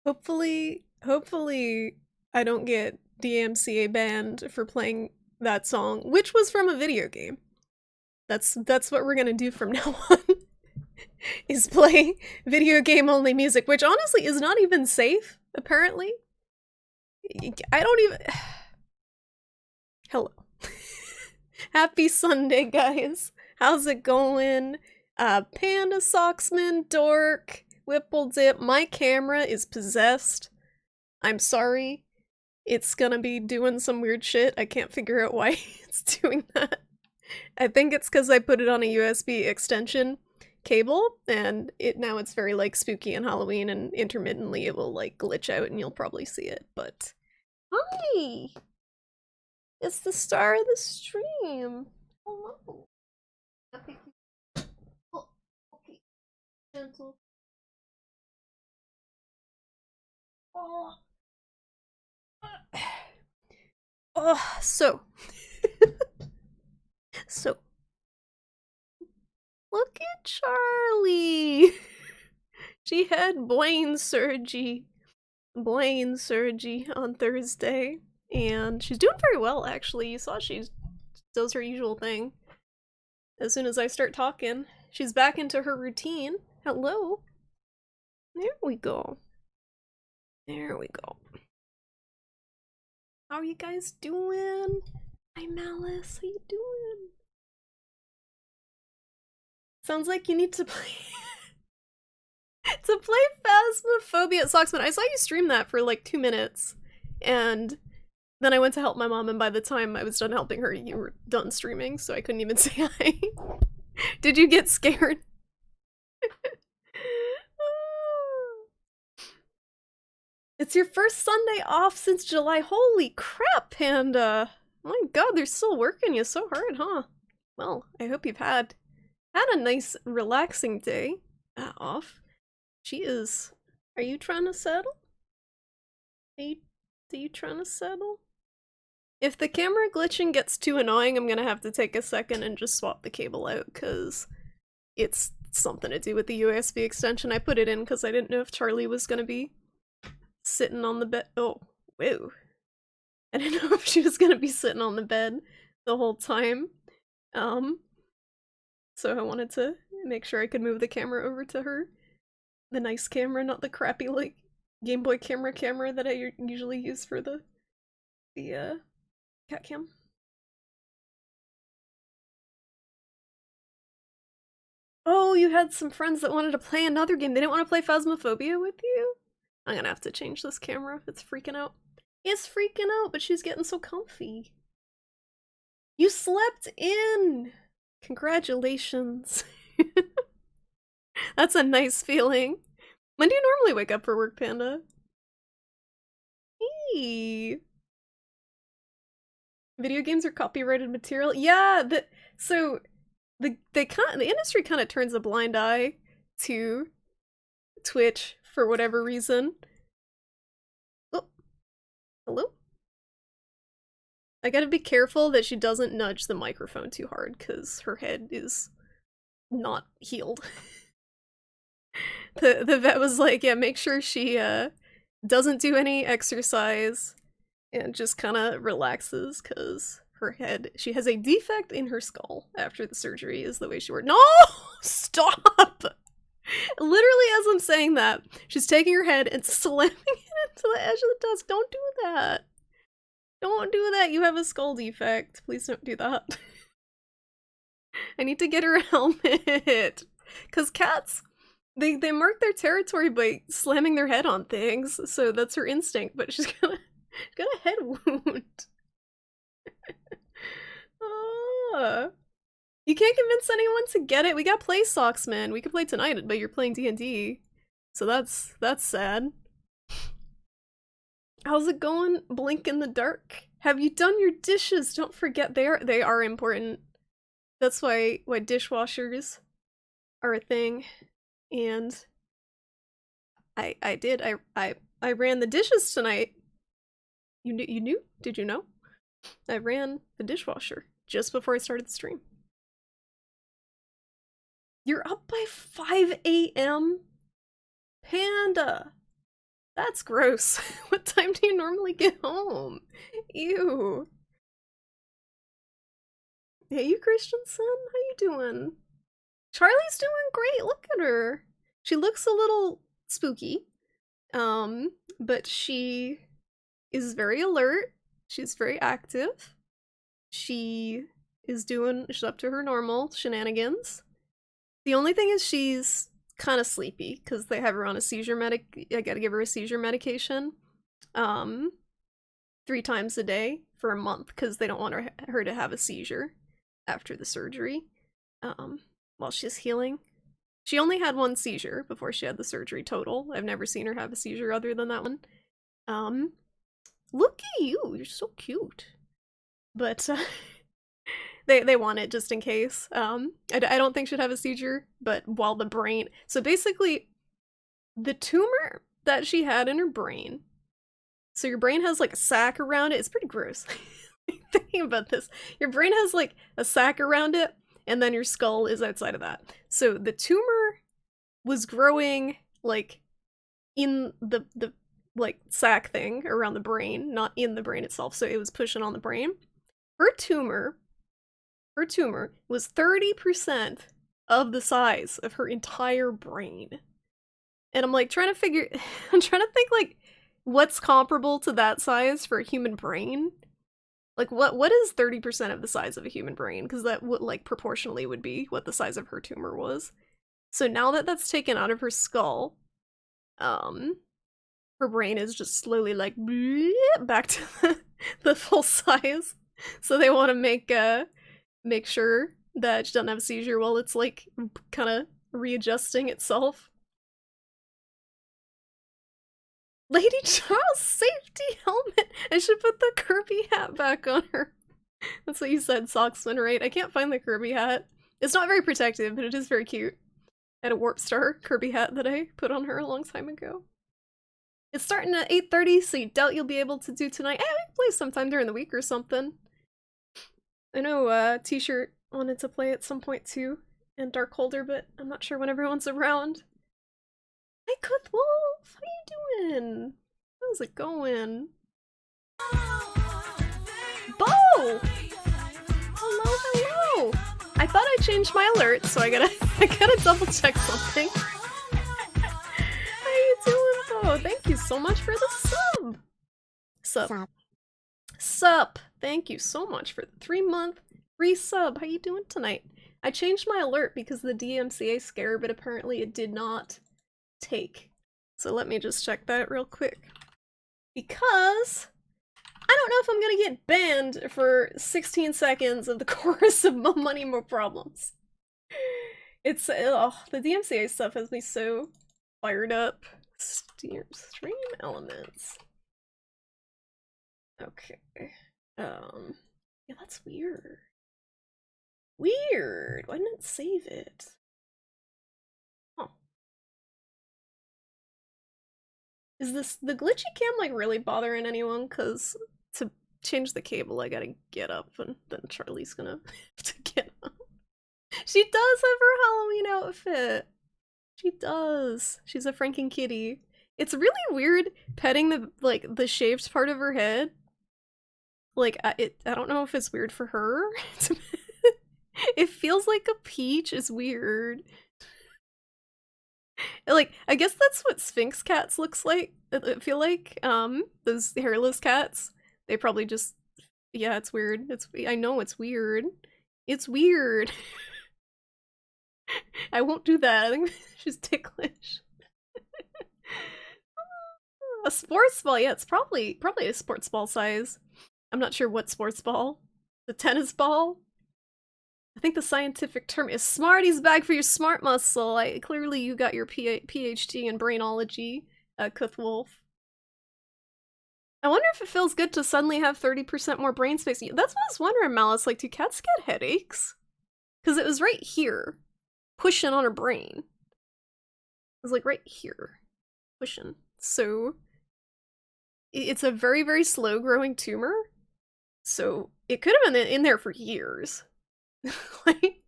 Hopefully I don't get DMCA banned for playing that song, which was from a video game. That's what we're gonna do from now on. Is play video game only music, which honestly is not even safe, apparently. I don't even Hello. Happy Sunday, guys. How's it going? Panda Socksman, Dork, Whipple Dip. My camera is possessed. I'm sorry. It's gonna be doing some weird shit. I can't figure out why it's doing that. I think it's because I put it on a USB extension cable, and now it's very like spooky and Halloween, and intermittently it will like glitch out and you'll probably see it, but hi! It's the star of the stream. Hello. Oh, okay. Gentle. Oh. Oh, so. So. Look at Charlie. She had brain surgery. On Thursday. And she's doing very well, actually. You saw she does her usual thing. As soon as I start talking, she's back into her routine. Hello. There we go. There we go. How are you guys doing? Hi, Malice. How you doing? Sounds like you need to play to play Phasmophobia at Socksman. I saw you stream that for like 2 minutes, and then I went to help my mom, and by the time I was done helping her, you were done streaming, so I couldn't even say hi. Did you get scared? It's your first Sunday off since July. Holy crap, Panda! My god, they're still working you so hard, huh? Well, I hope you've had a nice, relaxing day off. She is. Are you trying to settle? Are you trying to settle? If the camera glitching gets too annoying, I'm gonna have to take a second and just swap the cable out, because it's something to do with the USB extension. I put it in because I didn't know if Charlie was gonna be sitting on the bed. Oh, whoa. I didn't know if she was gonna be sitting on the bed the whole time. So I wanted to make sure I could move the camera over to her. The nice camera, not the crappy, like, Game Boy camera that I usually use for the cat cam. Oh, you had some friends that wanted to play another game. They didn't want to play Phasmophobia with you? I'm gonna have to change this camera. It's freaking out. It's freaking out, but she's getting so comfy. You slept in! Congratulations. That's a nice feeling. When do you normally wake up for work, Panda? Hey! Video games are copyrighted material? Yeah, the industry kind of turns a blind eye to Twitch for whatever reason. Oh, hello? I gotta be careful that she doesn't nudge the microphone too hard, because her head is not healed. The vet was like, yeah, make sure she doesn't do any exercise and just kind of relaxes, because her head, she has a defect in her skull after the surgery, is the way she worked. No! Stop! Literally, as I'm saying that, she's taking her head and slamming it into the edge of the desk. Don't do that. Don't do that. You have a skull defect. Please don't do that. I need to get her a helmet. Because cats, they mark their territory by slamming their head on things, so that's her instinct, but she's got a head wound. You can't convince anyone to get it. We got play socks, man. We could play tonight, but you're playing D&D. So that's sad. How's it going? Blink in the dark. Have you done your dishes? Don't forget they are important. That's why dishwashers are a thing. And I did. I ran the dishes tonight. You knew? Did you know? I ran the dishwasher just before I started the stream. You're up by 5 a.m.? Panda! That's gross. What time do you normally get home? Ew. Hey, you Christensen, how you doing? Charlie's doing great. Look at her. She looks a little spooky, but she is very alert. She's very active. She's up to her normal shenanigans. The only thing is she's kind of sleepy because they have her on a seizure I gotta give her a seizure medication 3 times a day for a month because they don't want her to have a seizure after the surgery while she's healing. She only had 1 seizure before she had the surgery total. I've never seen her have a seizure other than that one. Look at you, you're so cute. But they want it just in case. I don't think she'd have a seizure, but while the brain... So basically, the tumor that she had in her brain... So your brain has like a sac around it. It's pretty gross. Thinking about this. Your brain has like a sac around it, and then your skull is outside of that. So the tumor was growing like in the like sac thing around the brain, not in the brain itself. So it was pushing on the brain. Her tumor was 30% of the size of her entire brain. And I'm like trying to think like what's comparable to that size for a human brain? Like what is 30% of the size of a human brain? Because that would like proportionally would be what the size of her tumor was. So now that that's taken out of her skull, her brain is just slowly like back to the full size. So they want to make sure that she doesn't have a seizure while it's like kind of readjusting itself. Lady Charles safety helmet! I should put the Kirby hat back on her. That's what you said, Socksman, right? I can't find the Kirby hat. It's not very protective, but it is very cute. I had a Warp Star Kirby hat that I put on her a long time ago. It's starting at 8:30, so you doubt you'll be able to do tonight. We can play sometime during the week or something. I know T-Shirt wanted to play at some point too, and Darkholder, but I'm not sure when everyone's around. Hi, Cuthwolf! How you doing? How's it going? Bo! Hello, hello! I thought I changed my alert, so I gotta double check something. How you doing, Bo? Thank you so much for the sub! Sup! Thank you so much for the 3-month free sub. How you doing tonight? I changed my alert because of the DMCA scare, but apparently it did not take. So let me just check that real quick. Because I don't know if I'm gonna get banned for 16 seconds of the chorus of More Money, More Problems. It's, the DMCA stuff has me so fired up. Stream elements. Okay. Yeah, that's weird. Weird! Why didn't it save it? Huh. Is the glitchy cam like really bothering anyone? Cause to change the cable I gotta get up and then Charlie's gonna have to get up. She does have her Halloween outfit! She does! She's a Franken kitty. It's really weird petting the shaved part of her head. Like, I don't know if it's weird for her. It feels like a peach. It's weird. Like, I guess that's what Sphinx cats looks like. I feel like, those hairless cats. They probably just... Yeah, it's weird. I know it's weird. It's weird. I won't do that. I think she's ticklish. A sports ball. Yeah, it's probably a sports ball size. I'm not sure what sports ball. The tennis ball? I think the scientific term is Smarties bag for your smart muscle. Clearly you got your PhD in brainology, Cuthwolf. I wonder if it feels good to suddenly have 30% more brain space. That's what I was wondering, Malice. Like, do cats get headaches? Because it was right here, pushing on her brain. It was like right here, pushing. So it's a very, very slow growing tumor. So it could have been in there for years. Like,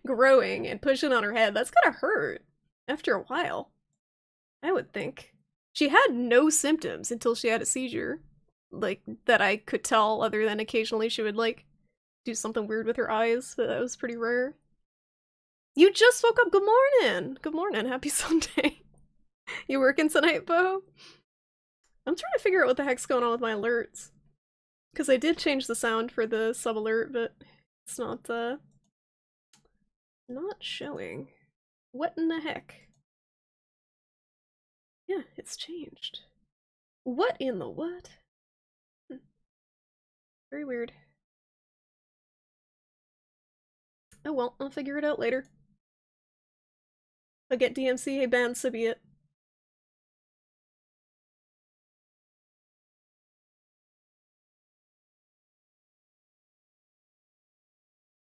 growing and pushing on her head. That's gotta hurt after a while, I would think. She had no symptoms until she had a seizure. Like, that I could tell, other than occasionally she would, like, do something weird with her eyes, but that was pretty rare. You just woke up! Good morning! Good morning, happy Sunday. You working tonight, Bo? I'm trying to figure out what the heck's going on with my alerts. Because I did change the sound for the sub-alert, but it's not showing. What in the heck? Yeah, it's changed. What in the what? Very weird. Oh well, I'll figure it out later. I'll get DMCA banned, so be it.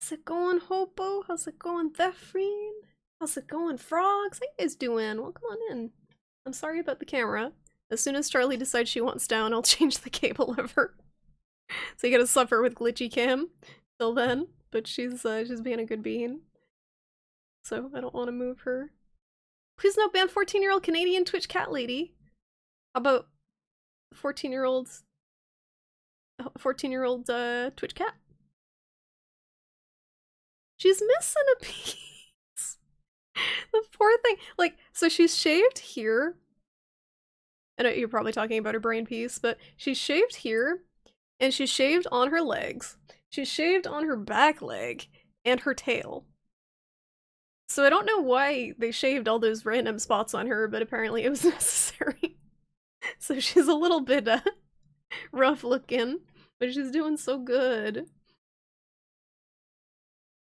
How's it going, Hopo? How's it going, Thefreen? How's it going, Frogs? How you guys doing? Welcome on in. I'm sorry about the camera. As soon as Charlie decides she wants down, I'll change the cable over. So you gotta suffer with glitchy cam till then, but she's being a good bean. So I don't want to move her. Please no ban 14-year-old Canadian Twitch cat lady. How about 14-year-old Twitch cat? She's missing a piece. The poor thing. Like, so she's shaved here. I know you're probably talking about her brain piece, but she's shaved here, and she's shaved on her legs. She's shaved on her back leg and her tail. So I don't know why they shaved all those random spots on her, but apparently it was necessary. So she's a little bit rough looking, but she's doing so good.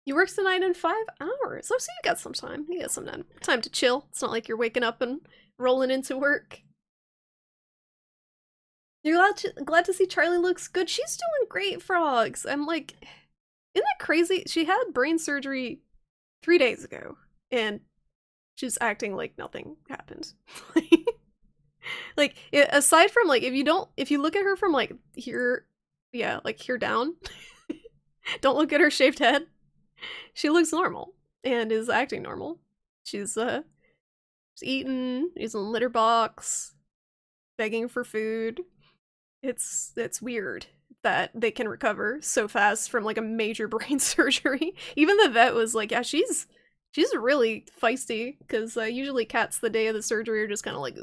You work tonight in 5 hours. Oh, so you got some time. You got some time to chill. It's not like you're waking up and rolling into work. You're glad to see Charlie looks good. She's doing great, Frogs. I'm like, isn't that crazy? She had brain surgery 3 days ago, and she's acting like nothing happened. Like, aside from, like, if you look at her from, like, here, yeah, like, here down, don't look at her shaved head, she looks normal, and is acting normal. She's eating, using a litter box, begging for food. It's weird that they can recover so fast from, like, a major brain surgery. Even the vet was like, yeah, she's really feisty, because usually cats the day of the surgery are just kind of like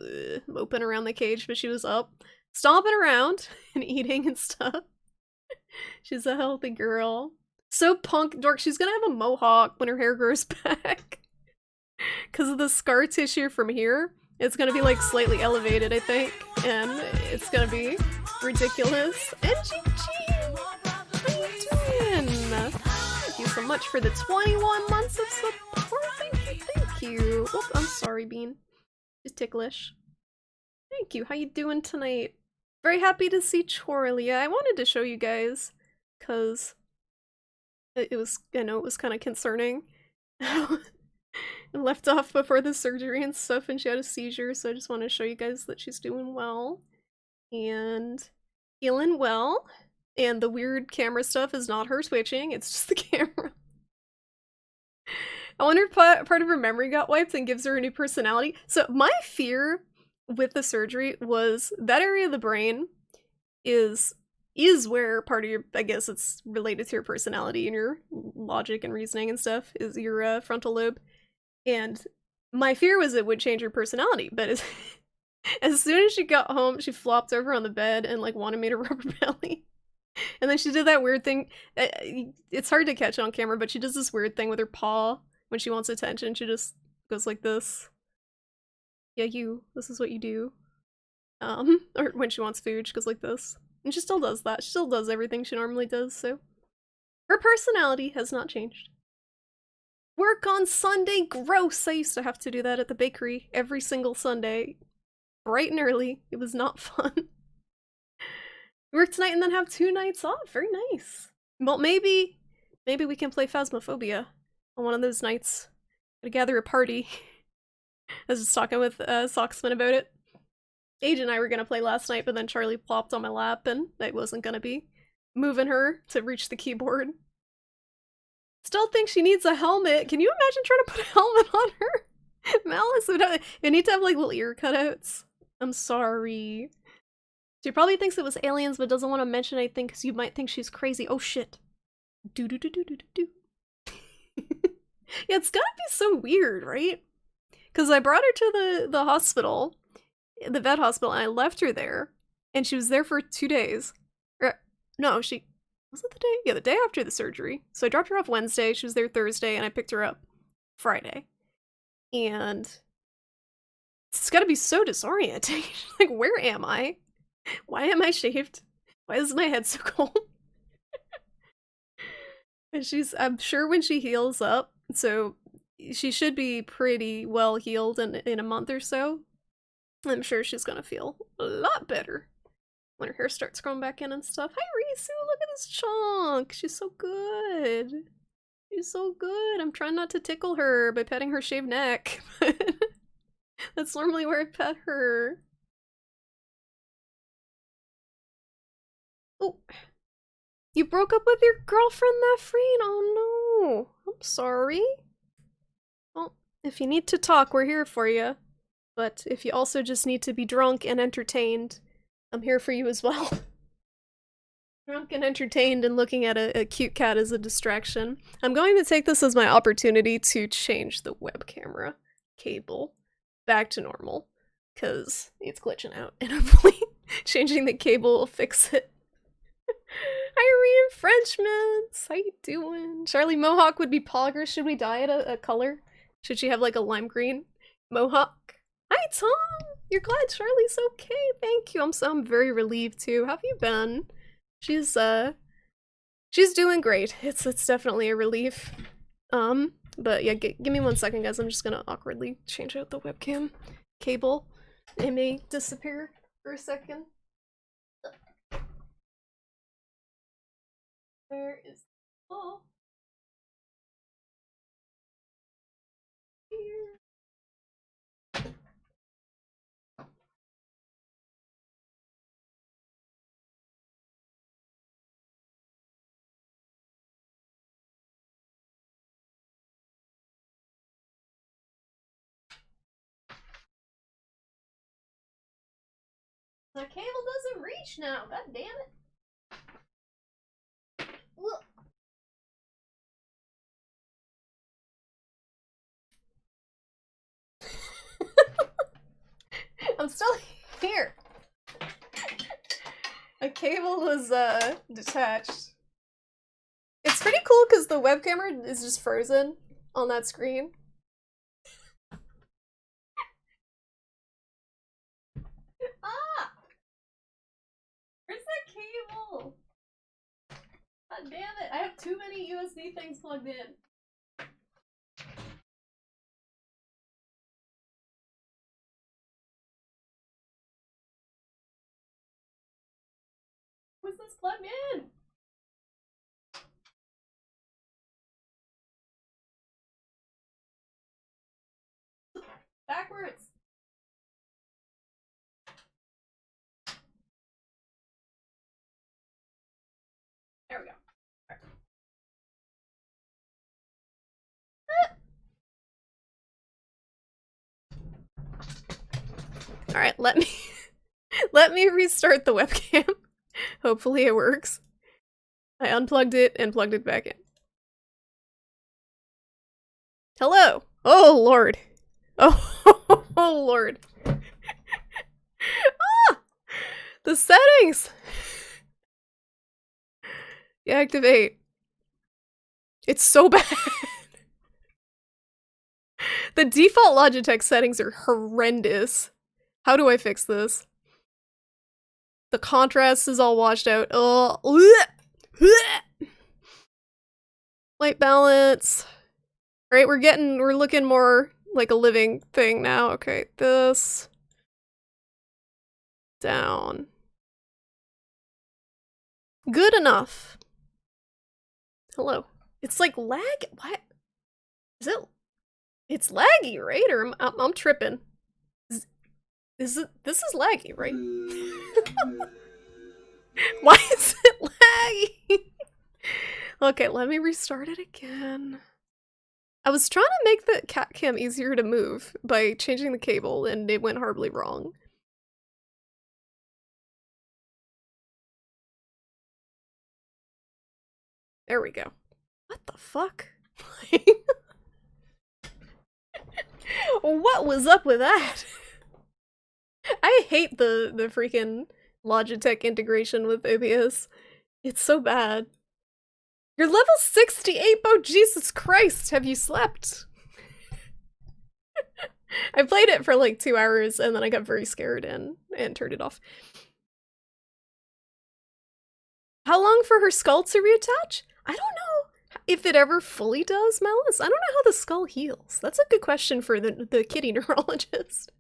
moping around the cage, but she was up stomping around and eating and stuff. She's a healthy girl. So punk dork, she's gonna have a mohawk when her hair grows back. Because of the scar tissue from here, it's gonna be, like, slightly elevated, I think, and it's gonna be ridiculous. And GG! How you doing? Thank you so much for the 21 months of support. Thank you. Oh, I'm sorry, Bean. Just ticklish. Thank you. How you doing tonight? Very happy to see Chorlia. I wanted to show you guys, because I know it was kind of concerning. Left off before the surgery and stuff, and she had a seizure, so I just want to show you guys that she's doing well. And feeling well. And the weird camera stuff is not her twitching, it's just the camera. I wonder if part of her memory got wiped and gives her a new personality. So my fear with the surgery was that area of the brain is where part of your, I guess it's related to your personality and your logic and reasoning and stuff, is your frontal lobe. And my fear was it would change her personality, but as soon as she got home, she flopped over on the bed and, like, wanted me to rub her belly. And then she did that weird thing. It's hard to catch on camera, but she does this weird thing with her paw when she wants attention. She just goes like this. Yeah, this is what you do. Or when she wants food, she goes like this. And she still does that. She still does everything she normally does, so her personality has not changed. Work on Sunday? Gross! I used to have to do that at the bakery every single Sunday. Bright and early. It was not fun. Work tonight and then have 2 nights off. Very nice. Well, maybe we can play Phasmophobia on one of those nights. Gotta gather a party. I was just talking with Socksman about it. Age and I were gonna play last night, but then Charlie plopped on my lap and I wasn't gonna be moving her to reach the keyboard. Still think she needs a helmet. Can you imagine trying to put a helmet on her? Malice would have, you need to have, like, little ear cutouts. I'm sorry. She probably thinks it was aliens, but doesn't want to mention anything because you might think she's crazy. Oh shit. Do do do do do do do. Yeah, it's gotta be so weird, right? Because I brought her to the hospital, the vet hospital, and I left her there, and she was there for 2 days. No, she was it the day? Yeah, the day after the surgery. So I dropped her off Wednesday. She was there Thursday, and I picked her up Friday. And it's gotta be so disorienting. Like, where am I? Why am I shaved? Why is my head so cold? And I'm sure when she heals up, so she should be pretty well healed in a month or so. I'm sure she's gonna feel a lot better when her hair starts growing back in and stuff. Hi, Risu, look at this chunk. She's so good. She's so good. I'm trying not to tickle her by petting her shaved neck. That's normally where I pet her. Oh, you broke up with your girlfriend, Nephrine? Oh no, I'm sorry. Well, if you need to talk, we're here for you. But if you also just need to be drunk and entertained, I'm here for you as well. Drunk and entertained and looking at a cute cat is a distraction. I'm going to take this as my opportunity to change the web camera cable back to normal, because it's glitching out, and hopefully changing the cable will fix it. Irene Frenchmans, how you doing? Charlie Mohawk would be poggers. Should we dye it a color? Should she have like a lime green mohawk? Hi Tom! You're glad Charlie's okay. Thank you. I'm very relieved too. How have you been? She's doing great. It's definitely a relief. But yeah, give me 1 second, guys. I'm just gonna awkwardly change out the webcam cable. It may disappear for a second. Where is oh here? My cable doesn't reach now. God damn it. Look. I'm still here. A cable was detached. It's pretty cool because the web camera is just frozen on that screen. Ah! Where's that cable? God damn it, I have too many USB things plugged in. Was this plugged in? Backwards. There we go. Alright, let me let me restart the webcam. Hopefully it works. I unplugged it and plugged it back in. Hello! Oh lord. Oh, oh lord. Ah! The settings! Deactivate. It's so bad. The default Logitech settings are horrendous. How do I fix this? The contrast is all washed out. Light balance. Alright, we're looking more like a living thing now. Okay, this. Down. Good enough. Hello. It's like lag. What? Is it? It's laggy, right? Or I'm tripping. Is it? This is laggy, right? Why is it laggy? Okay, let me restart it again. I was trying to make the cat cam easier to move by changing the cable, and it went horribly wrong. There we go. What the fuck? What was up with that? I hate the freaking Logitech integration with OBS. It's so bad. You're level 68, Bo! Jesus Christ, have you slept? I played it for like 2 hours and then I got very scared and turned it off. How long for her skull to reattach? I don't know if it ever fully does, Malice. I don't know how the skull heals. That's a good question for the kitty neurologist.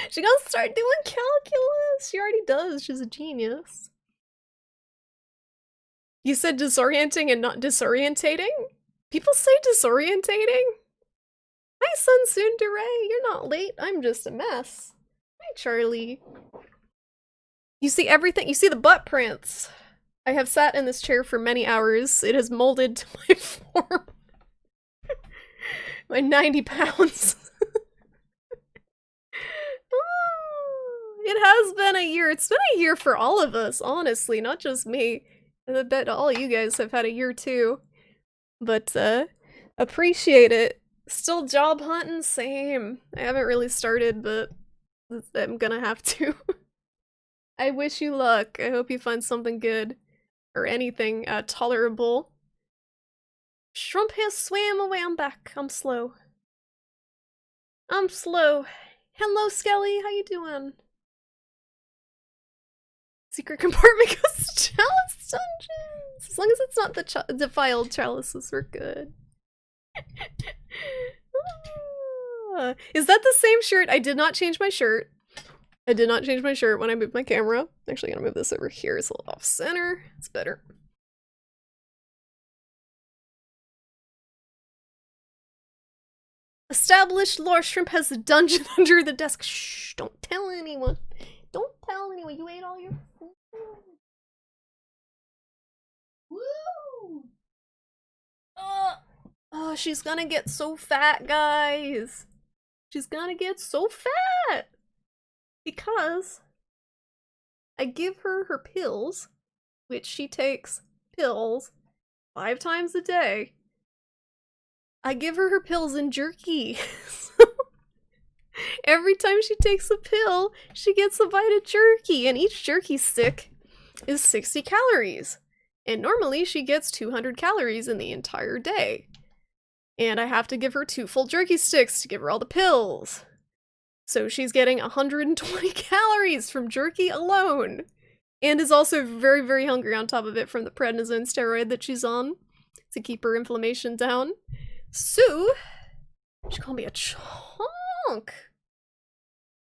She gonna start doing calculus. She already does. She's a genius. You said disorienting and not disorientating? People say disorientating? Hi, Sunsoon DeRay. You're not late. I'm just a mess. Hi, Charlie. You see everything. You see the butt prints. I have sat in this chair for many hours. It has molded to my form. My 90 pounds. It has been a year. It's been a year for all of us, honestly, not just me. I bet all you guys have had a year too. But, appreciate it. Still job hunting? Same. I haven't really started, but I'm gonna have to. I wish you luck. I hope you find something good. Or anything, tolerable. Shrimp has swam away. I'm back. I'm slow. I'm slow. Hello, Skelly. How you doing? Secret compartment goes to Chalice Dungeons! As long as it's not the defiled chalices, we're good. Is that the same shirt? I did not change my shirt. I did not change my shirt when I moved my camera. I'm actually gonna move this over here. It's a little off center. It's better. Established lore. Shrimp has a dungeon under the desk. Shh, don't tell anyone. Don't tell anyone. You ate all your food. Woo! Oh, she's gonna get so fat, guys. She's gonna get so fat. Because I give her her pills, which she takes pills 5 times a day. I give her her pills in jerky. Every time she takes a pill, she gets a bite of jerky, and each jerky stick is 60 calories. And normally she gets 200 calories in the entire day. And I have to give her 2 full jerky sticks to give her all the pills. So she's getting 120 calories from jerky alone. And is also very, very hungry on top of it from the prednisone steroid that she's on to keep her inflammation down. So, she's gonna be a chunk. Gonna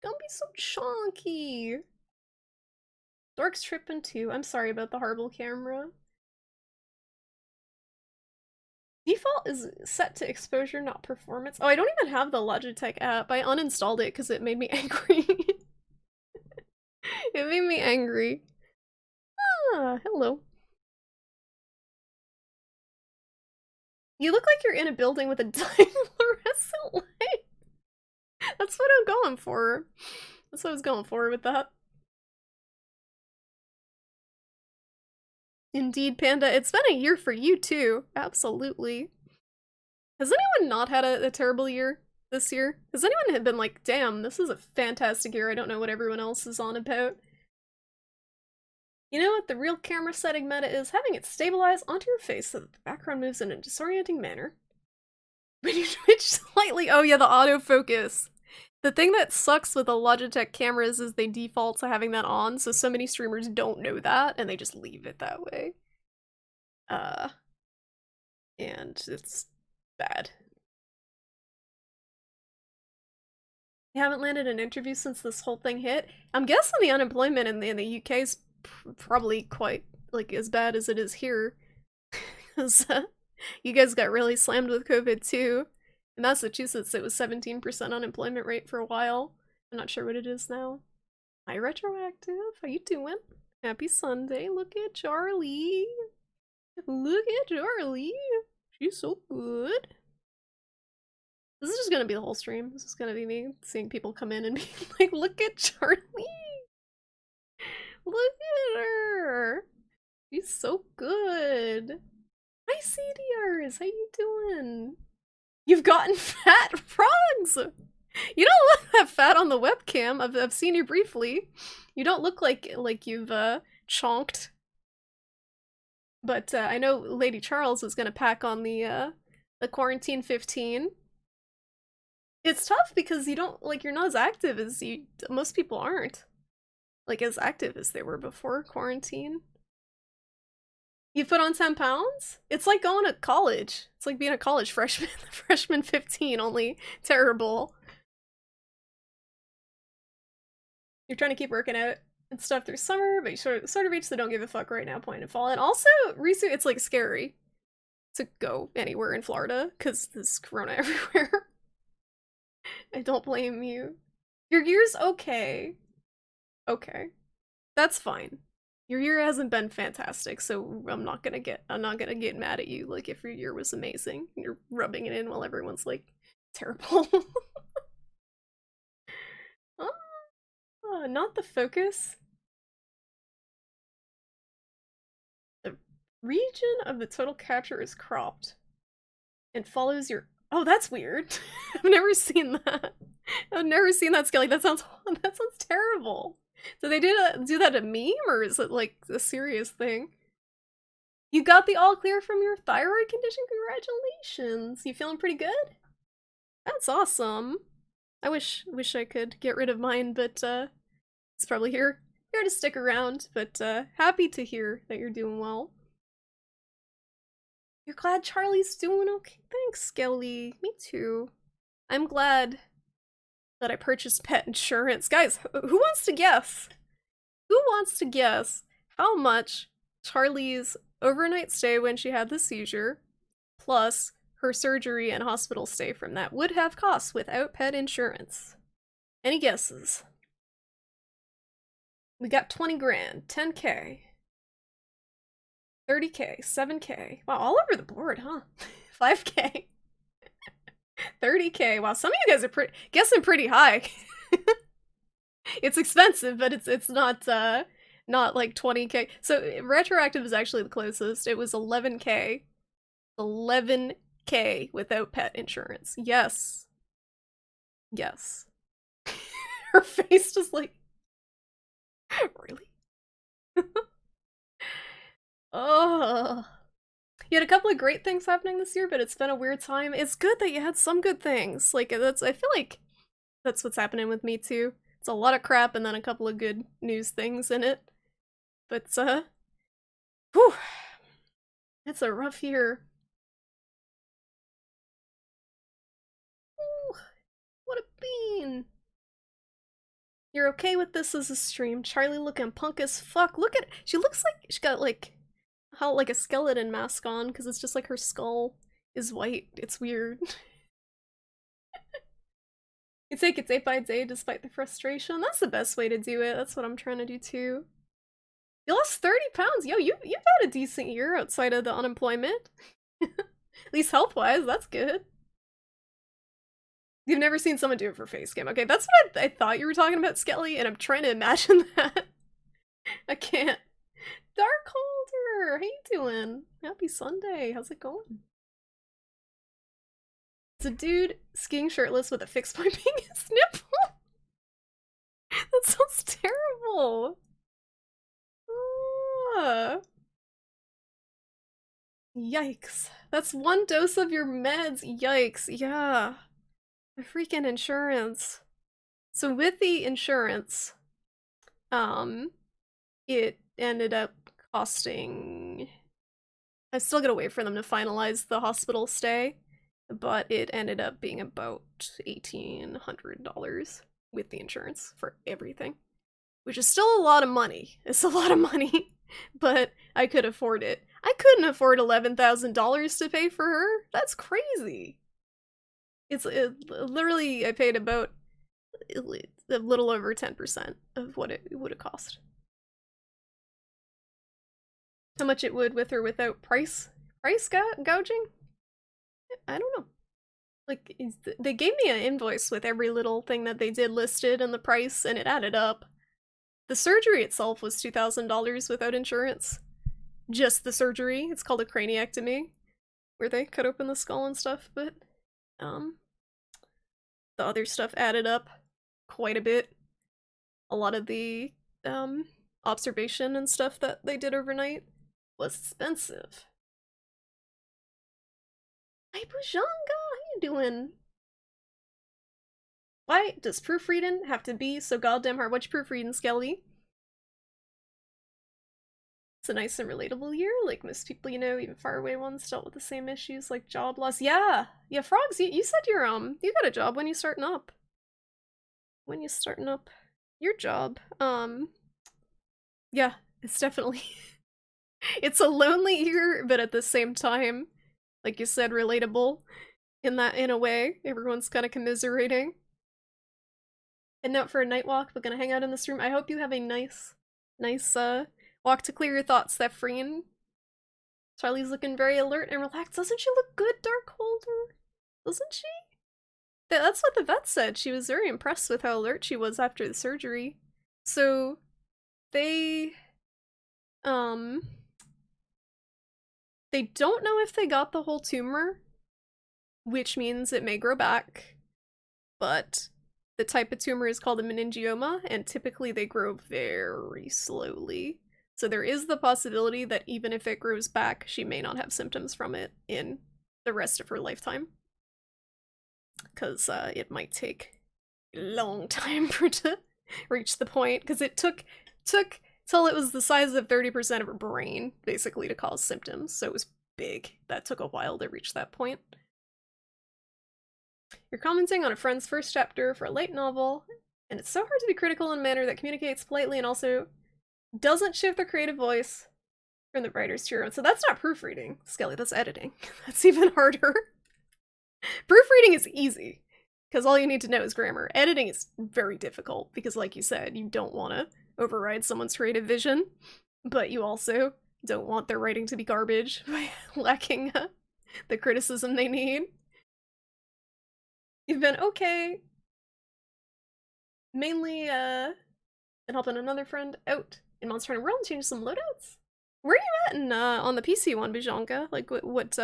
be so chunky. Dork's tripping too. I'm sorry about the horrible camera. Default is set to exposure, not performance. Oh, I don't even have the Logitech app. I uninstalled it because it made me angry. It made me angry. Ah, hello. You look like you're in a building with a dying fluorescent light. That's what I'm going for. That's what I was going for with that. Indeed, Panda. It's been a year for you, too. Absolutely. Has anyone not had a terrible year this year? Has anyone been like, damn, this is a fantastic year, I don't know what everyone else is on about? You know what the real camera setting meta is? Having it stabilize onto your face so that the background moves in a disorienting manner. When you twitch slightly— oh yeah, the autofocus. The thing that sucks with the Logitech cameras is they default to having that on, so many streamers don't know that, and they just leave it that way. And it's bad. You haven't landed an interview since this whole thing hit? I'm guessing the unemployment in the UK is probably quite, like, as bad as it is here. Because you guys got really slammed with COVID too. In Massachusetts, it was 17% unemployment rate for a while. I'm not sure what it is now. Hi, Retroactive. How you doing? Happy Sunday. Look at Charlie. Look at Charlie. She's so good. This is just gonna be the whole stream. This is gonna be me seeing people come in and being like, look at Charlie. Look at her. She's so good. Hi CDRs, how you doing? You've gotten fat frogs! You don't look that fat on the webcam. I've seen you briefly. You don't look like you've chonked. But I know Lady Charles is gonna pack on the quarantine 15. It's tough because you don't you're not as active as most people aren't. Like as active as they were before quarantine. You put on 10 pounds? It's like going to college. It's like being a college freshman. Freshman 15, only terrible. You're trying to keep working out and stuff through summer, but you sort of reach the don't give a fuck right now point in fall. And also, Risu, it's like scary to go anywhere in Florida because there's corona everywhere. I don't blame you. Your year's okay. Okay. That's fine. Your year hasn't been fantastic, so I'm not gonna get mad at you like if your year was amazing. You're rubbing it in while everyone's like terrible. Oh, not the focus. The region of the total capture is cropped and follows your— oh, that's weird. I've never seen that. I've never seen that Skelly. That sounds terrible. So they did do that a meme, or is it like a serious thing? You got the all clear from your thyroid condition? Congratulations. You feeling pretty good? That's awesome. I wish I could get rid of mine, but it's probably here to stick around. But happy to hear that you're doing well. You're glad Charlie's doing okay? Thanks, Skelly. Me too. I'm glad that I purchased pet insurance. Guys, who wants to guess? Who wants to guess how much Charlie's overnight stay when she had the seizure, plus her surgery and hospital stay from that, would have cost without pet insurance? Any guesses? We got 20 grand, 10K, 30K, 7K. Wow, all over the board, huh? 5K. 30K. Wow, some of you guys are guessing pretty high. It's expensive, but it's not like 20K. So retroactive is actually the closest. It was 11K. 11K without pet insurance. Yes. Yes. Her face just like, really? Oh. You had a couple of great things happening this year, but it's been a weird time. It's good that you had some good things. Like, I feel like that's what's happening with me too. It's a lot of crap and then a couple of good news things in it. But, whew, it's a rough year. Ooh, what a bean. You're okay with this as a stream. Charlie looking punk as fuck. Look at— she looks like she got like a skeleton mask on, because it's just like her skull is white. It's weird. You take it day by day despite the frustration. That's the best way to do it. That's what I'm trying to do too. You lost 30 pounds. Yo, you've had a decent year outside of the unemployment. At least health-wise, that's good. You've never seen someone do it for face cam. Okay, that's what I thought you were talking about, Skelly, and I'm trying to imagine that. I can't. Darkholder, how you doing? Happy Sunday. How's it going? It's a dude skiing shirtless with a fixed point being his nipple. That sounds terrible. Yikes. That's one dose of your meds. Yikes. Yeah. The freaking insurance. So with the insurance, it ended up costing— I still gotta wait for them to finalize the hospital stay, but it ended up being about $1,800 with the insurance for everything, which is still a lot of money. It's a lot of money, but I could afford it. I couldn't afford $11,000 to pay for her. That's crazy. Literally, I paid about a little over 10% of what it would have cost. How much it would with or without price gouging? I don't know. Like, they gave me an invoice with every little thing that they did listed and the price, and it added up. The surgery itself was $2,000 without insurance. Just the surgery. It's called a craniectomy. where they cut open the skull and stuff, but the other stuff added up quite a bit. A lot of the observation and stuff that they did overnight was expensive. Hi Bujanga, how you doing? Why does proofreading have to be so goddamn hard? What's proofreading, Skelly? It's a nice and relatable year. Like, most people, you know, even faraway ones, dealt with the same issues like job loss. Yeah, Frogs, you said you're you got a job when you starting up. When you starting up your job. Yeah, it's definitely it's a lonely year, but at the same time, like you said, relatable in a way. Everyone's kind of commiserating. Heading out for a night walk, but gonna hang out in this room. I hope you have a nice walk to clear your thoughts, Thefreen. Charlie's looking very alert and relaxed. Doesn't she look good, Darkholder? Doesn't she? That's what the vet said. She was very impressed with how alert she was after the surgery. So, they don't know if they got the whole tumor, which means it may grow back, but the type of tumor is called a meningioma, and typically they grow very slowly. So there is the possibility that even if it grows back, she may not have symptoms from it in the rest of her lifetime. Because it might take a long time for it to reach the point, because it took till it was the size of 30% of her brain, basically, to cause symptoms, so it was big. That took a while to reach that point. You're commenting on a friend's first chapter for a light novel, and it's so hard to be critical in a manner that communicates politely and also doesn't shift their creative voice from the writer's to your own. So that's not proofreading, Skelly, that's editing. That's even harder. Proofreading is easy, because all you need to know is grammar. Editing is very difficult, because like you said, you don't want to override someone's creative vision, but you also don't want their writing to be garbage by lacking the criticism they need. You've been okay. Mainly, been helping another friend out in Monster Hunter World and changing some loadouts. Where are you at in, on the PC one, Bijanka? Like, what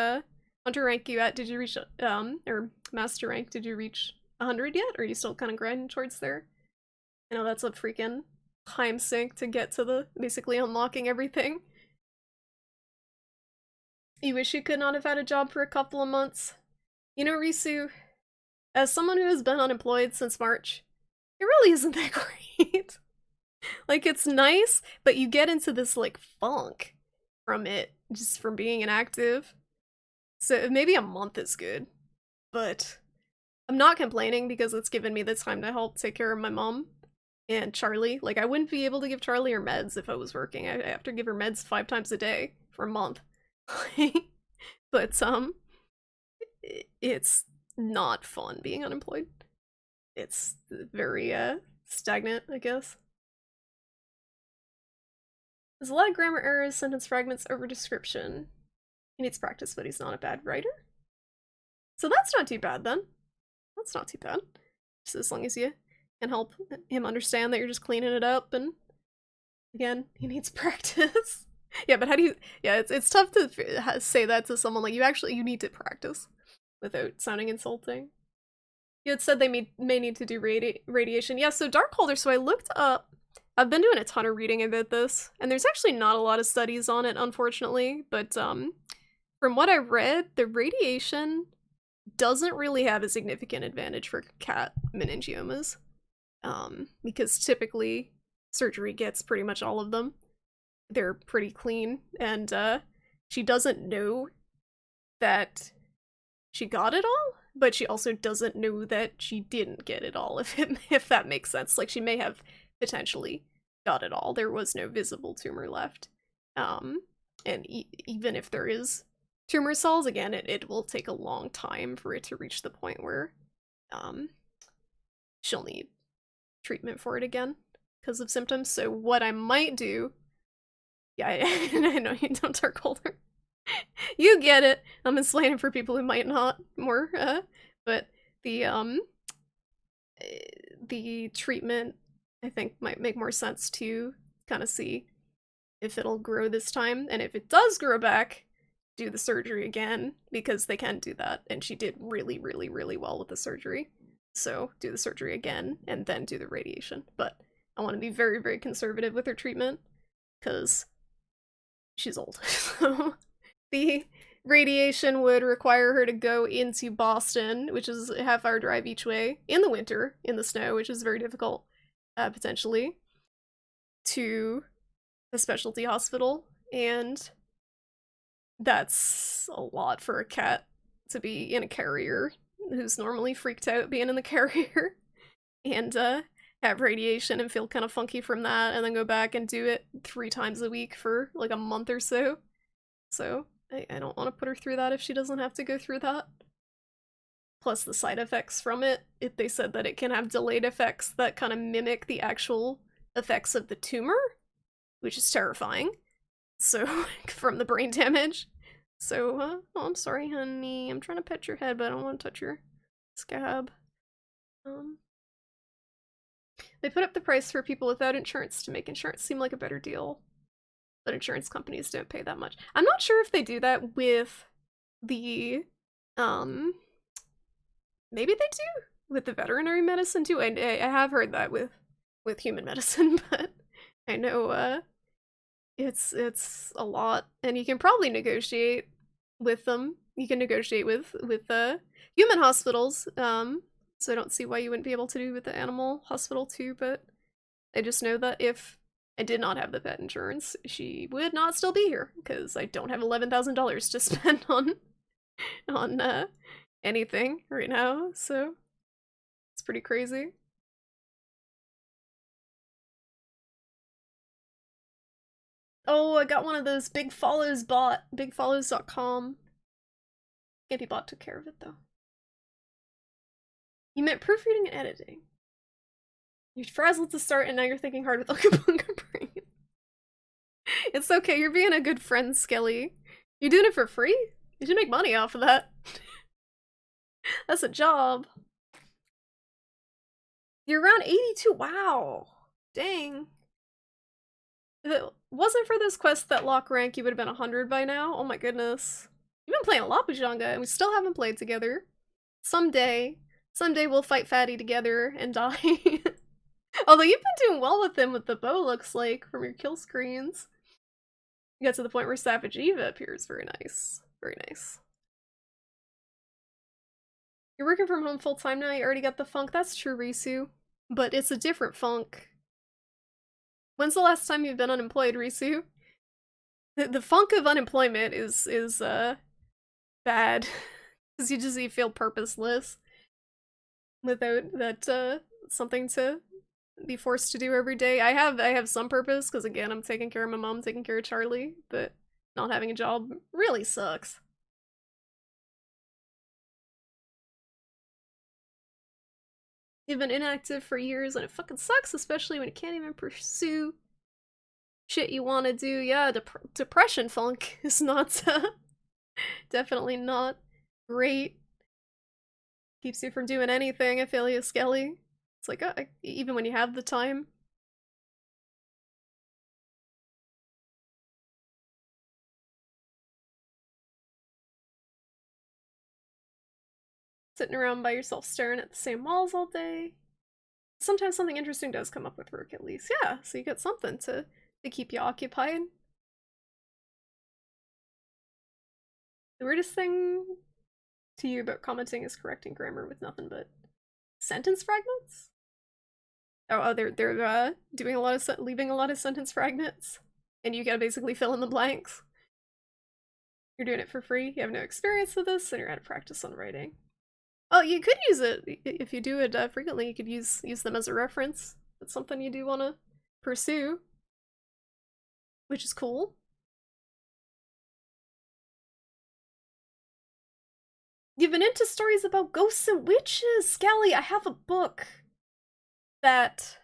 Hunter rank you at? Did you reach, or Master rank, did you reach 100 yet? Or are you still kind of grinding towards there? I know that's a freaking time sink to get to the, basically unlocking everything. You wish you could not have had a job for a couple of months. You know, Risu, as someone who has been unemployed since March, it really isn't that great. Like, it's nice, but you get into this, like, funk from it, just from being inactive. So maybe a month is good, but I'm not complaining because it's given me the time to help take care of my mom and Charlie. Like, I wouldn't be able to give Charlie her meds if I was working. I have to give her meds 5 times a day for a month. But, it's not fun being unemployed. It's very, stagnant, I guess. There's a lot of grammar errors, sentence fragments, over description. He needs practice, but he's not a bad writer. So that's not too bad, then. That's not too bad. Just as long as you can help him understand that you're just cleaning it up, and again, he needs practice. Yeah, but how do you... Yeah, it's tough to say that to someone, like, you need to practice without sounding insulting. You had said they may need to do radiation. Yeah, so Darkholder, so I looked up... I've been doing a ton of reading about this, and there's actually not a lot of studies on it, unfortunately, but from what I read, the radiation doesn't really have a significant advantage for cat meningiomas, because typically surgery gets pretty much all of them. They're pretty clean, and she doesn't know that she got it all, but she also doesn't know that she didn't get it all, if that makes sense. Like, she may have potentially got it all. There was no visible tumor left. And even if there is tumor cells, again, it will take a long time for it to reach the point where she'll need treatment for it again because of symptoms. So what I might do... Yeah, I know you don't, Darkholder. You get it. I'm explaining for people who might not more, but the treatment, I think, might make more sense to kind of see if it'll grow this time, and if it does grow back, do the surgery again, because they can do that, and she did really, really, really well with the surgery. So do the surgery again, and then do the radiation. But I want to be very, very conservative with her treatment, because she's old. So the radiation would require her to go into Boston, which is a half-hour drive each way, in the winter, in the snow, which is very difficult, potentially, to a specialty hospital, and that's a lot for a cat to be in a carrier, who's normally freaked out being in the carrier, and have radiation and feel kind of funky from that, and then go back and do it 3 times a week for like a month or so. So I don't want to put her through that if she doesn't have to go through that. Plus the side effects from it, they said that it can have delayed effects that kind of mimic the actual effects of the tumor, which is terrifying. So, from the brain damage. So, oh, I'm sorry, honey. I'm trying to pet your head, but I don't want to touch your scab. They put up the price for people without insurance to make insurance seem like a better deal. But insurance companies don't pay that much. I'm not sure if they do that with the, maybe they do with the veterinary medicine too. I have heard that with human medicine, but I know, it's a lot, and you can probably negotiate with them. You can negotiate with human hospitals, so I don't see why you wouldn't be able to do with the animal hospital too, but I just know that if I did not have the pet insurance, she would not still be here, because I don't have $11,000 to spend on anything right now, so it's pretty crazy. Oh, I got one of those Big Follows bought. BigFollows.com. Can't be bought took care of it, though. You meant proofreading and editing. You're frazzled at the start, and now you're thinking hard with Unga Bunga Brain. It's okay, you're being a good friend, Skelly. You're doing it for free? You should make money off of that. That's a job. You're around 82. Wow. Dang. If it wasn't for this quest that lock rank, you would have been 100 by now. Oh my goodness. You've been playing a lot with Pujanga, and we still haven't played together. Someday we'll fight Fatty together and die. Although you've been doing well with him with the bow, looks like, from your kill screens. You got to the point where Savage Eva appears. Very nice. Very nice. You're working from home full-time now, you already got the funk. That's true, Risu. But it's a different funk. When's the last time you've been unemployed, Risu? The funk of unemployment is bad. Because you feel purposeless. Without that, something to be forced to do every day. I have some purpose, because again, I'm taking care of my mom, taking care of Charlie, but not having a job really sucks. You've been inactive for years, and it fucking sucks, especially when you can't even pursue shit you want to do. Yeah, depression funk is not, definitely not great. Keeps you from doing anything, I feel you, Skelly. It's like, even when you have the time. Sitting around by yourself staring at the same walls all day. Sometimes something interesting does come up with work, at least. Yeah, so you get something to keep you occupied. The weirdest thing to you about commenting is correcting grammar with nothing but sentence fragments? Oh, they're doing a lot of leaving a lot of sentence fragments, and you gotta basically fill in the blanks. You're doing it for free. You have no experience with this, and you're out of practice on writing. Oh, you could use it if you do it frequently. You could use them as a reference. It's something you do want to pursue, which is cool. You've been into stories about ghosts and witches, Scally. I have a book that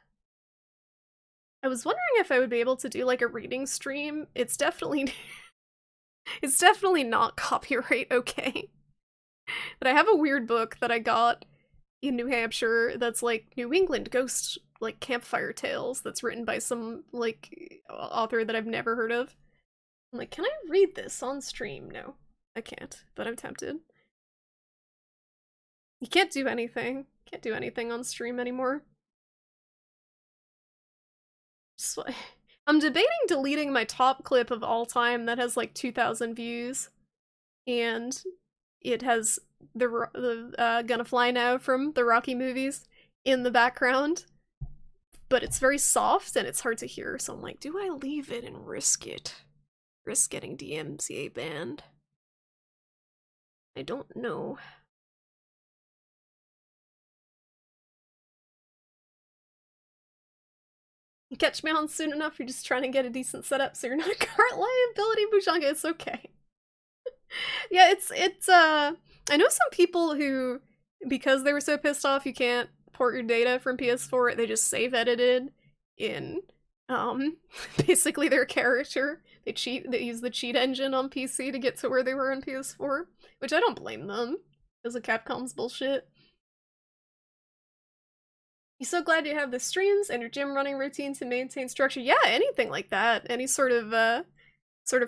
I was wondering if I would be able to do like a reading stream. It's definitely not copyright okay. But I have a weird book that I got in New Hampshire that's like New England ghost like campfire tales that's written by some like author that I've never heard of. I'm like, can I read this on stream? No. I can't, but I'm tempted. You can't do anything. Can't do anything on stream anymore. Just, I'm debating deleting my top clip of all time that has like 2,000 views, and it has the Gonna Fly Now from the Rocky movies in the background, but it's very soft and it's hard to hear, so I'm like, do I leave it and risk it? Risk getting DMCA banned? I don't know. You catch me on soon enough, you're just trying to get a decent setup so you're not a cart liability, Bujanga, it's okay. Yeah, it's I know some people who, because they were so pissed off you can't port your data from PS4, they just save edited in basically their character. They use the cheat engine on PC to get to where they were on PS4, which I don't blame them, because of Capcom's bullshit. You're so glad you have the streams and your gym running routine to maintain structure. Yeah, anything like that. Any sort of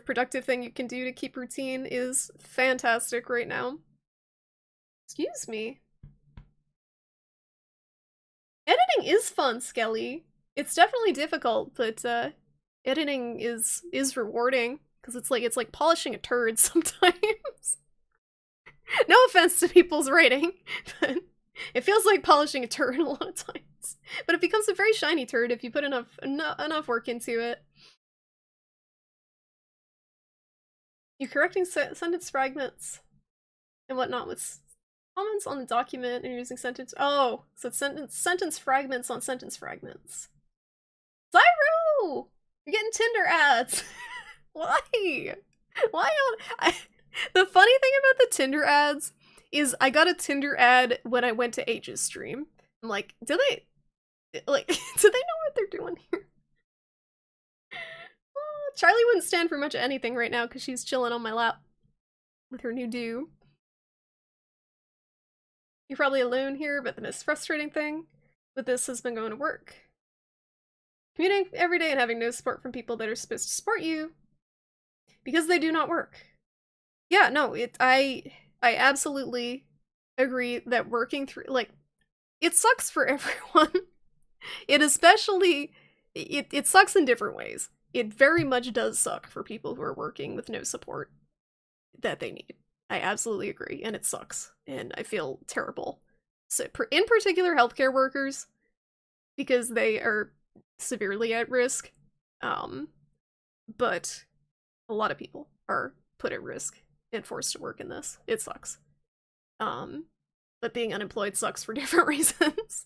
productive thing you can do to keep routine is fantastic right now. Excuse me. Editing is fun, Skelly. It's definitely difficult, but editing is rewarding, because it's like polishing a turd sometimes. No offense to people's writing, but it feels like polishing a turd a lot of times. But it becomes a very shiny turd if you put enough work into it. You're correcting sentence fragments and whatnot with comments on the document and you're using sentence. Oh, so it's sentence fragments on sentence fragments. Zyro! You're getting Tinder ads. Why? Why not? The funny thing about the Tinder ads is I got a Tinder ad when I went to H's stream. I'm like, do they know what they're doing here? Charlie wouldn't stand for much of anything right now because she's chilling on my lap with her new do. You're probably alone here, but the most frustrating thing with this has been going to work. Commuting every day and having no support from people that are supposed to support you because they do not work. Yeah, no, I absolutely agree that working through, like, it sucks for everyone. It sucks in different ways. It very much does suck for people who are working with no support that they need. I absolutely agree, and it sucks, and I feel terrible. So, in particular, healthcare workers, because they are severely at risk, but a lot of people are put at risk and forced to work in this. It sucks. But being unemployed sucks for different reasons.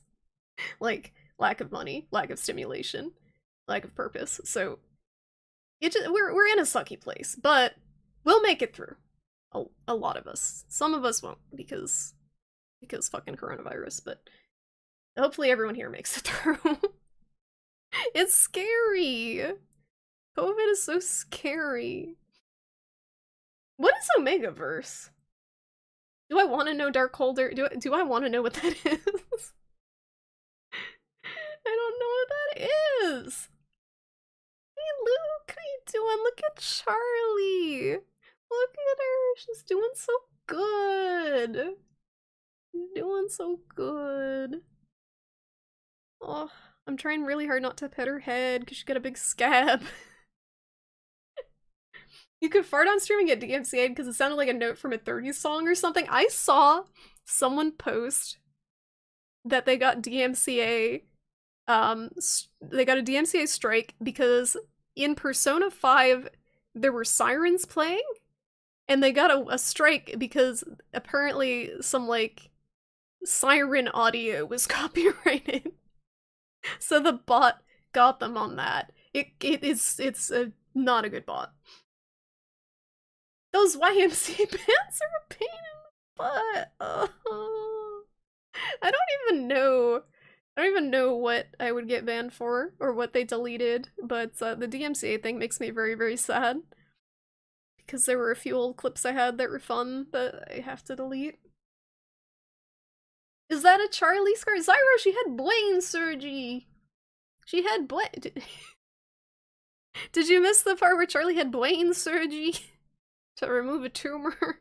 Like, lack of money, lack of stimulation, lack of purpose. So, we're in a sucky place, but we'll make it through. A lot of us. Some of us won't, because fucking coronavirus, but hopefully everyone here makes it through. It's scary! COVID is so scary. What is Omegaverse? Do I want to know Darkholder? Do I want to know what that is? I don't know what that is! Hey Luke, how you doing? Look at Charlie! Look at her, she's doing so good! She's doing so good. Oh, I'm trying really hard not to pet her head because she's got a big scab. You could fart on stream and get DMCA'd because it sounded like a note from a 30s song or something. I saw someone post that they got DMCA, they got a DMCA strike because in Persona 5 there were sirens playing, and they got a strike because apparently some, like, siren audio was copyrighted. So the bot got them on that. It's not a good bot. Those YMCA pants are a pain in the butt. Oh. I don't even know what I would get banned for or what they deleted, but the DMCA thing makes me very, very sad. Because there were a few old clips I had that were fun that I have to delete. Is that a Charlie scar? Zyro, she had brain surgery! She had Did you miss the part where Charlie had brain surgery? to remove a tumor.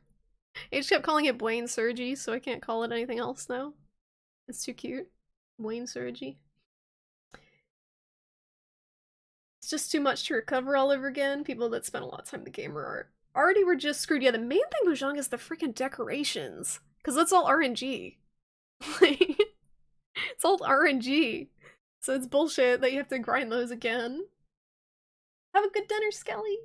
I just kept calling it Blaine Surgery, so I can't call it anything else now. It's too cute. Blaine Surgery. It's just too much to recover all over again. People that spend a lot of time in the game already were just screwed. Yeah, the main thing with Zhang is the freaking decorations. Because that's all RNG. It's all RNG. So it's bullshit that you have to grind those again. Have a good dinner, Skelly.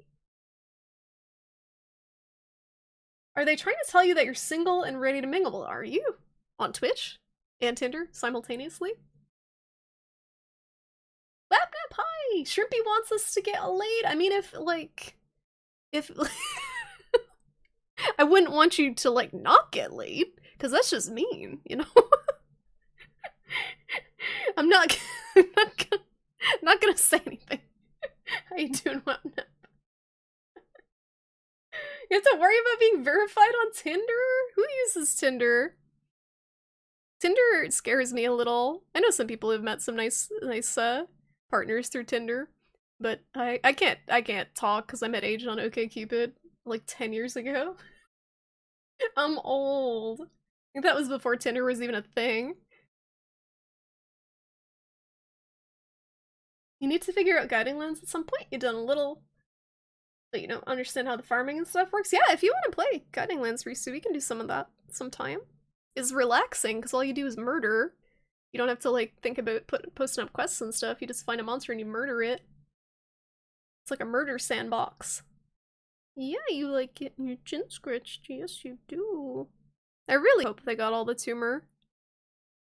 Are they trying to tell you that you're single and ready to mingle? Are you? On Twitch and Tinder simultaneously? Lapnap, hi! Shrimpy wants us to get laid. I mean, if I wouldn't want you to, like, not get laid, because that's just mean, you know? I'm not gonna say anything. How you doing, Lapnap? You have to worry about being verified on Tinder? Who uses Tinder? Tinder scares me a little. I know some people who've met some nice partners through Tinder, but I can't talk because I met Age on OkCupid like 10 years ago. I'm old. I think that was before Tinder was even a thing. You need to figure out guiding lens at some point. You've done a little, but you don't understand how the farming and stuff works. Yeah, if you want to play guiding lens, Risu, we can do some of that sometime. It's relaxing because all you do is murder. You don't have to like think about posting up quests and stuff. You just find a monster and you murder it. It's like a murder sandbox. Yeah, you like getting your chin scratched. Yes, you do. I really hope they got all the tumor.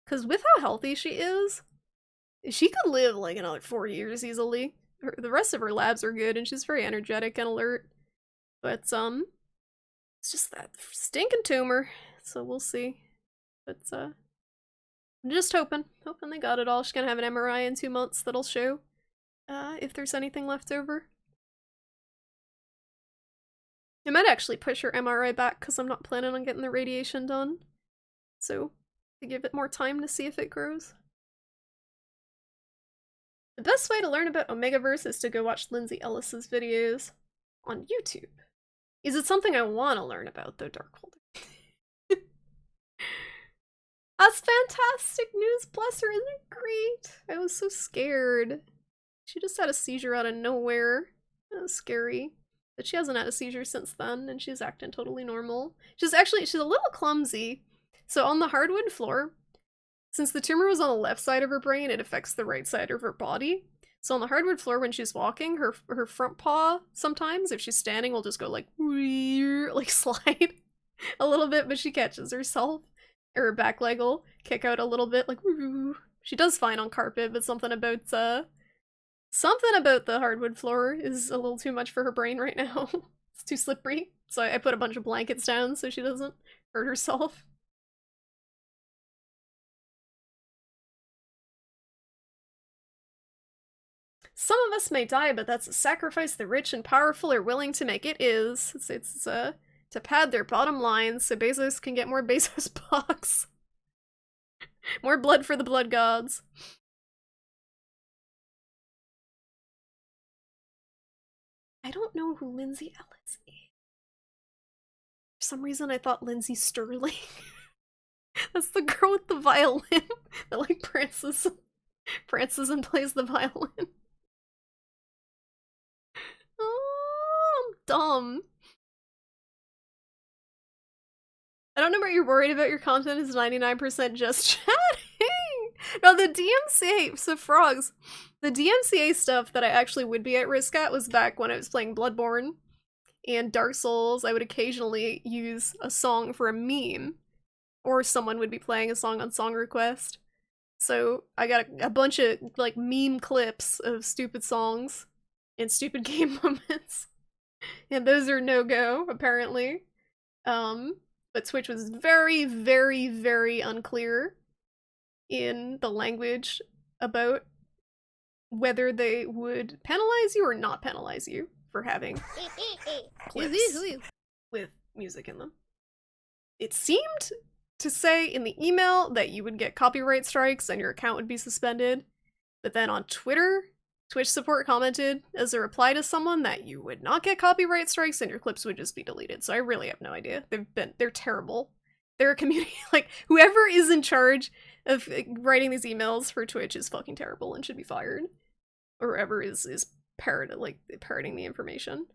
Because with how healthy she is, she could live like another 4 years easily. The rest of her labs are good and she's very energetic and alert. But, it's just that stinking tumor. So we'll see. But, I'm just hoping they got it all. She's gonna have an MRI in 2 months that'll show if there's anything left over. I might actually push her MRI back because I'm not planning on getting the radiation done. So, to give it more time to see if it grows. The best way to learn about Omegaverse is to go watch Lindsay Ellis's videos on YouTube. Is it something I want to learn about, though, Darkholder? That's fantastic news, bless her, isn't it great? I was so scared. She just had a seizure out of nowhere. That was scary. But she hasn't had a seizure since then, and she's acting totally normal. She's a little clumsy. So on the hardwood floor, since the tumor was on the left side of her brain, it affects the right side of her body. So on the hardwood floor, when she's walking, her front paw, sometimes, if she's standing, will just go like slide a little bit, but she catches herself. Or her back leg will kick out a little bit, like woo. She does fine on carpet, but something about the hardwood floor is a little too much for her brain right now. It's too slippery. So I put a bunch of blankets down so she doesn't hurt herself. Some of us may die, but that's a sacrifice the rich and powerful are willing to make. It is. It's to pad their bottom lines so Bezos can get more Bezos bucks. More blood for the blood gods. I don't know who Lindsay Ellis is. For some reason I thought Lindsay Sterling. That's the girl with the violin that like prances and plays the violin. Oh, I'm dumb. I don't know what you're worried about. Your content is 99% just chatting. No, the DMCA, so frogs, the DMCA stuff that I actually would be at risk at was back when I was playing Bloodborne and Dark Souls. I would occasionally use a song for a meme, or someone would be playing a song on Song Request. So I got a bunch of like meme clips of stupid songs and stupid game moments. And those are no-go, apparently. But Twitch was very, very, very unclear in the language about whether they would penalize you or not penalize you for having clips with music in them. It seemed to say in the email that you would get copyright strikes and your account would be suspended, but then on Twitter Twitch support commented as a reply to someone that you would not get copyright strikes and your clips would just be deleted. So I really have no idea. They're terrible. They're a community, like, whoever is in charge of writing these emails for Twitch is fucking terrible and should be fired. Or whoever is parroting the information.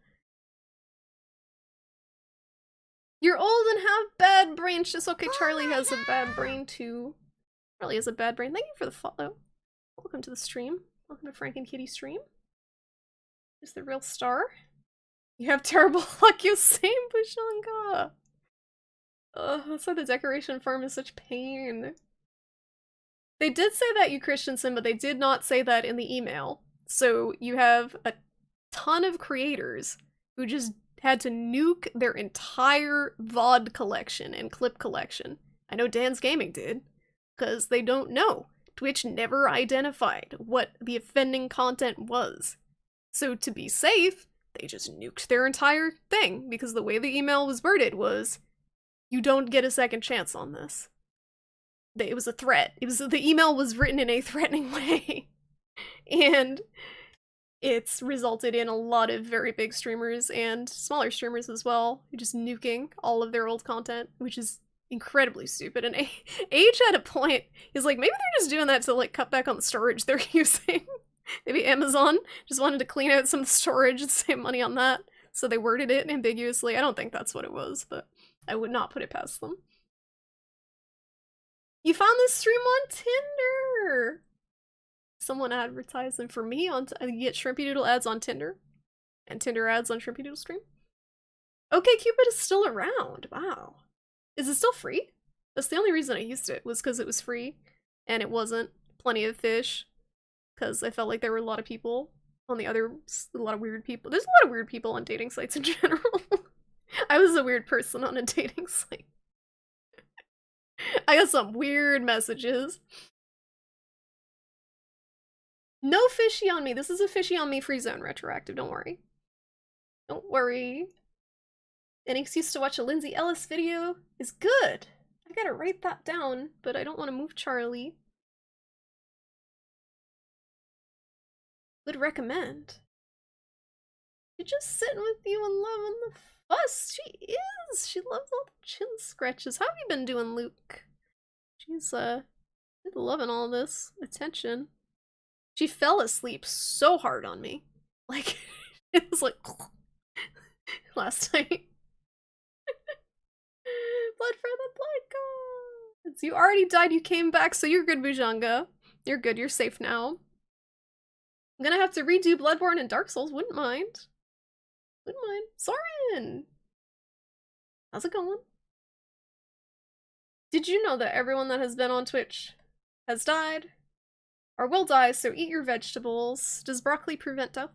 You're old and have bad brain. Just okay, Charlie has a bad brain too. Charlie has a bad brain. Thank you for the follow. Welcome to the stream. Welcome to Frank and Kitty stream. Is the real star? You have terrible luck, you same Bushanga. That's why the decoration farm is such pain. They did say that, you Christensen, but they did not say that in the email. So you have a ton of creators who just had to nuke their entire VOD collection and clip collection. I know Dan's Gaming did, because they don't know. Twitch never identified what the offending content was. So to be safe, they just nuked their entire thing, because the way the email was worded was, you don't get a second chance on this. It was a threat. The email was written in a threatening way. And it's resulted in a lot of very big streamers and smaller streamers as well, just nuking all of their old content, which is incredibly stupid. And Age at a point is like, maybe they're just doing that to like cut back on the storage they're using. Maybe Amazon just wanted to clean out some storage and save money on that, so they worded it ambiguously. I don't think that's what it was, but I would not put it past them. You found this stream on Tinder! Someone advertised them for me on you get Shrimpy Doodle ads on Tinder, and Tinder ads on Shrimpy Doodle stream. Okay, Cupid is still around. Wow. Is it still free? That's the only reason I used it, was because it was free, and it wasn't Plenty of Fish, because I felt like there were a lot of people on the other, a lot of weird people. There's a lot of weird people on dating sites in general. I was a weird person on a dating site. I got some weird messages. No fishy on me. This is a fishy on me free zone retroactive. Don't worry. Don't worry. An excuse to watch a Lindsay Ellis video is good. I gotta write that down, but I don't want to move Charlie. Would recommend. She's just sitting with you and loving the fuss. She is. She loves all the chin scratches. How have you been doing, Luke? She's loving all this attention. She fell asleep so hard on me. Like, it was like last night. Blood for the blood gods. You already died, you came back, so you're good, Bujanga. You're good, you're safe now. I'm gonna have to redo Bloodborne and Dark Souls, wouldn't mind. Wouldn't mind. Soren! How's it going? Did you know that everyone that has been on Twitch has died? Or will die, so eat your vegetables. Does broccoli prevent death?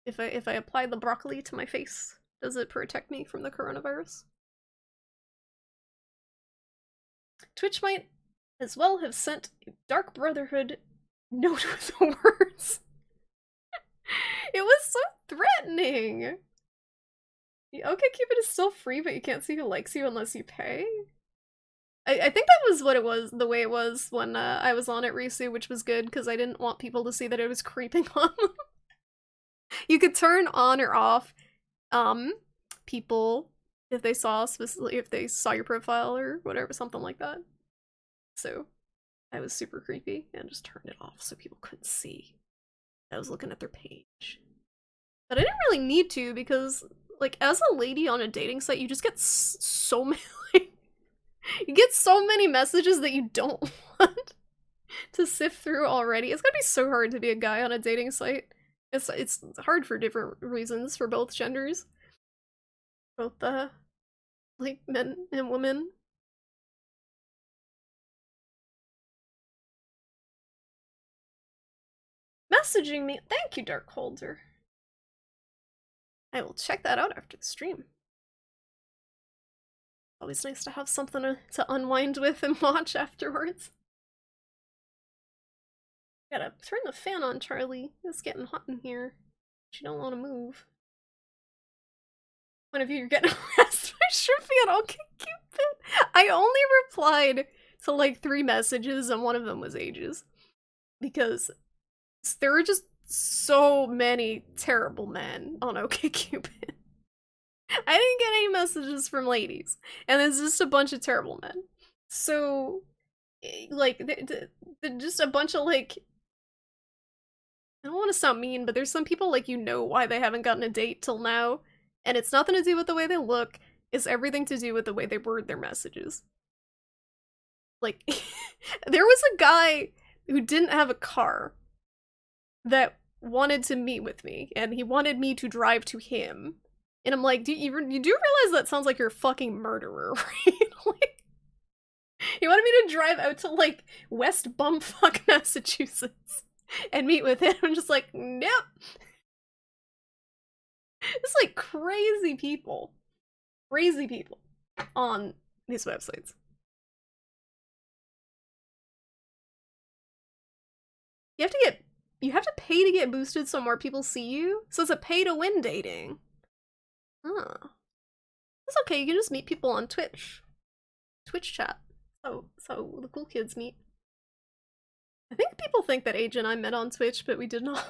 If I apply the broccoli to my face, does it protect me from the coronavirus? Twitch might as well have sent a Dark Brotherhood note with the words. It was so threatening. The OkCupid is still free, but you can't see who likes you unless you pay. I think that was what it was, the way it was when I was on it, Risu, which was good, because I didn't want people to see that it was creeping on them. You could turn on or off people if they saw, specifically if they saw your profile or whatever, something like that. So I was super creepy and just turned it off so people couldn't see I was looking at their page. But I didn't really need to, because like as a lady on a dating site, you just get so many you get so many messages that you don't want to sift through already. It's gonna be so hard to be a guy on a dating site. It's hard for different reasons for both genders. Both like men and women. Messaging me. Thank you, Darkholder. I will check that out after the stream. Always nice to have something to unwind with and watch afterwards. Gotta turn the fan on, Charlie. It's getting hot in here. You don't want to move. One of you are getting harassed by Shrimpy and OkCupid. I only replied to like 3 messages and one of them was ages. Because there were just so many terrible men on OkCupid. I didn't get any messages from ladies, and it's just a bunch of terrible men. So, like, just a bunch of, like, I don't want to sound mean, but there's some people, like, you know why they haven't gotten a date till now, and it's nothing to do with the way they look, it's everything to do with the way they word their messages. Like, there was a guy who didn't have a car that wanted to meet with me, and he wanted me to drive to him. And I'm like, you do realize that sounds like you're a fucking murderer, right? Like, he wanted me to drive out to, like, West Bumfuck, Massachusetts and meet with him. I'm just like, nope. It's like crazy people on these websites. You have to pay to get boosted so more people see you? So it's a pay-to-win dating. Huh. That's okay, you can just meet people on Twitch. Twitch chat. So the cool kids meet. I think people think that AJ and I met on Twitch, but we did not.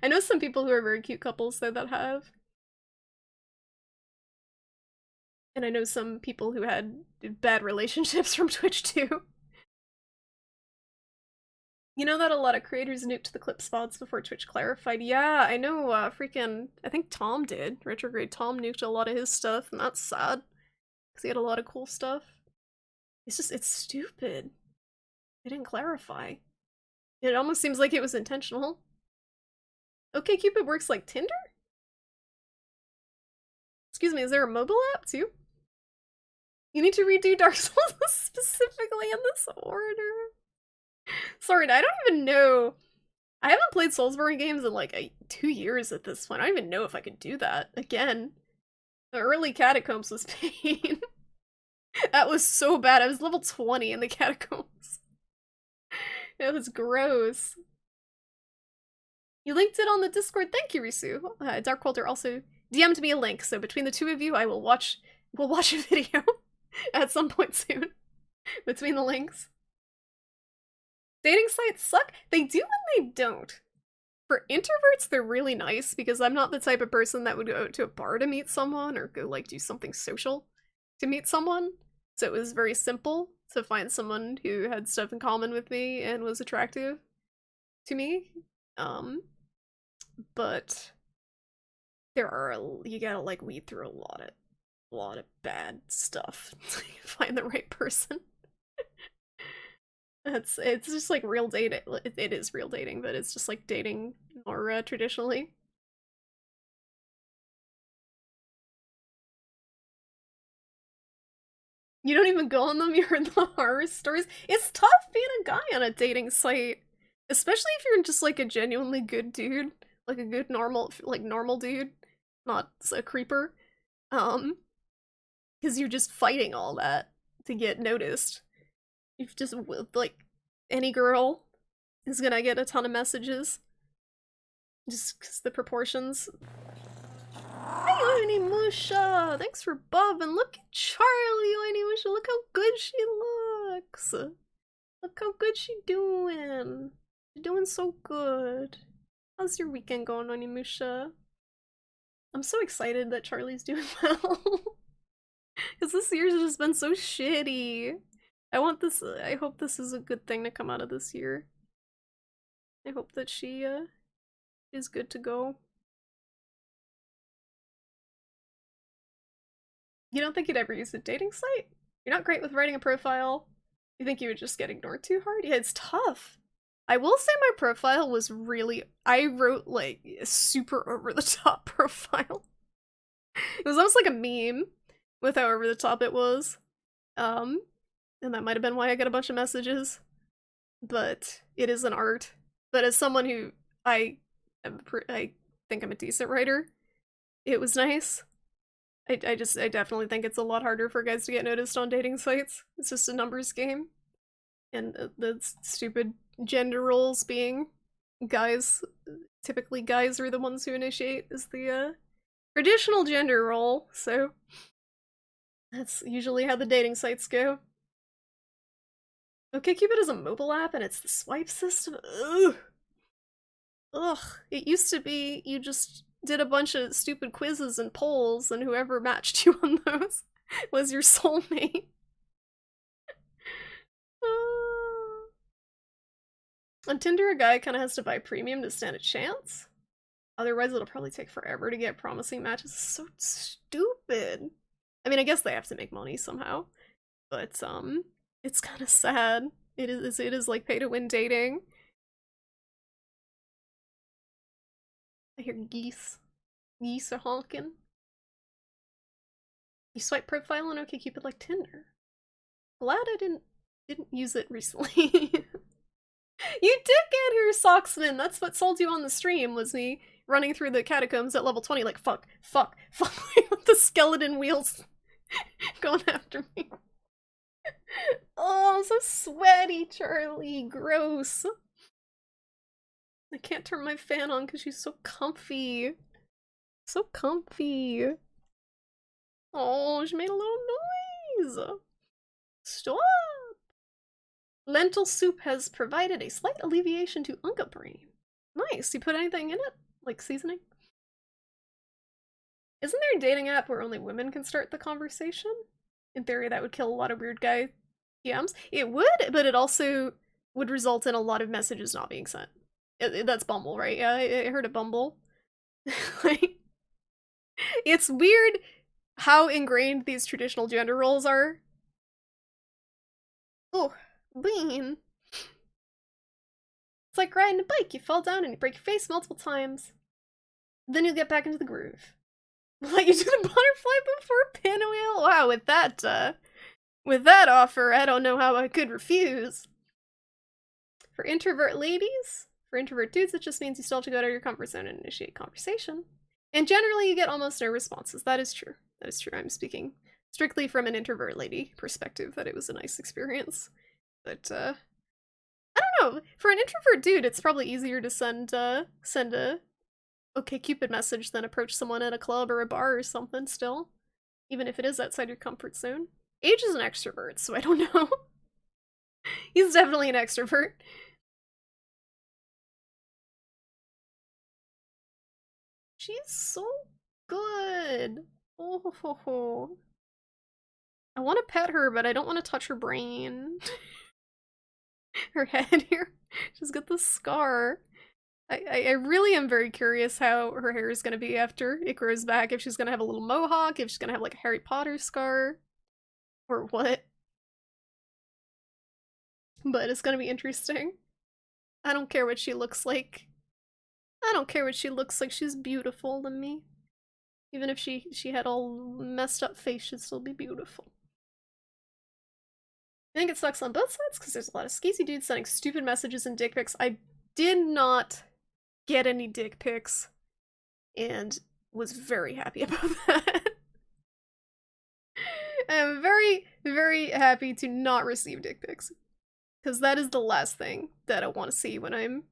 I know some people who are very cute couples though that have. And I know some people who had bad relationships from Twitch too. You know that a lot of creators nuked the clip spots before Twitch clarified? Yeah, I know, I think Tom did. Retrograde Tom nuked a lot of his stuff, and that's sad. Because he had a lot of cool stuff. It's stupid. They didn't clarify. It almost seems like it was intentional. OkCupid works like Tinder? Excuse me, is there a mobile app too? You need to redo Dark Souls specifically in this order. Sorry, I don't even know. I haven't played Soulsborne games in like 2 years at this point. I don't even know if I could do that again. The early Catacombs was pain. That was so bad. I was level 20 in the Catacombs. It was gross. You linked it on the Discord. Thank you, Risu. Darkwalter also DM'd me a link, so between the two of you, we'll watch a video at some point soon. Between the links. Dating sites suck. They do when they don't. For introverts, they're really nice because I'm not the type of person that would go out to a bar to meet someone or go like do something social to meet someone. So it was very simple to find someone who had stuff in common with me and was attractive to me. But you gotta like weed through a lot of bad stuff to find the right person. It's just like real dating. It is real dating, but it's just like dating more traditionally. You don't even go on them, you're in the horror stories. It's tough being a guy on a dating site. Especially if you're just like a genuinely good dude. Like a good normal dude. Not a creeper. Because you're just fighting all that to get noticed. You've just, like, any girl is gonna get a ton of messages. Just because the proportions. Hey, Onimusha! Thanks for bubbing. Look at Charlie, Onimusha. Look how good she looks. Look how good she doing. She's doing so good. How's your weekend going, Onimusha? I'm so excited that Charlie's doing well. Because this year's just been so shitty. I hope this is a good thing to come out of this year. I hope that she, is good to go. You don't think you'd ever use a dating site? You're not great with writing a profile. You think you would just get ignored too hard? Yeah, it's tough. I will say my profile was I wrote like a super over-the-top profile. It was almost like a meme with how over-the-top it was. And that might have been why I got a bunch of messages. But it is an art. But as someone who I think I'm a decent writer, it was nice. I definitely think it's a lot harder for guys to get noticed on dating sites. It's just a numbers game. And the stupid gender roles being guys, typically guys are the ones who initiate is the traditional gender role, so that's usually how the dating sites go. OkCupid is a mobile app and it's the swipe system. Ugh. Ugh, it used to be you just did a bunch of stupid quizzes and polls, and whoever matched you on those was your soulmate. On Tinder, a guy kind of has to buy premium to stand a chance. Otherwise, it'll probably take forever to get promising matches. So stupid. I mean, I guess they have to make money somehow, but it's kind of sad. It is like pay to win dating. I hear geese. Geese are honking. You swipe profile on OkCupid like Tinder. Glad I didn't use it recently. You did get her, Socksman! That's what sold you on the stream, was me running through the catacombs at level 20 like fuck, with the skeleton wheels going after me. Oh, I'm so sweaty, Charlie. Gross. I can't turn my fan on because she's so comfy. So comfy. Oh, she made a little noise. Stop. Lentil soup has provided a slight alleviation to Unga brain. Nice. You put anything in it? Like seasoning? Isn't there a dating app where only women can start the conversation? In theory, that would kill a lot of weird guy DMs. It would, but it also would result in a lot of messages not being sent. That's Bumble, right? Yeah, I heard of Bumble. Like, it's weird how ingrained these traditional gender roles are. Oh, Bean. It's like riding a bike. You fall down and you break your face multiple times. Then you'll get back into the groove. Like you do the butterfly before a pinwheel? Wow, with that offer, I don't know how I could refuse. For introvert ladies, for introvert dudes, it just means you still have to go out of your comfort zone and initiate conversation. And generally, you get almost no responses. That is true. That is true. I'm speaking strictly from an introvert lady perspective, that it was a nice experience. But, I don't know. For an introvert dude, it's probably easier to send a OkCupid message than approach someone at a club or a bar or something still. Even if it is outside your comfort zone. Age is an extrovert, so I don't know. He's definitely an extrovert. She's so good. Oh, I want to pet her, but I don't want to touch her brain. Her head here. She's got this scar. I really am very curious how her hair is going to be after it grows back. If she's going to have a little mohawk, if she's going to have like a Harry Potter scar, or what. But it's going to be interesting. I don't care what she looks like. I don't care what she looks like. She's beautiful to me. Even if she had all messed up face, she'd still be beautiful. I think it sucks on both sides because there's a lot of skeezy dudes sending stupid messages and dick pics. I did not get any dick pics and was very happy about that. I'm very, very happy to not receive dick pics because that is the last thing that I want to see when I'm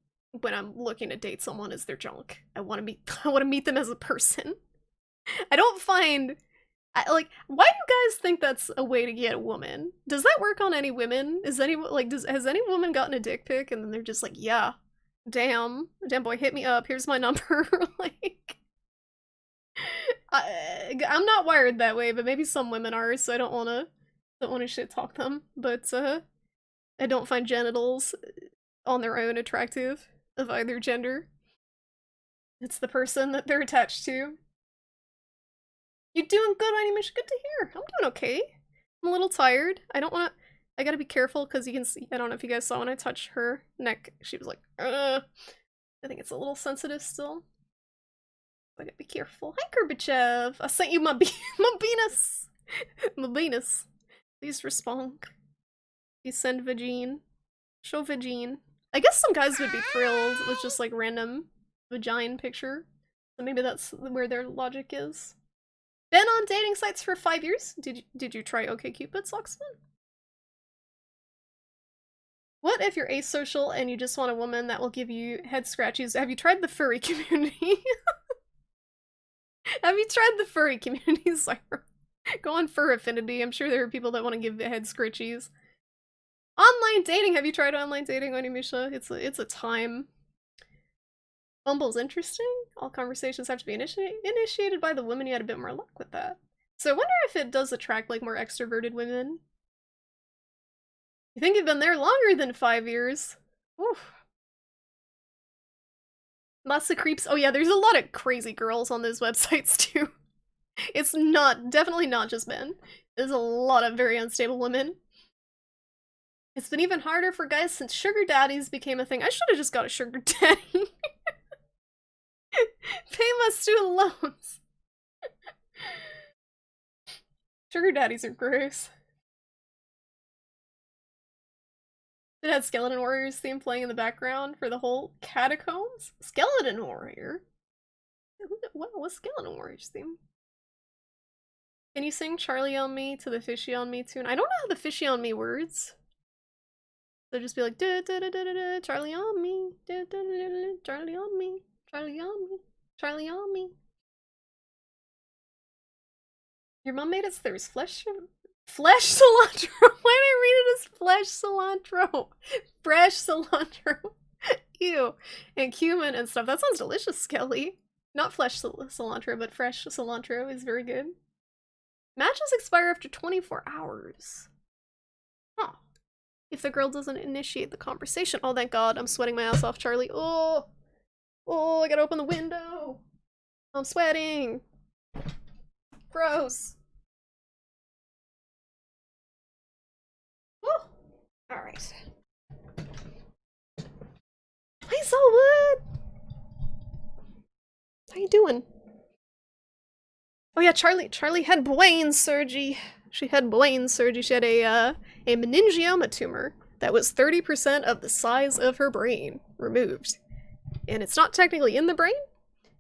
looking to date someone is their junk. I want to meet them as a person. I don't find like, why do you guys think that's a way to get a woman? Does that work on any women? Has any woman gotten a dick pic and then they're just like, yeah, damn boy, hit me up, here's my number. Like, I'm not wired that way, but maybe some women are, so I don't wanna shit talk them. But I don't find genitals on their own attractive of either gender. It's the person that they're attached to. You're doing good, Animation. Good to hear. I'm doing okay. I'm a little tired. I gotta be careful because you can see, I don't know if you guys saw when I touched her neck, she was like, I think it's a little sensitive still. I gotta be careful. Hi, Kurbachev. I sent you my penis. My penis. Please respond. Please send vagine. Show vagine. I guess some guys would be thrilled with just like random vagine picture. So maybe that's where their logic is. Been on dating sites for 5 years? Did you try OkCupid, Socksman? What if you're asocial and you just want a woman that will give you head scratches? Have you tried the furry community? Have you tried the furry community, Cypher? Go on Fur Affinity. I'm sure there are people that want to give the head scritchies. Online dating. Have you tried online dating, Onimisha? It's a time. Bumble's interesting. All conversations have to be initiated by the woman. You had a bit more luck with that. So I wonder if it does attract like more extroverted women. You think you've been there longer than 5 years? Oof. Lots of creeps. Oh yeah, there's a lot of crazy girls on those websites too. It's definitely not just men. There's a lot of very unstable women. It's been even harder for guys since sugar daddies became a thing. I should have just got a sugar daddy. Pay my student loans. Sugar daddies are gross. It had Skeleton Warriors theme playing in the background for the whole catacombs. Skeleton Warrior? What was Skeleton Warriors theme? Can you sing Charlie on Me to the Fishy on Me tune? I don't know how the Fishy on Me words. They'll just be like, da, da, da, da, da, da, Charlie on me, da, da, da, da, da, Charlie on me, Charlie on me, Charlie on me. Your mom made us there's flesh cilantro. Why did I read it as flesh cilantro? Fresh cilantro. Ew. And cumin and stuff. That sounds delicious, Skelly. Not flesh cilantro, but fresh cilantro is very good. Matches expire after 24 hours. Huh. If the girl doesn't initiate the conversation. Oh, thank God. I'm sweating my ass off, Charlie. Oh, I gotta open the window. I'm sweating. Gross. Oh, all right. Hi, Solwood. How you doing? Oh yeah, Charlie had brain surgery. She had brain surgery. She had a meningioma tumor that was 30% of the size of her brain removed. And it's not technically in the brain,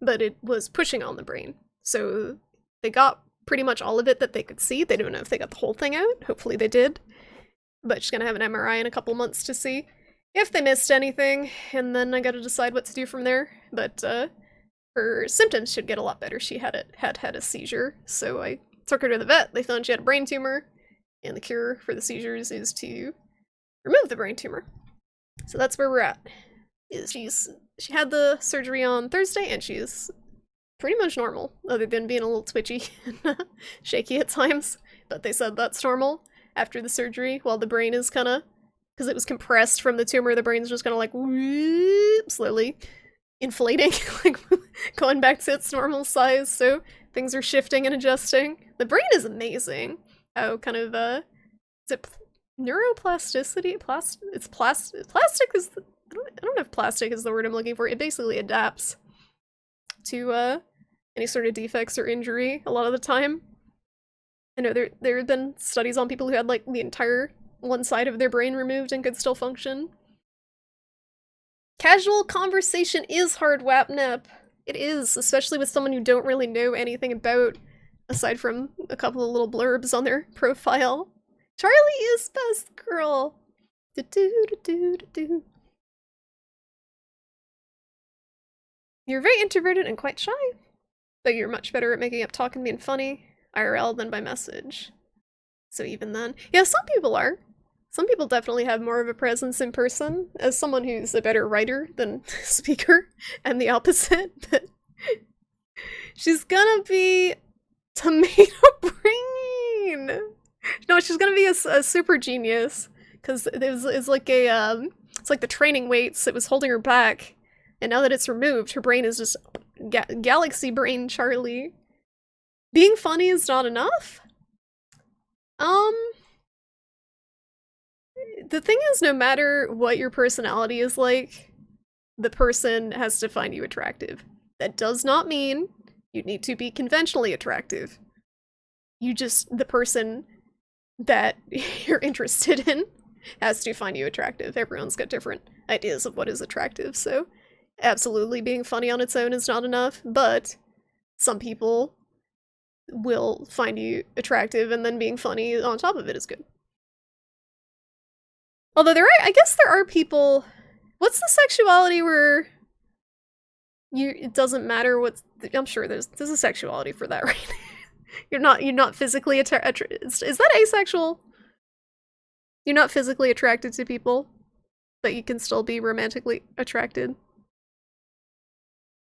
but it was pushing on the brain. So they got pretty much all of it that they could see. They don't know if they got the whole thing out. Hopefully they did. But she's gonna have an MRI in a couple months to see if they missed anything, and then I gotta decide what to do from there. But her symptoms should get a lot better. She had a seizure, so I took her to the vet. They found she had a brain tumor, and the cure for the seizures is to remove the brain tumor. So that's where we're at. She had the surgery on Thursday, and she's pretty much normal, other than being a little twitchy and shaky at times. But they said that's normal after the surgery, while the brain is kind of, because it was compressed from the tumor, the brain's just kind of like whoop, slowly inflating, like going back to its normal size. So things are shifting and adjusting. The brain is amazing. How kind of is it neuroplasticity? Plastic is. I don't know if plastic is the word I'm looking for. It basically adapts to any sort of defects or injury a lot of the time. I know there have been studies on people who had like the entire one side of their brain removed and could still function. Casual conversation is hard, Wapnep. It is, especially with someone you don't really know anything about, aside from a couple of little blurbs on their profile. Charlie is best girl. Do-do-do-do-do-do. You're very introverted and quite shy, but you're much better at making up talk and being funny IRL than by message. So even then, yeah, some people are. Some people definitely have more of a presence in person. As someone who's a better writer than speaker, I'm the opposite, but she's gonna be tomato brain. No, she's gonna be a super genius, because it's like it's like the training weights. It was holding her back, and now that it's removed, her brain is just galaxy brain Charlie. Being funny is not enough. The thing is, no matter what your personality is like, the person has to find you attractive. That does not mean you need to be conventionally attractive. The person that you're interested in has to find you attractive. Everyone's got different ideas of what is attractive, so absolutely being funny on its own is not enough, but some people will find you attractive and then being funny on top of it is good. Although I guess there are people. What's the sexuality where it doesn't matter what's? I'm sure there's a sexuality for that, right? you're not physically attracted. Is that asexual? You're not physically attracted to people, but you can still be romantically attracted.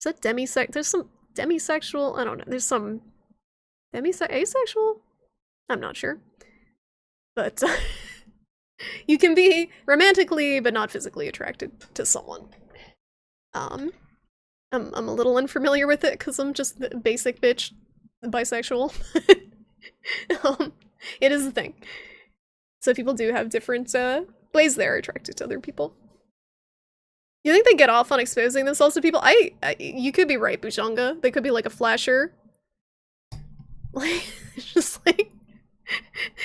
Is that demisex? There's some demisexual. I don't know. There's some asexual. I'm not sure, but you can be romantically but not physically attracted to someone. I'm a little unfamiliar with it because I'm just the basic bitch, bisexual. It is a thing. So people do have different ways they're attracted to other people. You think they get off on exposing themselves to people? You could be right, Bujanga. They could be like a flasher. Like, it's just like,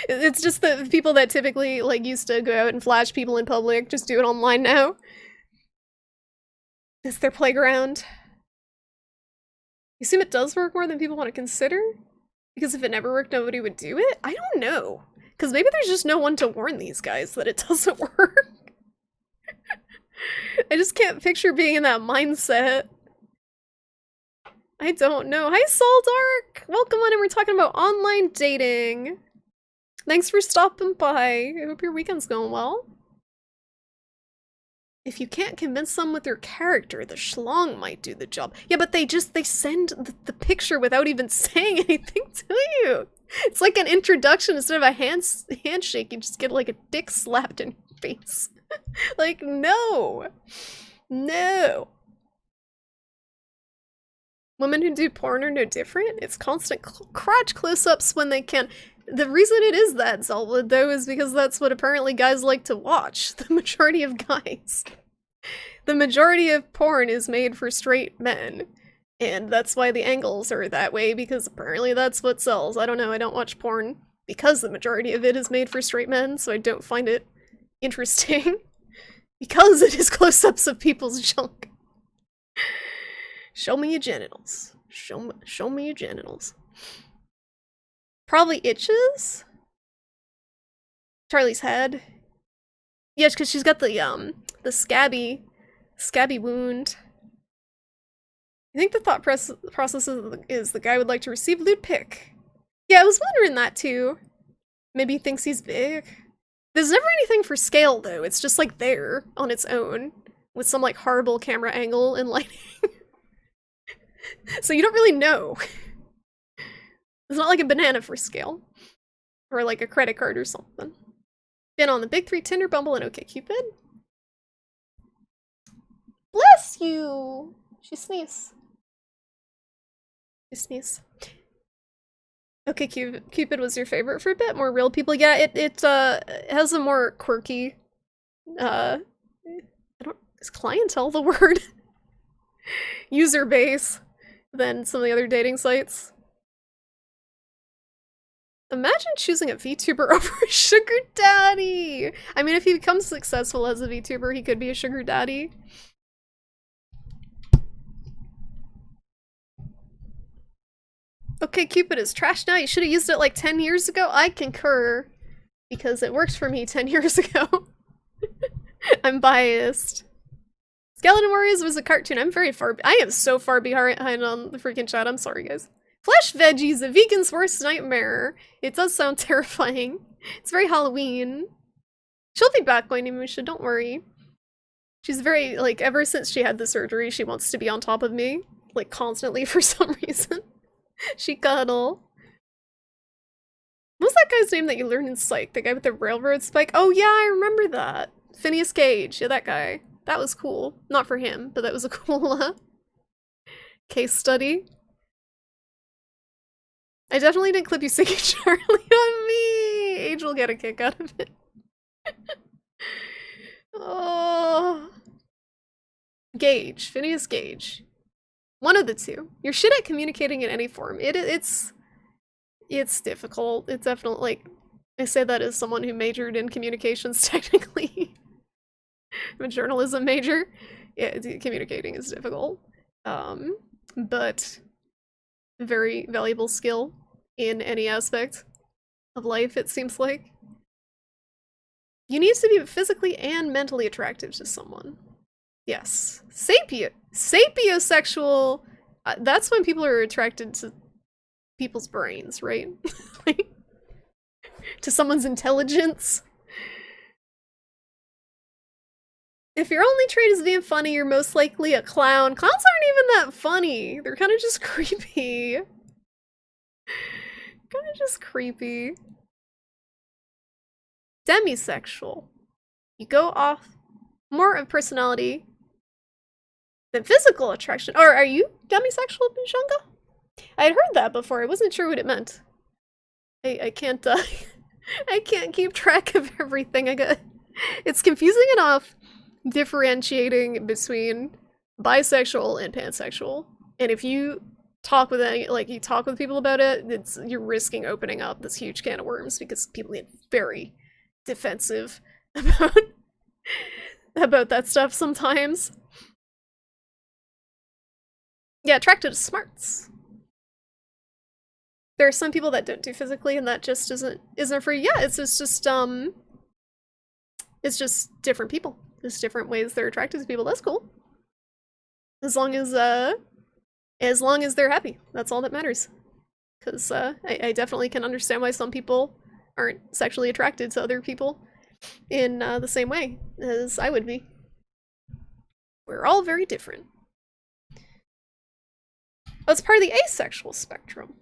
it's just the people that typically like used to go out and flash people in public just do it online now. It's their playground. You assume it does work more than people want to consider? Because if it never worked, nobody would do it? I don't know. Because maybe there's just no one to warn these guys that it doesn't work. I just can't picture being in that mindset. I don't know. Hi, Soldark! Welcome on in, we're talking about online dating. Thanks for stopping by. I hope your weekend's going well. If you can't convince them with your character, the schlong might do the job. Yeah, but they send the picture without even saying anything to you. It's like an introduction instead of a handshake. You just get like a dick slapped in your face. Like, no. No. Women who do porn are no different. It's constant crotch close-ups when they can. The reason it is that, Zelwood, though, is because that's what apparently guys like to watch. The majority of guys. The majority of porn is made for straight men. And that's why the angles are that way, because apparently that's what sells. I don't know, I don't watch porn because the majority of it is made for straight men, so I don't find it interesting. Because it is close-ups of people's junk. Show me your genitals. Show me your genitals. Probably itches? Charlie's head. Yes, because she's got the scabby wound. I think the thought process is the guy would like to receive lewd pic. Yeah, I was wondering that too. Maybe he thinks he's big. There's never anything for scale though, it's just like there on its own with some like horrible camera angle and lighting. So you don't really know. It's not like a banana for scale. Or like a credit card or something. Been on the big three: Tinder, Bumble, and OkCupid. Bless you! She sneezed. She sneezed. OkCupid was your favorite for a bit? More real people? Yeah, it has a more quirky, is clientele the word? User base than some of the other dating sites. Imagine choosing a VTuber over a sugar daddy! I mean, if he becomes successful as a VTuber, he could be a sugar daddy. OkCupid is trash now, you should have used it like 10 years ago. I concur, because it worked for me 10 years ago. I'm biased. Skeleton Warriors was a cartoon. I am so far behind on the freaking chat. I'm sorry, guys. Flesh veggies, a vegan's worst nightmare. It does sound terrifying. It's very Halloween. She'll be back going to Musha, don't worry. She's very, like, ever since she had the surgery, she wants to be on top of me. Like, constantly for some reason. She cuddle. What was that guy's name that you learned in Psych? The guy with the railroad spike? Oh yeah, I remember that. Phineas Gage. Yeah, that guy. That was cool. Not for him, but that was a cool case study. I definitely didn't clip you singing Charlie on me! Age will get a kick out of it. Oh. Gage. Phineas Gage. One of the two. You're shit at communicating in any form. It's difficult. It's definitely, like, I say that as someone who majored in communications, technically. I'm a journalism major. Yeah, communicating is difficult. But very valuable skill in any aspect of life, it seems like. You need to be physically and mentally attractive to someone. Yes. Sapiosexual, that's when people are attracted to people's brains, right? Like, to someone's intelligence. If your only trait is being funny, you're most likely a clown. Clowns aren't even that funny. They're kind of just creepy. Kind of just creepy. Demisexual. You go off more of personality than physical attraction. Or are you demisexual, Bishanga? I had heard that before. I wasn't sure what it meant. I can't I can't keep track of everything. It's confusing enough differentiating between bisexual and pansexual. And if you talk with you talk with people about it, you're risking opening up this huge can of worms because people get very defensive about about that stuff sometimes. Yeah, attracted to smarts. There are some people that don't do physically, and that just isn't for you. Yeah, it's just different people. There's different ways they're attracted to people. That's cool. As long as they're happy, that's all that matters. Because I definitely can understand why some people aren't sexually attracted to other people in the same way as I would be. We're all very different. Oh, it's part of the asexual spectrum.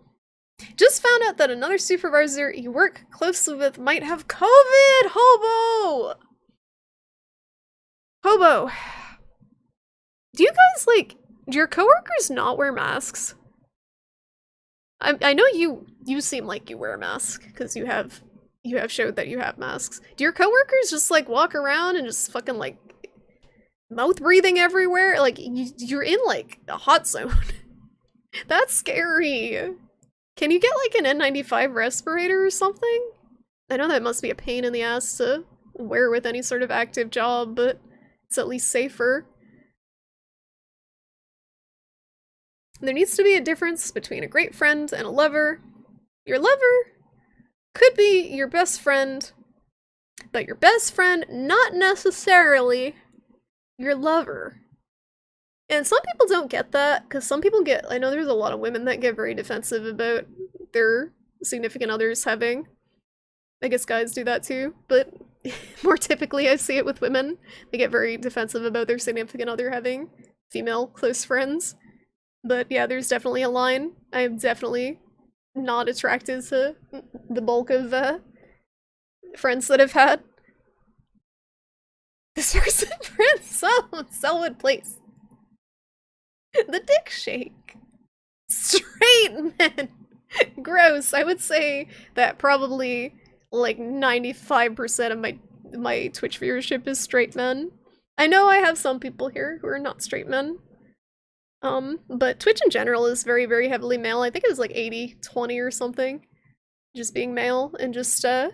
Just found out that another supervisor you work closely with might have COVID! Hobo! Hobo. Do you guys, do your coworkers not wear masks? I know you seem like you wear a mask, because you have showed that you have masks. Do your coworkers just, walk around and just fucking, mouth breathing everywhere? You're in, a hot zone. That's scary. Can you get, an N95 respirator or something? I know that must be a pain in the ass to wear with any sort of active job, but it's at least safer. There needs to be a difference between a great friend and a lover. Your lover could be your best friend, but your best friend not necessarily your lover. And some people don't get that, because some people I know there's a lot of women that get very defensive about their significant others having, I guess guys do that too, but more typically I see it with women. They get very defensive about their significant other having female close friends. But yeah, there's definitely a line. I am definitely not attracted to the bulk of friends that I've had. This person friend zone, Selwood Place. The dick shake. Straight men. Gross. I would say that probably 95% of my Twitch viewership is straight men. I know I have some people here who are not straight men. But Twitch in general is very, very heavily male. I think it was 80-20 or something. Just being male, and just the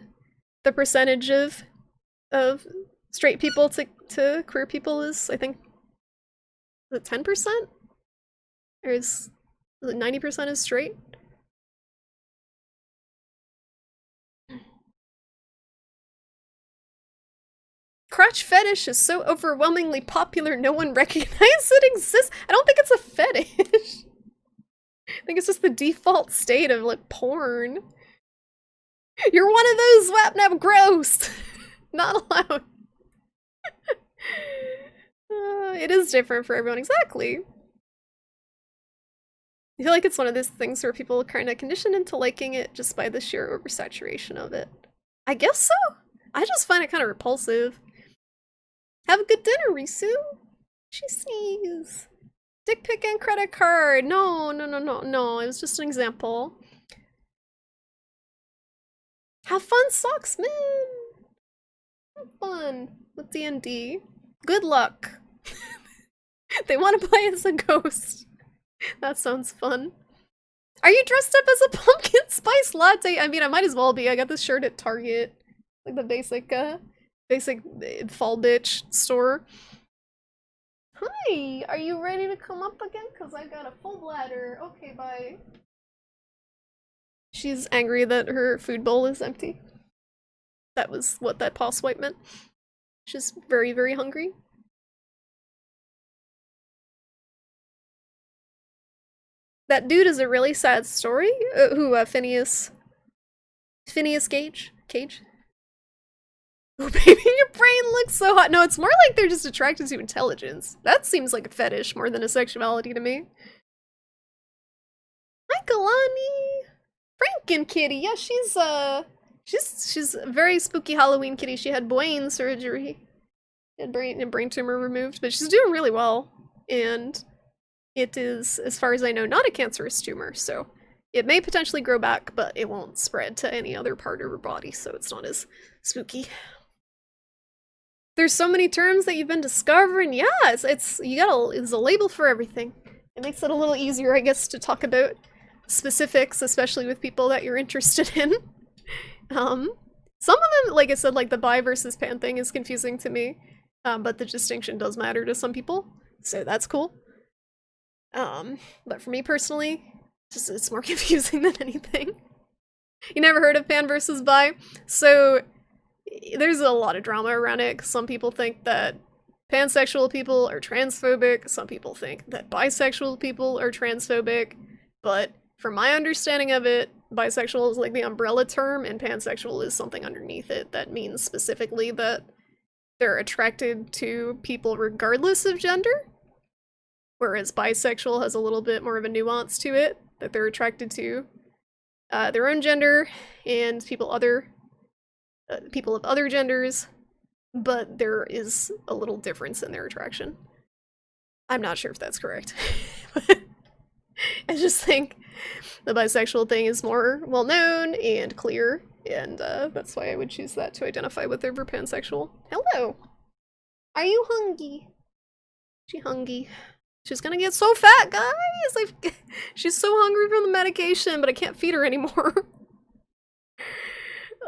percentage of straight people to queer people is, I think, 10%? Or is it 90% is straight? Crotch fetish is so overwhelmingly popular no one recognizes it exists. I don't think it's a fetish. I think it's just the default state of porn. You're one of those Wapnap gross. Not allowed. It is different for everyone, exactly. I feel like it's one of those things where people are kind of conditioned into liking it just by the sheer oversaturation of it. I guess so? I just find it kind of repulsive. Have a good dinner, Risu! She sneezes. Dick pic and credit card! No, no, no, no, no, it was just an example. Have fun, socks, man! Have fun with D&D. Good luck! They want to play as a ghost. That sounds fun. Are you dressed up as a pumpkin spice latte? I mean, I might as well be. I got this shirt at Target. The basic fall bitch store. Hi! Are you ready to come up again? Because I got a full bladder. Okay, bye. She's angry that her food bowl is empty. That was what that paw swipe meant. She's very, very hungry. That dude is a really sad story. Phineas Gage? Cage? Oh, baby, your brain looks so hot. No, it's more like they're just attracted to intelligence. That seems like a fetish more than a sexuality to me. Hi, Kalani. Franken kitty. Yeah, she's a very spooky Halloween kitty. She had brain surgery. Had brain tumor removed, but she's doing really well. And it is, as far as I know, not a cancerous tumor, so it may potentially grow back, but it won't spread to any other part of her body, so it's not as spooky. There's so many terms that you've been discovering. Yeah, it's a label for everything. It makes it a little easier, I guess, to talk about specifics, especially with people that you're interested in. Some of them, like I said, like the bi versus pan thing is confusing to me, but the distinction does matter to some people, so that's cool. But for me personally, it's more confusing than anything. You never heard of pan versus bi? So there's a lot of drama around it, 'cause some people think that pansexual people are transphobic, some people think that bisexual people are transphobic, but from my understanding of it, bisexual is like the umbrella term, and pansexual is something underneath it that means specifically that they're attracted to people regardless of gender. Whereas bisexual has a little bit more of a nuance to it, that they're attracted to their own gender and people of other genders, but there is a little difference in their attraction. I'm not sure if that's correct. I just think the bisexual thing is more well-known and clear, and that's why I would choose that to identify with over pansexual. Hello! Are you hungry? She hungry. She's gonna get so fat, guys! She's so hungry from the medication, but I can't feed her anymore.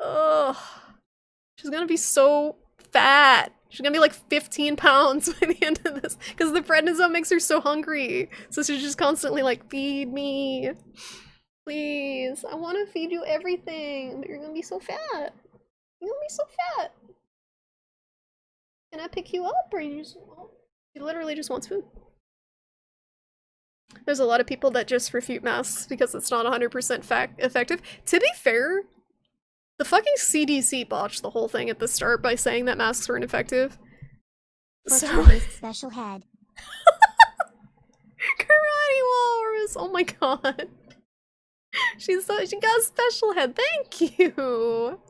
Ugh. She's gonna be so fat. She's gonna be like 15 pounds by the end of this, because the prednisone makes her so hungry. So she's just constantly like, feed me. Please, I want to feed you everything, but you're gonna be so fat. You're gonna be so fat. Can I pick you up, or you just... She literally just wants food. There's a lot of people that just refute masks because it's not 100% effective. To be fair, the fucking CDC botched the whole thing at the start by saying that masks weren't effective. So... Special head. Karate Walrus! Oh my god. She got a special head. Thank you!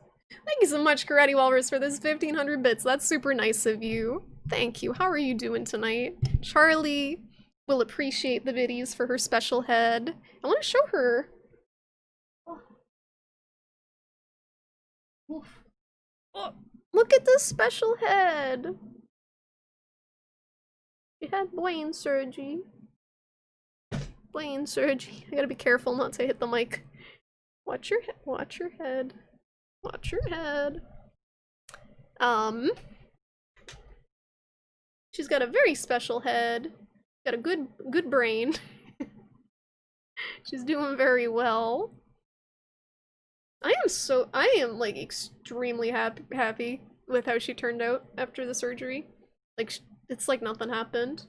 Thank you so much, Karate Walrus, for this 1500 bits. That's super nice of you. Thank you. How are you doing tonight? Charlie will appreciate the biddies for her special head. I want to show her. Oh, look at this special head. She had brain surgery. Brain surgery. I gotta be careful not to hit the mic. Watch your head. Watch your head. Watch your head. She's got a very special head. Got a good brain. She's doing very well. I am like extremely happy with how she turned out after the surgery. Like, it's like nothing happened.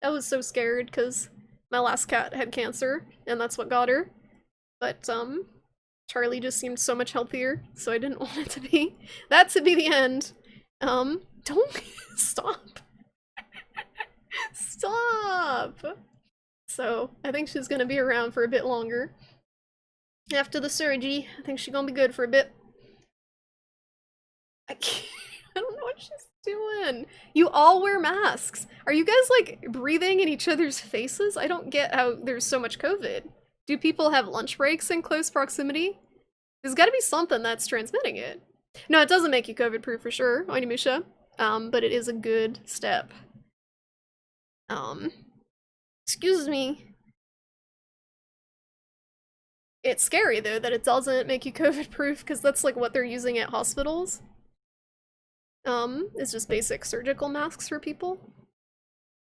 I was so scared because my last cat had cancer and that's what got her. But Charlie just seemed so much healthier, so I didn't want it to be the end. Don't stop. Stop! So, I think she's gonna be around for a bit longer. After the surgery, I think she's gonna be good for a bit. I don't know what she's doing. You all wear masks. Are you guys, like, breathing in each other's faces? I don't get how there's so much COVID. Do people have lunch breaks in close proximity? There's gotta be something that's transmitting it. No, it doesn't make you COVID-proof for sure, Onimusha. But it is a good step. Excuse me. It's scary, though, that it doesn't make you COVID-proof, because that's, like, what they're using at hospitals. It's just basic surgical masks for people.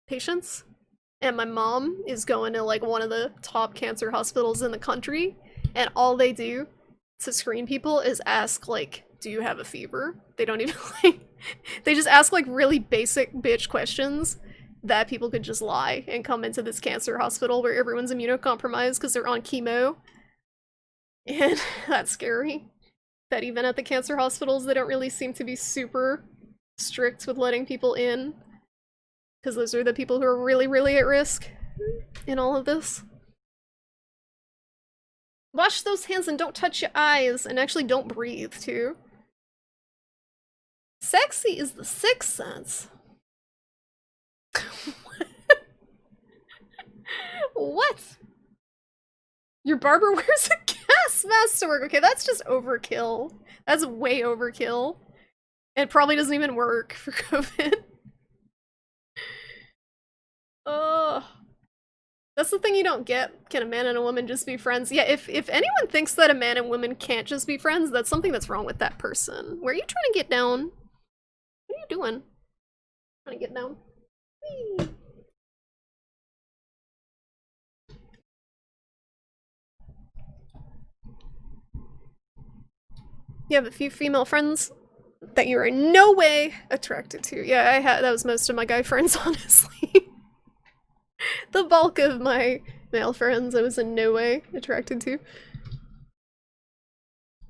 Patients. And my mom is going to, like, one of the top cancer hospitals in the country, and all they do to screen people is ask, like, do you have a fever? They don't even, like... They just ask, like, really basic bitch questions that people could just lie and come into this cancer hospital where everyone's immunocompromised because they're on chemo. And that's scary. that even at the cancer hospitals, they don't really seem to be super strict with letting people in. Because those are the people who are really, really at risk in all of this. Wash those hands and don't touch your eyes, and actually don't breathe, too. Sexy is the sixth sense. What? Your barber wears a gas mask to work. Okay, that's just overkill. That's way overkill. It probably doesn't even work for COVID. Ugh. That's the thing you don't get. Can a man and a woman just be friends? Yeah, if anyone thinks that a man and woman can't just be friends, that's something that's wrong with that person. Where are you trying to get down? What are you doing? Trying to get down. Whee! You have a few female friends that you are in no way attracted to. Yeah, that was most of my guy friends, honestly. The bulk of my male friends I was in no way attracted to.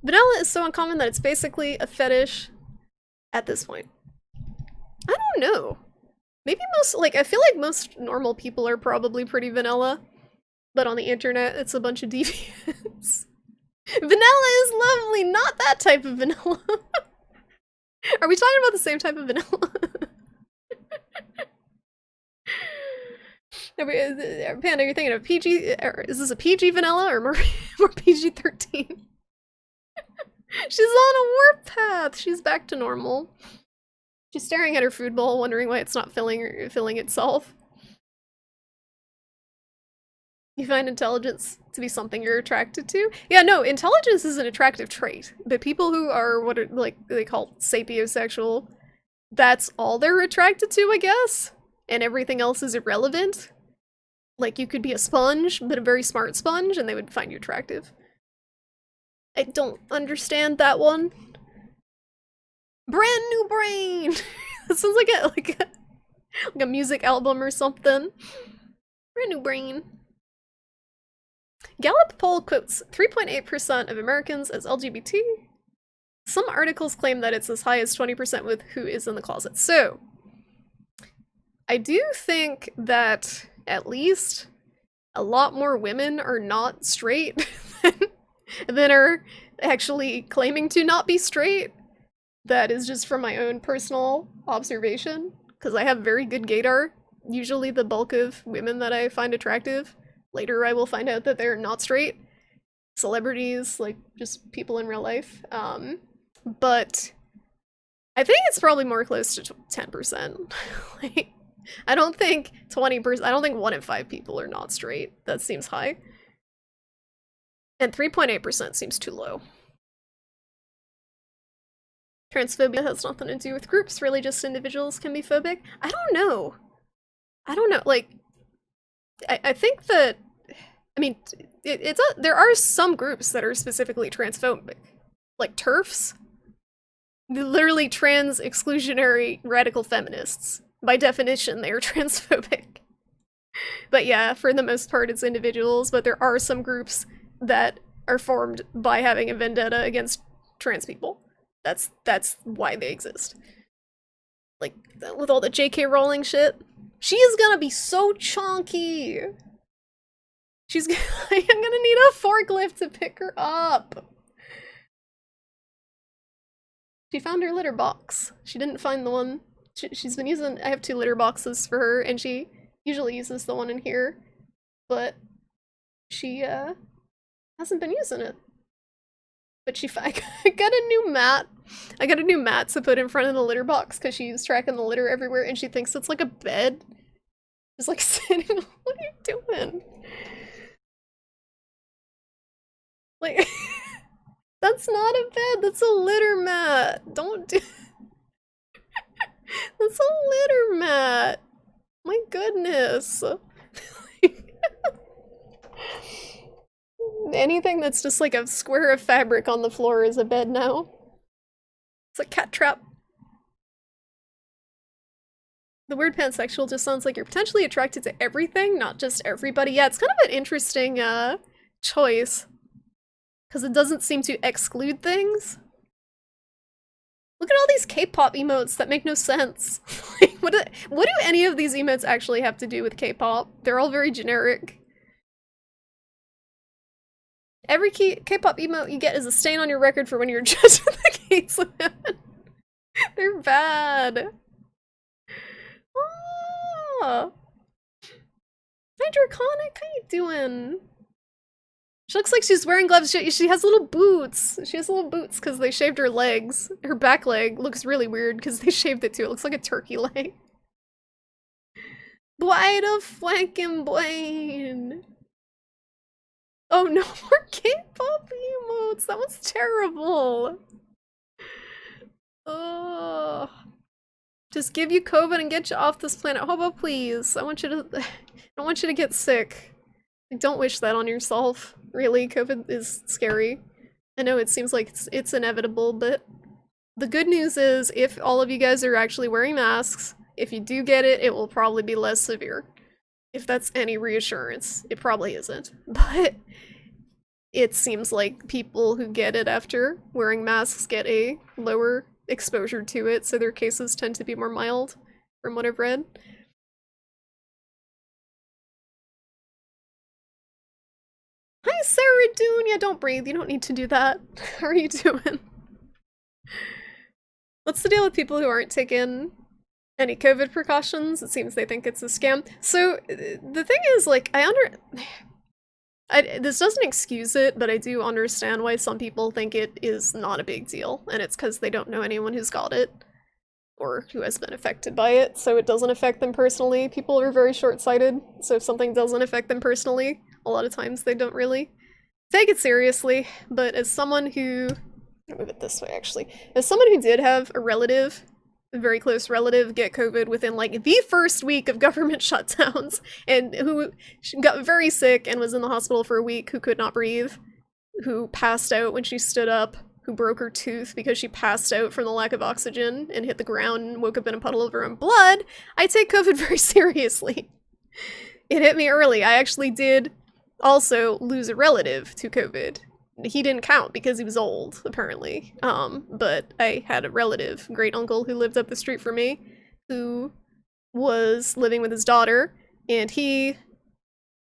Vanilla is so uncommon that it's basically a fetish at this point. I don't know. Maybe I feel like most normal people are probably pretty vanilla. But on the internet, it's a bunch of deviants. Vanilla is lovely, not that type of vanilla. Are we talking about the same type of vanilla? Panda, you're thinking of PG, or is this a PG vanilla or more PG-13? She's on a warp path. She's back to normal. She's staring at her food bowl, wondering why it's not filling itself. You find intelligence to be something you're attracted to? Yeah, no, intelligence is an attractive trait. But people who are what are, like they call sapiosexual, that's all they're attracted to, I guess. And everything else is irrelevant. Like, you could be a sponge, but a very smart sponge, and they would find you attractive. I don't understand that one. Brand new brain! That sounds like a music album or something. Brand new brain. Gallup poll quotes 3.8% of Americans as LGBT. Some articles claim that it's as high as 20% with who is in the closet. So, I do think that at least a lot more women are not straight than are actually claiming to not be straight. That is just from my own personal observation, because I have very good gaydar. Usually the bulk of women that I find attractive, later I will find out that they're not straight. Celebrities, like just people in real life. But I think it's probably more close to 10%. Like, I don't think 20%, I don't think 1 in 5 people are not straight. That seems high. And 3.8% seems too low. Transphobia has nothing to do with groups, really just individuals can be phobic. I don't know. Like, I think that, I mean, there are some groups that are specifically transphobic. Like TERFs. Literally trans exclusionary radical feminists. By definition, they are transphobic. But yeah, for the most part, it's individuals, but there are some groups that are formed by having a vendetta against trans people. That's why they exist. Like, with all the J.K. Rowling shit. She is gonna be so chunky! I'm gonna need a forklift to pick her up! She found her litter box. She didn't find the one. She's been using, I have 2 litter boxes for her, and she usually uses the one in here. But she, hasn't been using it. But I got a new mat. I got a new mat to put in front of the litter box because she's tracking the litter everywhere and she thinks it's like a bed. Just like sitting, what are you doing? Like, that's not a bed, that's a litter mat. Don't do That's a litter mat. My goodness. Anything that's just like a square of fabric on the floor is a bed now. It's a cat trap. The word pansexual just sounds like you're potentially attracted to everything, not just everybody. Yeah, it's kind of an interesting choice. Because it doesn't seem to exclude things. Look at all these K-pop emotes that make no sense. Like, what do any of these emotes actually have to do with K-pop? They're all very generic. Every K-pop emote you get is a stain on your record for when you're judging the case. They're bad. Ah. Hi, Draconic. How you doing? She looks like she's wearing gloves. She has little boots. She has little boots because they shaved her legs. Her back leg looks really weird because they shaved it too. It looks like a turkey leg. Blight of Flankenblaine. Oh, no more K-pop emotes. That was terrible. Ugh. Just give you COVID and get you off this planet. Hobo, please. I want you to get sick. Don't wish that on yourself. Really, COVID is scary. I know it seems like it's inevitable, but the good news is if all of you guys are actually wearing masks, if you do get it, it will probably be less severe. If that's any reassurance. It probably isn't. But it seems like people who get it after wearing masks get a lower exposure to it, so their cases tend to be more mild, from what I've read. Hi, Sarah Dune! Yeah, don't breathe. You don't need to do that. How are you doing? What's the deal with people who aren't taking any COVID precautions? It seems they think it's a scam. So, the thing is, like, this doesn't excuse it, but I do understand why some people think it is not a big deal, and it's because they don't know anyone who's got it, or who has been affected by it, so it doesn't affect them personally. People are very short-sighted, so if something doesn't affect them personally, a lot of times they don't really take it seriously. But as someone who... I'll move it this way, actually. As someone who did have a relative, a very close relative, get COVID within, like, the first week of government shutdowns, and who got very sick and was in the hospital for a week, who could not breathe, who passed out when she stood up, who broke her tooth because she passed out from the lack of oxygen and hit the ground and woke up in a puddle of her own blood, I take COVID very seriously. It hit me early. I actually did also lose a relative to COVID. He didn't count because he was old, apparently. But I had a relative, great uncle, who lived up the street from me, who was living with his daughter, and he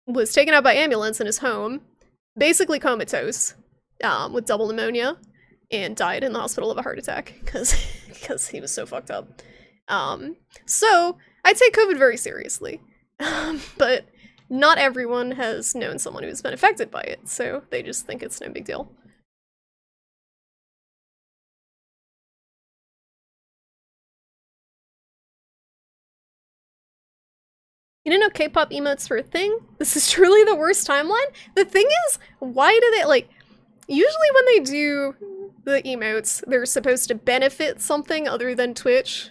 was taken out by ambulance in his home, basically comatose, with double pneumonia, and died in the hospital of a heart attack, because he was so fucked up. So, I take COVID very seriously. But not everyone has known someone who's been affected by it, so they just think it's no big deal. You didn't know K-pop emotes were a thing? This is truly the worst timeline? The thing is, why do they, like, usually when they do the emotes, they're supposed to benefit something other than Twitch.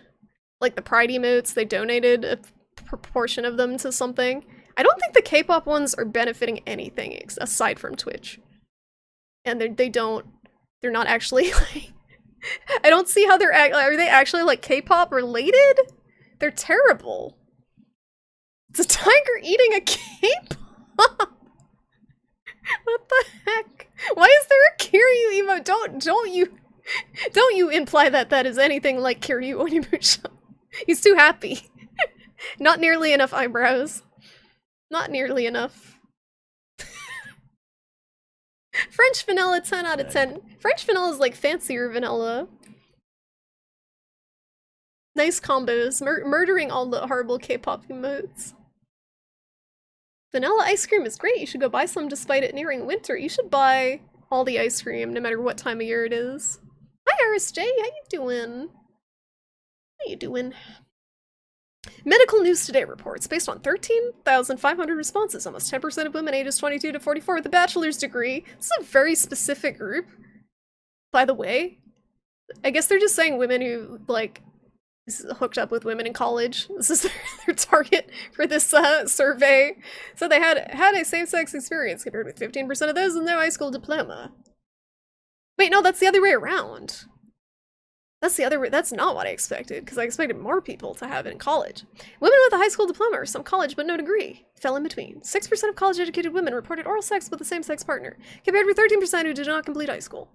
Like the Pride emotes, they donated a proportion of them to something. I don't think the K-pop ones are benefiting anything aside from Twitch. And they're not actually, like, I don't see how are they actually, like, K-pop related? They're terrible. It's a tiger eating a K-pop! What the heck? Why is there a Kiryu emote? Don't you imply that that is anything like Kiryu Onimusha. He's too happy. Not nearly enough eyebrows. Not nearly enough. French vanilla, 10 out of 10. French vanilla is like fancier vanilla. Nice combos. Murdering all the horrible K-pop emotes. Vanilla ice cream is great. You should go buy some despite it nearing winter. You should buy all the ice cream no matter what time of year it is. Hi RSJ, how you doing? How you doing? Medical News Today reports, based on 13,500 responses, almost 10% of women ages 22 to 44 with a bachelor's degree. This is a very specific group, by the way. I guess they're just saying women who, like, hooked up with women in college. This is their target for this survey. So they had a same-sex experience, compared with 15% of those with no high school diploma. Wait, no, that's the other way around. That's not what I expected, because I expected more people to have it in college. Women with a high school diploma or some college but no degree fell in between. 6% of college-educated women reported oral sex with a same-sex partner, compared with 13% who did not complete high school.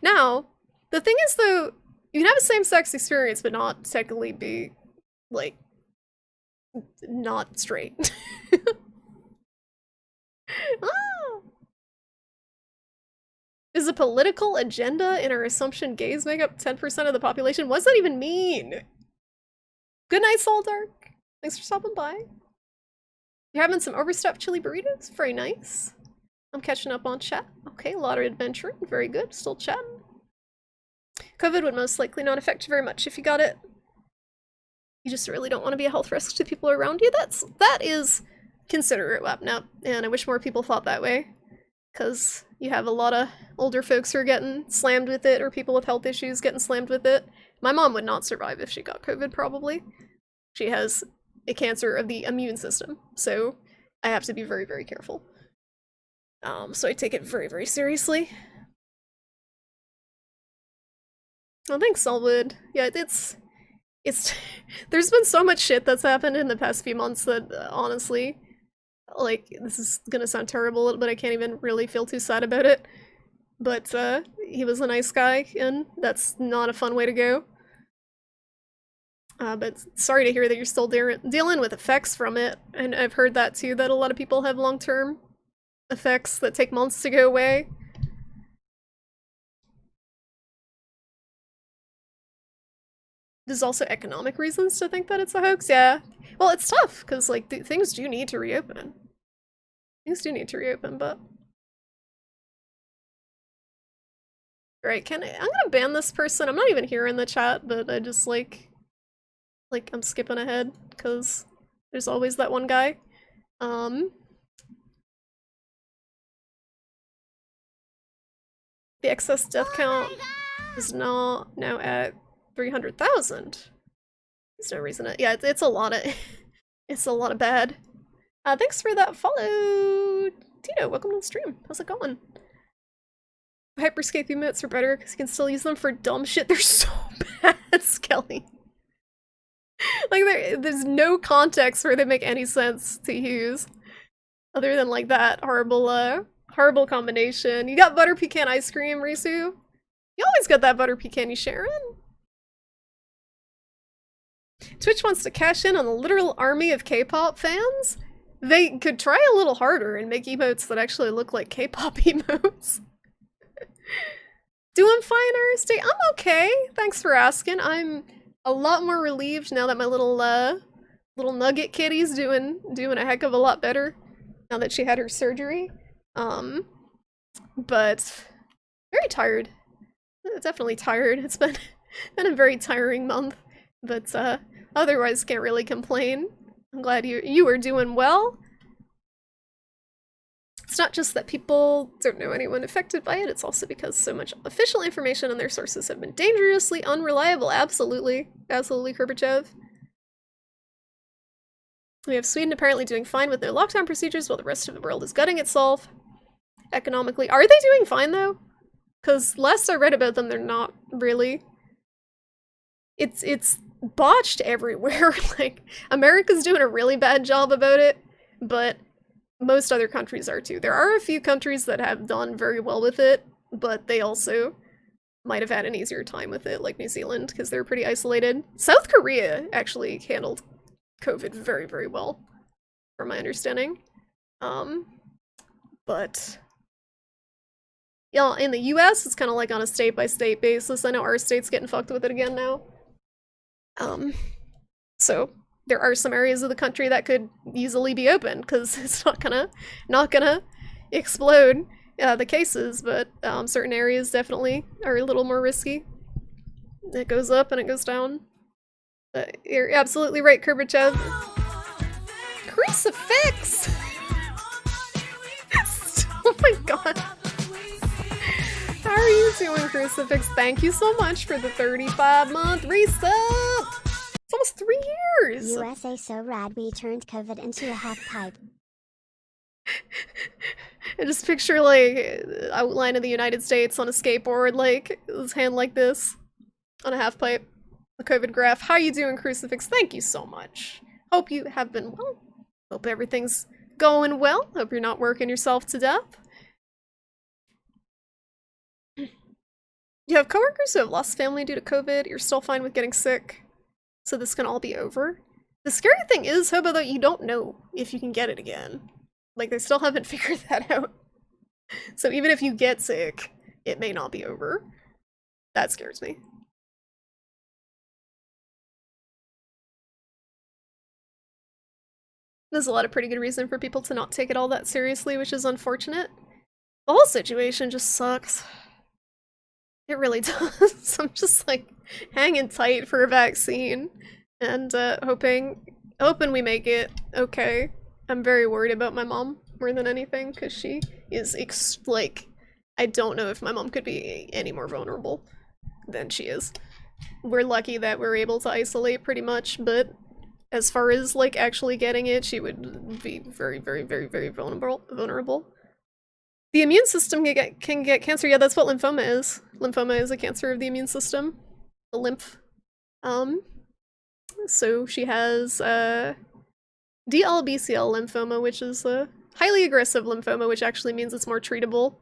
Now, the thing is, though, You can have a same-sex experience, but not technically be, like, not straight. Ah! Is a political agenda in our assumption gays make up 10% of the population? What does that even mean? Good night, Soul Dark. Thanks for stopping by. You're having some overstuffed chili burritos? Very nice. I'm catching up on chat. Okay, a lot of adventuring. Very good. Still chatting. COVID would most likely not affect you very much if you got it. You just really don't want to be a health risk to people around you. That is considerate, Wapnap, and I wish more people thought that way. Because you have a lot of older folks who are getting slammed with it, or people with health issues getting slammed with it. My mom would not survive if she got COVID, probably. She has a cancer of the immune system, so I have to be very, very careful. So I take it very, very seriously. Oh, thanks, Selwood. Yeah, it's there's been so much shit that's happened in the past few months that, honestly, like, this is gonna sound terrible, but I can't even really feel too sad about it. But, he was a nice guy, and that's not a fun way to go. But sorry to hear that you're still dealing with effects from it, and I've heard that too, that a lot of people have long-term effects that take months to go away. There's also economic reasons to think that it's a hoax, yeah. Well, it's tough, because, like, things do need to reopen. Things do need to reopen, but... Right, I'm gonna ban this person. I'm not even here in the chat, but I just, like, I'm skipping ahead, because there's always that one guy. The excess death count is now at 300,000. There's no reason to. Yeah, it's a lot of. It's a lot of bad. Thanks for that follow, Tito. Welcome to the stream. How's it going? Hyperscape emotes are better because you can still use them for dumb shit. They're so bad, Skelly. Like, there's no context where they make any sense to use, other than like that horrible combination. You got butter pecan ice cream, Risu. You always got that butter pecan, you Sharon. Twitch wants to cash in on the literal army of K-pop fans? They could try a little harder and make emotes that actually look like K-pop emotes. Doing fine, Arsty? I'm okay. Thanks for asking. I'm a lot more relieved now that my little nugget kitty's doing a heck of a lot better now that she had her surgery. But very tired. Definitely tired. It's been a very tiring month, but otherwise can't really complain. I'm glad you are doing well. It's not just that people don't know anyone affected by it, it's also because so much official information and their sources have been dangerously unreliable. Absolutely. Absolutely, Kurbachev. We have Sweden apparently doing fine with their lockdown procedures while the rest of the world is gutting itself economically. Are they doing fine, though? Because last I read about them, they're not really. It's botched everywhere. Like, America's doing a really bad job about it, but most other countries are too. There are a few countries that have done very well with it, but they also might have had an easier time with it, like New Zealand, because they're pretty isolated. South Korea actually handled COVID very, very well, from my understanding. But yeah, in the US, it's kind of like on a state-by-state basis. I know our state's getting fucked with it again now. So there are some areas of the country that could easily be open because it's not gonna explode the cases, but certain areas definitely are a little more risky. It goes up and it goes down. But you're absolutely right, Kurbachev. Crucifix! Oh my god. How are you doing, Crucifix? Thank you so much for the 35-month resub! It's almost 3 years! USA so rad we turned COVID into a half pipe. I just picture, like, outline of the United States on a skateboard, like, his hand like this, on a half pipe. The COVID graph. How you doing, Crucifix? Thank you so much. Hope you have been well. Hope everything's going well. Hope you're not working yourself to death. You have coworkers who have lost family due to COVID, you're still fine with getting sick, so this can all be over. The scary thing is, Hobo, though, you don't know if you can get it again. Like, they still haven't figured that out. So even if you get sick, it may not be over. That scares me. There's a lot of pretty good reason for people to not take it all that seriously, which is unfortunate. The whole situation just sucks. It really does. I'm just like hanging tight for a vaccine and hoping we make it okay. I'm very worried about my mom more than anything because she is like, I don't know if my mom could be any more vulnerable than she is. We're lucky that we're able to isolate pretty much, but as far as like actually getting it, she would be very, very, very, very vulnerable. The immune system can get cancer. Yeah, that's what lymphoma is. Lymphoma is a cancer of the immune system. The lymph. So she has DLBCL lymphoma, which is a highly aggressive lymphoma, which actually means it's more treatable,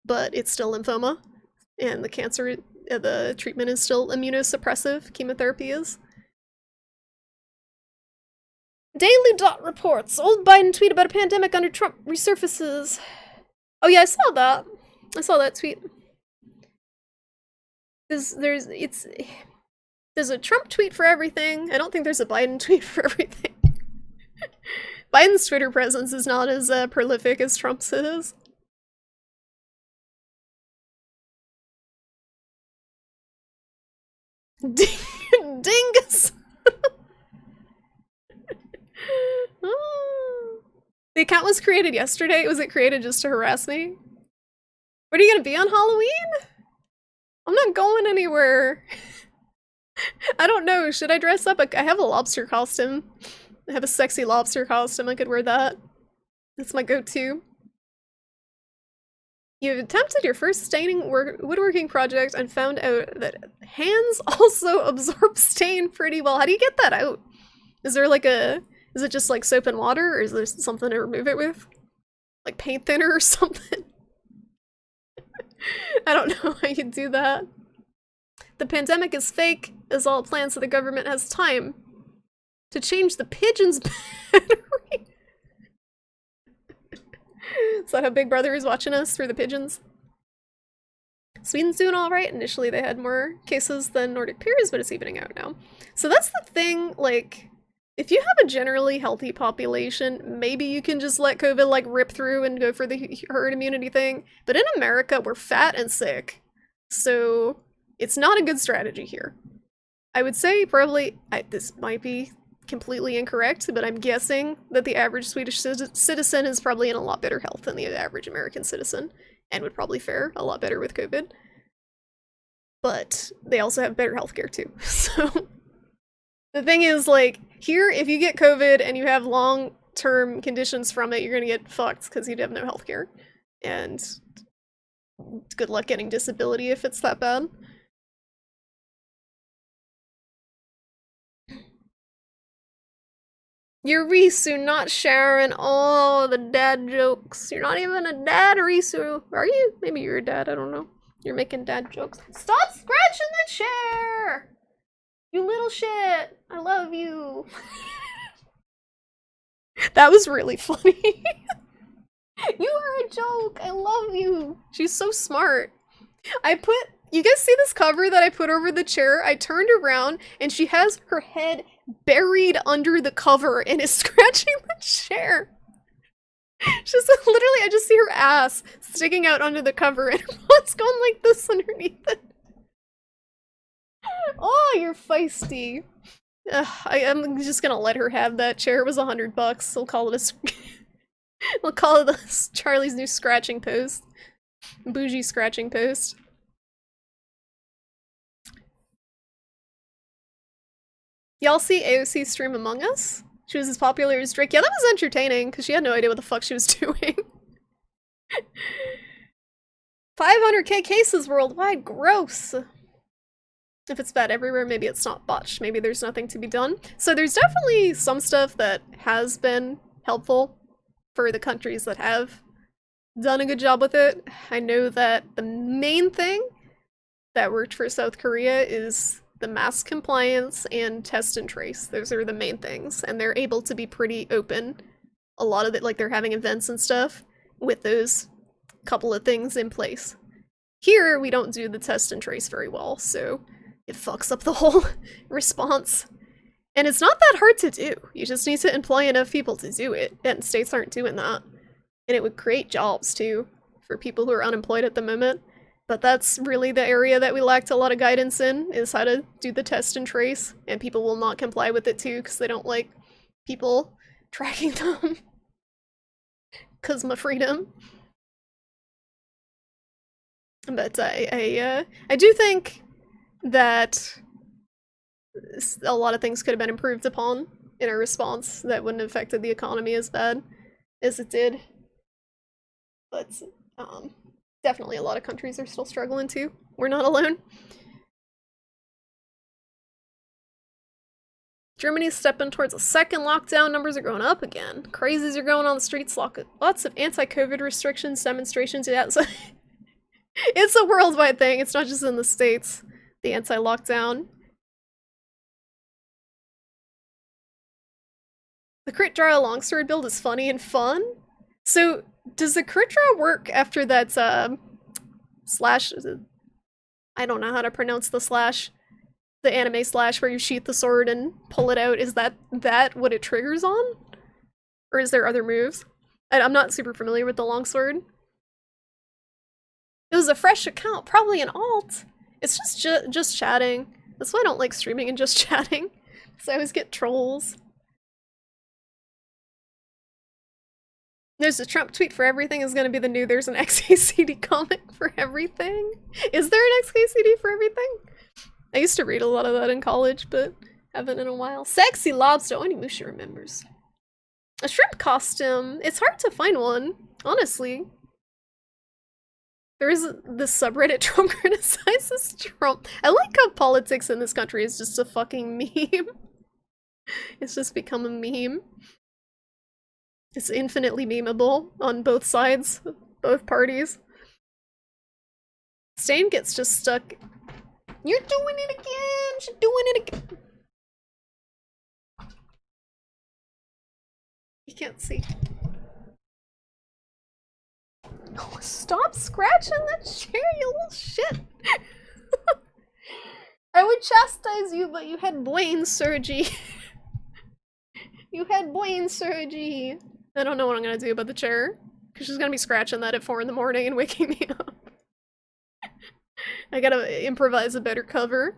but it's still lymphoma. And the cancer, the treatment is still immunosuppressive, chemotherapy is. Daily Dot reports, old Biden tweet about a pandemic under Trump resurfaces. Oh yeah, I saw that. I saw that tweet. There's a Trump tweet for everything. I don't think there's a Biden tweet for everything. Biden's Twitter presence is not as prolific as Trump's is. Dingus! The account was created yesterday. Was it created just to harass me? What are you gonna be on Halloween? I'm not going anywhere. I don't know. Should I dress up? I have a lobster costume. I have a sexy lobster costume. I could wear that. That's my go-to. You've attempted your first staining woodworking project and found out that hands also absorb stain pretty well. How do you get that out? Is there like a... Is it just like soap and water, or is there something to remove it with? Like paint thinner or something? I don't know how you do that. The pandemic is fake, as all plans so the government has time to change the pigeon's battery. Is that how Big Brother is watching us through the pigeons? Sweden's doing alright. Initially they had more cases than Nordic peers, but it's evening out now. So that's the thing, like... If you have a generally healthy population, maybe you can just let COVID like rip through and go for the herd immunity thing. But in America, we're fat and sick. So it's not a good strategy here. I would say probably, this might be completely incorrect, but I'm guessing that the average Swedish citizen is probably in a lot better health than the average American citizen and would probably fare a lot better with COVID. But they also have better healthcare too, so... The thing is, like, here, if you get COVID and you have long-term conditions from it, you're gonna get fucked because you'd have no healthcare. And good luck getting disability if it's that bad. You're Risu, not Sharon. Oh, the dad jokes. You're not even a dad, Risu. Are you? Maybe you're a dad, I don't know. You're making dad jokes. Stop scratching the chair! You little shit! I love you! That was really funny. You are a joke! I love you! She's so smart. You guys see this cover that I put over the chair? I turned around and she has her head buried under the cover and is scratching the chair. She's literally, I just see her ass sticking out under the cover and her butt's going like this underneath it. Oh, you're feisty. I'm just gonna let her have that chair. It was $100. We'll call it we'll call it Charlie's new scratching post. Bougie scratching post. Y'all see AOC stream Among Us? She was as popular as Drake. Yeah, that was entertaining, because she had no idea what the fuck she was doing. 500k cases worldwide. Gross. If it's bad everywhere, maybe it's not botched. Maybe there's nothing to be done. So there's definitely some stuff that has been helpful for the countries that have done a good job with it. I know that the main thing that worked for South Korea is the mask compliance and test and trace. Those are the main things, and they're able to be pretty open. A lot of it, like they're having events and stuff with those couple of things in place. Here, we don't do the test and trace very well, so it fucks up the whole response. And it's not that hard to do. You just need to employ enough people to do it, and states aren't doing that. And it would create jobs, too, for people who are unemployed at the moment. But that's really the area that we lacked a lot of guidance in, is how to do the test and trace. And people will not comply with it, too, because they don't like people tracking them. Because my freedom. But I do think that a lot of things could have been improved upon in our response that wouldn't have affected the economy as bad as it did. But definitely a lot of countries are still struggling too. We're not alone. Germany's stepping towards a second lockdown. Numbers are going up again. Crazies are going on the streets. Lots of anti-COVID restrictions, demonstrations. Yeah, so it's a worldwide thing. It's not just in the States. The anti-lockdown. The crit draw longsword build is funny and fun. So, does the crit draw work after that, slash? I don't know how to pronounce the slash. The anime slash where you sheath the sword and pull it out. Is that what it triggers on? Or is there other moves? I'm not super familiar with the longsword. It was a fresh account, probably an alt. It's just chatting. That's why I don't like streaming and just chatting. Because I always get trolls. There's a Trump tweet for everything is gonna be the new there's an XKCD comic for everything. Is there an XKCD for everything? I used to read a lot of that in college, but haven't in a while. Sexy lobster, only Musha remembers. A shrimp costume. It's hard to find one, honestly. There is this subreddit Trump criticizes Trump. I like how politics in this country is just a fucking meme. It's just become a meme. It's infinitely memeable on both sides, both parties. Stain gets just stuck. You're doing it again! She's doing it again! You can't see. Oh, stop scratching the chair, you little shit! I would chastise you, but you had brain surgery. You had brain surgery. I don't know what I'm gonna do about the chair, because she's gonna be scratching that at 4 in the morning and waking me up. I gotta improvise a better cover.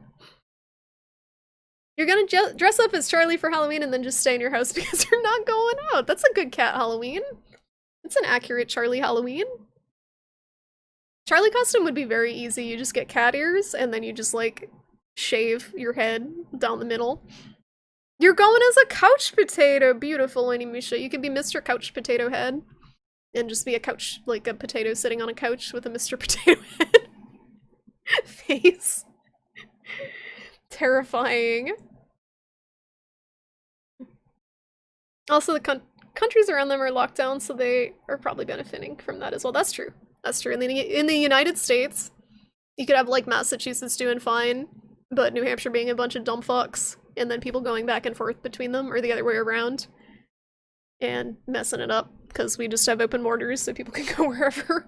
You're gonna dress up as Charlie for Halloween and then just stay in your house because you're not going out. That's a good cat Halloween. It's an accurate Charlie Halloween. Charlie costume would be very easy. You just get cat ears and then you just like shave your head down the middle. You're going as a couch potato. Beautiful, Animusha. You can be Mr. Couch Potato Head. And just be a couch, like a potato sitting on a couch with a Mr. Potato Head face. Terrifying. Also, the countries around them are locked down, so they are probably benefiting from that as well. That's true. That's true. In the United States, you could have, like, Massachusetts doing fine, but New Hampshire being a bunch of dumb fucks, and then people going back and forth between them, or the other way around, and messing it up, because we just have open borders so people can go wherever.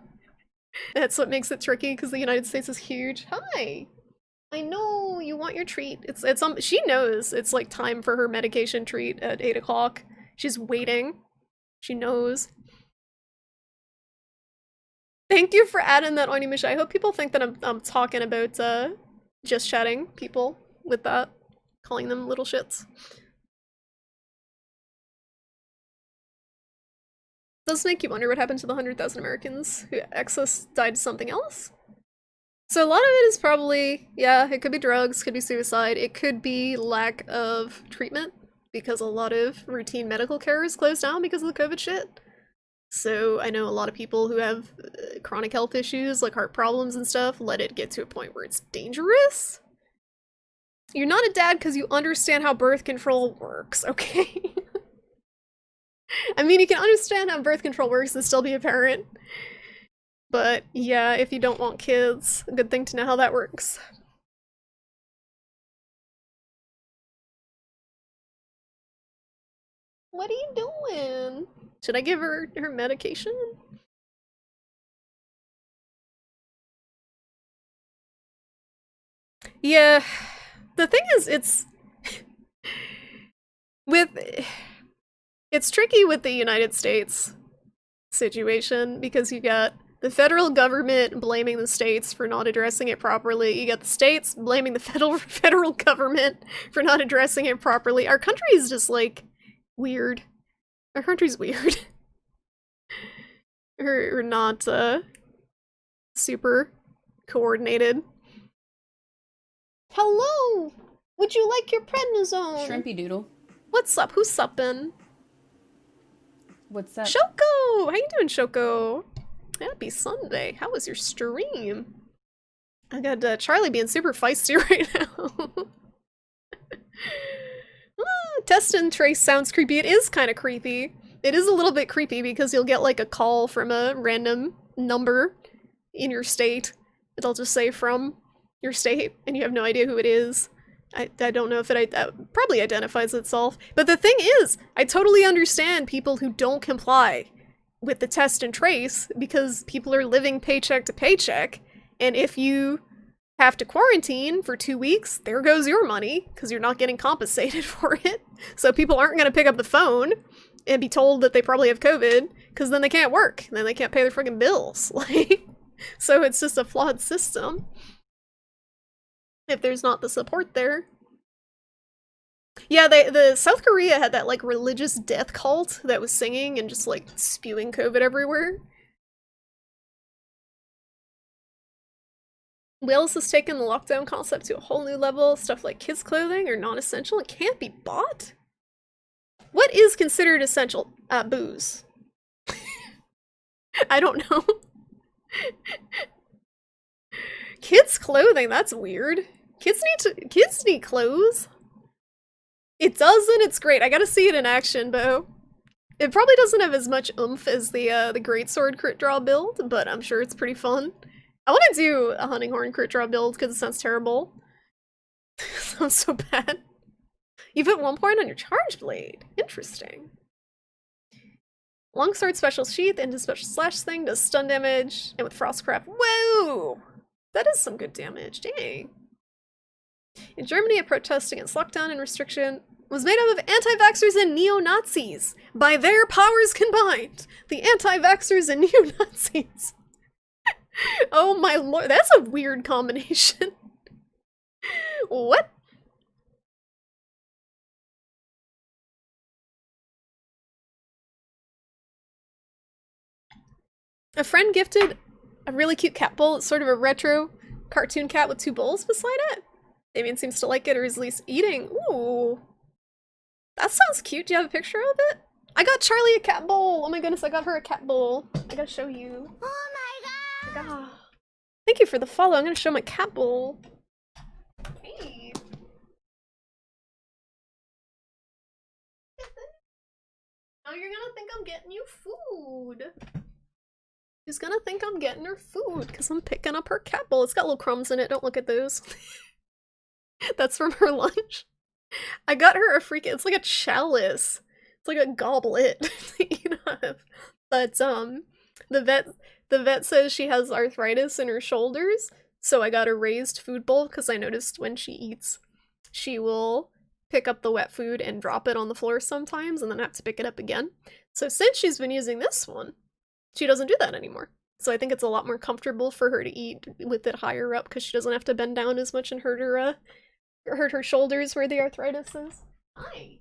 That's what makes it tricky, because the United States is huge. Hi! I know you want your treat. She knows it's like time for her medication treat at 8 o'clock. She's waiting. She knows. Thank you for adding that, Onimusha. I hope people think that I'm talking about just chatting people with that, calling them little shits. Does make you wonder what happened to the 100,000 Americans who excess died to something else? So a lot of it is probably, yeah, it could be drugs, could be suicide, it could be lack of treatment, because a lot of routine medical care is closed down because of the COVID shit. So I know a lot of people who have chronic health issues, like heart problems and stuff, let it get to a point where it's dangerous. You're not a dad because you understand how birth control works, okay? I mean, you can understand how birth control works and still be a parent. But yeah, if you don't want kids, a good thing to know how that works. What are you doing? Should I give her her medication? Yeah, the thing is, with it's tricky with the United States situation because you got the federal government blaming the states for not addressing it properly. You got the states blaming the federal government for not addressing it properly. Our country is just like weird. Our country's weird. Or not super coordinated. Hello! Would you like your prednisone? Shrimpy doodle. What's up? Who's suppin'? What's up? Shoko! How you doing, Shoko? Happy Sunday. How was your stream? I got Charlie being super feisty right now. Test and trace sounds creepy. It is kind of creepy. It is a little bit creepy because you'll get like a call from a random number in your state. It'll just say from your state and you have no idea who it is. I don't know if it probably identifies itself. But the thing is, I totally understand people who don't comply with the test and trace because people are living paycheck to paycheck. And if you have to quarantine for 2 weeks, there goes your money because you're not getting compensated for it. So people aren't going to pick up the phone and be told that they probably have COVID because then they can't work. Then they can't pay their freaking bills. Like, so it's just a flawed system. If there's not the support there. Yeah, the South Korea had that like religious death cult that was singing and just like spewing COVID everywhere. Wales has taken the lockdown concept to a whole new level. Stuff like kids' clothing are non-essential. It can't be bought? What is considered essential? Booze. I don't know. Kids' clothing, that's weird. Kids need clothes. It does and it's great. I gotta see it in action, Bo. It probably doesn't have as much oomph as the greatsword crit draw build, but I'm sure it's pretty fun. I want to do a hunting horn crit draw build because it sounds terrible. Sounds so bad. You put 1 point on your charge blade. Interesting. Longsword special sheath into special slash thing does stun damage, and with frostcraft, whoa! That is some good damage, dang. In Germany, a protest against lockdown and restriction was made up of anti-vaxxers and neo-Nazis. By their powers combined, the anti-vaxxers and neo-Nazis. Oh my lord, that's a weird combination. What? A friend gifted a really cute cat bowl. It's sort of a retro cartoon cat with 2 bowls beside it. Damien seems to like it, or is at least eating. Ooh. That sounds cute. Do you have a picture of it? I got Charlie a cat bowl. Oh my goodness, I got her a cat bowl. I gotta show you. Oh my god! Thank you for the follow. I'm gonna show my cat bowl. Hey. Now you're gonna think I'm getting you food. She's gonna think I'm getting her food because I'm picking up her cat bowl. It's got little crumbs in it. Don't look at those. That's from her lunch. I got her a freaking, it's like a chalice. It's like a goblet that you have. But the vet says she has arthritis in her shoulders, so I got a raised food bowl because I noticed when she eats, she will pick up the wet food and drop it on the floor sometimes and then have to pick it up again. So since she's been using this one, she doesn't do that anymore. So I think it's a lot more comfortable for her to eat with it higher up because she doesn't have to bend down as much and hurt her shoulders where the arthritis is. Hi.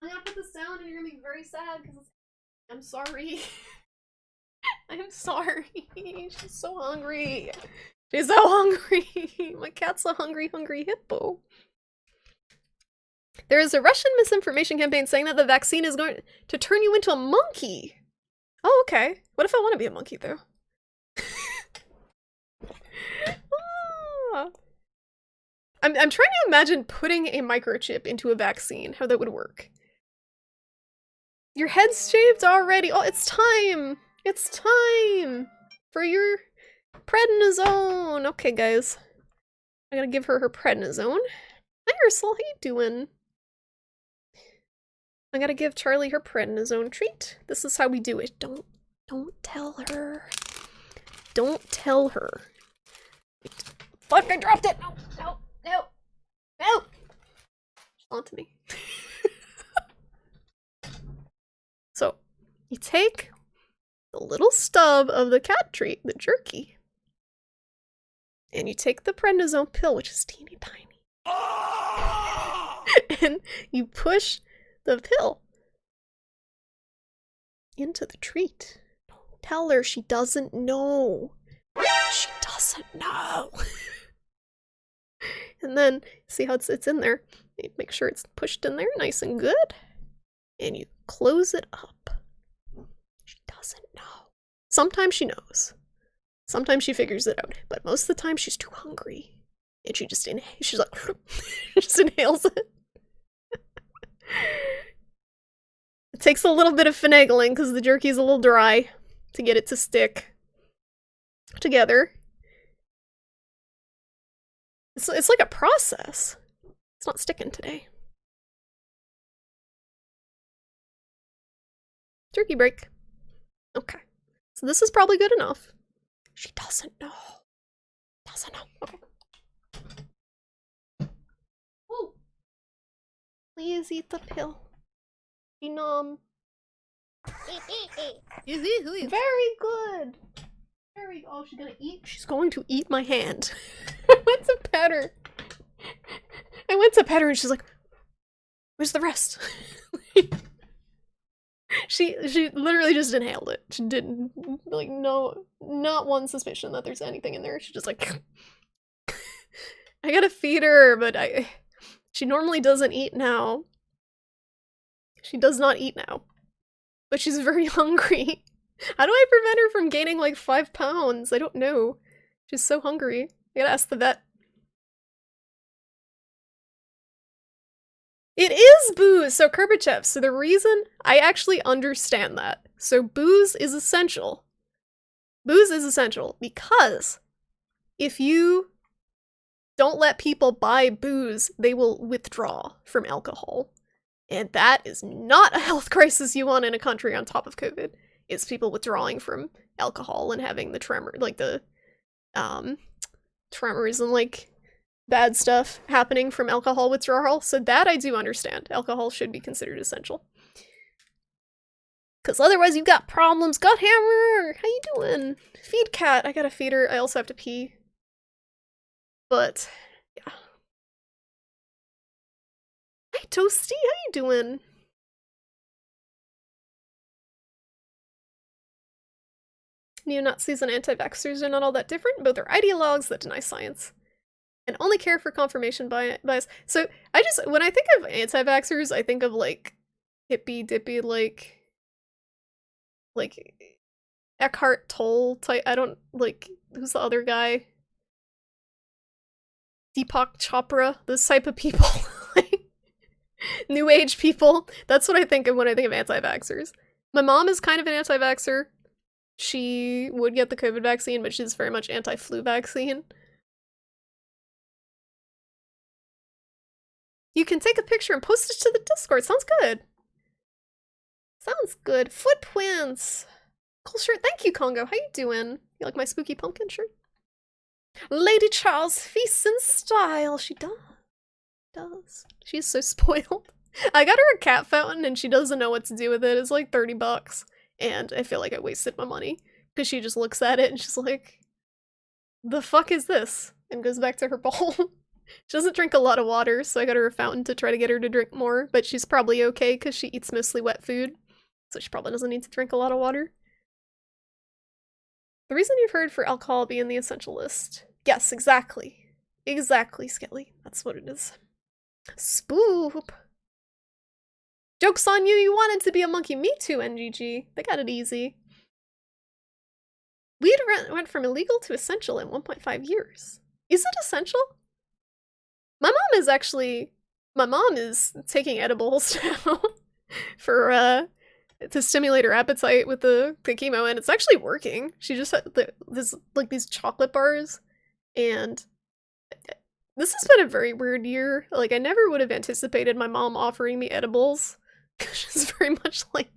I'm gonna put this down and you're gonna be very sad because I'm sorry. I'm sorry. She's so hungry. She's so hungry. My cat's a hungry, hungry hippo. There is a Russian misinformation campaign saying that the vaccine is going to turn you into a monkey. Oh, okay. What if I want to be a monkey, though? Ah. I'm trying to imagine putting a microchip into a vaccine, how that would work. Your head's shaved already? Oh, it's time! It's time for your prednisone. Okay, guys. I gotta give her her prednisone. Hi, Ursula. How you doing? I gotta give Charlie her prednisone treat. This is how we do it. Don't tell her. Don't tell her. Fuck, I dropped it! No, no, no, no! She's onto me. So, you take the little stub of the cat treat, the jerky, and you take the prednisone pill, which is teeny tiny, and you push the pill into the treat. Don't tell her, she doesn't know. She doesn't know. And then, see how it's in there? You make sure it's pushed in there nice and good. And you close it up. She doesn't know. Sometimes she knows. Sometimes she figures it out. But most of the time she's too hungry. And she just inhales. She's like, just inhales it. It takes a little bit of finagling because the jerky's a little dry to get it to stick together. It's like a process. It's not sticking today. Jerky break. Okay. So this is probably good enough. She doesn't know. Doesn't know. Okay. Ooh. Please eat the pill. Be numb. Very good. Oh, she's gonna eat? She's going to eat my hand. I went to pet her. And she's like, where's the rest? She literally just inhaled it. She didn't, like, no, not one suspicion that there's anything in there. She's just like, I gotta feed her, but she normally doesn't eat now. She does not eat now. But she's very hungry. How do I prevent her from gaining like 5 pounds? I don't know. She's so hungry. I gotta ask the vet. It is booze! So Kerbachev, so the reason I actually understand that. So booze is essential. Booze is essential because if you don't let people buy booze, they will withdraw from alcohol. And that is not a health crisis you want in a country on top of COVID. It's people withdrawing from alcohol and having the tremor, like the tremors and like bad stuff happening from alcohol withdrawal. So that I do understand. Alcohol should be considered essential. Because otherwise you've got problems. Godhammer! How you doing? Feed cat. I gotta feed her. I also have to pee. But, yeah. Hi, Toasty. How you doing? Neo-Nazis and anti-vaxxers are not all that different. Both are ideologues that deny science and only care for confirmation bias. So when I think of anti-vaxxers, I think of like hippy-dippy, like Eckhart Tolle type. I don't, like, who's the other guy? Deepak Chopra, those type of people. Like, New Age people. That's what I think of when I think of anti-vaxxers. My mom is kind of an anti-vaxxer. She would get the COVID vaccine, but she's very much anti-flu vaccine. You can take a picture and post it to the Discord. Sounds good. Sounds good. Footprints. Cool shirt. Thank you, Congo. How you doing? You like my spooky pumpkin shirt? Lady Charles feasts in style. She does. She's so spoiled. I got her a cat fountain and she doesn't know what to do with it. It's like $30. And I feel like I wasted my money. Because she just looks at it and she's like, the fuck is this? And goes back to her bowl. She doesn't drink a lot of water, so I got her a fountain to try to get her to drink more. But she's probably okay because she eats mostly wet food. So she probably doesn't need to drink a lot of water. The reason you've heard for alcohol being the essential list. Yes, exactly. Exactly, Skelly. That's what it is. Spoop. Joke's on you, you wanted to be a monkey. Me too, NGG. They got it easy. Weed went from illegal to essential in 1.5 years. Is it essential? My mom is taking edibles now for to stimulate her appetite with the chemo, and it's actually working. She just had this like these chocolate bars, and this has been a very weird year. Like, I never would have anticipated my mom offering me edibles, because she's very much like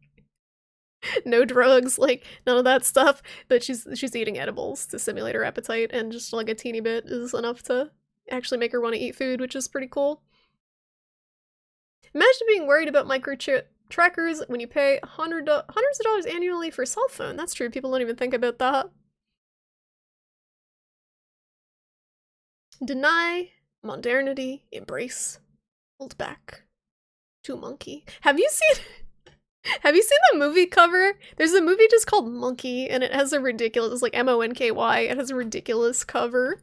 no drugs, like none of that stuff. But she's eating edibles to stimulate her appetite, and just like a teeny bit is enough to actually make her want to eat food, which is pretty cool. Imagine being worried about microchip trackers when you pay hundreds of dollars annually for a cell phone. That's true. People don't even think about that. Deny, modernity, embrace, hold back. To Monkey. Have you seen the movie cover? There's a movie just called Monkey, and it has a ridiculous, it's like M-O-N-K-Y, it has a ridiculous cover.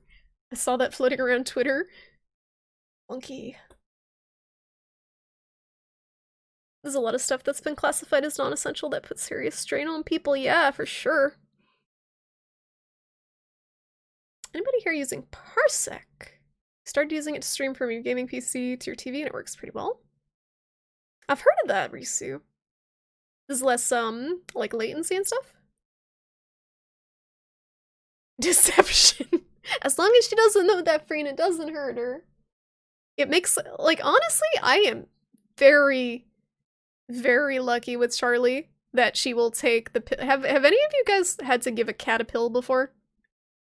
I saw that floating around Twitter. Monkey. There's a lot of stuff that's been classified as non-essential that puts serious strain on people. Yeah, for sure. Anybody here using Parsec? Started using it to stream from your gaming PC to your TV, and it works pretty well. I've heard of that, Risu. There's less, like, latency and stuff? Deception. As long as she doesn't know that free and it doesn't hurt her. It makes, like, honestly, I am very, very lucky with Charlie that she will take the pill. Have any of you guys had to give a cat a pill before?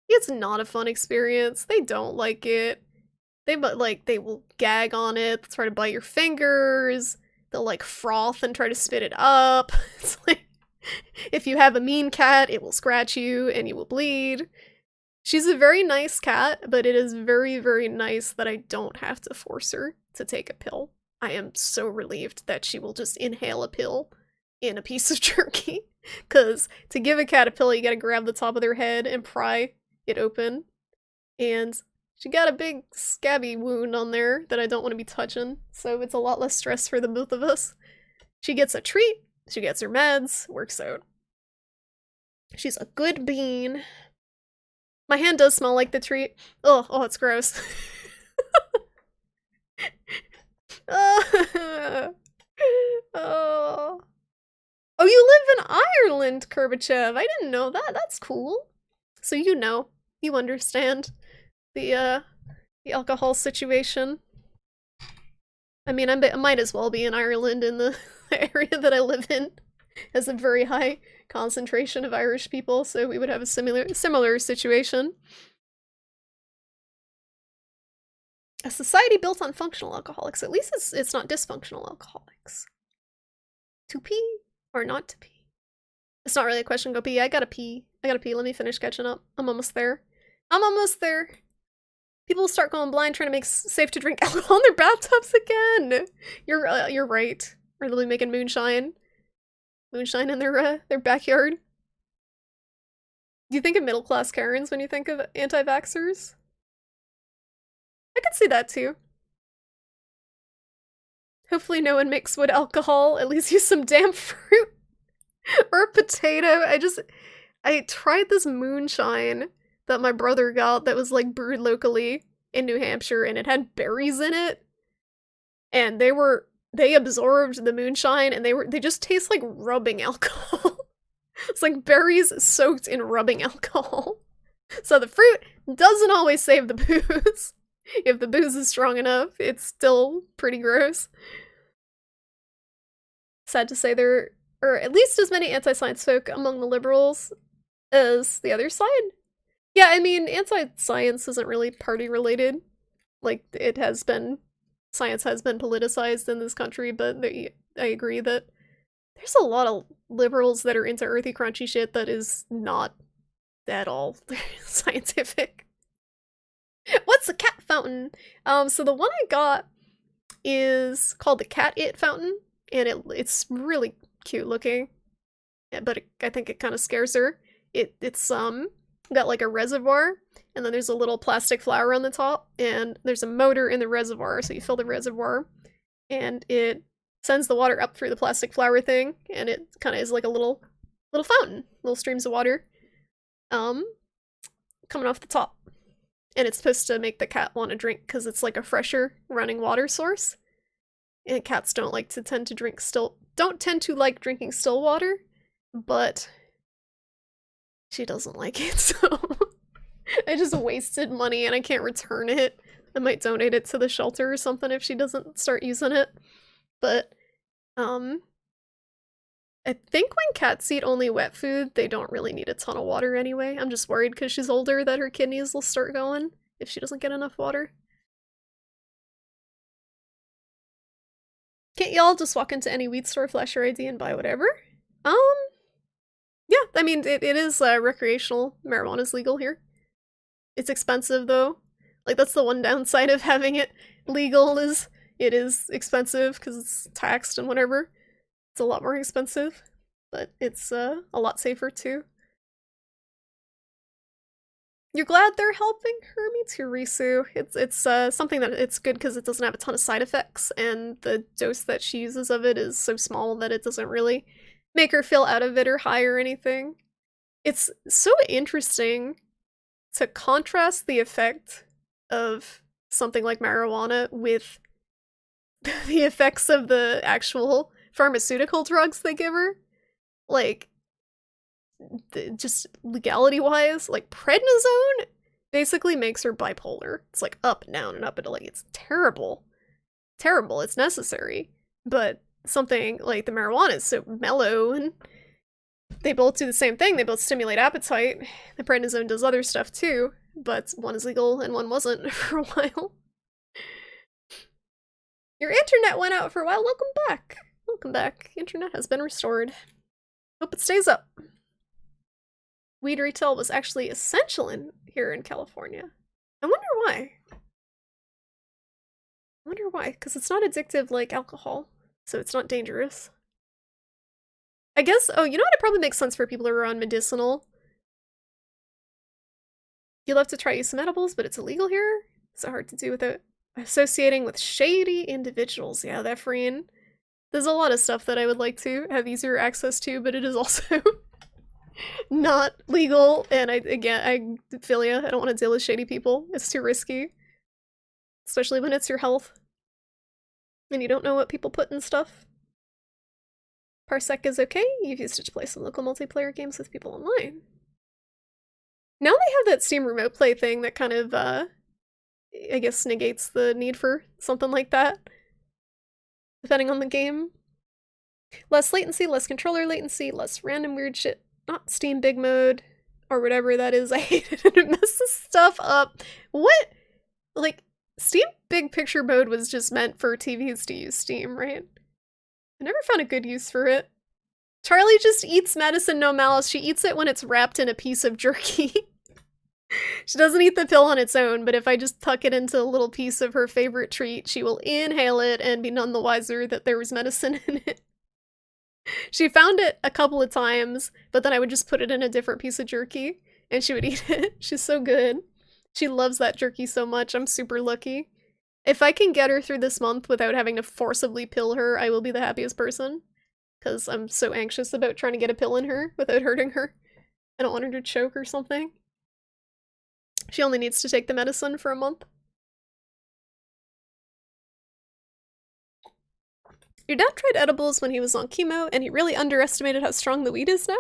It's not a fun experience. They don't like it. They will gag on it, try to bite your fingers, they'll like froth and try to spit it up. It's like, if you have a mean cat, it will scratch you and you will bleed. She's a very nice cat, but it is very, very nice that I don't have to force her to take a pill. I am so relieved that she will just inhale a pill in a piece of jerky. Because to give a cat a pill, you gotta grab the top of their head and pry it open. And she got a big scabby wound on there that I don't want to be touching, so it's a lot less stress for the both of us. She gets a treat, she gets her meds, works out. She's a good bean. My hand does smell like the treat. Oh, it's gross. Oh, you live in Ireland, Kurbachev. I didn't know that. That's cool. So you understand the alcohol situation. I mean, I might as well be in Ireland in the area that I live in. Has a very high concentration of Irish people, so we would have a similar situation. A society built on functional alcoholics. At least it's not dysfunctional alcoholics. To pee or not to pee? It's not really a question. Go pee. I gotta pee. Let me finish catching up. I'm almost there. People start going blind trying to make safe to drink alcohol in their bathtubs again. You're right. Or they'll be making moonshine in their backyard. Do you think of middle class Karens when you think of anti-vaxxers? I could see that too. Hopefully no one makes wood alcohol. At least use some damn fruit or a potato. I tried this moonshine that my brother got that was like brewed locally in New Hampshire, and it had berries in it. And they absorbed the moonshine, and they just taste like rubbing alcohol. It's like berries soaked in rubbing alcohol. So the fruit doesn't always save the booze. If the booze is strong enough, it's still pretty gross. Sad to say there are at least as many anti-science folk among the liberals as the other side. Yeah, I mean, anti-science isn't really party-related. Like, science has been politicized in this country, but I agree that there's a lot of liberals that are into earthy, crunchy shit that is not at all scientific. What's a cat fountain? So the one I got is called the Cat It Fountain, and it's really cute looking, but I think it kind of scares her. It's got like a reservoir, and then there's a little plastic flower on the top, and there's a motor in the reservoir, so you fill the reservoir, and it sends the water up through the plastic flower thing, and it kind of is like a little fountain, little streams of water, coming off the top. And it's supposed to make the cat want to drink because it's like a fresher running water source. And cats don't like to tend to drink don't tend to like drinking still water, but she doesn't like it, so I just wasted money and I can't return it. I might donate it to the shelter or something if she doesn't start using it. But, I think when cats eat only wet food, they don't really need a ton of water anyway. I'm just worried because she's older that her kidneys will start going if she doesn't get enough water. Can't y'all just walk into any weed store, flash your ID, and buy whatever? Yeah, I mean, it is recreational. Marijuana's legal here. It's expensive, though. Like, that's the one downside of having it legal is it is expensive because it's taxed and whatever. It's a lot more expensive, but it's a lot safer, too. You're glad they're helping her? Me too, Risu. It's something that it's good because it doesn't have a ton of side effects, and the dose that she uses of it is so small that it doesn't really make her feel out of it or high or anything. It's so interesting to contrast the effect of something like marijuana with the effects of the actual pharmaceutical drugs they give her. Like, just legality-wise, like prednisone basically makes her bipolar. It's like up and down and up and like it's terrible. Terrible, it's necessary. But something like the marijuana is so mellow and they both do the same thing. They both stimulate appetite. The prednisone does other stuff too, but one is legal and one wasn't for a while. Your internet went out for a while. Welcome back. Welcome back. Internet has been restored. Hope it stays up. Weed retail was actually essential here in California. I wonder why. Because it's not addictive like alcohol, so it's not dangerous. I guess, oh, you know what? It probably makes sense for people who are on medicinal. You love to try use some edibles, but it's illegal here. It's hard to do without associating with shady individuals. Yeah, that freeing. There's a lot of stuff that I would like to have easier access to, but it is also not legal. And I feel ya. I don't want to deal with shady people. It's too risky. Especially when it's your health. And you don't know what people put in stuff. Parsec is okay. You've used it to play some local multiplayer games with people online. Now they have that Steam Remote Play thing that kind of, I guess, negates the need for something like that. Depending on the game. Less latency, less controller latency, less random weird shit. Not Steam Big Mode, or whatever that is. I hate it. It messes stuff up. What? Like, Steam Big Picture Mode was just meant for TVs to use Steam, right? I never found a good use for it. Charlie just eats medicine, no malice. She eats it when it's wrapped in a piece of jerky. She doesn't eat the pill on its own, but if I just tuck it into a little piece of her favorite treat, she will inhale it and be none the wiser that there was medicine in it. She found it a couple of times, but then I would just put it in a different piece of jerky, and she would eat it. She's so good. She loves that jerky so much. I'm super lucky. If I can get her through this month without having to forcibly pill her, I will be the happiest person. Because I'm so anxious about trying to get a pill in her without hurting her. I don't want her to choke or something. She only needs to take the medicine for a month. Your dad tried edibles when he was on chemo, and he really underestimated how strong the weed is now.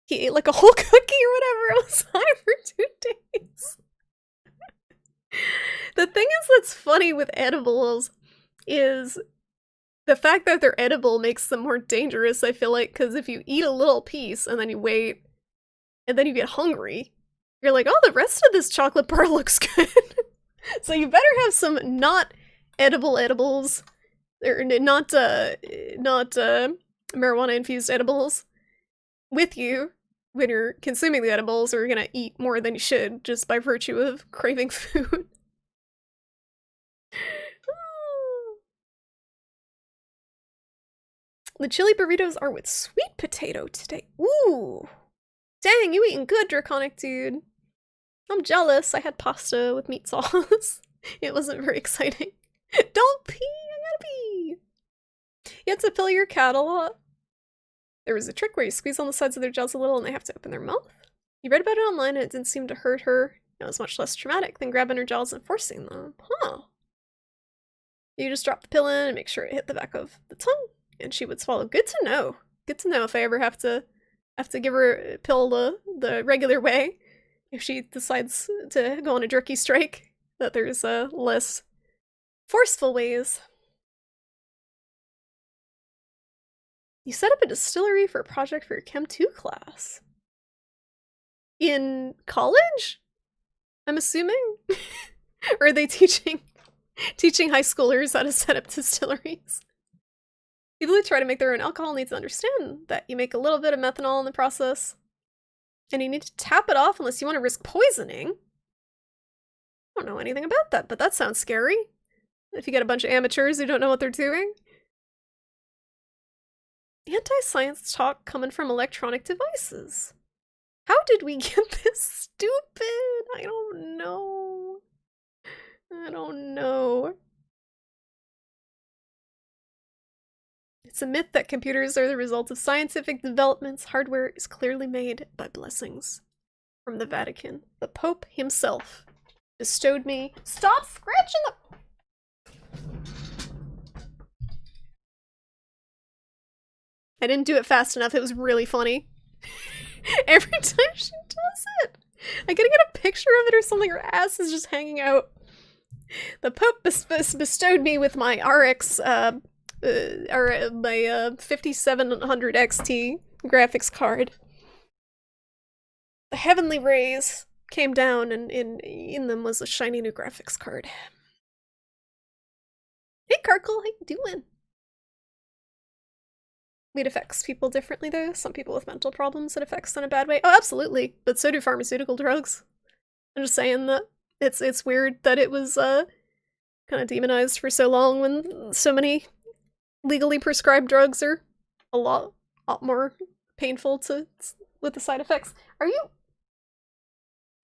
He ate like a whole cookie or whatever. It was high for 2 days. The thing is that's funny with edibles is the fact that they're edible makes them more dangerous, I feel like, because if you eat a little piece and then you wait, and then you get hungry, you're like, oh, the rest of this chocolate bar looks good. So you better have some not edible edibles, or not marijuana-infused edibles with you when you're consuming the edibles, or you're gonna eat more than you should just by virtue of craving food. The chili burritos are with sweet potato today. Ooh! Dang, you eating good, Draconic Dude. I'm jealous. I had pasta with meat sauce. It wasn't very exciting. Don't pee! I gotta pee! You have to fill your cat a lot. There was a trick where you squeeze on the sides of their jaws a little and they have to open their mouth. You read about it online and it didn't seem to hurt her. It was much less traumatic than grabbing her jaws and forcing them. Huh. You just drop the pill in and make sure it hit the back of the tongue. and she would swallow. Good to know. Good to know if I ever have to give her a pill the regular way. If she decides to go on a jerky strike, that there's less forceful ways. You set up a distillery for a project for your Chem 2 class. In college? I'm assuming? Or are they teaching high schoolers how to set up distilleries? People who try to make their own alcohol need to understand that you make a little bit of methanol in the process, and you need to tap it off unless you want to risk poisoning. I don't know anything about that, but that sounds scary. If you get a bunch of amateurs who don't know what they're doing. Anti-science talk coming from electronic devices. How did we get this stupid? I don't know. I don't know. It's a myth that computers are the result of scientific developments. Hardware is clearly made by blessings from the Vatican. The Pope himself bestowed me. Stop scratching the. I didn't do it fast enough. It was really funny. Every time she does it, I gotta get a picture of it or something. Her ass is just hanging out. The Pope bestowed me with my RX, my 5700 XT graphics card. The heavenly rays came down, and in them was a shiny new graphics card. Hey, Karkle, how you doing? Weed affects people differently, though. Some people with mental problems it affects in a bad way. Oh, absolutely. But so do pharmaceutical drugs. I'm just saying that it's weird that it was kind of demonized for so long when so many legally prescribed drugs are a lot more painful with the side effects. Are you?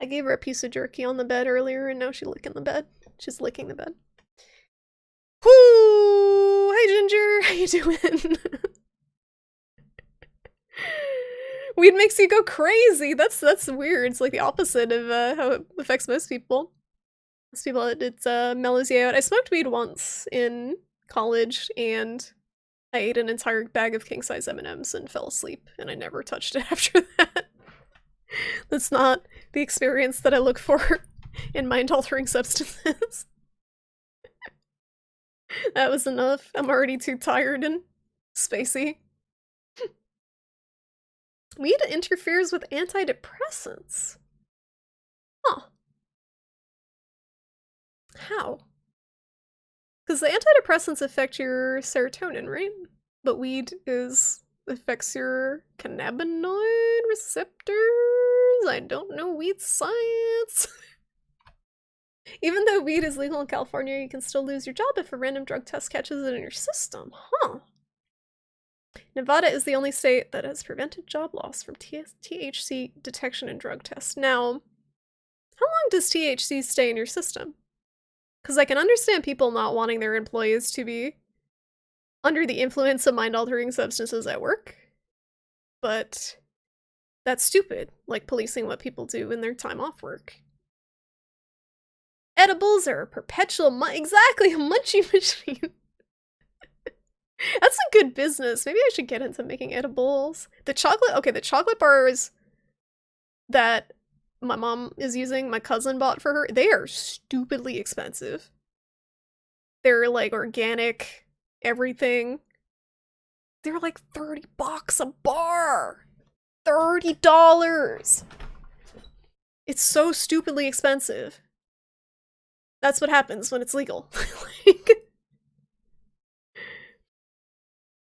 I gave her a piece of jerky on the bed earlier, and now she's licking the bed. She's licking the bed. Whoo! Hey, Ginger, how you doing? Weed makes you go crazy. That's weird. It's like the opposite of how it affects most people. Most people, it mellows you out. I smoked weed once in college, and I ate an entire bag of king-size M&Ms and fell asleep, and I never touched it after that. That's not the experience that I look for in mind-altering substances. That was enough. I'm already too tired and spacey. Weed interferes with antidepressants. Huh. How? Because the antidepressants affect your serotonin, right? But weed affects your cannabinoid receptors. I don't know weed science. Even though weed is legal in California, you can still lose your job if a random drug test catches it in your system. Huh. Nevada is the only state that has prevented job loss from THC detection and drug tests. Now, how long does THC stay in your system? Because I can understand people not wanting their employees to be under the influence of mind-altering substances at work, but that's stupid, like policing what people do in their time off work. Edibles are a perpetual exactly, a munchie machine. That's a good business. Maybe I should get into making edibles. The chocolate bars that my mom is using, my cousin bought for her, they are stupidly expensive. They're like organic, everything. They're like $30 a bar. $30. It's so stupidly expensive. That's what happens when it's legal. Like,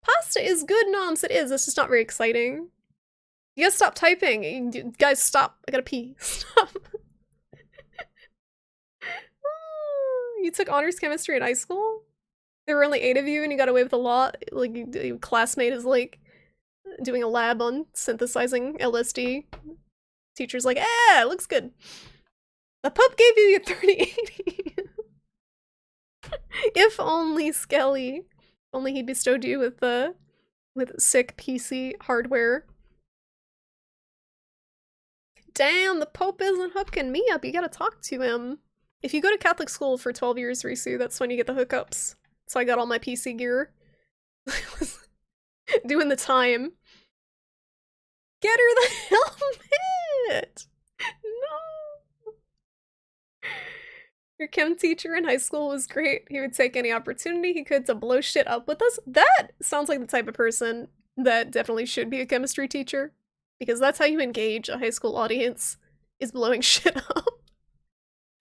pasta is good, Noms. It is. It's just not very exciting. You gotta stop typing. Guys, stop. I gotta pee. Stop. You took honors chemistry in high school? There were only 8 of you and you got away with a lot? Like, your classmate is, like, doing a lab on synthesizing LSD. Teacher's like, it looks good. The Pope gave you your 3080. If only, Skelly. Only he bestowed you with sick PC hardware. Damn, the Pope isn't hooking me up. You gotta talk to him. If you go to Catholic school for 12 years, Risu, that's when you get the hookups. So I got all my PC gear. Doing the time. Get her the helmet! No! Your chem teacher in high school was great. He would take any opportunity he could to blow shit up with us. That sounds like the type of person that definitely should be a chemistry teacher. Because that's how you engage a high school audience, is blowing shit up.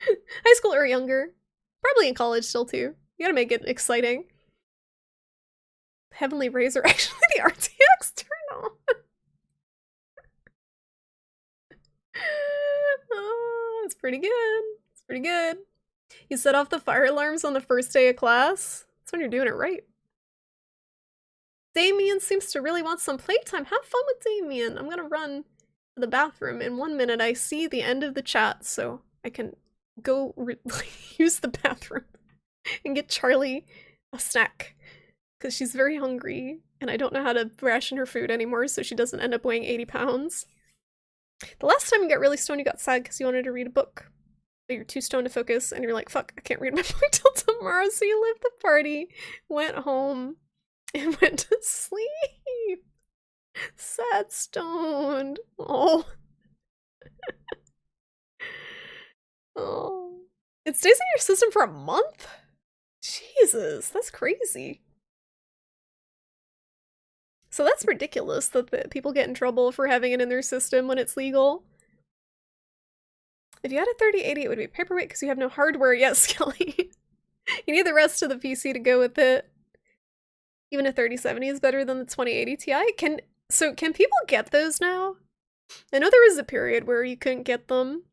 High school or younger. Probably in college still too. You gotta make it exciting. Heavenly Rays are actually the RTX turn on. Oh, it's pretty good. It's pretty good. You set off the fire alarms on the first day of class. That's when you're doing it right. Damien seems to really want some playtime. Have fun with Damien. I'm gonna run to the bathroom. In 1 minute, I see the end of the chat, so I can go use the bathroom and get Charlie a snack. Because she's very hungry, and I don't know how to ration her food anymore, so she doesn't end up weighing 80 pounds. The last time you got really stoned, you got sad because you wanted to read a book. But you're too stoned to focus, and you're like, fuck, I can't read my book till tomorrow, so you left the party, went home, and went to sleep. Sad stoned. Oh. Oh. It stays in your system for a month? Jesus, that's crazy. So that's ridiculous that people get in trouble for having it in their system when it's legal. If you had a 3080, it would be paperweight because you have no hardware. Yes, Kelly. You need the rest of the PC to go with it. Even a 3070 is better than the 2080 Ti. Can people get those now? I know there was a period where you couldn't get them.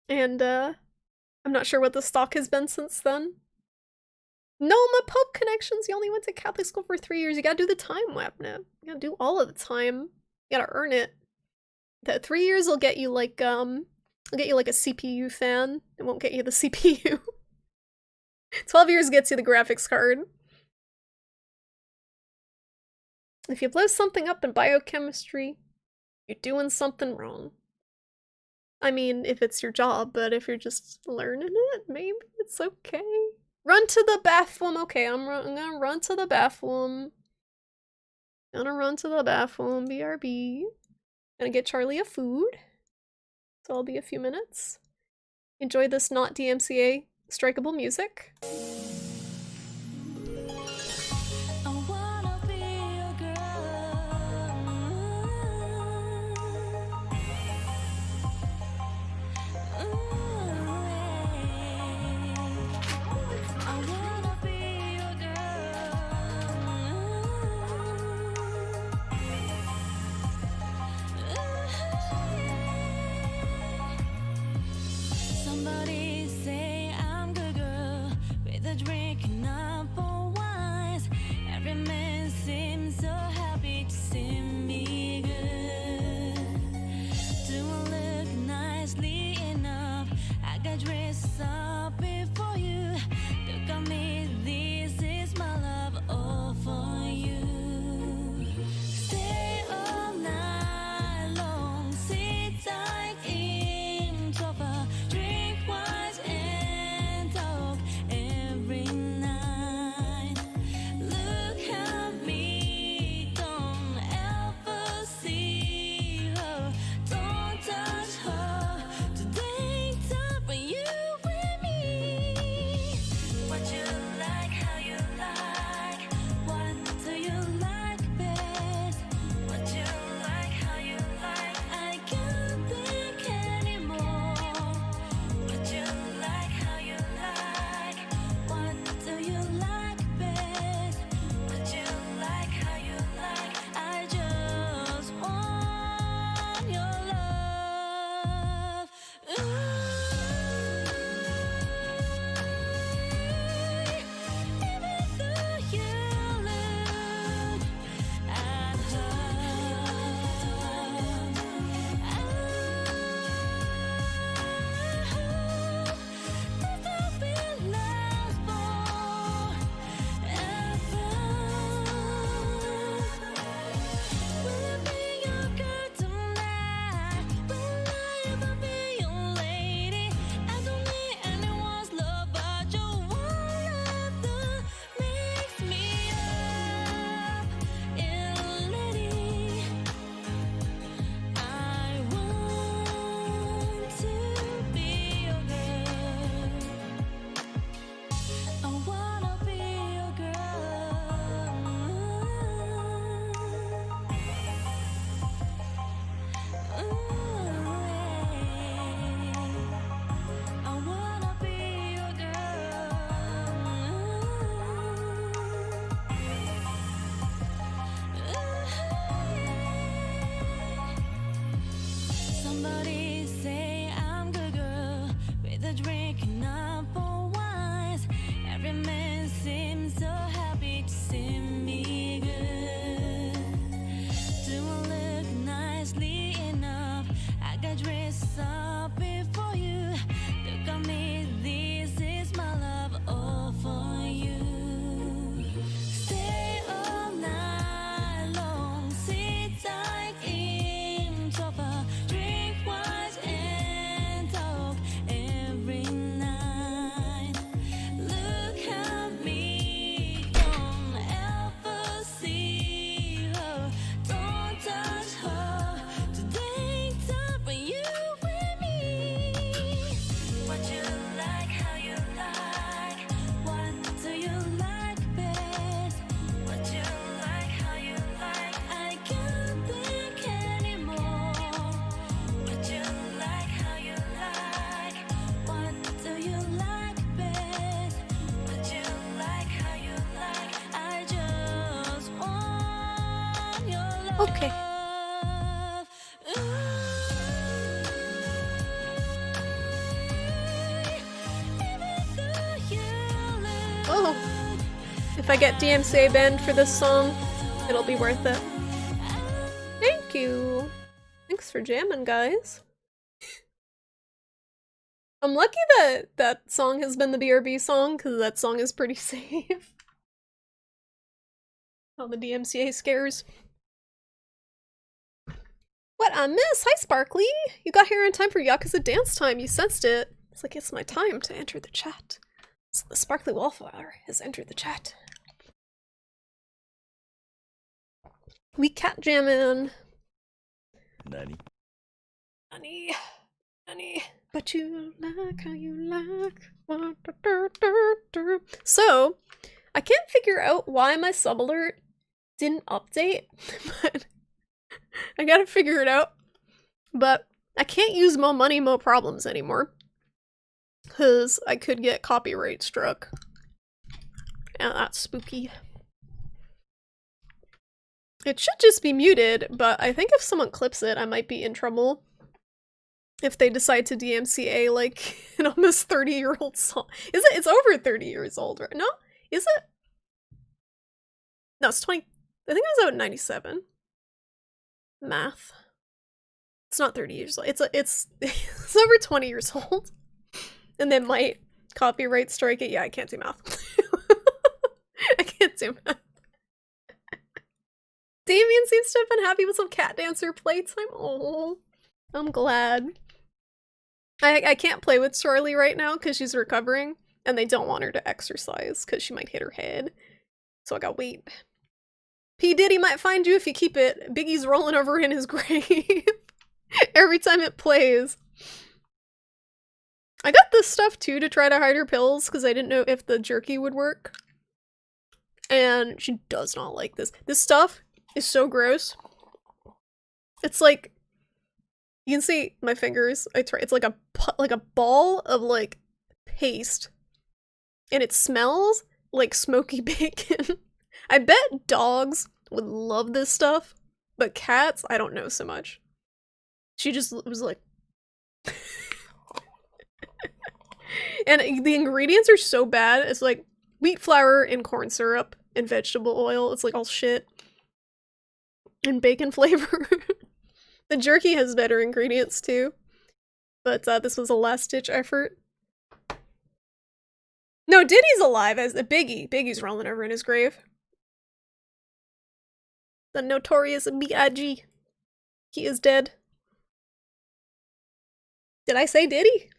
And I'm not sure what the stock has been since then. No, my Pope connections. You only went to Catholic school for 3 years. You gotta do the time, Wapnip. You gotta do all of the time. You gotta earn it. That 3 years will get you like a CPU fan. It won't get you the CPU. 12 years gets you the graphics card. If you blow something up in biochemistry, you're doing something wrong. I mean, if it's your job, but if you're just learning it, maybe it's okay. Run to the bathroom. Okay, I'm gonna run to the bathroom. Gonna run to the bathroom. BRB. Gonna get Charlie a food. So I'll be a few minutes. Enjoy this not DMCA strikeable music. Somebody say I'm good girl with a dream. Okay. Oh. If I get DMCA banned for this song, it'll be worth it. Thank you. Thanks for jamming, guys. I'm lucky that that song has been the BRB song, because that song is pretty safe. All the DMCA scares. What I miss? Hi, Sparkly! You got here in time for Yakuza dance time. You sensed it. It's like it's my time to enter the chat. So the Sparkly Wallflower has entered the chat. We cat jamming. Nani? Nani. Nani. But you like how you like. So, I can't figure out why my sub alert didn't update, but I gotta figure it out. But I can't use Mo Money, Mo Problems anymore, because I could get copyright struck. And that's spooky. It should just be muted, but I think if someone clips it, I might be in trouble. If they decide to DMCA, like, an almost 30-year-old song. Is it? It's over 30 years old, right? No? Is it? No, it's 20. I think it was out in 97. Math. It's not 30 years old. It's over 20 years old. And they might copyright strike it. Yeah, I can't do math. I can't do math. Damien seems to have been happy with some cat dancer playtime. Oh, I'm glad. I can't play with Charlie right now because she's recovering, and they don't want her to exercise because she might hit her head. So I gotta wait. P. Diddy might find you if you keep it. Biggie's rolling over in his grave every time it plays. I got this stuff too to try to hide her pills because I didn't know if the jerky would work. And she does not like this. This stuff is so gross. It's like, you can see my fingers. It's like a ball of like paste, and it smells like smoky bacon. I bet dogs would love this stuff, but cats, I don't know so much. She just was like, and the ingredients are so bad. It's like wheat flour and corn syrup and vegetable oil. It's like all shit. And bacon flavor. The jerky has better ingredients too. But this was a last-ditch effort. No, Diddy's alive as a Biggie. Biggie's rolling over in his grave. The notorious B.I.G. He is dead. Did I say Diddy?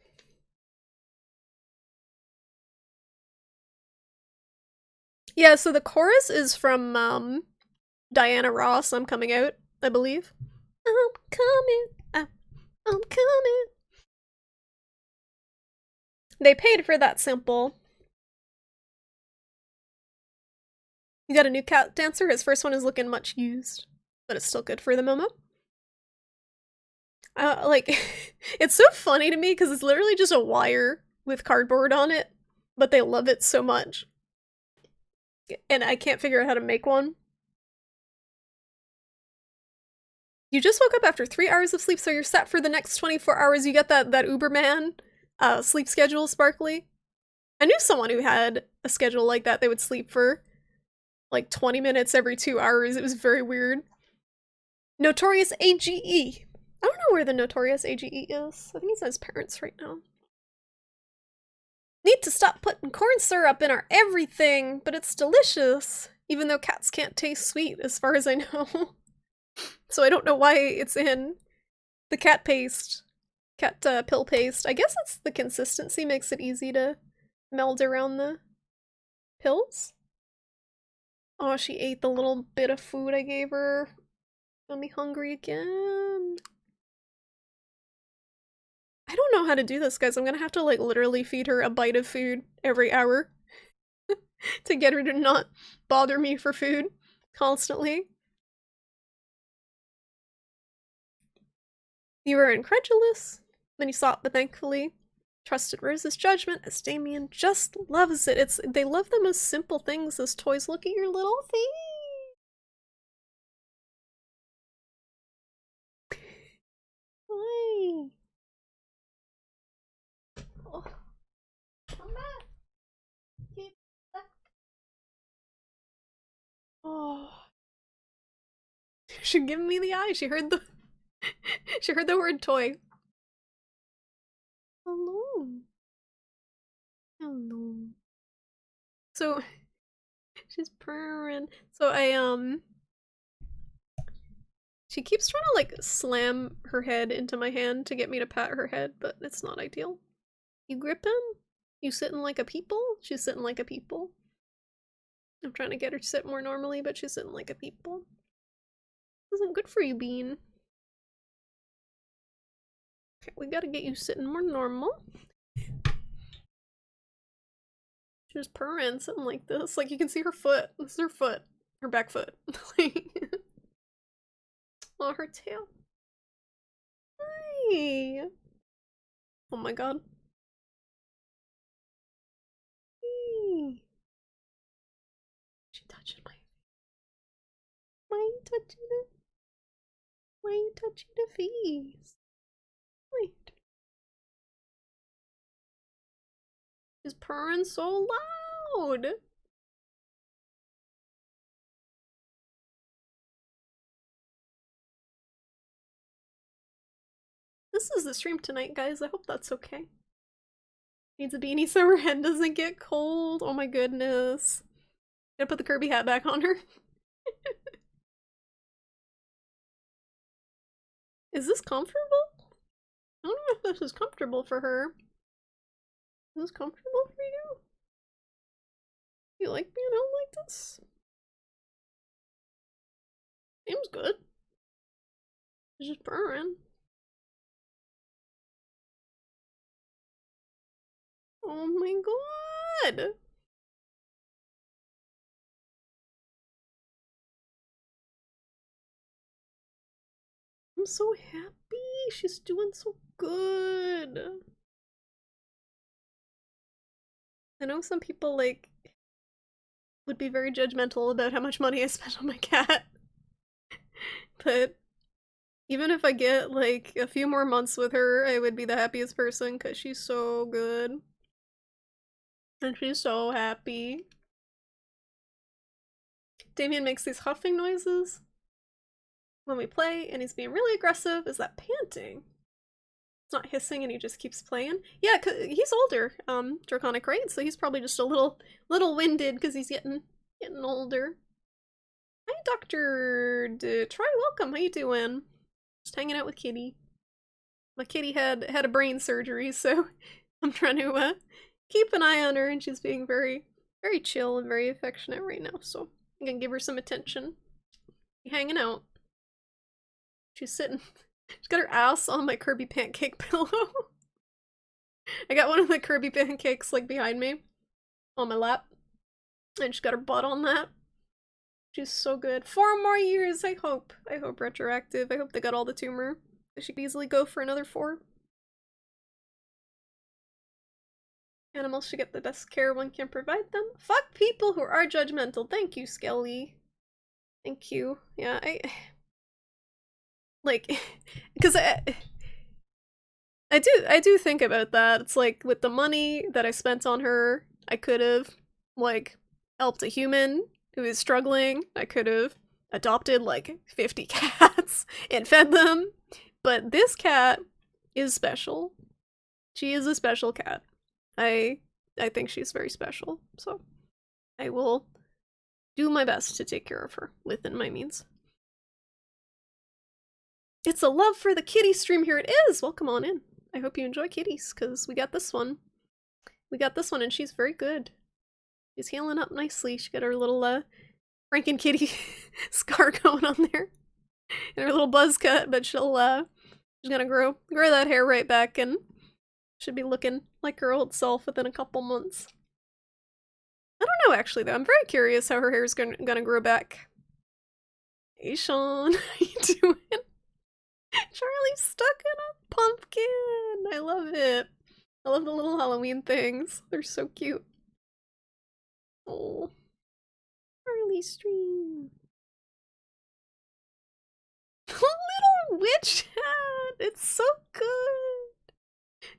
Yeah, so the chorus is from Diana Ross, I'm Coming Out, I believe. I'm coming out, I'm coming. They paid for that sample. You got a new cat dancer? His first one is looking much used, but it's still good for the moment. Like, it's so funny to me because it's literally just a wire with cardboard on it, but they love it so much. And I can't figure out how to make one. You just woke up after 3 hours of sleep, so you're set for the next 24 hours. You get that Uberman sleep schedule, Sparkly. I knew someone who had a schedule like that. They would sleep for like 20 minutes every 2 hours. It was very weird. Notorious AGE. I don't know where the Notorious AGE is. I think he's at his parents right now. Need to stop putting corn syrup in our everything, but it's delicious. Even though cats can't taste sweet, as far as I know. So I don't know why it's in the cat paste. Cat pill paste. I guess it's the consistency makes it easy to meld around the pills. Oh, she ate the little bit of food I gave her. Got me hungry again. I don't know how to do this, guys. I'm gonna have to, like, literally feed her a bite of food every hour to get her to not bother me for food constantly. You were incredulous, then you saw it, but thankfully trusted Rose's judgment as Damien just loves it. They love the most simple things as toys. Look at your little face. She gave me the eye. She heard the she heard the word toy. Hello. Hello. So she's purring. So she keeps trying to like slam her head into my hand to get me to pat her head, but it's not ideal. You gripping? You sitting like a people? She's sitting like a people. I'm trying to get her to sit more normally, but she's sitting like a people. This isn't good for you, Bean. Okay, we gotta get you sitting more normal. She's purring, something like this. Like, you can see her foot. This is her foot. Her back foot. Oh, her tail. Hi! Oh my god. Hey. She touching my... Why are you touching it? Why are you touching the face? Wait. She's purring so loud! This is the stream tonight, guys. I hope that's okay. Needs a beanie so her head doesn't get cold. Oh my goodness. Gotta put the Kirby hat back on her. Is this comfortable? I don't know if this is comfortable for her. Is this comfortable for you? You like being held like this? Seems good. It's just purring. Oh my god! I'm so happy. She's doing so good. I know some people, like, would be very judgmental about how much money I spent on my cat. But even if I get, like, a few more months with her, I would be the happiest person because she's so good. And she's so happy. Damien makes these huffing noises when we play, and he's being really aggressive. Is that panting? It's not hissing and he just keeps playing. Yeah, cause he's older, Draconic, right? So he's probably just a little winded because he's getting older. Hi, Dr. Troy, welcome. How you doing? Just hanging out with Kitty. My kitty had a brain surgery, so I'm trying to keep an eye on her, and she's being very, very chill and very affectionate right now. So I'm gonna give her some attention. She's hanging out. She's sitting. She's got her ass on my Kirby pancake pillow. I got one of the Kirby pancakes like behind me on my lap, and she's got her butt on that. She's so good. 4 more years, I hope. I hope retroactive. I hope they got all the tumor. She could easily go for another 4. Animals should get the best care one can provide them. Fuck people who are judgmental. Thank you, Skelly. Thank you. Yeah, like, because I do think about that. It's like, with the money that I spent on her, I could have, like, helped a human who is struggling. I could have adopted, like, 50 cats and fed them. But this cat is special. She is a special cat. I think she's very special, so I will do my best to take care of her within my means. It's a love for the kitty stream here. It is! Welcome on in. I hope you enjoy kitties, because we got this one. We got this one, and she's very good. She's healing up nicely. She got her little, Franken kitty scar going on there. And her little buzz cut, but she's gonna grow that hair right back, and should be looking like her old self within a couple months. I don't know, actually, though. I'm very curious how her hair is gonna grow back. Hey, Sean. How you doing? Charlie's stuck in a pumpkin! I love it. I love the little Halloween things. They're so cute. Oh. Charlie stream. Little witch hat! It's so good!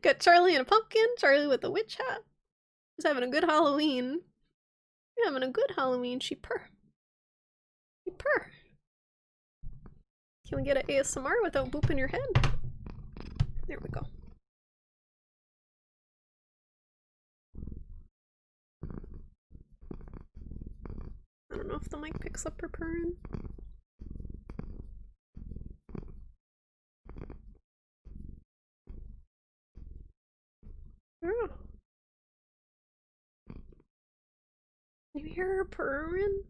Got Charlie in a pumpkin, Charlie with a witch hat. She's having a good Halloween. You're having a good Halloween, she purr. She purr. Can we get an ASMR without booping your head? There we go. I don't know if the mic picks up her purring. Oh. You hear her purring?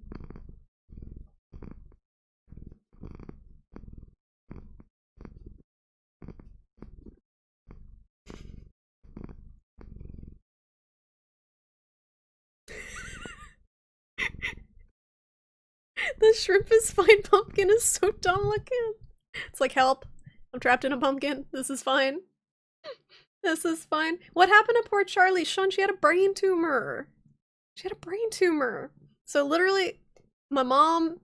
The shrimp is fine pumpkin is so dumb looking. It's like, help. I'm trapped in a pumpkin. This is fine. This is fine. What happened to poor Charlie? Sean, she had a brain tumor. She had a brain tumor. So literally, my mom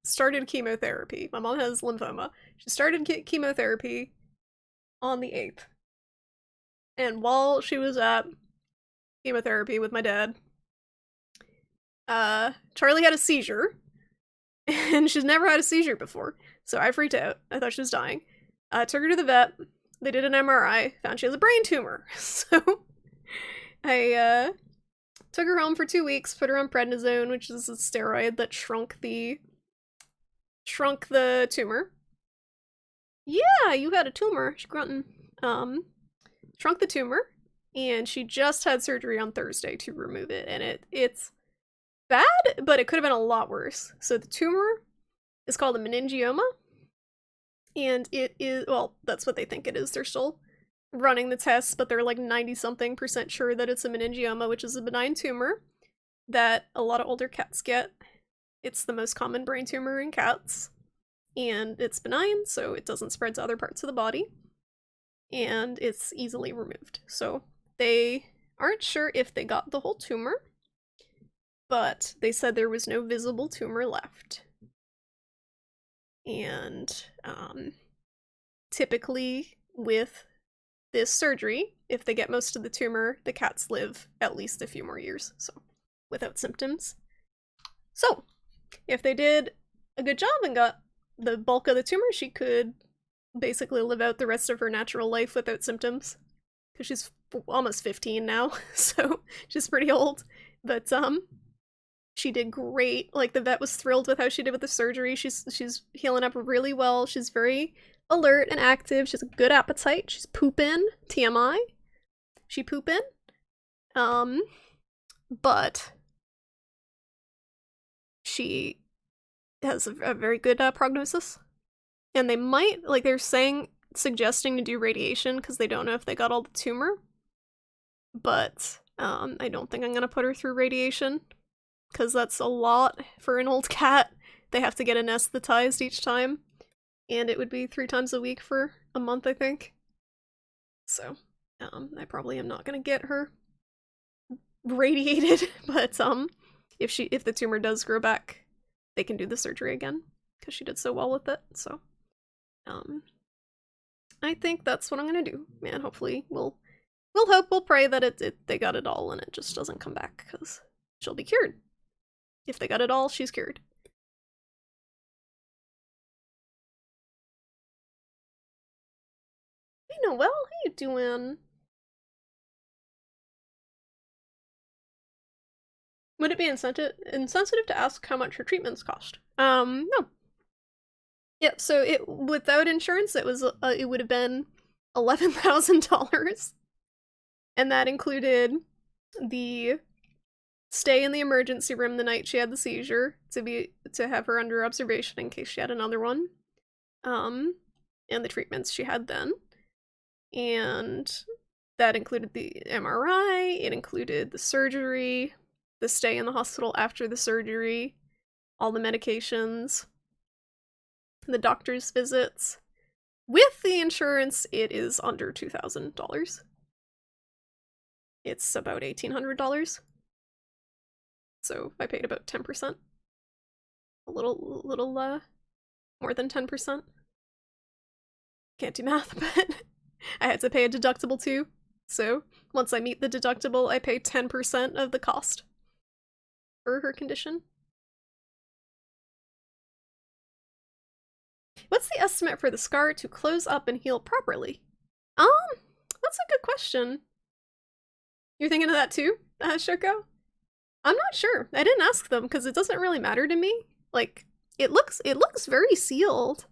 started chemotherapy. My mom has lymphoma. She started chemotherapy on the 8th. And while she was at chemotherapy with my dad, Charlie had a seizure. And she's never had a seizure before. So I freaked out. I thought she was dying. Took her to the vet. They did an MRI. Found she has a brain tumor. So I took her home for 2 weeks, put her on prednisone, which is a steroid that shrunk the tumor. Yeah, you had a tumor, she grunting. Shrunk the tumor, and she just had surgery on Thursday to remove it, and it's bad, but it could have been a lot worse. So the tumor is called a meningioma, and it is, well, that's what they think it is. They're still running the tests, but they're like 90-something% sure that it's a meningioma, which is a benign tumor that a lot of older cats get. It's the most common brain tumor in cats, and it's benign, so it doesn't spread to other parts of the body, and it's easily removed. So they aren't sure if they got the whole tumor, but they said there was no visible tumor left. And typically with this surgery, if they get most of the tumor, the cats live at least a few more years, so without symptoms. So if they did a good job and got the bulk of the tumor, she could basically live out the rest of her natural life without symptoms, because she's almost 15 now, so she's pretty old. But she did great. Like, the vet was thrilled with how she did with the surgery. She's healing up really well. She's very alert and active. She has a good appetite. She's pooping. TMI. She pooping. But she has a very good prognosis. And they might, like, they're suggesting to do radiation because they don't know if they got all the tumor. But I don't think I'm gonna put her through radiation, because that's a lot for an old cat. They have to get anesthetized each time, and it would be 3 times a week for a month, I think. So I probably am not gonna get her radiated, but if the tumor does grow back, they can do the surgery again, because she did so well with it. So I think that's what I'm gonna do. Man, hopefully we'll hope, we'll pray that they got it all and it just doesn't come back, because she'll be cured. If they got it all, she's cured. Hey Noelle, how you doing? Would it be insensitive to ask how much her treatments cost? No. Yep, so without insurance, it would have been $11,000. And that included the stay in the emergency room the night she had the seizure, to have her under observation in case she had another one, and the treatments she had then. And that included the MRI, it included the surgery, the stay in the hospital after the surgery, all the medications, the doctor's visits. With the insurance, it is under $2,000. It's about $1,800. So I paid about 10%. A little more than 10%. Can't do math, but I had to pay a deductible too. So once I meet the deductible, I pay 10% of the cost for her condition. What's the estimate for the scar to close up and heal properly? That's a good question. You're thinking of that too, Shoko? I'm not sure. I didn't ask them because it doesn't really matter to me. Like, it looks very sealed,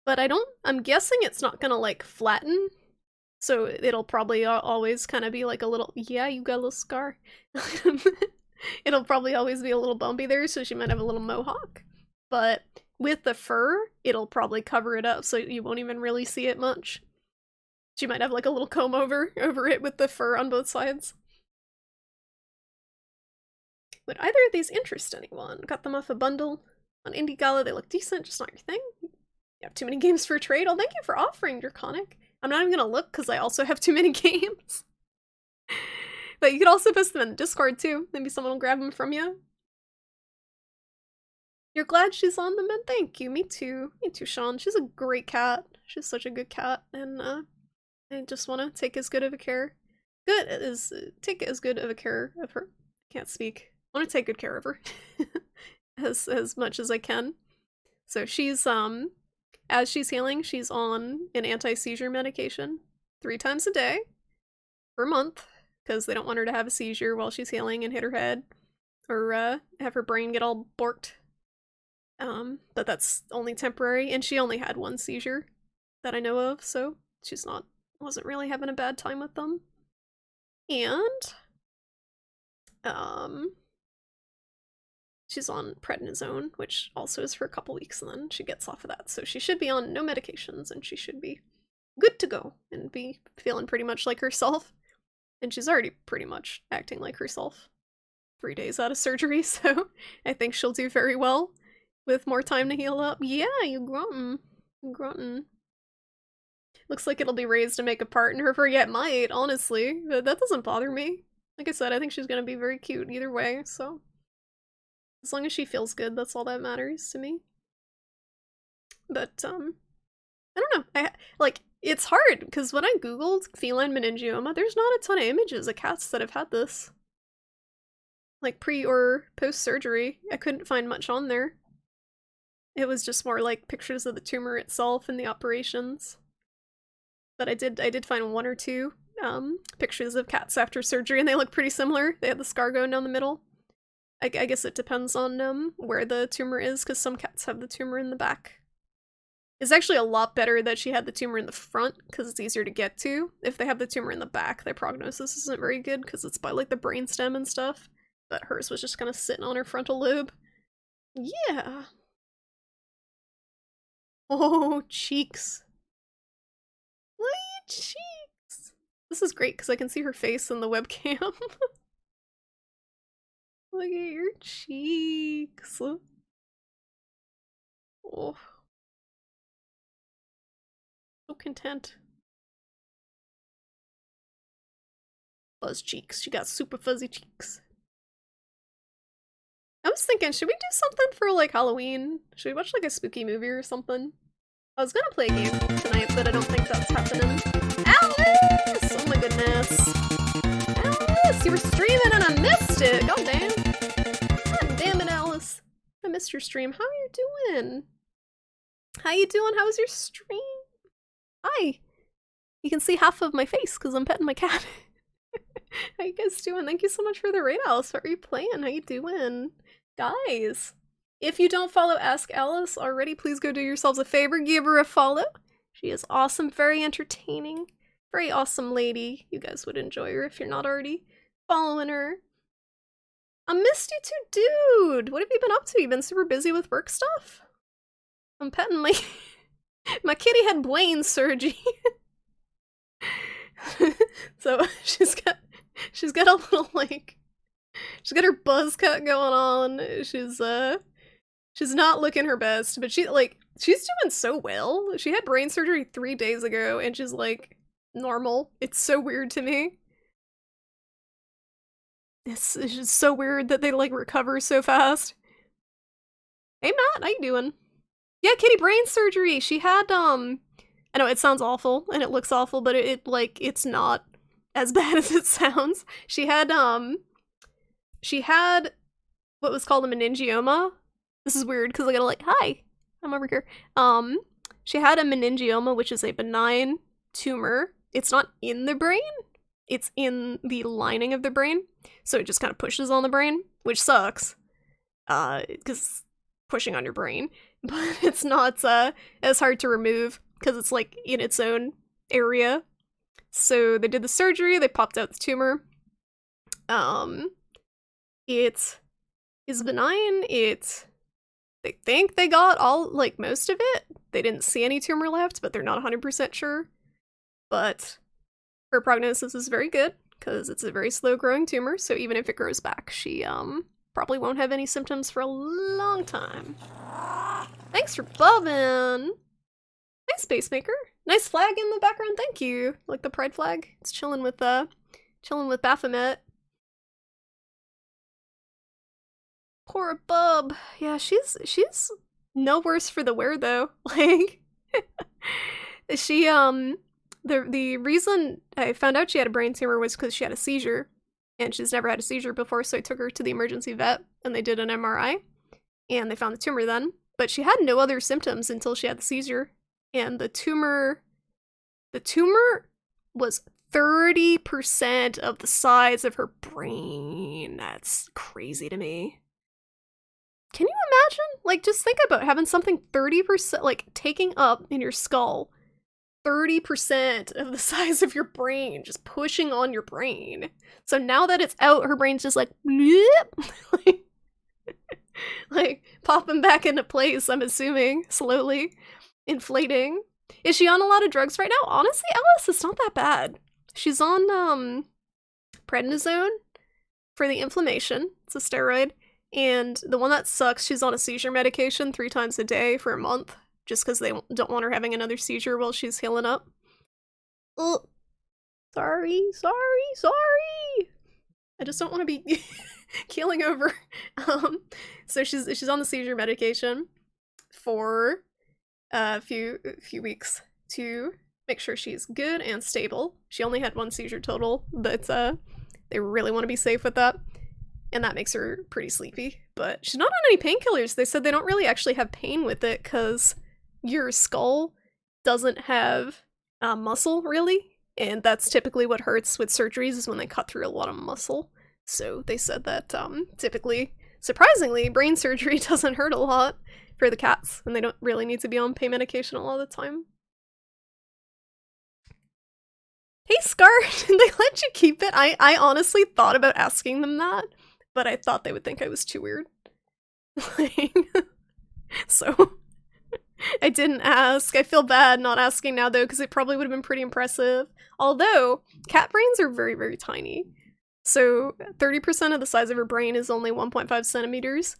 but I'm guessing it's not gonna like flatten, so it'll probably always kind of be like a little, yeah, you got a little scar. It'll probably always be a little bumpy there, so she might have a little mohawk. But with the fur, it'll probably cover it up so you won't even really see it much. She might have like a little comb over it with the fur on both sides. Would either of these interest anyone? Got them off a bundle. On Indie Gala, they look decent, just not your thing. You have too many games for trade. Oh, thank you for offering, Draconic. I'm not even gonna look because I also have too many games. But you could also post them in the Discord too. Maybe someone will grab them from you. You're glad she's on them, and thank you. Me too. Me too, Sean. She's a great cat. She's such a good cat, and I just want to take as good of a care. Take as good of a care of her. Can't speak. I want to take good care of her as much as I can. So she's as she's healing, she's on an anti-seizure medication 3 times a day for a month because they don't want her to have a seizure while she's healing and hit her head or have her brain get all borked. But that's only temporary, and she only had 1 seizure that I know of, so she's wasn't really having a bad time with them. And she's on prednisone, which also is for a couple weeks, and then she gets off of that. So she should be on no medications, and she should be good to go and be feeling pretty much like herself. And she's already pretty much acting like herself 3 days out of surgery, so I think she'll do very well with more time to heal up. Yeah, you gruntin'. You gruntin'. Looks like it'll be raised to make a partner for yet might, honestly. But that doesn't bother me. Like I said, I think she's gonna be very cute either way, so as long as she feels good, that's all that matters to me. But, I don't know. It's hard, because when I googled feline meningioma, there's not a ton of images of cats that have had this. Like, pre or post-surgery. I couldn't find much on there. It was just more like pictures of the tumor itself and the operations. But I did find 1 or 2 pictures of cats after surgery, and they look pretty similar. They had the scar going down the middle. I guess it depends on where the tumor is, because some cats have the tumor in the back. It's actually a lot better that she had the tumor in the front, because it's easier to get to. If they have the tumor in the back, their prognosis isn't very good, because it's by like the brainstem and stuff. But hers was just kind of sitting on her frontal lobe. Yeah. Oh, cheeks. Look at your cheeks. This is great, because I can see her face in the webcam. Look at your cheeks. Oh. So content. Fuzz cheeks. She got super fuzzy cheeks. I was thinking, should we do something for like Halloween? Should we watch like a spooky movie or something? I was gonna play a game tonight, but I don't think that's happening. Alice! Oh my goodness. Alice, you were streaming and I missed it! God damn. God damn it, Alice. I missed your stream. How are you doing? How you doing? How was your stream? Hi. You can see half of my face because I'm petting my cat. How you guys doing? Thank you so much for the raid, Alice. What are you playing? How you doing? Guys, if you don't follow Ask Alice already, please go do yourselves a favor. Give her a follow. She is awesome, very entertaining, very awesome lady. You guys would enjoy her if you're not already following her. I missed you too, dude. What have you been up to? You been super busy with work stuff? I'm petting my my kitty had brain surgery. So she's got a little like she's got her buzz cut going on. She's not looking her best, but she's doing so well. She had brain surgery 3 days ago and she's like normal. It's so weird to me. It's just so weird that they like recover so fast. Hey Matt, how you doing? Yeah, kitty brain surgery. She had I know it sounds awful and it looks awful, but it's not as bad as it sounds. She had what was called a meningioma. This is weird because I gotta like, hi, I'm over here. She had a meningioma, which is a benign tumor. It's not in the brain, it's in the lining of the brain. So it just kind of pushes on the brain, which sucks. Because pushing on your brain. But it's not as hard to remove because it's like in its own area. So they did the surgery, they popped out the tumor. It is benign. They think they got all, like, most of it. They didn't see any tumor left, but they're not 100% sure. But her prognosis is very good because it's a very slow growing tumor, so even if it grows back, she probably won't have any symptoms for a long time. Thanks for bubbing! Nice Space Maker. Nice flag in the background, thank you. Like the pride flag. It's chilling with Baphomet. Poor Bub. Yeah, she's no worse for the wear though. Like she the reason I found out she had a brain tumor was because she had a seizure. And she's never had a seizure before, so I took her to the emergency vet and they did an MRI. And they found the tumor then. But she had no other symptoms until she had the seizure. And the tumor was 30% of the size of her brain. That's crazy to me. Can you imagine? Like, just think about having something 30%, like, taking up in your skull 30% of the size of your brain, just pushing on your brain. So now that it's out, her brain's just like, like popping back into place, I'm assuming, slowly inflating. Is she on a lot of drugs right now? Honestly, Alice, it's not that bad. She's on prednisone for the inflammation. It's a steroid. And the one that sucks, she's on a seizure medication 3 times a day for a month, just because they don't want her having another seizure while she's healing up. Ugh. Sorry. I just don't want to be keeling over. So she's on the seizure medication for a few weeks to make sure she's good and stable. She only had 1 seizure total, but they really want to be safe with that. And that makes her pretty sleepy. But she's not on any painkillers. They said they don't really actually have pain with it because your skull doesn't have muscle, really. And that's typically what hurts with surgeries, is when they cut through a lot of muscle. So they said that typically, surprisingly, brain surgery doesn't hurt a lot for the cats. And they don't really need to be on pain medication a lot of the time. Hey Scar, did they let you keep it? I honestly thought about asking them that, but I thought they would think I was too weird. So I didn't ask. I feel bad not asking now though, because it probably would have been pretty impressive. Although, cat brains are very, very tiny. So 30% of the size of her brain is only 1.5 centimeters.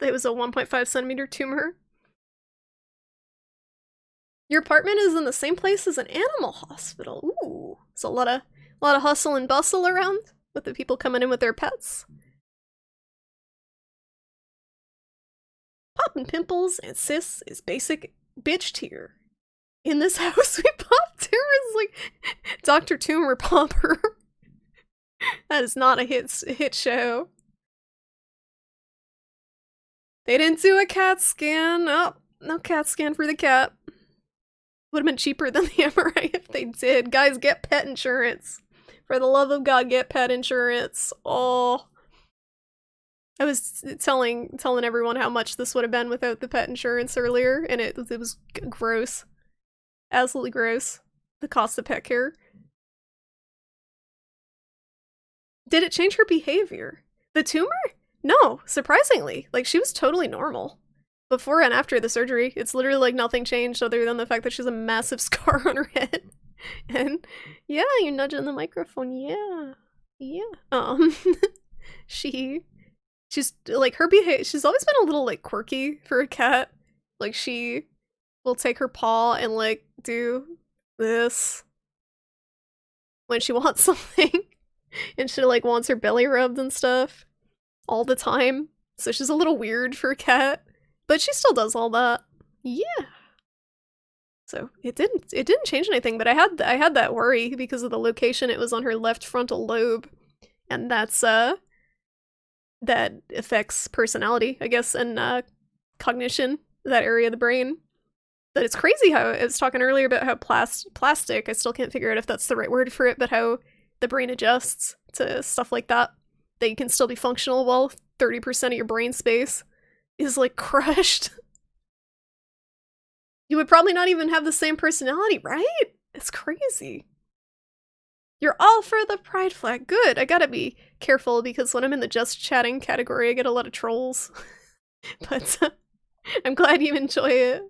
It was a 1.5 centimeter tumor. Your apartment is in the same place as an animal hospital. Ooh, it's a lot of hustle and bustle around with the people coming in with their pets. Poppin' pimples and cis is basic bitch tier. In this house, we pop tumors like Dr. Tumor Popper. That is not a hit show. They didn't do a CAT scan. Oh, no CAT scan for the cat. Would have been cheaper than the MRI if they did. Guys, get pet insurance. For the love of God, get pet insurance. Oh. I was telling everyone how much this would have been without the pet insurance earlier, and it was gross. Absolutely gross. The cost of pet care. Did it change her behavior? The tumor? No, surprisingly. Like, she was totally normal. Before and after the surgery, it's literally like nothing changed other than the fact that she has a massive scar on her head. And yeah, you're nudging the microphone. Yeah. She's like, her behavior, she's always been a little like quirky for a cat. Like, she will take her paw and like do this when she wants something. And she like wants her belly rubbed and stuff all the time. So she's a little weird for a cat. But she still does all that. Yeah. So it didn't change anything, but I had that worry because of the location it was on her left frontal lobe. And that's that affects personality, I guess, and cognition, that area of the brain. that it's crazy how I was talking earlier about how plastic, I still can't figure out if that's the right word for it, but how the brain adjusts to stuff like that you can still be functional while 30% of your brain space is like crushed. You would probably not even have the same personality, right? It's crazy. You're all for the pride flag. Good. I gotta be careful because when I'm in the just chatting category, I get a lot of trolls. But I'm glad you enjoy it.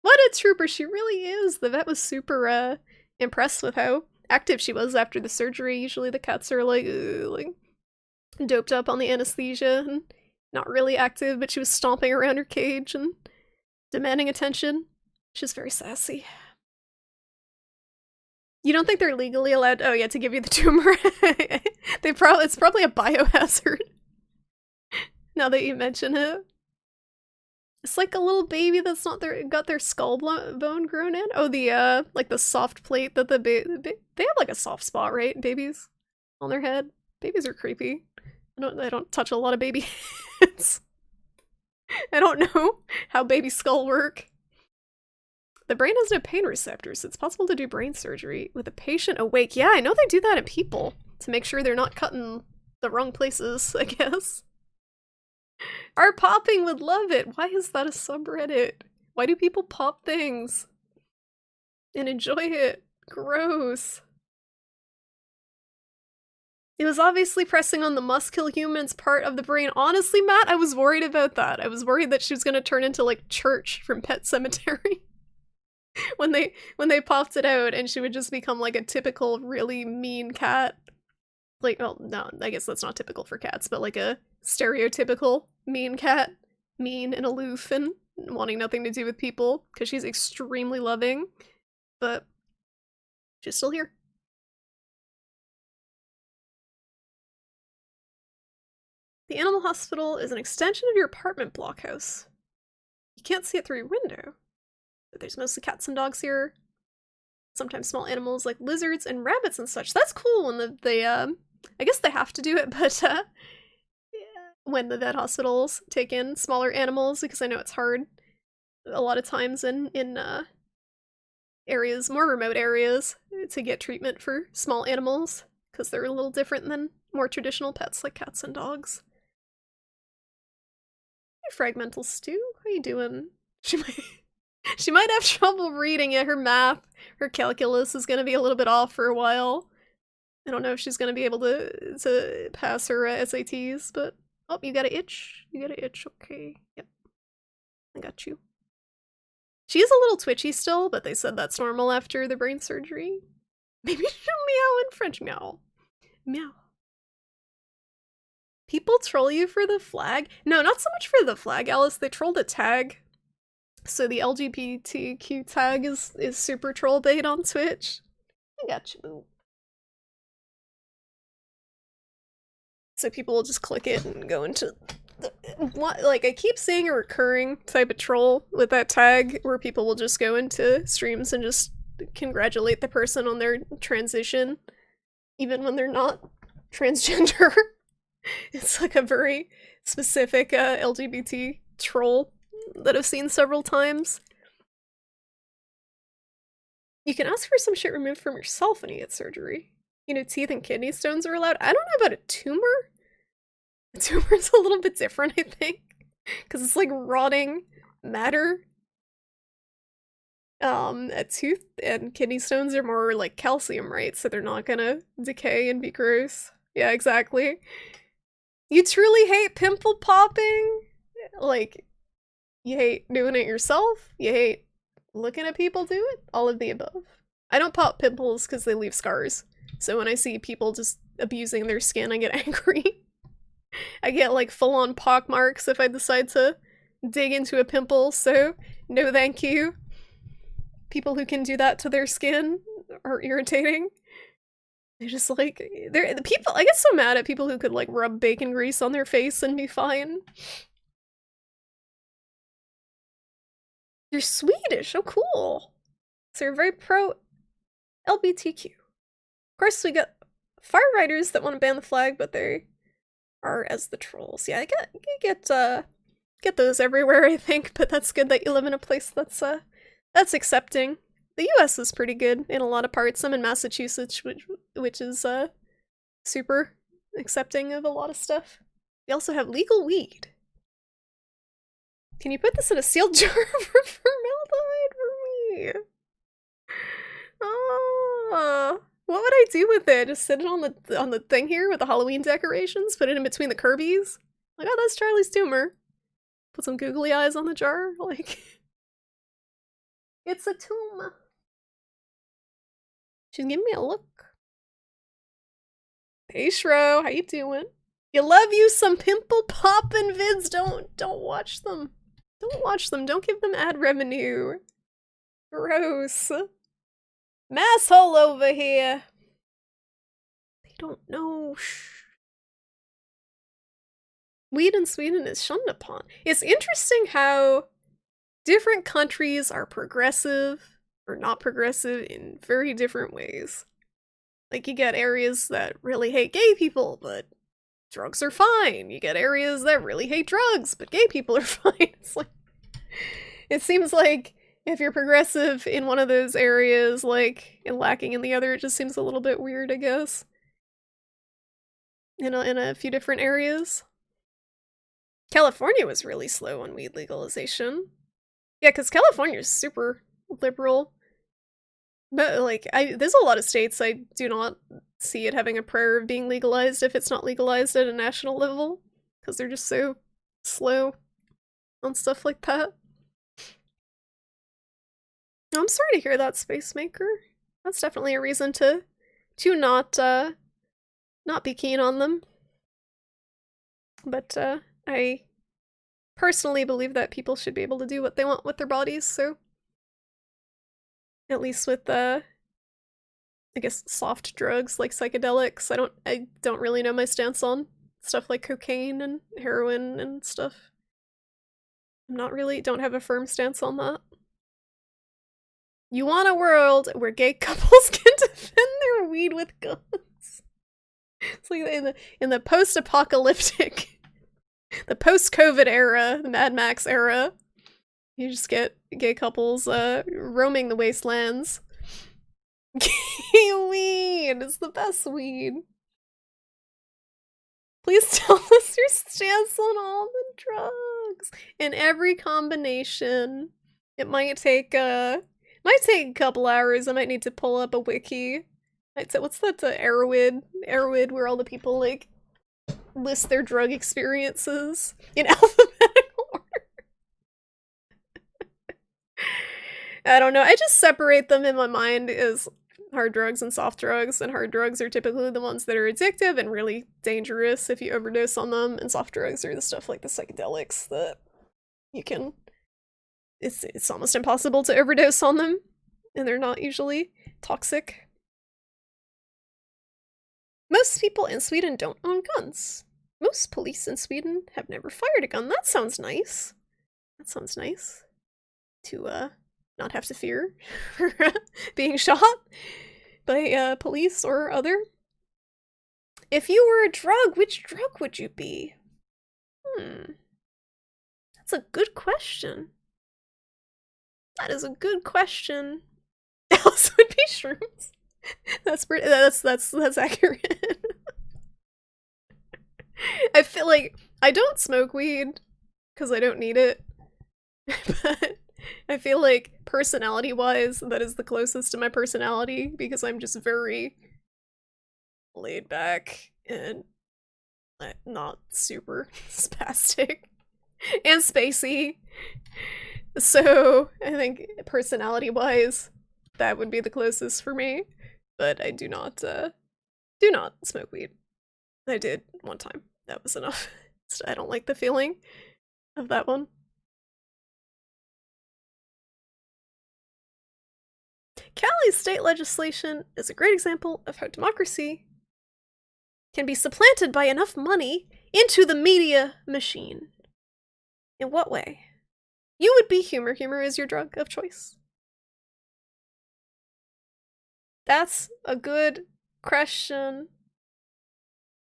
What a trooper she really is. The vet was super impressed with how active she was after the surgery. Usually the cats are like doped up on the anesthesia and not really active, but she was stomping around her cage and demanding attention. She's very sassy. You don't think they're legally allowed? Oh yeah, to give you the tumor. It's probably a biohazard. Now that you mention it. It's like a little baby that's not got their skull bone grown in. Oh, the like the soft plate that they have like a soft spot, right? Babies on their head. Babies are creepy. I don't touch a lot of baby heads. I don't know how baby skull work. The brain has no pain receptors. It's possible to do brain surgery with a patient awake. Yeah, I know they do that in people to make sure they're not cutting the wrong places, I guess. Our popping would love it. Why is that a subreddit? Why do people pop things and enjoy it? Gross. It was obviously pressing on the must kill humans part of the brain. Honestly, Matt, I was worried about that. I was worried that she was gonna turn into like Church from Pet Sematary. when they popped it out and she would just become like a typical really mean cat. Like, well, no, I guess that's not typical for cats, but like a stereotypical mean cat. Mean and aloof and wanting nothing to do with people because she's extremely loving. But she's still here. The animal hospital is an extension of your apartment blockhouse. You can't see it through your window, but there's mostly cats and dogs here. Sometimes small animals like lizards and rabbits and such. That's cool when they I guess they have to do it, but yeah, when the vet hospitals take in smaller animals, because I know it's hard a lot of times in areas, more remote areas, to get treatment for small animals, because they're a little different than more traditional pets like cats and dogs. Hey, Fragmental Stew, how you doing? She might have trouble reading it. Her math, her calculus is going to be a little bit off for a while. I don't know if she's going to be able to pass her SATs, but... Oh, you got an itch? You got an itch, okay. Yep. I got you. She is a little twitchy still, but they said that's normal after the brain surgery. Maybe she'll meow in French. Meow. Meow. People troll you for the flag? No, not so much for the flag, Alice. They trolled a tag. So the LGBTQ tag is super troll bait on Twitch. I got you, boo. So people will just click it and go into what, like, I keep seeing a recurring type of troll with that tag where people will just go into streams and just congratulate the person on their transition even when they're not transgender. It's like a very specific LGBT troll that I've seen several times. You can ask for some shit removed from yourself when you get surgery. You know, teeth and kidney stones are allowed. I don't know about a tumor. A tumor's a little bit different, I think. Because it's like rotting matter. A tooth and kidney stones are more like calcium, right? So they're not gonna decay and be gross. Yeah, exactly. You truly hate pimple popping? Like, you hate doing it yourself? You hate looking at people do it? All of the above. I don't pop pimples because they leave scars. So when I see people just abusing their skin, I get angry. I get like full-on pock marks if I decide to dig into a pimple, so no thank you. People who can do that to their skin are irritating. They're just like, the people, I get so mad at people who could like rub bacon grease on their face and be fine. You're Swedish, oh cool. So you're very pro LGBTQ. Of course we got firefighters that want to ban the flag, but they are as the trolls. Yeah, I get those everywhere, I think, but that's good that you live in a place that's That's accepting. The US is pretty good in a lot of parts. I'm in Massachusetts, which is super accepting of a lot of stuff. We also have legal weed. Can you put this in a sealed jar for formaldehyde for me? Oh, what would I do with it? Just sit it on the thing here with the Halloween decorations? Put it in between the Kirby's? Like, oh, that's Charlie's tumor. Put some googly eyes on the jar? Like, it's a tomb. She's giving me a look. Hey Shro, how you doing? You love you some pimple poppin' vids. Don't watch them. Don't watch them. Don't give them ad revenue. Gross. Masshole over here. They don't know. Shh. Weed in Sweden is shunned upon. It's interesting how different countries are progressive or not progressive in very different ways. Like, you get areas that really hate gay people, but drugs are fine. You get areas that really hate drugs, but gay people are fine. It's like, it seems like if you're progressive in one of those areas, like, and lacking in the other, it just seems a little bit weird, I guess. In a few different areas. California was really slow on weed legalization. Yeah, because California's super liberal. But, like, there's a lot of states I do not see it having a prayer of being legalized if it's not legalized at a national level. Because they're just so slow on stuff like that. I'm sorry to hear that, Space Maker. That's definitely a reason to not be keen on them. But, I personally believe that people should be able to do what they want with their bodies, so at least with I guess soft drugs like psychedelics. I don't really know my stance on stuff like cocaine and heroin and stuff. Don't have a firm stance on that. You want a world where gay couples can defend their weed with guns. It's like in the post-apocalyptic, the post-COVID era, the Mad Max era. You just get gay couples roaming the wastelands. Gay weed is the best weed. Please tell us your stance on all the drugs in every combination. It might take a couple hours. I might need to pull up a wiki. What's that? Arrowid, where all the people like list their drug experiences in alphabetical order. I don't know. I just separate them in my mind as hard drugs and soft drugs, and hard drugs are typically the ones that are addictive and really dangerous if you overdose on them, and soft drugs are the stuff like the psychedelics that you can... It's almost impossible to overdose on them, and they're not usually toxic. Most people in Sweden don't own guns. Most police in Sweden have never fired a gun. That sounds nice. That sounds nice. To, not have to fear being shot by police or other. If you were a drug, which drug would you be? That's a good question. That is a good question. Else would be shrooms. That's accurate. I feel like I don't smoke weed because I don't need it. But I feel like personality-wise, that is the closest to my personality because I'm just very laid back and not super spastic and spacey. So I think personality-wise, that would be the closest for me. But I do not smoke weed. I did one time. That was enough. I don't like the feeling of that one. Cali's state legislation is a great example of how democracy can be supplanted by enough money into the media machine. In what way? You would be humor. Humor is your drug of choice. That's a good question.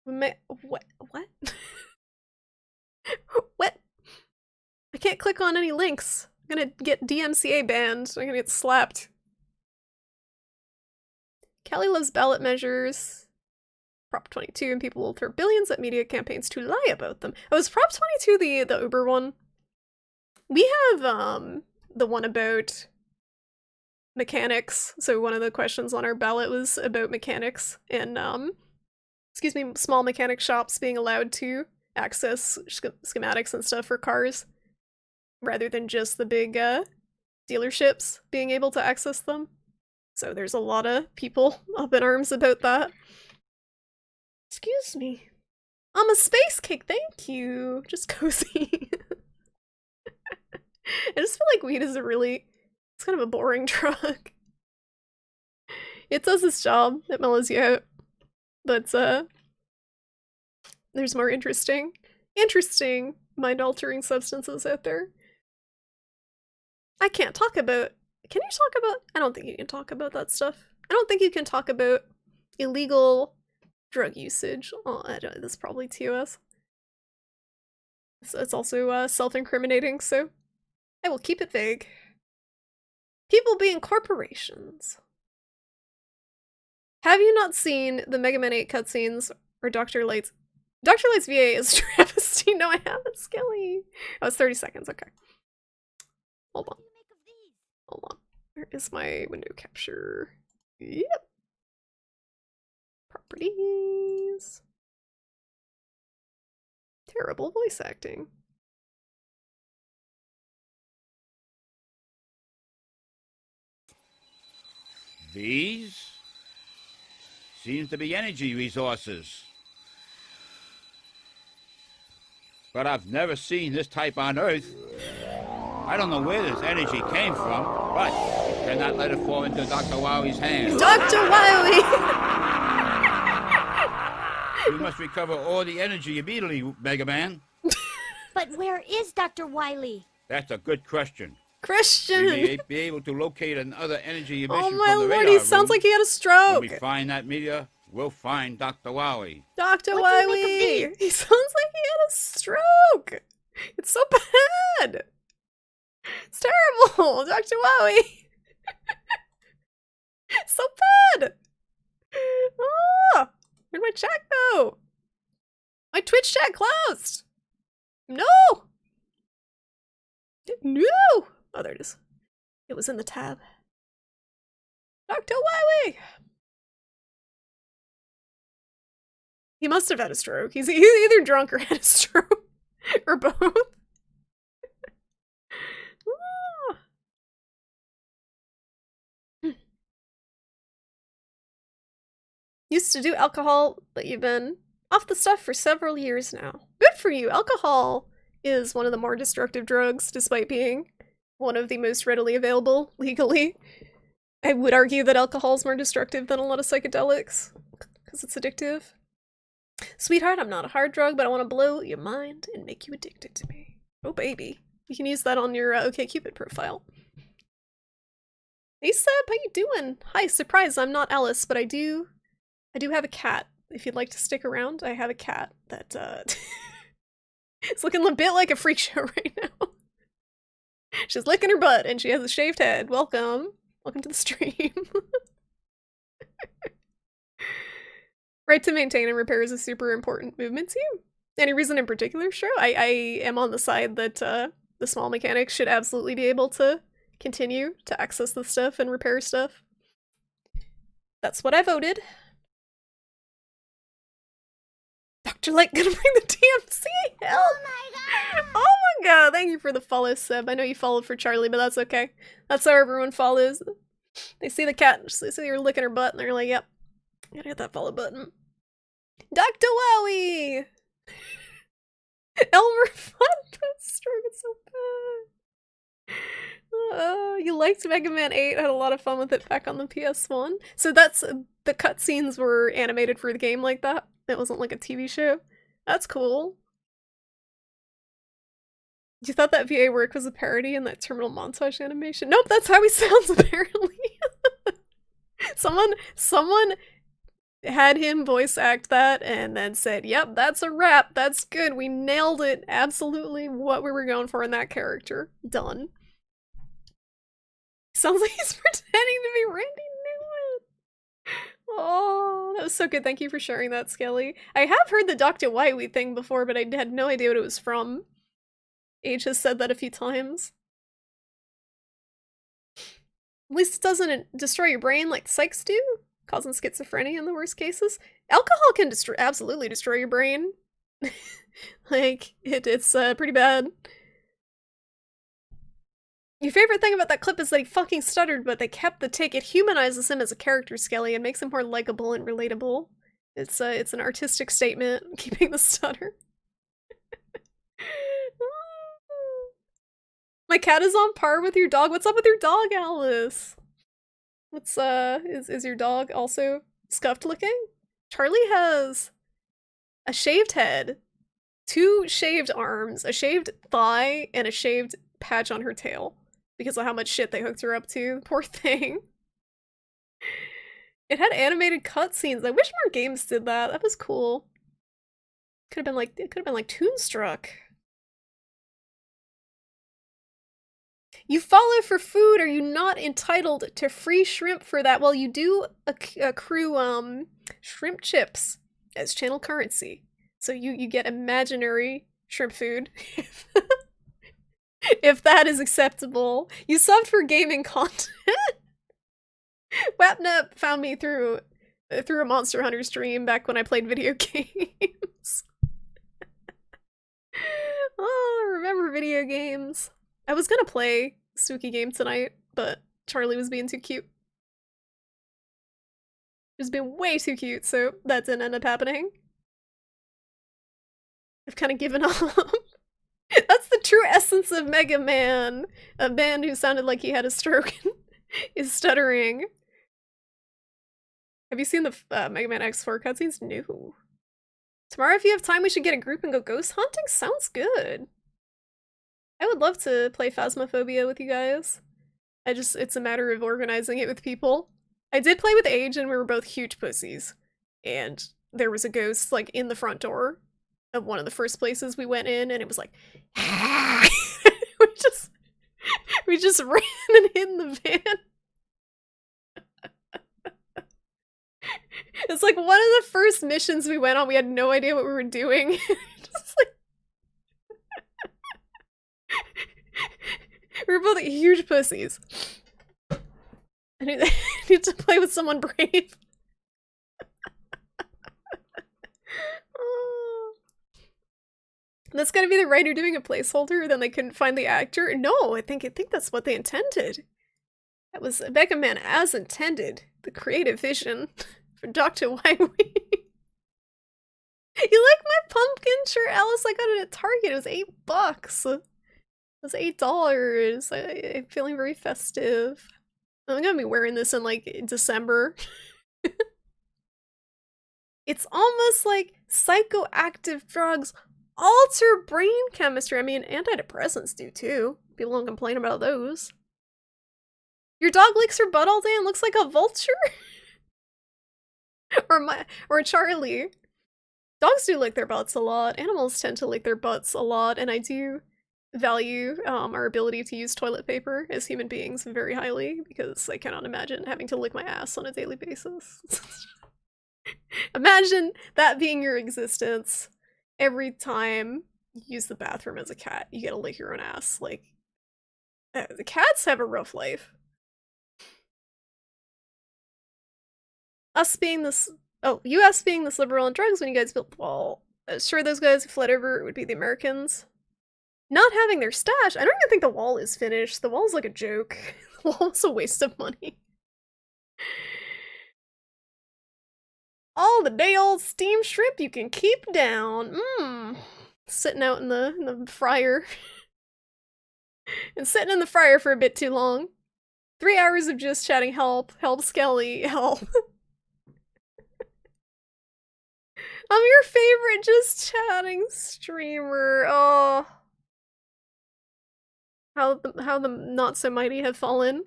What? What? What? I can't click on any links. gonna get DMCA banned. I'm gonna get slapped. Kelly loves ballot measures. Prop 22, and people will throw billions at media campaigns to lie about them. Oh, is Prop 22 the Uber one? We have, the one about mechanics. So one of the questions on our ballot was about mechanics and, excuse me, small mechanic shops being allowed to access schematics and stuff for cars, rather than just the big, dealerships being able to access them. So there's a lot of people up in arms about that. Excuse me. I'm a space cake, thank you. Just cozy. I just feel like weed is it's kind of a boring drug. It does its job, it mellows you out. But, there's more interesting mind-altering substances out there. I can't talk about— can you talk about— I don't think you can talk about that stuff. I don't think you can talk about illegal drug usage. Oh, that's probably TOS. So it's also self-incriminating, so I will keep it vague. People being corporations. Have you not seen the Mega Man 8 cutscenes or Dr. Light's— Dr. Light's VA is travesty. No, I haven't, Skelly. Oh, it's 30 seconds, okay. Hold on. Hold on. Where is my window capture? Yep. Properties. Terrible voice acting. These seem to be energy resources. But I've never seen this type on Earth. I don't know where this energy came from, but cannot let it fall into Dr. Wowie's hands. Dr. Wowie! You must recover all the energy immediately, Mega Man. But where is Dr. Wily? That's a good question. Christian! We may be able to locate another energy emission Oh from my the lord, radar he sounds room. like he had a When stroke! we find that meteor, we'll find Dr. Wowie. Dr. What do you make Wowie! of He sounds like he had a stroke! It's so bad! It's terrible! Dr. Wowie! So bad! Ah! Where'd my chat go? My Twitch chat closed! No! No! Oh, there it is. It was in the tab. Dr. Wowie! He must have had a stroke. He's either drunk or had a stroke. Or both. Ah. Used to do alcohol, but you've been off the stuff for several years now. Good for you. Alcohol is one of the more destructive drugs, despite being one of the most readily available legally. I would argue that alcohol is more destructive than a lot of psychedelics, because it's addictive. Sweetheart, I'm not a hard drug, but I want to blow your mind and make you addicted to me. Oh baby. You can use that on your OkCupid profile. Hey Seb, how you doing? Hi, surprise, I'm not Alice, but I do have a cat. If you'd like to stick around, I have a cat that, it's looking a bit like a freak show right now. She's licking her butt, and she has a shaved head. Welcome. Welcome to the stream. Right to maintain and repair is a super important movement to you. Any reason in particular? Sure. I am on the side that the small mechanics should absolutely be able to continue to access the stuff and repair stuff. That's what I voted. Dr. Light gonna bring the DMC? Hell! Oh my god! Oh my god, thank you for the follow, Seb. I know you followed for Charlie, but that's okay. That's how everyone follows. They see the cat, they see you're licking her butt, and they're like, yep, gotta hit that follow button. Dr. Wowie! Elmer Fun stroke, it's so bad. You liked Mega Man 8, had a lot of fun with it back on the PS1. So that's, the cutscenes were animated for the game like that? It wasn't like a TV show? That's cool. You thought that VA work was a parody in that terminal montage animation? Nope, that's how he sounds apparently. Someone had him voice act that and then said, yep, that's a wrap, that's good, we nailed it, absolutely what we were going for in that character. Done. Sounds like he's pretending to be Randy Newman. Oh, that was so good. Thank you for sharing that, Skelly. I have heard the Dr. Wily thing before, but I had no idea what it was from. Age has said that a few times. At least it doesn't destroy your brain like psychs do, causing schizophrenia in the worst cases. Alcohol can absolutely destroy your brain. Like, it's pretty bad. Your favorite thing about that clip is that he fucking stuttered, but they kept the take. It humanizes him as a character, Skelly, and makes him more likable and relatable. It's an artistic statement, keeping the stutter. My cat is on par with your dog. What's up with your dog, Alice? What's, is your dog also scuffed looking? Charlie has a shaved head, 2 shaved arms, a shaved thigh, and a shaved patch on her tail. Because of how much shit they hooked her up to. Poor thing. It had animated cutscenes. I wish more games did that. That was cool. It could have been like Toonstruck. You follow for food. Are you not entitled to free shrimp for that? Well, you do accrue shrimp chips as channel currency. So you get imaginary shrimp food. If that is acceptable. You subbed for gaming content. Wapnep found me through a Monster Hunter stream back when I played video games. Oh, remember video games. I was gonna play a spooky game tonight, but Charlie was being too cute. He was being way too cute, so that didn't end up happening. I've kind of given up. That's the true essence of Mega Man. A man who sounded like he had a stroke and is stuttering. Have you seen the Mega Man X4 cutscenes? No. Tomorrow, if you have time, we should get a group and go ghost hunting? Sounds good. I would love to play Phasmophobia with you guys. It's a matter of organizing it with people. I did play with Age and we were both huge pussies. And there was a ghost, like, in the front door of one of the first places we went in, and it was like, we just ran and hid in the van. It's like one of the first missions we went on, we had no idea what we were doing. Just like we were both huge pussies. I need to play with someone brave. Oh. That's gonna be the writer doing a placeholder, then they couldn't find the actor? No, I think that's what they intended. That was Mega Man as intended. The creative vision for Dr. Wily. You like my pumpkin shirt, Alice? I got it at Target. It was $8. It was $8. I'm feeling very festive. I'm gonna be wearing this in like December. It's almost like psychoactive drugs alter brain chemistry. I mean, antidepressants do too. People don't complain about those. Your dog licks her butt all day and looks like a vulture? or Charlie. Dogs do lick their butts a lot. Animals tend to lick their butts a lot, and I do value our ability to use toilet paper as human beings very highly, because I cannot imagine having to lick my ass on a daily basis. Imagine that being your existence. Every time you use the bathroom as a cat, you gotta lick your own ass. Like, the cats have a rough life. US being this liberal on drugs when you guys built the wall. Sure, those guys who fled over would be the Americans. Not having their stash. I don't even think the wall is finished. The wall's like a joke. The wall's a waste of money. All the day old steamed shrimp you can keep down. Sitting out in the fryer. And sitting in the fryer for a bit too long. 3 hours of just chatting, help, Skelly, help. I'm your favorite just chatting streamer. Oh. How the not so mighty have fallen.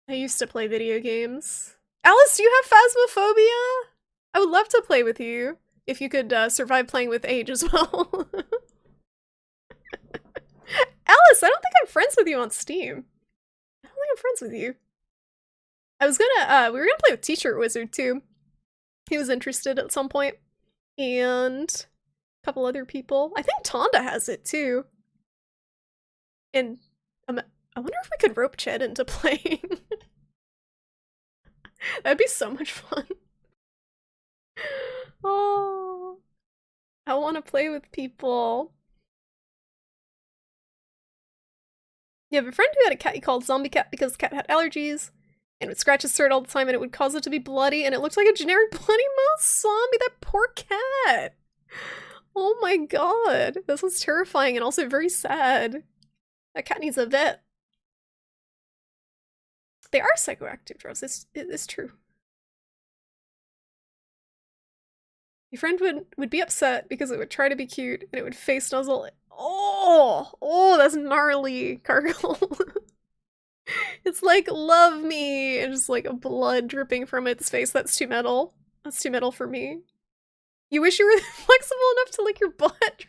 I used to play video games. Alice, do you have Phasmophobia? I would love to play with you, if you could survive playing with Age as well. Alice, I don't think I'm friends with you on Steam. I don't think am friends with you. I was gonna, we were gonna play with T-Shirt Wizard too. He was interested at some point. And a couple other people. I think Tonda has it too. And I wonder if we could rope Ched into playing. That'd be so much fun. Oh, I want to play with people. You have a friend who had a cat he called Zombie Cat because the cat had allergies and would scratch his throat all the time and it would cause it to be bloody and it looked like a generic bloody mouth zombie. That poor cat. Oh my god. This was terrifying and also very sad. That cat needs a vet. They are psychoactive drugs. It's true. Your friend would be upset because it would try to be cute and it would face nuzzle. Oh, that's gnarly, Cargill. It's like, love me, and just like blood dripping from its face. That's too metal. That's too metal for me. You wish you were flexible enough to lick your butt.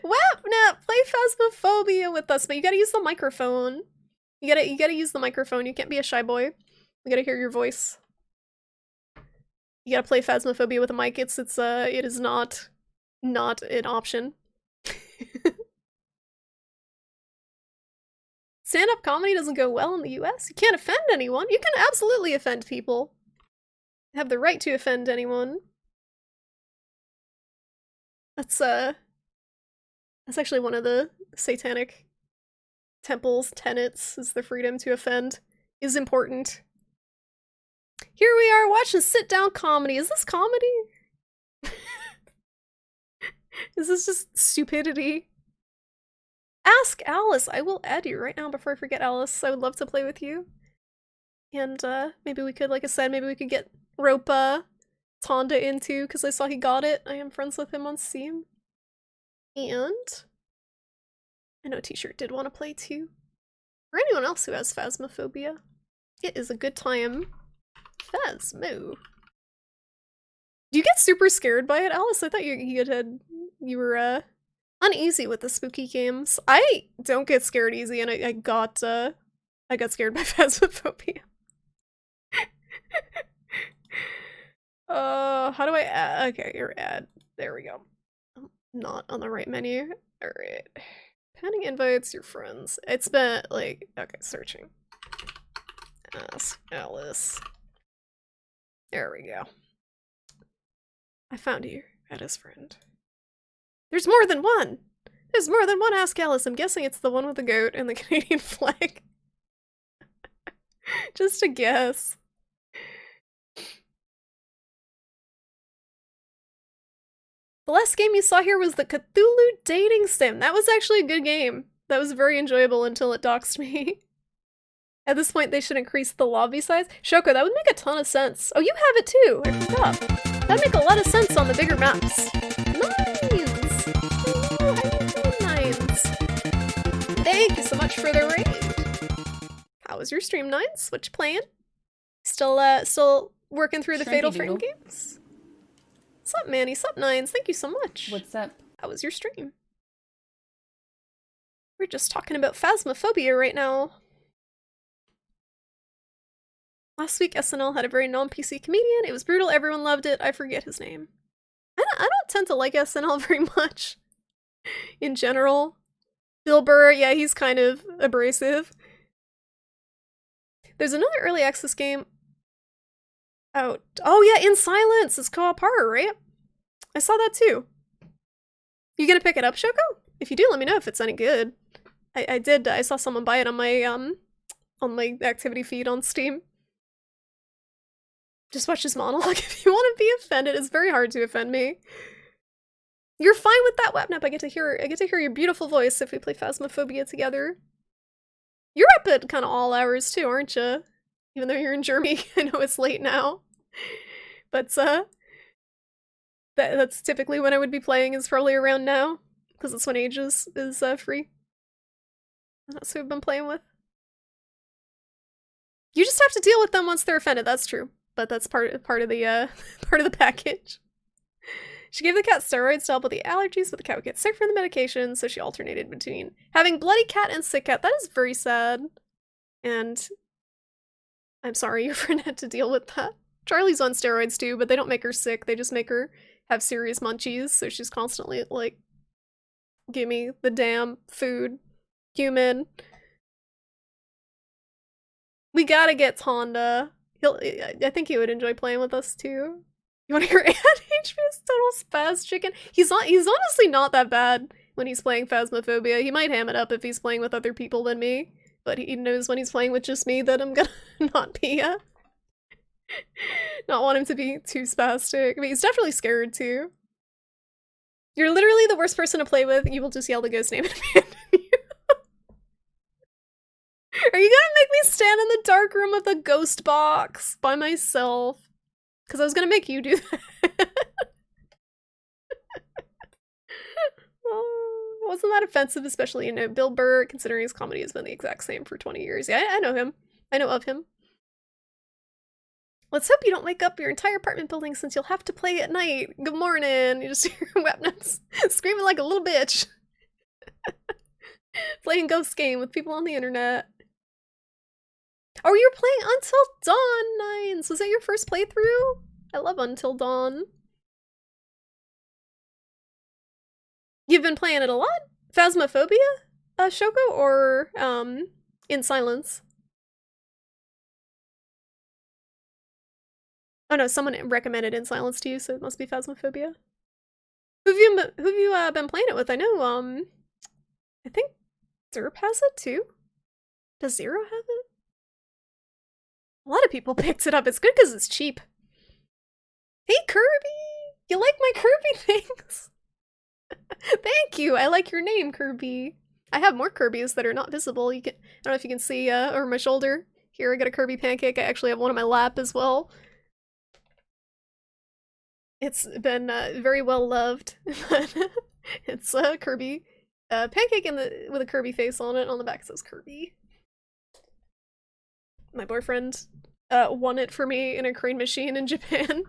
Wapnap, play Phasmophobia with us, but you gotta use the microphone. You gotta use the microphone. You can't be a shy boy. We gotta hear your voice. You gotta play Phasmophobia with a mic. It is not an option. Stand-up comedy doesn't go well in the US. You can't offend anyone. You can absolutely offend people. You have the right to offend anyone. That's actually one of the satanic temple's tenets, is the freedom to offend is important. Here we are watching sit-down comedy. Is this comedy? Is this just stupidity? Ask Alice. I will add you right now before I forget, Alice. I would love to play with you. And maybe we could, like I said, maybe we could get Ropa Tonda into, because I saw he got it. I am friends with him on Steam. And I know T-Shirt did want to play too. Or anyone else who has Phasmophobia. It is a good time. Phasmo. Do you get super scared by it, Alice? I thought you were uneasy with the spooky games. I don't get scared easy, and I got scared by Phasmophobia. How do I add? Okay, you're add. There we go. I'm not on the right menu. Alright. Pending invites, your friends. It's been like, okay, searching. Ask Alice. There we go. I found you, add his friend. There's more than one! There's more than one Ask Alice. I'm guessing it's the one with the goat and the Canadian flag. Just a guess. The last game you saw here was the Cthulhu Dating Sim. That was actually a good game. That was very enjoyable until it doxed me. At this point, they should increase the lobby size. Shoko, that would make a ton of sense. Oh, you have it too! I forgot. That'd make a lot of sense on the bigger maps. Nines! Oh, how you doing, Nines? Thank you so much for the raid. How was your stream, Nines? What you playing? Still working through the Fatal Frame games? Sup, Manny? Sup, Nines? Thank you so much. What's up? How was your stream? We're just talking about Phasmophobia right now. Last week, SNL had a very non-PC comedian. It was brutal. Everyone loved it. I forget his name. I don't tend to like SNL very much. In general. Bill Burr, yeah, he's kind of abrasive. There's another early access game out. Oh yeah, In Silence! It's co-op horror, right? I saw that too. You gonna pick it up, Shoko? If you do, let me know if it's any good. I saw someone buy it on my activity feed on Steam. Just watch his monologue if you want to be offended. It's very hard to offend me. You're fine with that, Wapnap. I get to hear your beautiful voice if we play Phasmophobia together. You're up at kind of all hours too, aren't you? Even though you're in Germany, I know it's late now. But that's typically when I would be playing, is probably around now, because that's when Age is free. And that's who I've been playing with. You just have to deal with them once they're offended. That's true. But that's part of the part of the package. She gave the cat steroids to help with the allergies, but the cat would get sick from the medication, so she alternated between having bloody cat and sick cat. That is very sad. And I'm sorry your friend had to deal with that. Charlie's on steroids too, but they don't make her sick. They just make her have serious munchies, so she's constantly like, give me the damn food, human. We gotta get Tonda. I think he would enjoy playing with us too. You want to hear Ant HP's total spaz chicken? He's honestly not that bad when he's playing Phasmophobia. He might ham it up if he's playing with other people than me, but he knows when he's playing with just me that I'm gonna not be not want him to be too spastic. I mean, he's definitely scared too. You're literally the worst person to play with. You will just yell the ghost name and abandon you. Are you gonna make me stand in the dark room with a ghost box by myself? Because I was gonna make you do that. Oh, wasn't that offensive, especially, Bill Burr, considering his comedy has been the exact same for 20 years. Yeah, I know him. I know of him. Let's hope you don't wake up your entire apartment building since you'll have to play at night. Good morning. You just hear Webnuts screaming like a little bitch. Playing ghost game with people on the internet. Oh, you were playing Until Dawn, Nines! Was that your first playthrough? I love Until Dawn. You've been playing it a lot? Phasmophobia? Shoko, or, In Silence? Oh no, someone recommended In Silence to you, so it must be Phasmophobia. Who've you been playing it with? I know, I think Derp has it too? Does Zero have it? A lot of people picked it up. It's good because it's cheap. Hey, Kirby! You like my Kirby things? Thank you! I like your name, Kirby. I have more Kirby's that are not visible. I don't know if you can see over my shoulder. Here, I got a Kirby pancake. I actually have one on my lap as well. It's been very well loved. It's a Kirby pancake with a Kirby face on it. On the back it says Kirby. My boyfriend won it for me in a crane machine in Japan.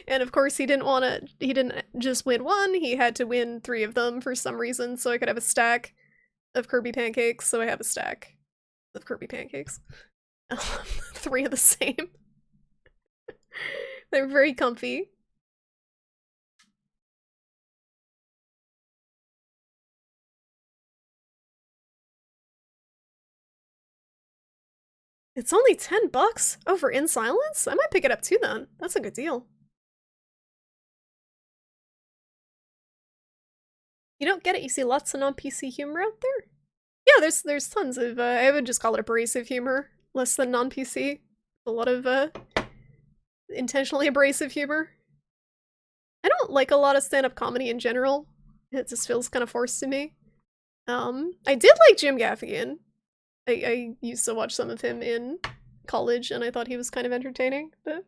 And of course he didn't just win one, he had to win 3 of them for some reason, so I could have a stack of Kirby pancakes, so I have a stack of Kirby pancakes. 3 of the same. They're very comfy. It's only $10? Oh, for In Silence? I might pick it up too then. That's a good deal. You don't get it, you see lots of non-PC humor out there? Yeah, there's tons of, I would just call it abrasive humor, less than non-PC. A lot of, intentionally abrasive humor. I don't like a lot of stand-up comedy in general. It just feels kind of forced to me. I did like Jim Gaffigan. I used to watch some of him in college, and I thought he was kind of entertaining, but...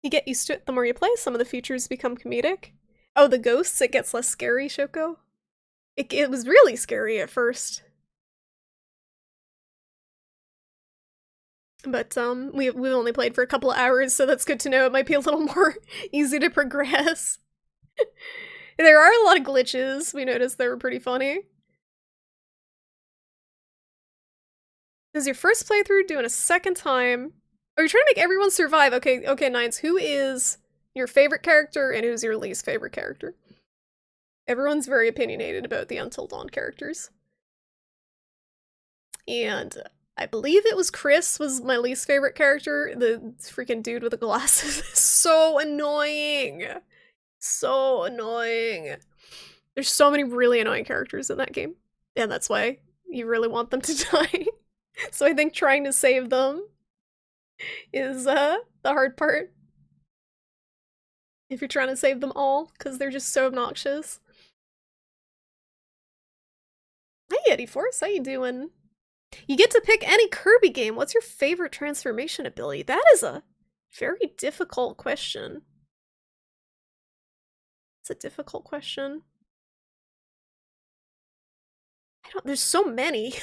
You get used to it the more you play, some of the features become comedic. Oh, the ghosts, it gets less scary, Shoko? It was really scary at first. But, we've only played for a couple of hours, so that's good to know. It might be a little more easy to progress. There are a lot of glitches. We noticed they were pretty funny. This is your first playthrough, doing a second time. Oh, you're trying to make everyone survive. Okay, Nines, who is your favorite character and who's your least favorite character? Everyone's very opinionated about the Until Dawn characters. And I believe it was Chris was my least favorite character. The freaking dude with the glasses is so annoying. So annoying. There's so many really annoying characters in that game. And that's why you really want them to die. So I think trying to save them is the hard part. If you're trying to save them all, because they're just so obnoxious. Hey Eddie Force, how you doing? You get to pick any Kirby game. What's your favorite transformation ability? That is a very difficult question. It's a difficult question. There's so many.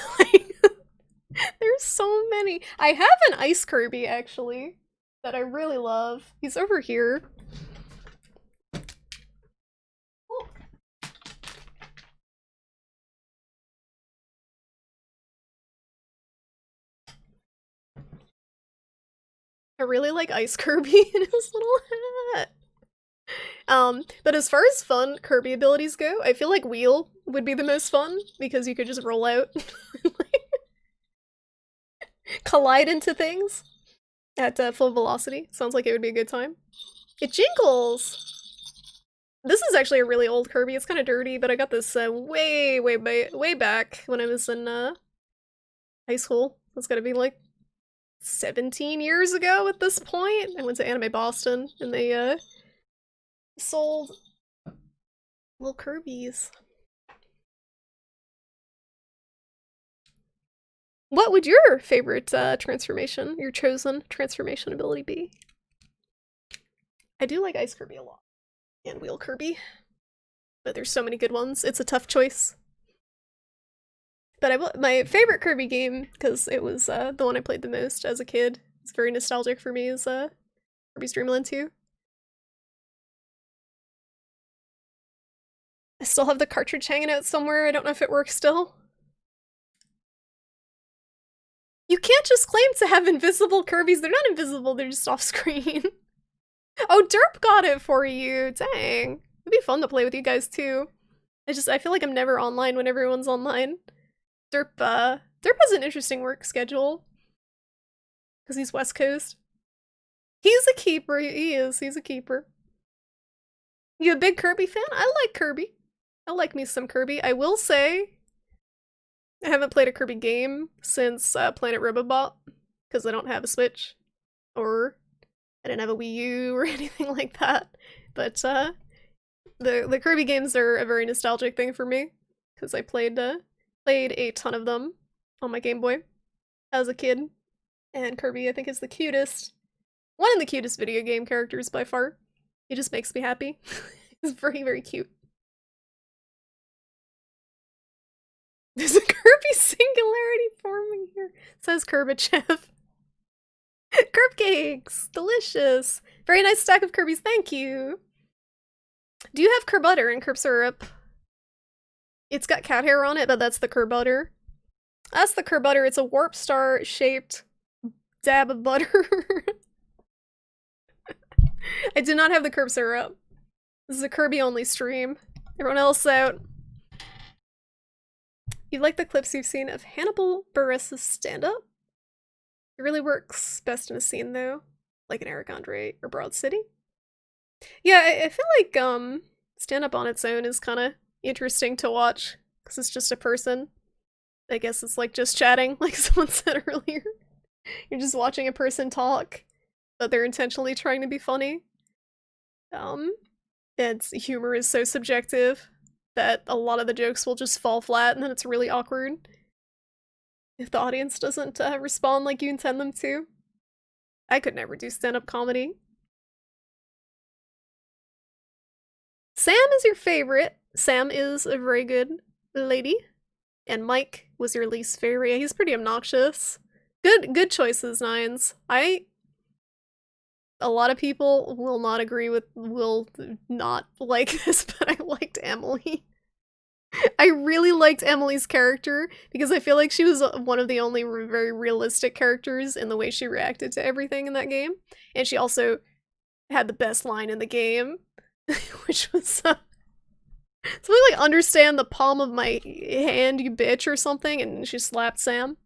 There's so many. I have an Ice Kirby, actually, that I really love. He's over here. I really like Ice Kirby and his little hat. But as far as fun Kirby abilities go, I feel like Wheel would be the most fun because you could just roll out collide into things at full velocity. Sounds like it would be a good time. It jingles! This is actually a really old Kirby. It's kind of dirty, but I got this way back when I was in high school. It's gotta be like 17 years ago at this point. I went to Anime Boston and they sold little Kirby's. What would your favorite transformation, your chosen transformation ability be? I do like Ice Kirby a lot. And Wheel Kirby. But there's so many good ones. It's a tough choice. But my favorite Kirby game, because it was the one I played the most as a kid, it's very nostalgic for me, is Kirby's Dream Land 2. I still have the cartridge hanging out somewhere. I don't know if it works still. You can't just claim to have invisible Kirby's. They're not invisible, they're just off screen. Oh, Derp got it for you. Dang. It'd be fun to play with you guys too. I feel like I'm never online when everyone's online. Derp has an interesting work schedule. Because he's West Coast. He's a keeper, he is. He's a keeper. You a big Kirby fan? I like Kirby. I like me some Kirby. I will say, I haven't played a Kirby game since Planet Robobot, because I don't have a Switch, or I didn't have a Wii U or anything like that. But the Kirby games are a very nostalgic thing for me, because I played a ton of them on my Game Boy as a kid, and Kirby I think is the cutest, one of the cutest video game characters by far. He just makes me happy. He's very, very cute. There's a Kirby singularity forming here, says Kirbichev. Kirb cakes! Delicious! Very nice stack of Kirby's, thank you! Do you have Kirbutter and Kirb syrup? It's got cat hair on it, but that's the Kirbutter. That's the Kirbutter, it's a warp star shaped dab of butter. I do not have the Kirb syrup. This is a Kirby only stream. Everyone else out. You like the clips you've seen of Hannibal Buress' stand-up? It really works best in a scene though, like in Eric Andre or Broad City. Yeah, I feel like stand-up on its own is kind of interesting to watch, because it's just a person. I guess it's like just chatting, like someone said earlier. You're just watching a person talk, but they're intentionally trying to be funny. And humor is so subjective that a lot of the jokes will just fall flat, and then it's really awkward if the audience doesn't respond like you intend them to. I could never do stand-up comedy. Sam is your favorite. Sam is a very good lady. And Mike was your least favorite. Yeah, he's pretty obnoxious. Good choices, Nines. A lot of people will not like this, but I liked Emily. I really liked Emily's character because I feel like she was one of the only very realistic characters in the way she reacted to everything in that game. And she also had the best line in the game, which was something like, understand the palm of my hand, you bitch, or something, and she slapped Sam.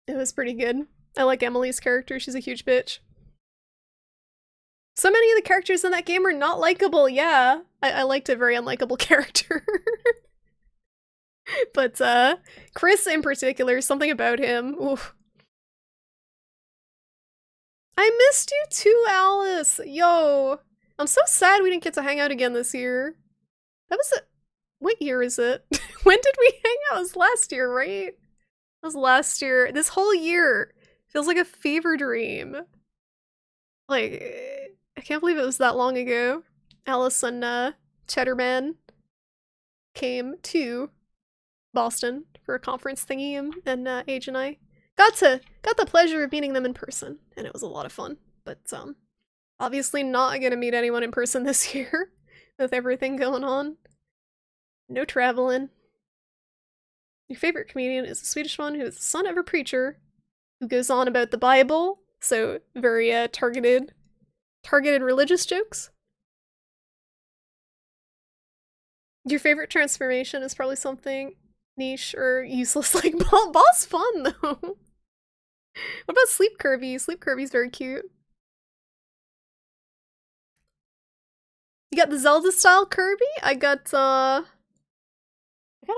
It was pretty good. I like Emily's character, she's a huge bitch. So many of the characters in that game are not likable, yeah. I liked a very unlikable character. But, Chris in particular, something about him, oof. I missed you too, Alice! Yo! I'm so sad we didn't get to hang out again this year. That was what year is it? When did we hang out? It was last year, right? It was last year. This whole year feels like a fever dream. Like, I can't believe it was that long ago. Alice and Cheddarman came to Boston for a conference thingy, and Age and I got the pleasure of meeting them in person, and it was a lot of fun. But obviously not gonna meet anyone in person this year with everything going on. No traveling. Your favorite comedian is a Swedish one who is the son of a preacher who goes on about the Bible, so very targeted religious jokes. Your favorite transformation is probably something niche or useless like boss fun though. What about Sleep Kirby? Sleep Kirby's very cute. You got the Zelda style Kirby? I got a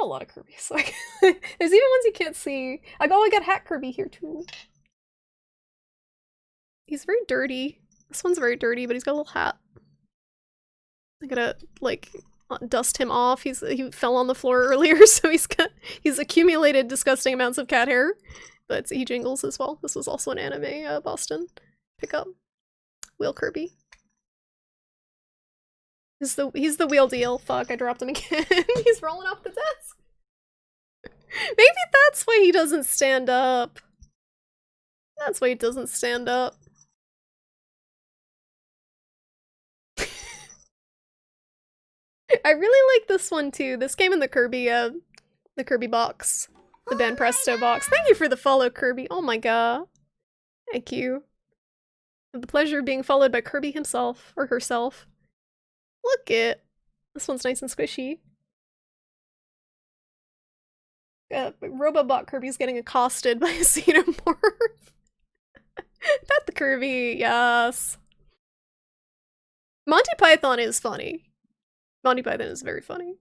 lot of Kirby's. Like, there's even ones you can't see. I got Hat Kirby here too. He's very dirty. This one's very dirty, but he's got a little hat. I gotta like dust him off. He fell on the floor earlier, so he's accumulated disgusting amounts of cat hair. But he jingles as well. This was also an anime Boston pickup. Wheel Kirby. He's the wheel deal. Fuck, I dropped him again. He's rolling off the desk. Maybe that's why he doesn't stand up. That's why he doesn't stand up. I really like this one too. This came in the Kirby box. The Ben Presto box. Thank you for the follow, Kirby. Oh my god. Thank you. I have the pleasure of being followed by Kirby himself, or herself. Look it. This one's nice and squishy. Robobot Kirby's getting accosted by a xenomorph. Pet the Kirby, yes. Monty Python is funny. Monty Python is very funny.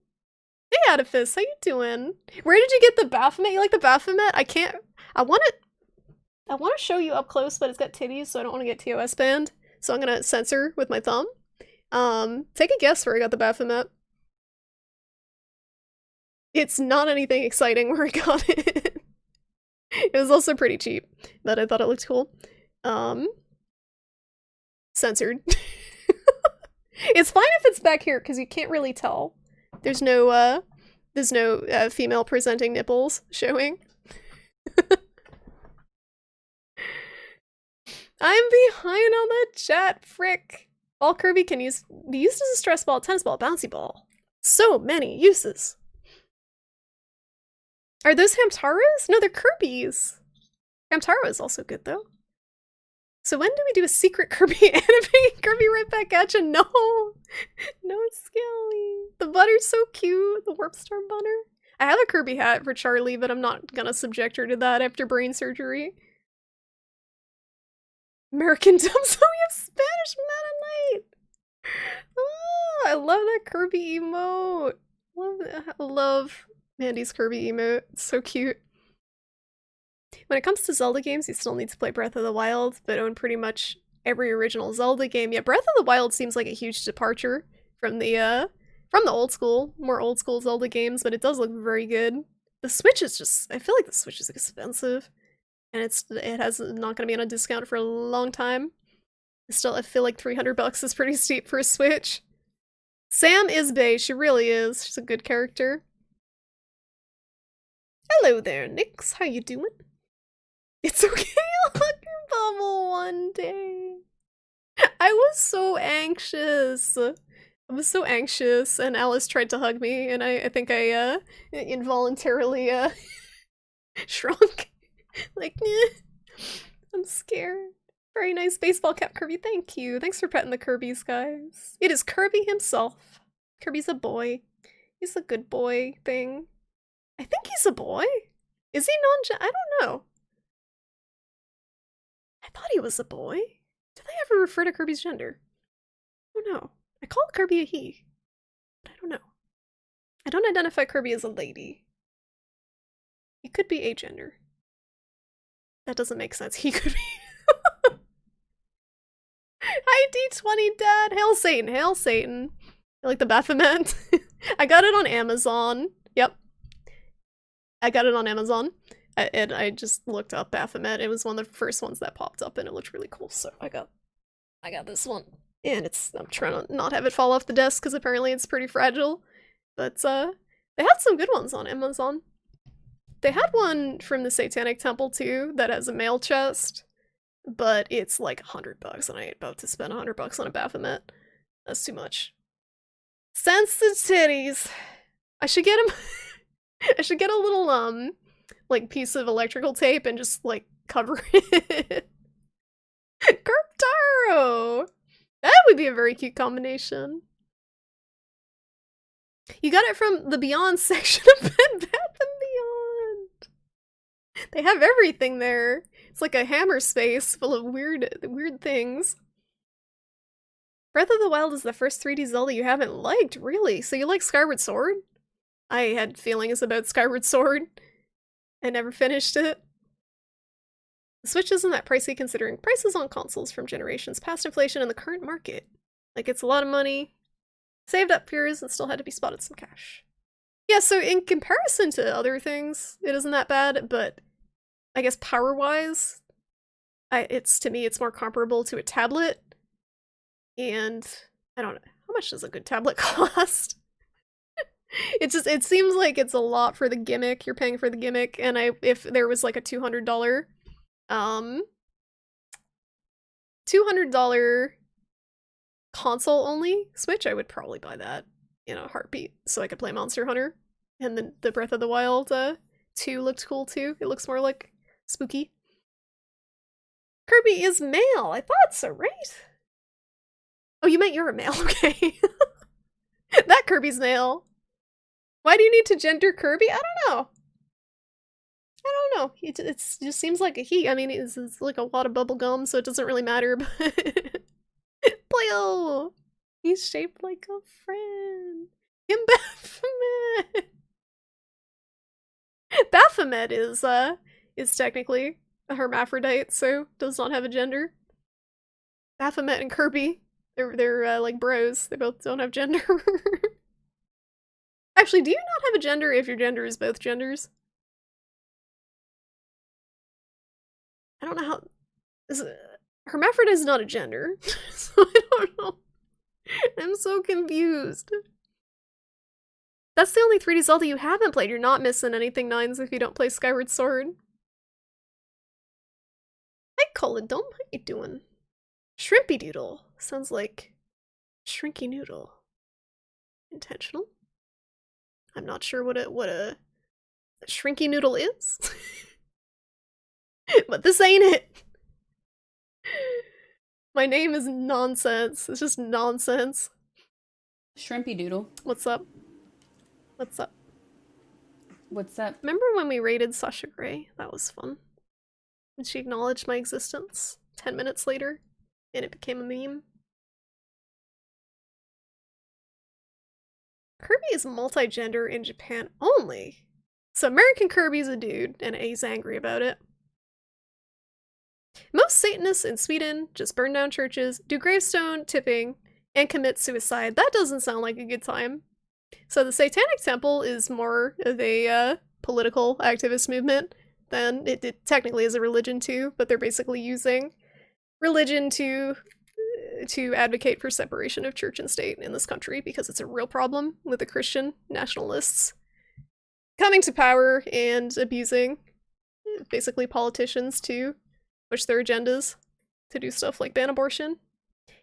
Hey Adifus, how you doing? Where did you get the Baphomet? You like the Baphomet? I want to show you up close, but it's got titties, so I don't want to get TOS banned. So I'm gonna censor with my thumb. Take a guess where I got the Baphomet. It's not anything exciting where I got it. It was also pretty cheap, but I thought it looked cool. Censored. It's fine if it's back here, because you can't really tell. There's no female presenting nipples showing. I'm behind on the chat, frick. All Kirby can be used as a stress ball, tennis ball, bouncy ball. So many uses. Are those Hamtaras? No, they're Kirby's. Hamtaro is also good, though. So when do we do a secret Kirby anime? Kirby right back at you? No! No, Skelly. The butter's so cute. The Warp Star butter. I have a Kirby hat for Charlie, but I'm not gonna subject her to that after brain surgery. American Dumb, so we have Spanish Meta Knight! Oh, I love that Kirby emote. I love Mandy's Kirby emote. It's so cute. When it comes to Zelda games, you still need to play Breath of the Wild, but own pretty much every original Zelda game. Yeah, Breath of the Wild seems like a huge departure from the old school, more old school Zelda games, but it does look very good. The Switch is just, I feel like the Switch is expensive, and it has not gonna be on a discount for a long time. Still, I feel like $300 is pretty steep for a Switch. Sam is bae, she really is. She's a good character. Hello there, Nix. How you doing? It's okay, I'll hug your bubble one day. I was so anxious. And Alice tried to hug me, and I think I involuntarily shrunk. Like, I'm scared. Very nice baseball cap, Kirby. Thank you. Thanks for petting the Kirby's, guys. It is Kirby himself. Kirby's a boy. He's a good boy thing. I think he's a boy. Is he non-gen? I don't know. I thought he was a boy. Did they ever refer to Kirby's gender? I don't know. I call Kirby a he, but I don't know. I don't identify Kirby as a lady. He could be agender. That doesn't make sense. He could be. Hi, D20 Dad! Hail Satan! Hail Satan! I like the Baphomet. I got it on Amazon. Yep. I got it on Amazon. And I just looked up Baphomet. It was one of the first ones that popped up, and it looked really cool, so I got this one. And I'm trying to not have it fall off the desk, because apparently it's pretty fragile. But, they had some good ones on Amazon. They had one from the Satanic Temple too that has a mail chest, but it's like $100 and I ain't about to spend $100 on a Baphomet. That's too much. Sensitive titties. I should get him. I should get a little like piece of electrical tape and just like cover it. Carptaro! That would be a very cute combination. You got it from the Beyond section of Bed Bath and Beyond. They have everything there. It's like a hammer space full of weird things. Breath of the Wild is the first 3D Zelda you haven't liked, really? So you like Skyward Sword? I had feelings about Skyward Sword. I never finished it. The Switch isn't that pricey considering prices on consoles from generations past inflation in the current market. Like, it's a lot of money. Saved up fears and still had to be spotted some cash. Yeah, so in comparison to other things, it isn't that bad, but I guess power-wise, to me, it's more comparable to a tablet. And I don't know, how much does a good tablet cost? It seems like it's a lot for the gimmick. You're paying for the gimmick, and if there was like a $200 console only Switch, I would probably buy that in a heartbeat so I could play Monster Hunter. And then the Breath of the Wild 2 looked cool too. It looks more like spooky. Kirby is male. I thought so, right? Oh, you meant you're a male. Okay. That Kirby's male. Why do you need to gender Kirby? I don't know. I don't know. It just seems like a he. I mean, it's like a lot of bubble gum, so it doesn't really matter, but... Playo! He's shaped like a friend. Him Baphomet! Baphomet is technically a hermaphrodite, so does not have a gender. Baphomet and Kirby, they're like bros. They both don't have gender. Actually, do you not have a gender if your gender is both genders? I don't know how... Hermaphrodite is not a gender, so I don't know. I'm so confused. That's the only 3D Zelda you haven't played. You're not missing anything, Nines, if you don't play Skyward Sword. Hi, Colidome. How you doing? Shrimpy Doodle. Sounds like Shrinky Noodle. Intentional? I'm not sure what a Shrinky Noodle is. But this ain't it. My name is nonsense. It's just nonsense. Shrimpy Doodle. What's up? What's up? What's up? Remember when we raided Sasha Grey? That was fun. And she acknowledged my existence 10 minutes later, and it became a meme. Kirby is multi-gender in Japan only. So American Kirby's a dude, and he's angry about it. Most Satanists in Sweden just burn down churches, do gravestone tipping, and commit suicide. That doesn't sound like a good time. So the Satanic Temple is more of a political activist movement than it technically is a religion too, but they're basically using religion to advocate for separation of church and state in this country because it's a real problem with the Christian nationalists coming to power and abusing basically politicians to push their agendas to do stuff like ban abortion.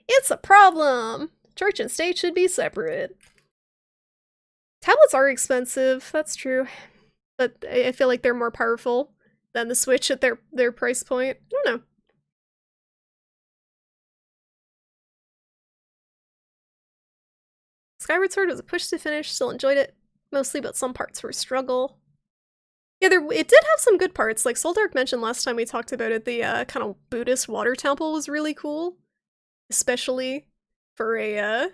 It's a problem! Church and state should be separate. Tablets are expensive, that's true. But I feel like they're more powerful than the Switch at their price point. I don't know. Skyward Sword was a push to finish, still enjoyed it mostly, but some parts were a struggle. Yeah, it did have some good parts. Like Soul Dark mentioned last time we talked about it, the kind of Buddhist water temple was really cool. Especially for a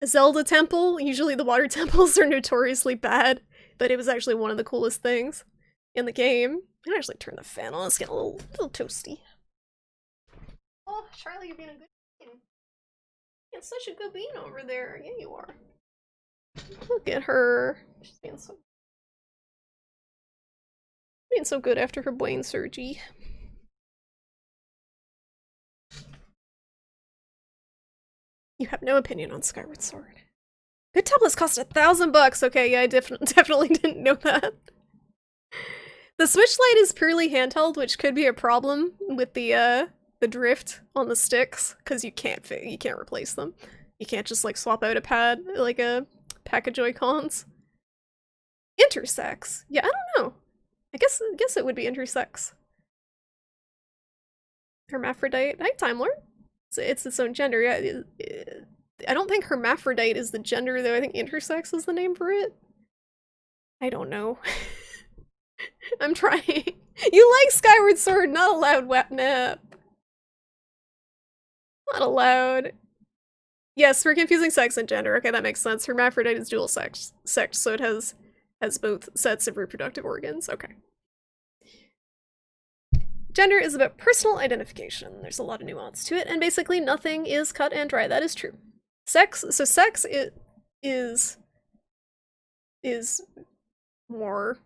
Zelda temple. Usually the water temples are notoriously bad, but it was actually one of the coolest things in the game. I can actually turn the fan on, it's getting a little toasty. Oh, Charlie, you're being a good bean. You're such a good bean over there. Yeah, you are. Look at her. She's being so good after her brain surgery. You have no opinion on Skyward Sword. Good tablets cost $1,000. Okay, yeah, I definitely didn't know that. The Switch Lite is purely handheld, which could be a problem with the drift on the sticks, because you can't replace them. You can't just like swap out a pad, like a pack of Joy-Cons. Intersex. Yeah, I don't know. I guess it would be intersex. Hermaphrodite. Hi, Time Lord. It's its own gender. Yeah, I don't think hermaphrodite is the gender, though. I think intersex is the name for it. I don't know. I'm trying. You like Skyward Sword, not allowed, Wapnap. Not allowed. Yes, we're confusing sex and gender. Okay, that makes sense. Hermaphrodite is dual sex, so it has both sets of reproductive organs. Okay. Gender is about personal identification. There's a lot of nuance to it, and basically nothing is cut and dry. That is true. Sex is more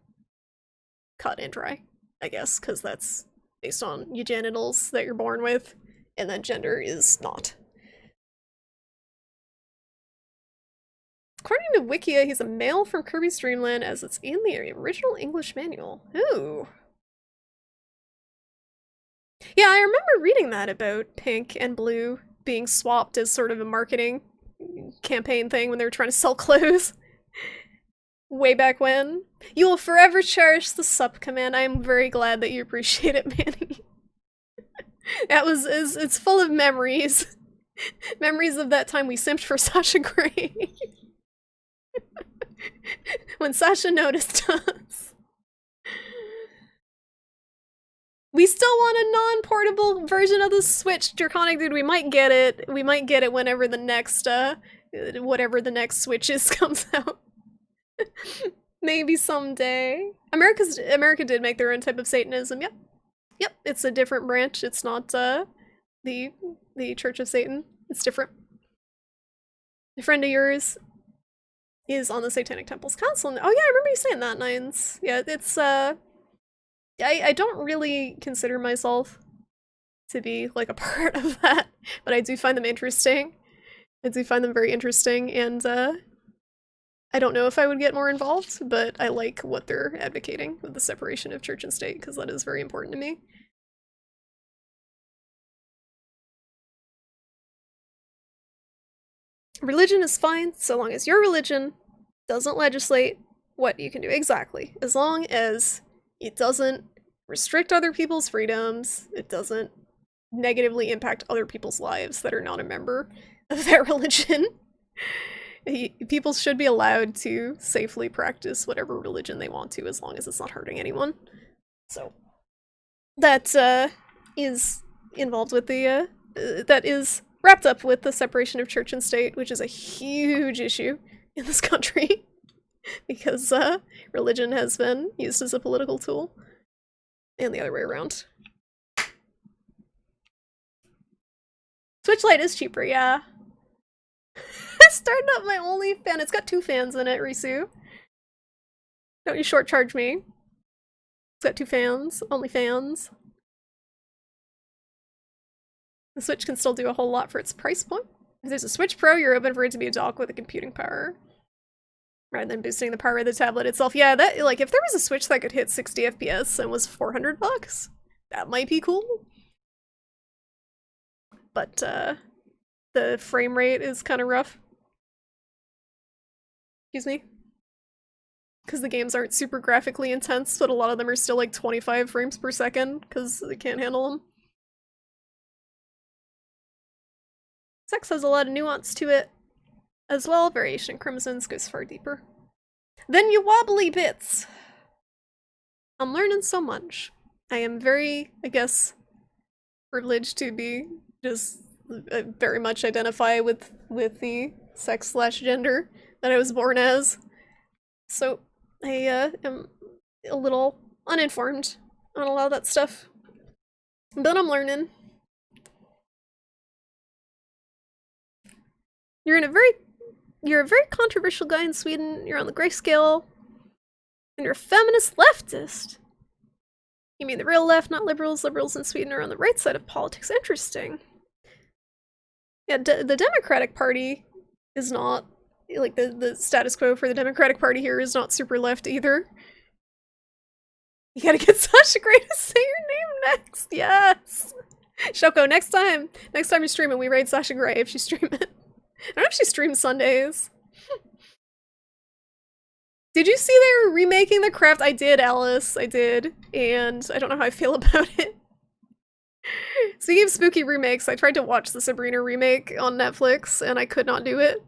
cut and dry, I guess, because that's based on your genitals that you're born with, and then gender is not. According to Wikia, he's a male from Kirby's Dream Land, as it's in the original English manual. Ooh. Yeah, I remember reading that about Pink and Blue being swapped as sort of a marketing campaign thing when they were trying to sell clothes. Way back when. You will forever cherish the sup command. I am very glad that you appreciate it, Manny. It's full of memories. Memories of that time we simped for Sasha Grey. When Sasha noticed us. We still want a non-portable version of the Switch, Draconic Dude. We might get it. We might get it whenever the next, whatever the next Switch is comes out. Maybe someday. America did make their own type of Satanism. Yep. Yep, it's a different branch. It's not, the Church of Satan. It's different. A friend of yours is on the Satanic Temples Council. Oh yeah, I remember you saying that, Nines. Yeah, it's, I don't really consider myself to be, like, a part of that, but I do find them interesting. I do find them very interesting, and, I don't know if I would get more involved, but I like what they're advocating with the separation of church and state, because that is very important to me. Religion is fine, so long as your religion doesn't legislate what you can do. Exactly. As long as it doesn't restrict other people's freedoms, it doesn't negatively impact other people's lives that are not a member of that religion. People should be allowed to safely practice whatever religion they want to, as long as it's not hurting anyone. So, that is involved with the, that is wrapped up with the separation of church and state, which is a huge issue in this country, because religion has been used as a political tool, and the other way around. Switch Lite is cheaper, yeah. Starting up my OnlyFans. It's got 2 fans in it, Risu. Don't you short charge me. It's got 2 fans. OnlyFans. The Switch can still do a whole lot for its price point. If there's a Switch Pro, you're open for it to be a dock with a computing power, rather than boosting the power of the tablet itself. Yeah, that, like, if there was a Switch that could hit 60 FPS and was $400, that might be cool. But, the frame rate is kind of rough. Excuse me? Because the games aren't super graphically intense, but a lot of them are still like 25 frames per second, because they can't handle them. Sex has a lot of nuance to it as well. Variation in chromosomes goes far deeper. Then you wobbly bits! I'm learning so much. I am very, I guess, privileged to be just very much identify with the sex/gender that I was born as. So I am a little uninformed on a lot of that stuff. But I'm learning. You're a very controversial guy in Sweden. You're on the grayscale. And you're a feminist leftist. You mean the real left, not liberals. Liberals in Sweden are on the right side of politics. Interesting. Yeah, the Democratic Party is not like the status quo for the Democratic Party here is not super left either. You gotta get Sasha Grey to say your name next. Yes. Shoko, next time you're streaming, we raid Sasha Grey if she's streaming. I don't know if she streams Sundays. Did you see they were remaking The Craft? I did, Alice. I did. And I don't know how I feel about it. Speaking of spooky remakes, I tried to watch the Sabrina remake on Netflix, and I could not do it.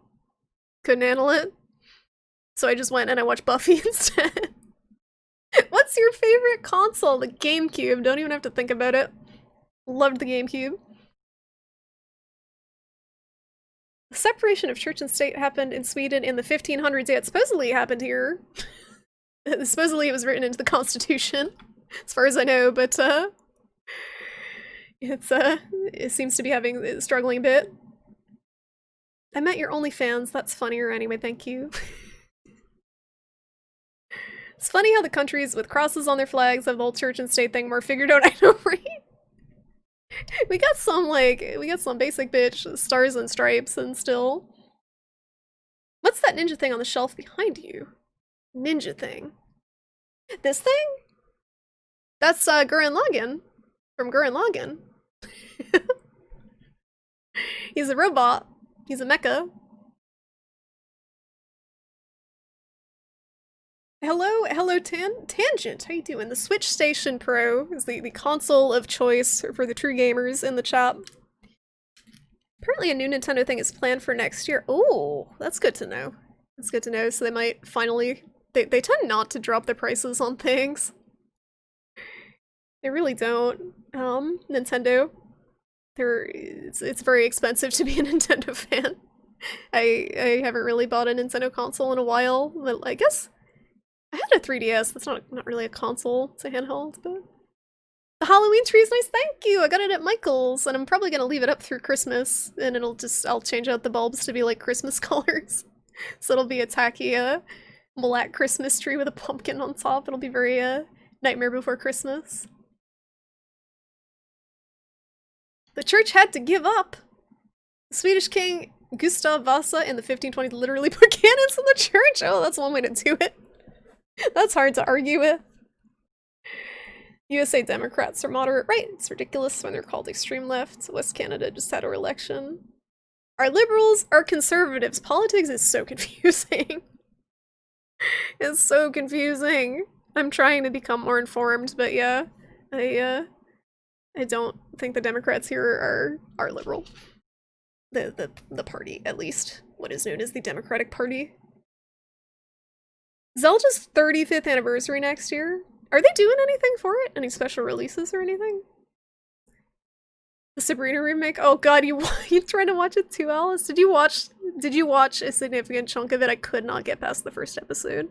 Couldn't handle it. So I just went and I watched Buffy instead. What's your favorite console? The GameCube. Don't even have to think about it. Loved the GameCube. The separation of church and state happened in Sweden in the 1500s. Yeah, it supposedly happened here. Supposedly it was written into the Constitution, as far as I know, but it seems to be struggling a bit. I met your OnlyFans. That's funnier anyway, thank you. It's funny how the countries with crosses on their flags have the whole church and state thing more figured out. I know, right? We got some basic bitch stars and stripes and still. What's that ninja thing on the shelf behind you? Ninja thing. This thing? That's Gurren Lagann from Gurren Lagann. He's a robot. He's a mecha. Hello Tangent, how you doing? The Switch Station Pro is the console of choice for the true gamers in the chat. Apparently a new Nintendo thing is planned for next year. Oh, that's good to know. That's good to know, so they might finally... They tend not to drop the prices on things. They really don't. Nintendo. It's very expensive to be a Nintendo fan. I haven't really bought a Nintendo console in a while, but I guess... I had a 3DS, that's not really a console, it's a handheld, but... The Halloween tree is nice, thank you! I got it at Michael's, and I'm probably gonna leave it up through Christmas, and I'll change out the bulbs to be like Christmas colors. So it'll be a tacky, black Christmas tree with a pumpkin on top. It'll be very, Nightmare Before Christmas. The church had to give up! The Swedish king Gustav Vasa in the 1520s literally put cannons in the church! Oh, that's one way to do it. That's hard to argue with. USA Democrats are moderate right. It's ridiculous when they're called extreme left. West Canada just had our election. Our liberals are conservatives. Politics is so confusing. It's so confusing. I'm trying to become more informed, but yeah, I don't think the Democrats here are liberal. The party, at least. What is known as the Democratic Party. Zelda's 35th anniversary next year. Are they doing anything for it? Any special releases or anything? The Sabrina remake? Oh god, you trying to watch it too, Alice? Did you watch a significant chunk of it? I could not get past the first episode.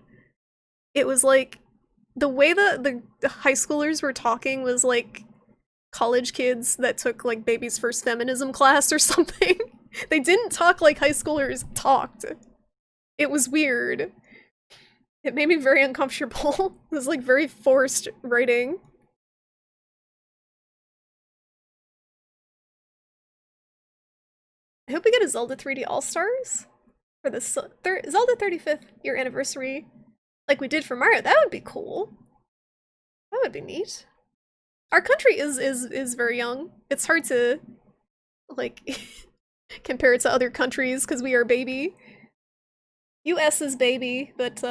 It was like, the way the high schoolers were talking was like college kids that took like baby's first feminism class or something. They didn't talk like high schoolers talked. It was weird. It made me very uncomfortable. It was like very forced writing. I hope we get a Zelda 3D All-Stars for the Zelda 35th year anniversary, like we did for Mario. That would be cool. That would be neat. Our country is very young. It's hard to like compare it to other countries because we are baby. US is baby, but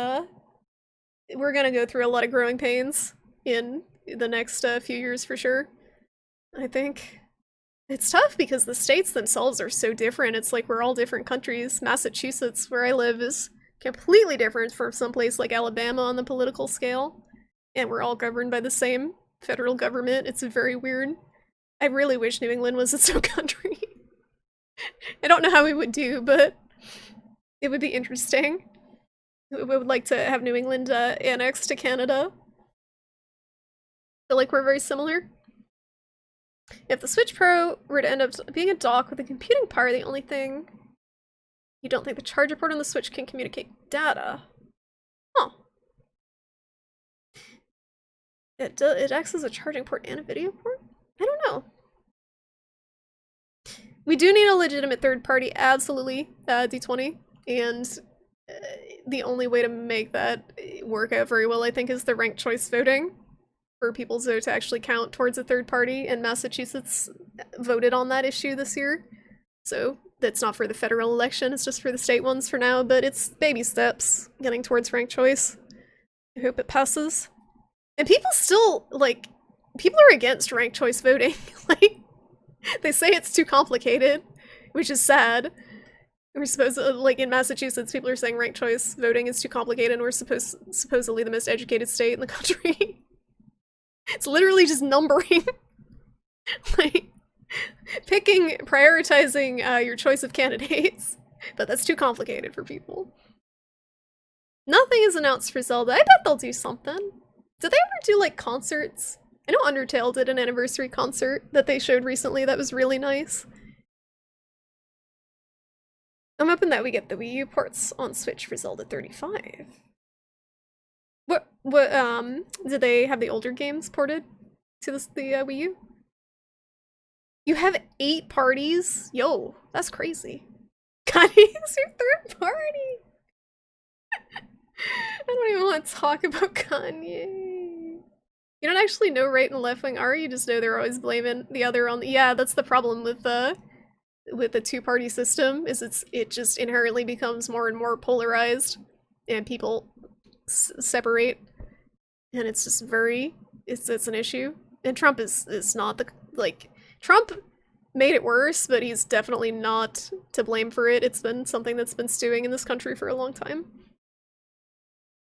we're gonna go through a lot of growing pains in the next few years for sure. I think. It's tough because the states themselves are so different. It's like we're all different countries. Massachusetts, where I live, is completely different from someplace like Alabama on the political scale. And we're all governed by the same federal government. It's very weird. I really wish New England was its own country. I don't know how we would do, but it would be interesting. We would like to have New England annexed to Canada. I feel like we're very similar. If the Switch Pro were to end up being a dock with a computing power, the only thing you don't think the charger port on the Switch can communicate data. Huh. It acts as a charging port and a video port? I don't know. We do need a legitimate third party, absolutely, D20. And the only way to make that work out very well, I think, is the ranked choice voting for people's vote to actually count towards a third party, and Massachusetts voted on that issue this year. So that's not for the federal election, it's just for the state ones for now, but it's baby steps getting towards ranked choice. I hope it passes. And people still, like, people are against ranked choice voting. Like, they say it's too complicated, which is sad. We're supposed to, like, in Massachusetts, people are saying ranked choice voting is too complicated, and we're supposedly the most educated state in the country. It's literally just numbering. Like, prioritizing your choice of candidates. But that's too complicated for people. Nothing is announced for Zelda. I bet they'll do something. Did they ever do, like, concerts? I know Undertale did an anniversary concert that they showed recently that was really nice. I'm hoping that we get the Wii U ports on Switch for Zelda 35. What, did they have the older games ported to the Wii U? You have 8 parties? Yo, that's crazy. Kanye's your third party! I don't even want to talk about Kanye. You don't actually know right and left wing are, you just know they're always blaming the other on the— yeah, that's the problem with the two-party system, is it just inherently becomes more and more polarized, and people separate, and it's just it's an issue. And Trump is not the, like, Trump made it worse, but he's definitely not to blame for it. It's been something that's been stewing in this country for a long time.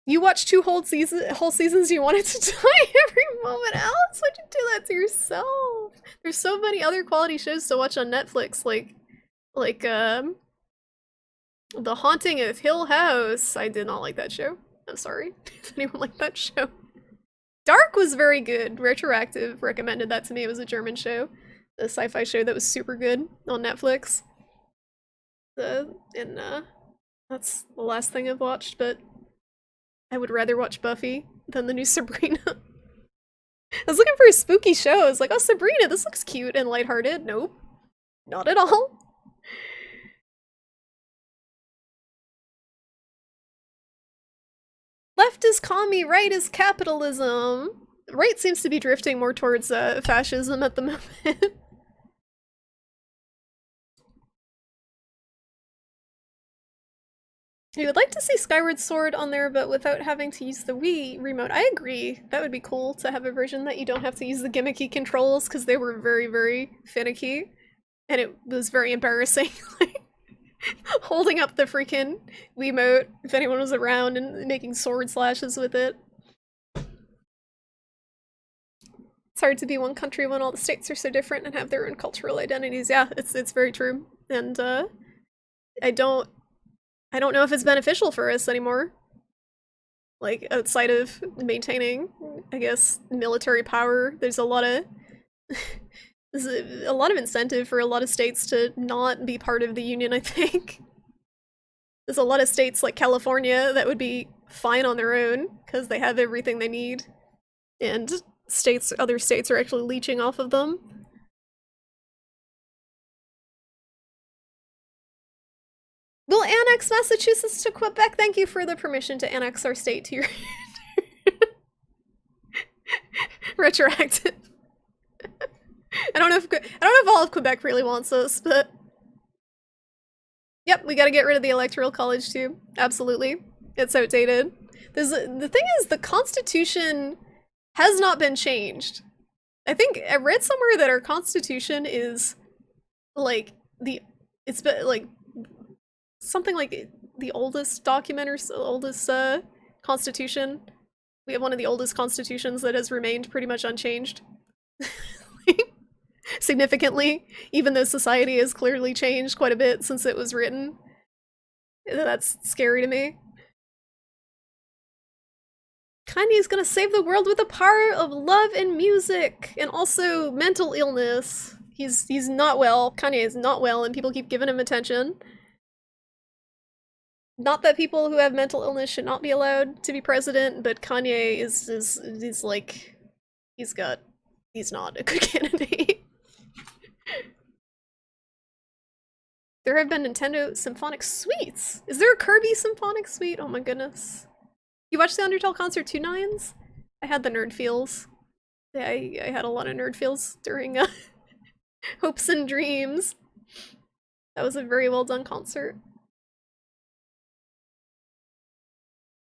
You watched 2 whole seasons, you wanted to die every moment else? Why'd you do that to yourself? There's so many other quality shows to watch on Netflix, like The Haunting of Hill House. I did not like that show. I'm sorry if anyone liked that show. Dark was very good. Retroactive recommended that to me. It was a German show. A sci-fi show that was super good on Netflix. That's the last thing I've watched, but I would rather watch Buffy than the new Sabrina. I was looking for a spooky show. I was like, oh, Sabrina, this looks cute and lighthearted. Nope. Not at all. Left is commie, right is capitalism. Right seems to be drifting more towards fascism at the moment. I would like to see Skyward Sword on there, but without having to use the Wii remote. I agree. That would be cool to have a version that you don't have to use the gimmicky controls, because they were very, very finicky. And it was very embarrassing. Like, holding up the freaking Wiimote if anyone was around and making sword slashes with it. It's hard to be one country when all the states are so different and have their own cultural identities. Yeah, it's very true. And I don't know if it's beneficial for us anymore. Like, outside of maintaining, I guess, military power, there's a lot of there's a lot of incentive for a lot of states to not be part of the union, I think. There's a lot of states like California that would be fine on their own because they have everything they need. And other states are actually leeching off of them. We'll annex Massachusetts to Quebec. Thank you for the permission to annex our state to your retroactive. I don't know if all of Quebec really wants us, but yep, we gotta get rid of the Electoral College too. Absolutely. It's outdated. The thing is, the Constitution has not been changed. I think I read somewhere that our Constitution is like it's been like something like the oldest document or oldest constitution. We have one of the oldest constitutions that has remained pretty much unchanged. Significantly, even though society has clearly changed quite a bit since it was written. That's scary to me. Kanye's gonna save the world with the power of love and music, and also mental illness. He's not well. Kanye is not well, and people keep giving him attention. Not that people who have mental illness should not be allowed to be president, but Kanye is like, he's not a good candidate. There have been Nintendo Symphonic Suites. Is there a Kirby Symphonic Suite? Oh my goodness. You watched the Undertale concert 2/9s? I had the nerd feels. Yeah, I had a lot of nerd feels during Hopes and Dreams. That was a very well done concert.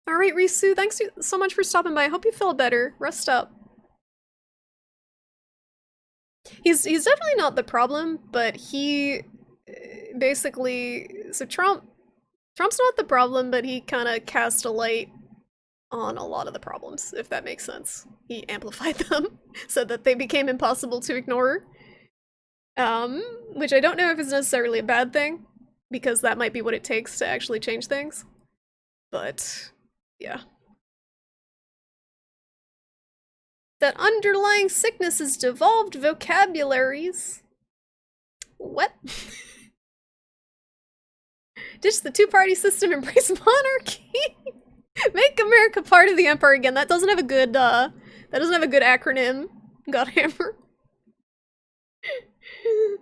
Alright, Risu, thanks so much for stopping by. I hope you feel better. Rest up. He's definitely not the problem, but he basically... So Trump's not the problem, but he kind of cast a light on a lot of the problems, if that makes sense. He amplified them so that they became impossible to ignore. Which I don't know if it's necessarily a bad thing, because that might be what it takes to actually change things. But, yeah. That underlying sickness is devolved vocabularies. What? Ditch the two-party system, embrace monarchy. Make America part of the empire again. That doesn't have a good, acronym. Godhammer.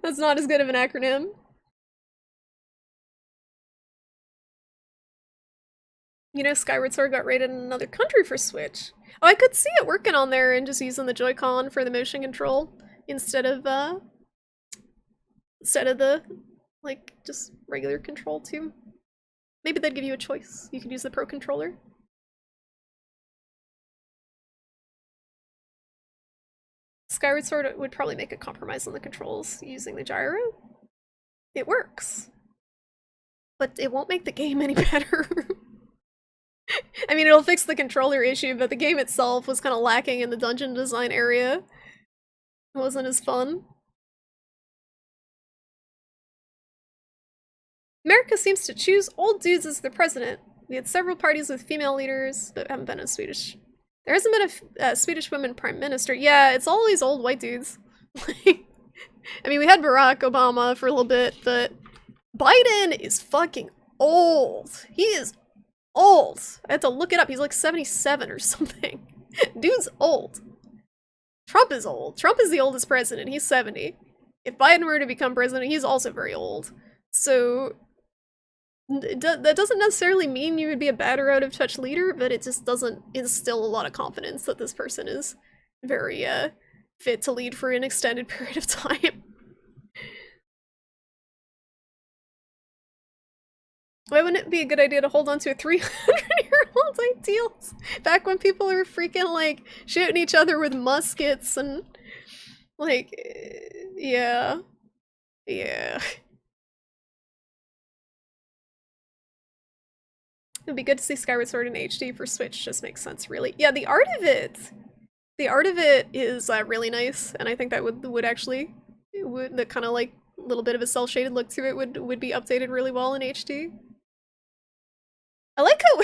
That's not as good of an acronym. You know, Skyward Sword got rated in another country for Switch. Oh, I could see it working on there and just using the Joy-Con for the motion control instead of the, like, just regular control too. Maybe they'd give you a choice. You could use the Pro Controller. Skyward Sword would probably make a compromise on the controls using the gyro. It works. But it won't make the game any better. I mean, it'll fix the controller issue, but the game itself was kind of lacking in the dungeon design area. It wasn't as fun. America seems to choose old dudes as their president. We had several parties with female leaders, but haven't been a Swedish. There hasn't been a Swedish woman prime minister. Yeah, it's all these old white dudes. I mean, we had Barack Obama for a little bit, but Biden is fucking old. He is old. I had to look it up. He's like 77 or something. Dude's old. Trump is old. Trump is the oldest president. He's 70. If Biden were to become president, he's also very old. So that doesn't necessarily mean you would be a bad or out of touch leader, but it just doesn't instill a lot of confidence that this person is very fit to lead for an extended period of time. Why wouldn't it be a good idea to hold on to a 300-year-old ideals? Back when people were freaking, like, shooting each other with muskets and, like, yeah. Yeah. It'd be good to see Skyward Sword in HD for Switch, just makes sense, really. Yeah, the art of it is really nice, and I think that would actually, the kind of, like, little bit of a cel-shaded look to it would be updated really well in HD. I like how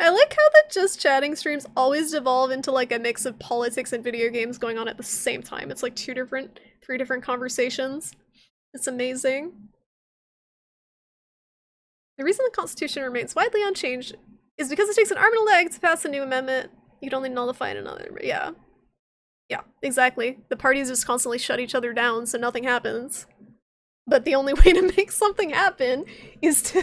I like how the just chatting streams always devolve into like a mix of politics and video games going on at the same time. It's like three different conversations. It's amazing. The reason the Constitution remains widely unchanged is because it takes an arm and a leg to pass a new amendment. You'd only nullify another. Yeah. Yeah, exactly. The parties just constantly shut each other down so nothing happens. But the only way to make something happen is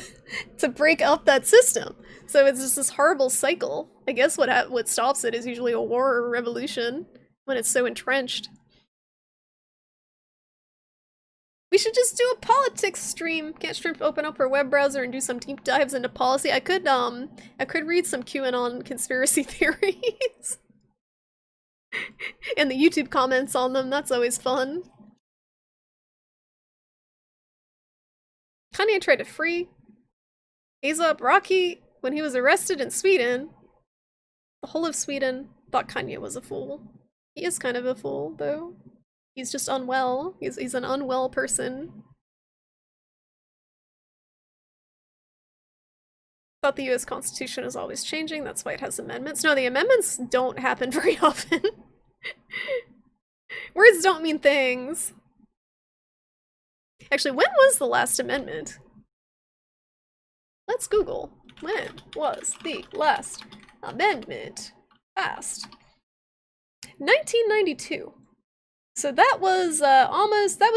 to break up that system. So it's just this horrible cycle. I guess what stops it is usually a war or a revolution when it's so entrenched. We should just do a politics stream. Can't Shrimp open up her web browser and do some deep dives into policy? I could read some QAnon conspiracy theories. And the YouTube comments on them, that's always fun. Kanye tried to free Aesop Rocky when he was arrested in Sweden. The whole of Sweden thought Kanye was a fool. He is kind of a fool, though. He's just unwell. He's an unwell person. Thought the US Constitution is always changing, that's why it has amendments. No, the amendments don't happen very often. Words don't mean things. Actually, when was the last amendment? Let's Google. When was the last amendment passed? 1992. So that was almost, that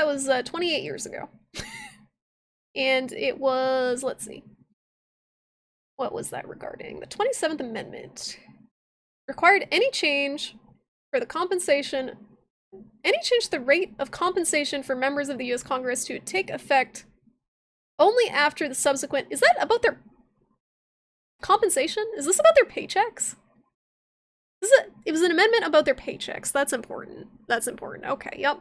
was 28 years ago. And it was, let's see. What was that regarding? The 27th Amendment required any change for the compensation, any change to the rate of compensation for members of the US Congress to take effect only after the subsequent, is that about their compensation? Is this about their paychecks? It was an amendment about their paychecks. That's important. That's important. Okay, yep.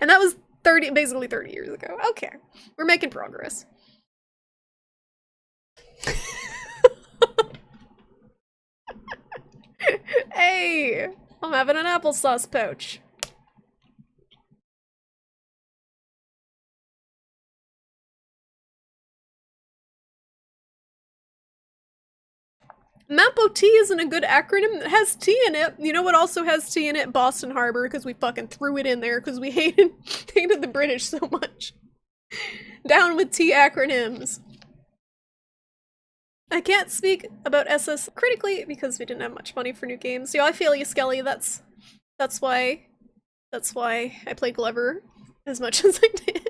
And that was basically 30 years ago. Okay, we're making progress. Hey, I'm having an applesauce pouch. MAPO-T isn't a good acronym. It has T in it. You know what also has T in it? Boston Harbor, because we fucking threw it in there because we hated the British so much. Down with T acronyms. I can't speak about SS critically because we didn't have much money for new games. Yo, I feel you, Skelly. That's why I played Glover as much as I did.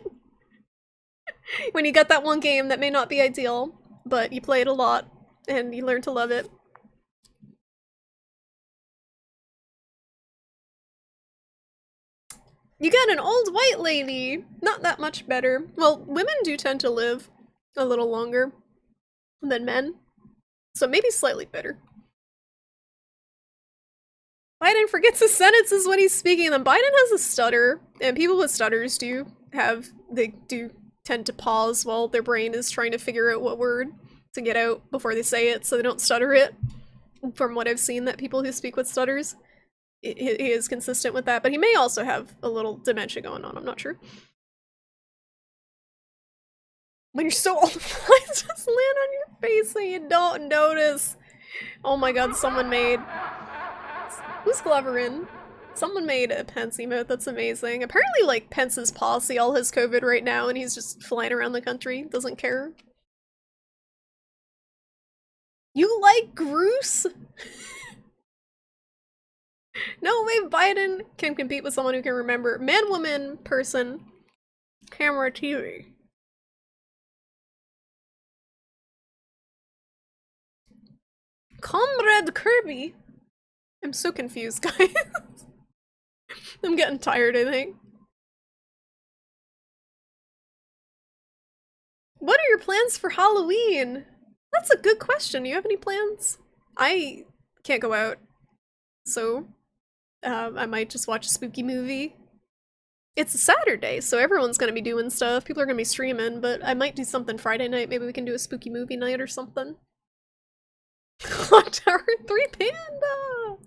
When you got that one game that may not be ideal, but you play it a lot and you learn to love it. You got an old white lady. Not that much better. Well, women do tend to live a little longer than men, so maybe slightly better. Biden forgets his sentences when he's speaking them. Biden has a stutter, and people with stutters do tend to pause while their brain is trying to figure out what word to get out before they say it, so they don't stutter it. From what I've seen, that people who speak with stutters, he is consistent with that, but he may also have a little dementia going on, I'm not sure. When you're so old, flies just land on your face and you don't notice. Oh my god, someone made... Who's Glover in? Someone made a Pence emote, that's amazing. Apparently, like, Pence's policy all has COVID right now and he's just flying around the country, doesn't care. You like Groose? No way Biden can compete with someone who can remember man, woman, person, camera, TV. Comrade Kirby? I'm so confused, guys. I'm getting tired, I think. What are your plans for Halloween? That's a good question. Do you have any plans? I can't go out, so I might just watch a spooky movie. It's a Saturday, so everyone's gonna be doing stuff. People are gonna be streaming, but I might do something Friday night. Maybe we can do a spooky movie night or something. Clock Tower 3 Panda!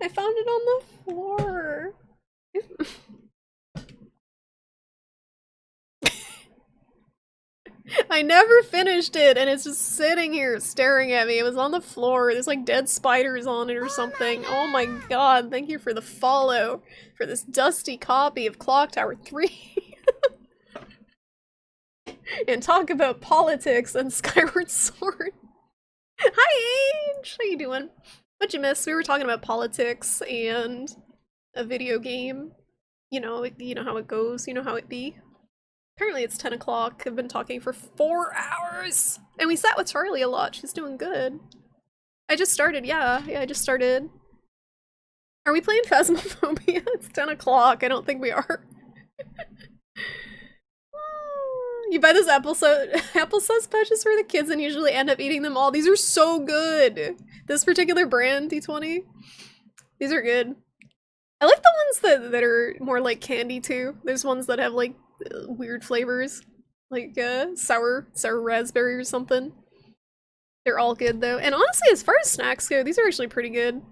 I found it on the floor. I never finished it, and it's just sitting here staring at me. It was on the floor. There's like dead spiders on it or something. Oh my god, thank you for the follow for this dusty copy of Clock Tower 3. And talk about politics and Skyward Sword. Hi, Age! How you doing? What'd you miss? We were talking about politics and a video game. You know how it goes. You know how it be. Apparently it's 10 o'clock. I've been talking for 4 hours! And we sat with Charlie a lot. She's doing good. I just started, yeah, I just started. Are we playing Phasmophobia? It's 10 o'clock. I don't think we are. You buy those applesauce pouches for the kids and usually end up eating them all. These are so good! This particular brand, D20. These are good. I like the ones that are more like candy too. There's ones that have like weird flavors, like sour raspberry or something. They're all good though. And honestly, as far as snacks go, these are actually pretty good.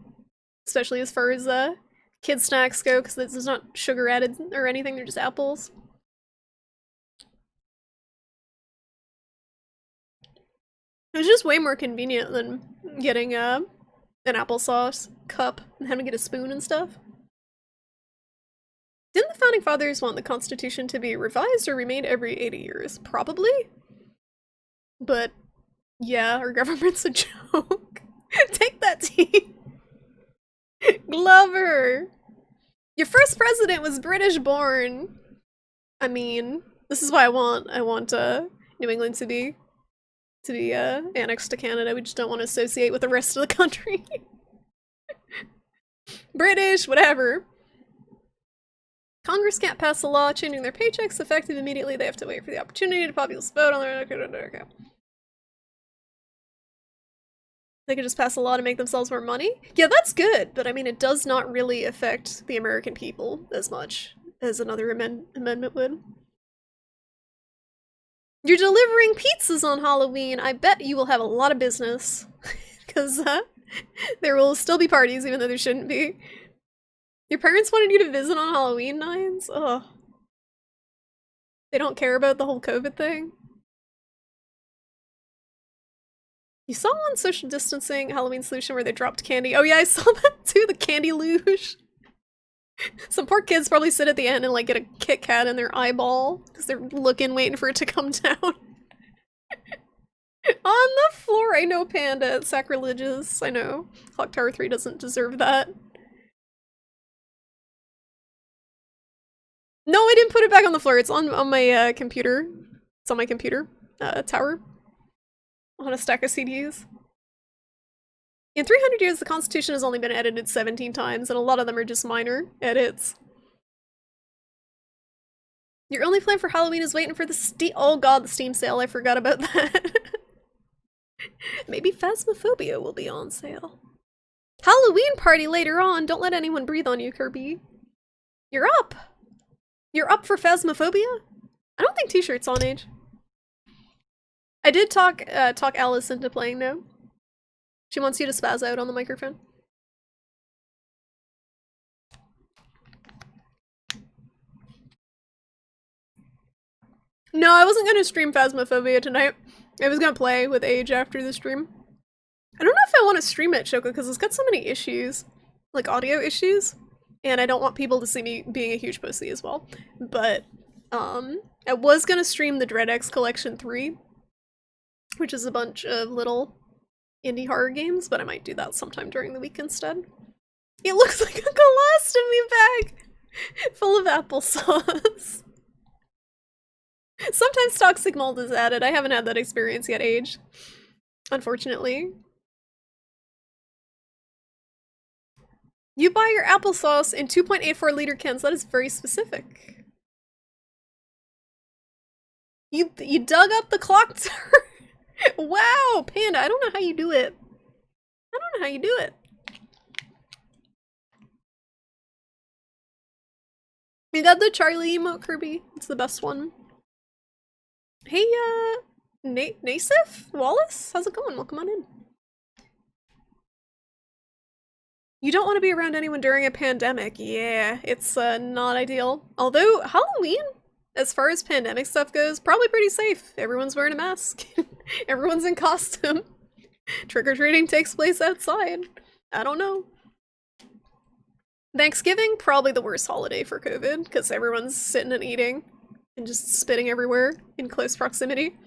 Especially as far as kid snacks go, because there's not sugar added or anything, they're just apples. It was just way more convenient than getting an applesauce cup and having to get a spoon and stuff. Didn't the Founding Fathers want the Constitution to be revised or remade every 80 years? Probably. But, yeah, our government's a joke. Take that, team. Glover! Your first president was British born. I mean, this is why I want New England to be annexed to Canada. We just don't want to associate with the rest of the country. British, whatever. Congress can't pass a law changing their paychecks effective immediately. They have to wait for the opportunity to populous vote on their... Okay. They could just pass a law to make themselves more money? Yeah, that's good, but I mean, it does not really affect the American people as much as another amendment would. You're delivering pizzas on Halloween. I bet you will have a lot of business. Because there will still be parties, even though there shouldn't be. Your parents wanted you to visit on Halloween, Nines? Ugh. They don't care about the whole COVID thing? You saw one social distancing Halloween solution where they dropped candy. Oh yeah, I saw that too, the candy luge. Some poor kids probably sit at the end and like get a Kit Kat in their eyeball because they're looking, waiting for it to come down. On the floor, I know, Panda. It's sacrilegious. I know. Clock Tower 3 doesn't deserve that. No, I didn't put it back on the floor. It's on my computer. It's on my computer tower. On a stack of CDs. In 300 years, the Constitution has only been edited 17 times, and a lot of them are just minor edits. Your only plan for Halloween is waiting for the oh god, the Steam sale. I forgot about that. Maybe Phasmophobia will be on sale. Halloween party later on. Don't let anyone breathe on you, Kirby. You're up. You're up for Phasmophobia? I don't think t-shirts on age. I did talk Alice into playing though. She wants you to spaz out on the microphone. No, I wasn't gonna stream Phasmophobia tonight. I was gonna play with Age after the stream. I don't know if I want to stream it, Shoko, because it's got so many issues. Like audio issues. And I don't want people to see me being a huge pussy as well. But, I was gonna stream the DreadX Collection 3. Which is a bunch of little indie horror games, but I might do that sometime during the week instead. It looks like a colostomy bag full of applesauce. Sometimes toxic mold is added. I haven't had that experience yet, Age. Unfortunately. You buy your applesauce in 2.84 liter cans. That is very specific. You dug up the clock tower. Wow, Panda, I don't know how you do it. I don't know how you do it. You got the Charlie emote, Kirby. It's the best one. Hey, Nasif? Wallace? How's it going? Welcome on in. You don't want to be around anyone during a pandemic. Yeah, it's not ideal. Although, Halloween, as far as pandemic stuff goes, probably pretty safe. Everyone's wearing a mask. Everyone's in costume. Trick-or-treating takes place outside. I don't know. Thanksgiving, probably the worst holiday for COVID, because everyone's sitting and eating and just spitting everywhere in close proximity.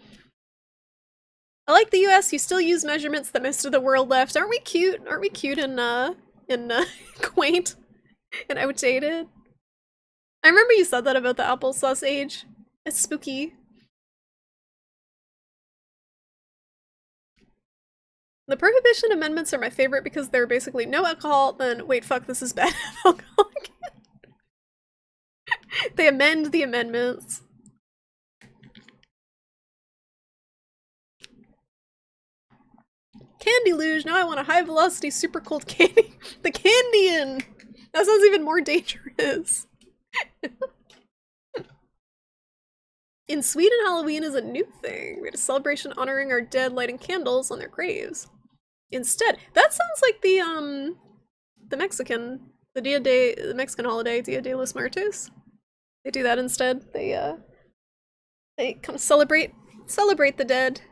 I like the US, you still use measurements that most of the world left. Aren't we cute? Aren't we cute and quaint and outdated? I remember you said that about the applesauce Age. It's spooky. The Prohibition amendments are my favorite because they're basically no alcohol, then wait, fuck, this is bad alcohol again. They amend the amendments. Candy luge, now I want a high velocity super cold candy. The Candian! That sounds even more dangerous. In Sweden, Halloween is a new thing. We had a celebration honoring our dead, lighting candles on their graves. Instead, that sounds like the Mexican holiday, Dia de los Muertos. They do that instead. They come celebrate the dead.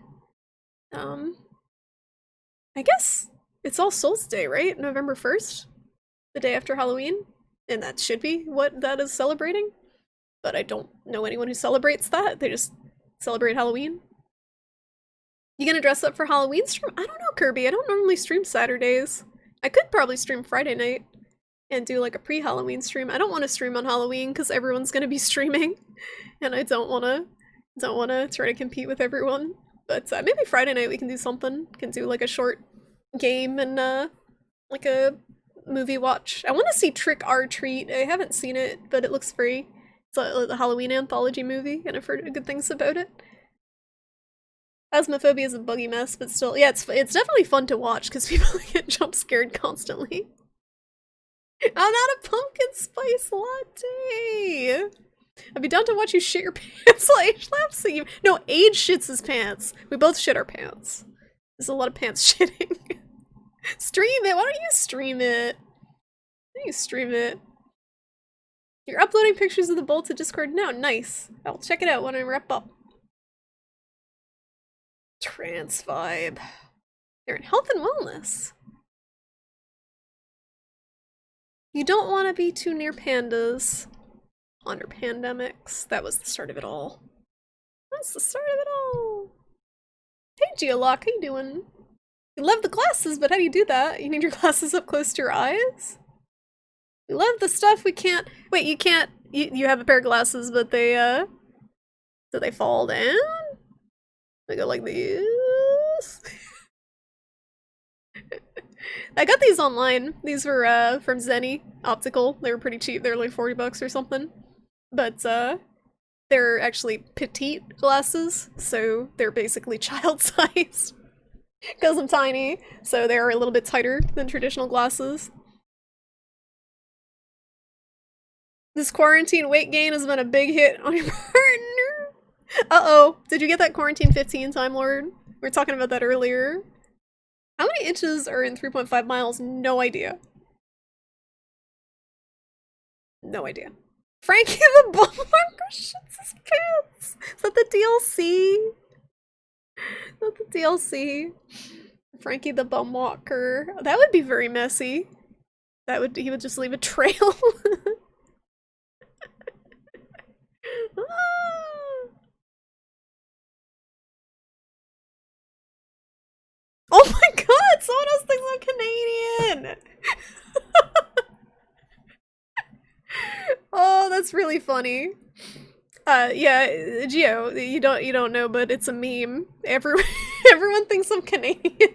I guess it's All Souls Day, right? November 1st? The day after Halloween? And that should be what that is celebrating. But I don't know anyone who celebrates that. They just celebrate Halloween. You gonna dress up for Halloween stream? I don't know, Kirby. I don't normally stream Saturdays. I could probably stream Friday night. and do like a pre-Halloween stream. I don't want to stream on Halloween because everyone's gonna be streaming, and I don't wanna try to compete with everyone. But maybe Friday night we can do something. Can do like a short game and like a movie watch. I want to see Trick or Treat. I haven't seen it, but it looks free. It's a Halloween anthology movie, and I've heard good things about it. Phasmophobia is a buggy mess, but still, yeah, it's definitely fun to watch because people get jump scared constantly. I'm not a pumpkin spice latte. I'd be down to watch you shit your pants while Age laughs at you. No, Age shits his pants. We both shit our pants. There's a lot of pants shitting. Stream it. Why don't you stream it? Why don't you stream it? You're uploading pictures of the bowl to Discord now. Nice. I'll check it out when I wrap up. Trans vibe. They're in health and wellness. You don't want to be too near pandas under pandemics. That was the start of it all. That's the start of it all. Hey Geolock, how you doing? You love the glasses, but how do you do that? You need your glasses up close to your eyes? We love the stuff we can't— wait, you can't— you have a pair of glasses, but they, do they fall down? They go like this? I got these online. These were, from Zenny Optical. They were pretty cheap. They were like 40 bucks or something. But, they're actually petite glasses, so they're basically child-sized. Because I'm tiny, so they're a little bit tighter than traditional glasses. This quarantine weight gain has been a big hit on your partner. Uh-oh. Did you get that quarantine 15, Time Lord? We were talking about that earlier. How many inches are in 3.5 miles? No idea. No idea. Frankie the Bumwalker shits his pants. Is that the DLC? Is that the DLC? Frankie the Bumwalker. That would be very messy. He would just leave a trail. Oh my god, someone else thinks I'm Canadian! Oh, that's really funny. Yeah, Geo, you don't know, but it's a meme. Everyone thinks I'm Canadian.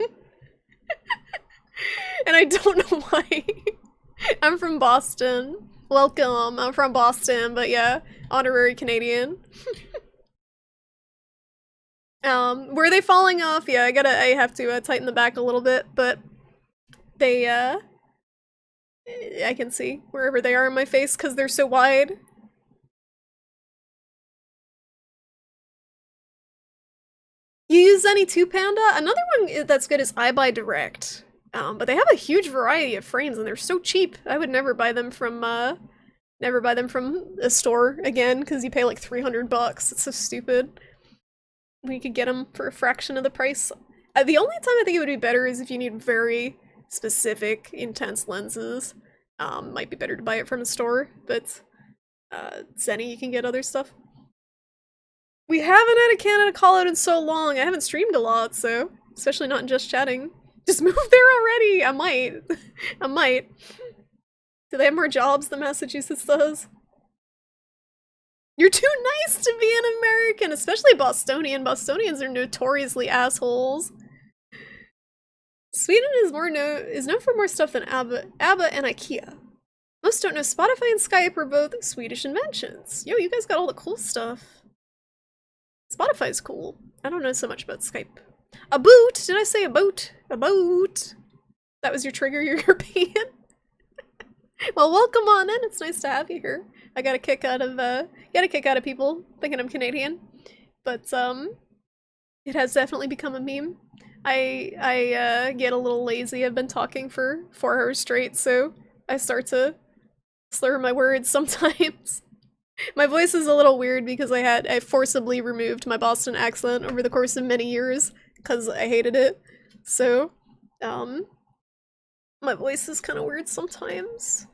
And I don't know why. I'm from Boston. Welcome, I'm from Boston, but yeah, honorary Canadian. Were they falling off? Yeah, I have to tighten the back a little bit, but they, I can see wherever they are in my face because they're so wide. You use any 2 Panda? Another one that's good is iBuyDirect. But they have a huge variety of frames and they're so cheap. I would never buy them from a store again because you pay like 300 bucks. It's so stupid. We could get them for a fraction of the price. The only time I think it would be better is if you need very specific, intense lenses. Might be better to buy it from a store, but Zenny, you can get other stuff. We haven't had a Canada call out in so long. I haven't streamed a lot, so especially not in Just Chatting. Just move there already. I might. I might. Do they have more jobs than Massachusetts does? You're too nice to be an American, especially Bostonian. Bostonians are notoriously assholes. Sweden is known for more stuff than ABBA and IKEA. Most don't know Spotify and Skype are both Swedish inventions. Yo, you guys got all the cool stuff. Spotify's cool. I don't know so much about Skype. A boot? Did I say a boat? A boat. That was your trigger, you're European? Well, welcome on in. It's nice to have you here. I got a kick out of people thinking I'm Canadian. But it has definitely become a meme. I get a little lazy. I've been talking for 4 hours straight, so I start to slur my words sometimes. My voice is a little weird because I forcibly removed my Boston accent over the course of many years because I hated it. So, my voice is kind of weird sometimes.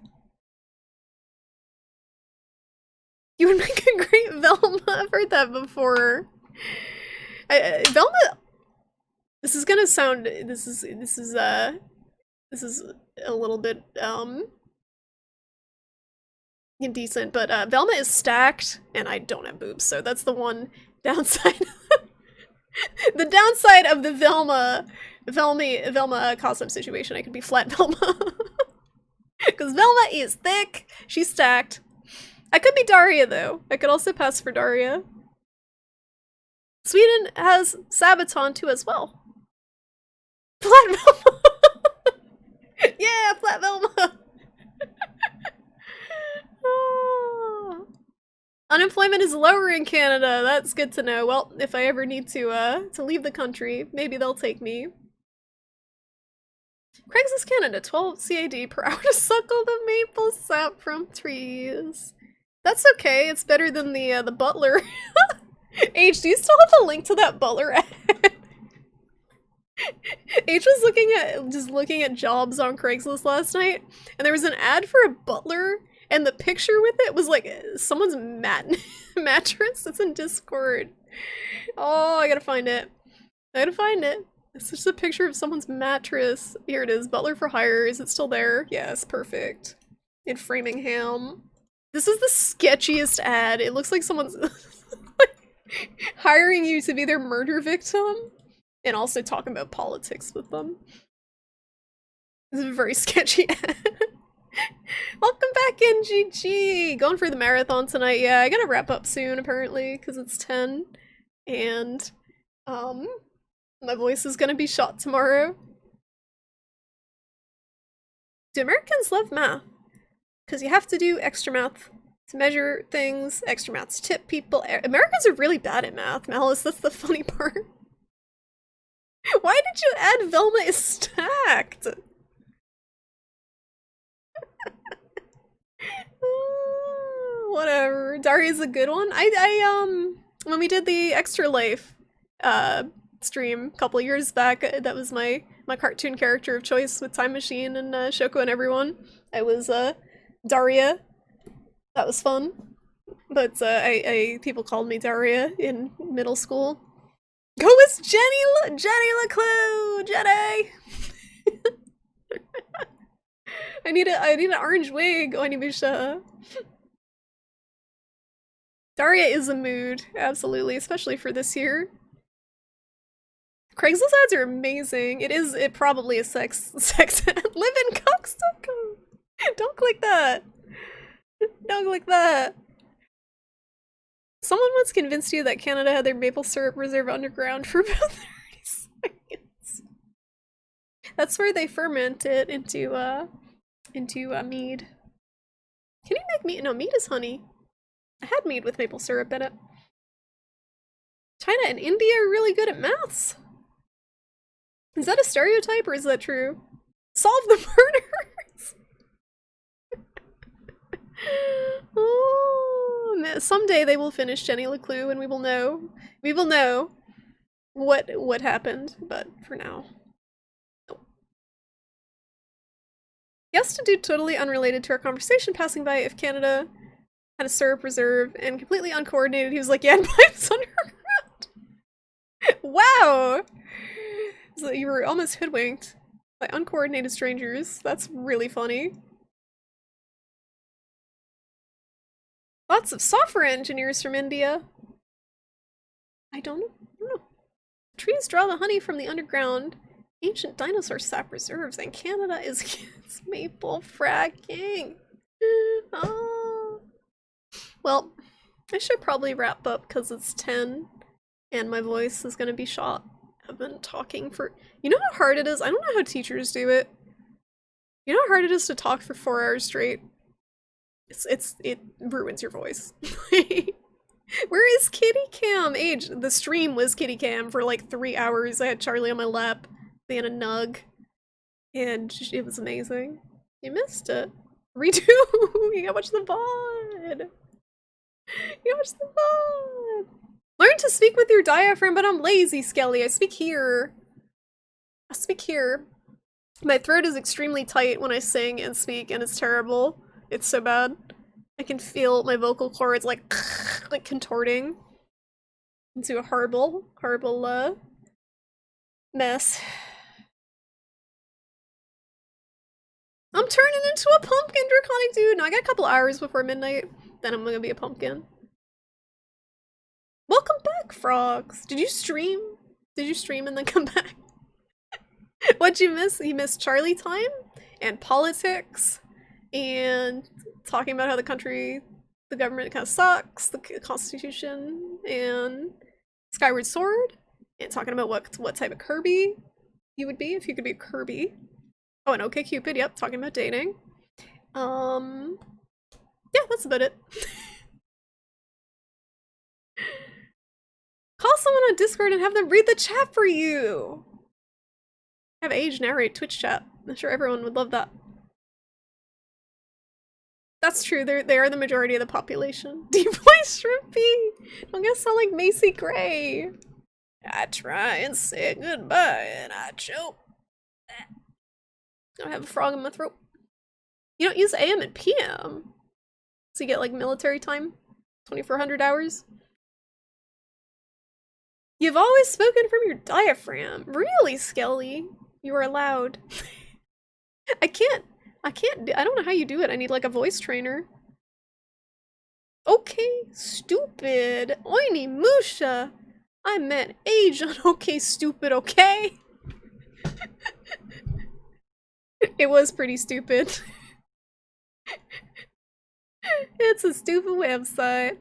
You would make a great Velma. I've heard that before. Velma. This is gonna sound. This is a little bit indecent, but Velma is stacked, and I don't have boobs, so that's the one downside. The downside of the Velma costume situation. I could be flat Velma. Because Velma is thick, she's stacked. I could be Daria, though. I could also pass for Daria. Sweden has Sabaton, too, as well. Flat Velma! Yeah, flat Velma! Oh. Unemployment is lower in Canada. That's good to know. Well, if I ever need to leave the country, maybe they'll take me. Craigslist Canada, 12 CAD per hour to suckle the maple sap from trees. That's okay. It's better than the butler. H, do you still have a link to that butler ad? H was looking at jobs on Craigslist last night, and there was an ad for a butler, and the picture with it was like someone's mattress. It's in Discord. Oh, I gotta find it. It's just a picture of someone's mattress. Here it is. Butler for hire. Is it still there? Yes, perfect. In Framingham. This is the sketchiest ad. It looks like someone's hiring you to be their murder victim and also talking about politics with them. This is a very sketchy ad. Welcome back in, GG! Going for the marathon tonight. Yeah, I gotta wrap up soon, apparently, because it's 10. And, my voice is gonna be shot tomorrow. Do Americans love math? Because you have to do extra math to measure things, extra math to tip people. Americans are really bad at math, Malice. That's the funny part. Why did you add Velma is stacked? Whatever. Daria's a good one. When we did the Extra Life stream a couple years back, that was my cartoon character of choice with Time Machine and Shoko and everyone. I was Daria. That was fun. But people called me Daria in middle school. Go as Jenny LeClue! Jenny! I need an orange wig, Onimusha. Daria is a mood, absolutely, especially for this year. Craigslist ads are amazing. It probably is sex ad. Liveincucks.com. Don't click that. Don't click that. Someone once convinced you that Canada had their maple syrup reserve underground for about 30 seconds. That's where they ferment it into mead. Can you make mead? No, mead is honey. I had mead with maple syrup in it. China and India are really good at maths. Is that a stereotype or is that true? Solve the murders! Oh, someday they will finish Jenny LeClue and we will know what happened, but for now. No. Yes, to do totally unrelated to our conversation passing by if Canada had a syrup reserve and completely uncoordinated. He was like, yeah, and pipes underground. Wow! So you were almost hoodwinked by uncoordinated strangers. That's really funny. Lots of software engineers from India. I don't know. Trees draw the honey from the underground. Ancient dinosaur sap reserves, and Canada is against maple fracking. Oh. Well, I should probably wrap up because it's 10 and my voice is gonna be shot. I've been talking for— you know how hard it is? I don't know how teachers do it. You know how hard it is to talk for 4 hours straight? It ruins your voice. Where is Kitty Cam? Age, the stream was Kitty Cam for like 3 hours. I had Charlie on my lap, being a nug, and it was amazing. You missed it. Redo! You gotta watch the VOD! You gotta watch the VOD! Learn to speak with your diaphragm, but I'm lazy, Skelly. I speak here. I speak here. My throat is extremely tight when I sing and speak, and it's terrible. It's so bad. I can feel my vocal cords like contorting into a horrible mess. I'm turning into a pumpkin, draconic dude. No, I got a couple hours before midnight. Then I'm gonna be a pumpkin. Welcome back, frogs. Did you stream? Did you stream and then come back? What'd you miss? You missed Charlie time and politics and talking about how the government kind of sucks, the Constitution, and Skyward Sword, and talking about what type of Kirby you would be if you could be a Kirby. Oh, and OkCupid, yep, talking about dating. Yeah, that's about it. Call someone on Discord and have them read the chat for you! Have Age narrate Twitch chat. I'm sure everyone would love that. That's true, they are the majority of the population. Deep voice Shrimpy! I'm gonna sound like Macy Gray. I try and say goodbye and I choke. I have a frog in my throat. You don't use AM and PM. So you get like military time? 2400 hours? You've always spoken from your diaphragm. Really, Skelly? You are allowed. I don't know how you do it. I need like a voice trainer. Okay, stupid. Oiny Musha. I meant Age on okay, stupid, okay? It was pretty stupid. It's a stupid website.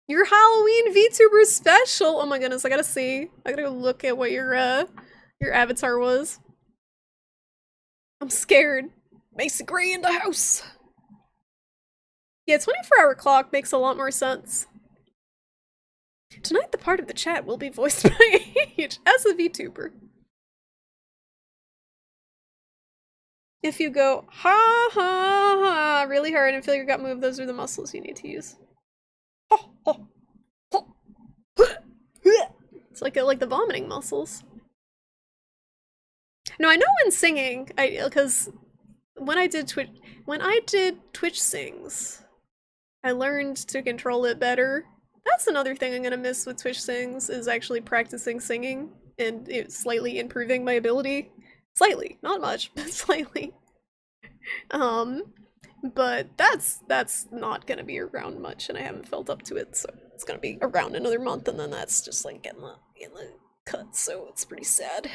Your Halloween VTuber special! Oh my goodness, I gotta see. I gotta go look at what your avatar was. I'm scared. Macy Gray in the house! Yeah, 24-hour clock makes a lot more sense. Tonight the part of the chat will be voiced by Age as a VTuber. If you go ha ha ha really hard and feel your gut move, those are the muscles you need to use. It's like the vomiting muscles. No, I know when singing, because when I did Twitch sings, I learned to control it better. That's another thing I'm gonna miss with Twitch sings, is actually practicing singing and slightly improving my ability. Slightly, not much, but slightly. But that's not gonna be around much, and I haven't felt up to it, so it's gonna be around another month, and then that's just like getting the cut, so it's pretty sad.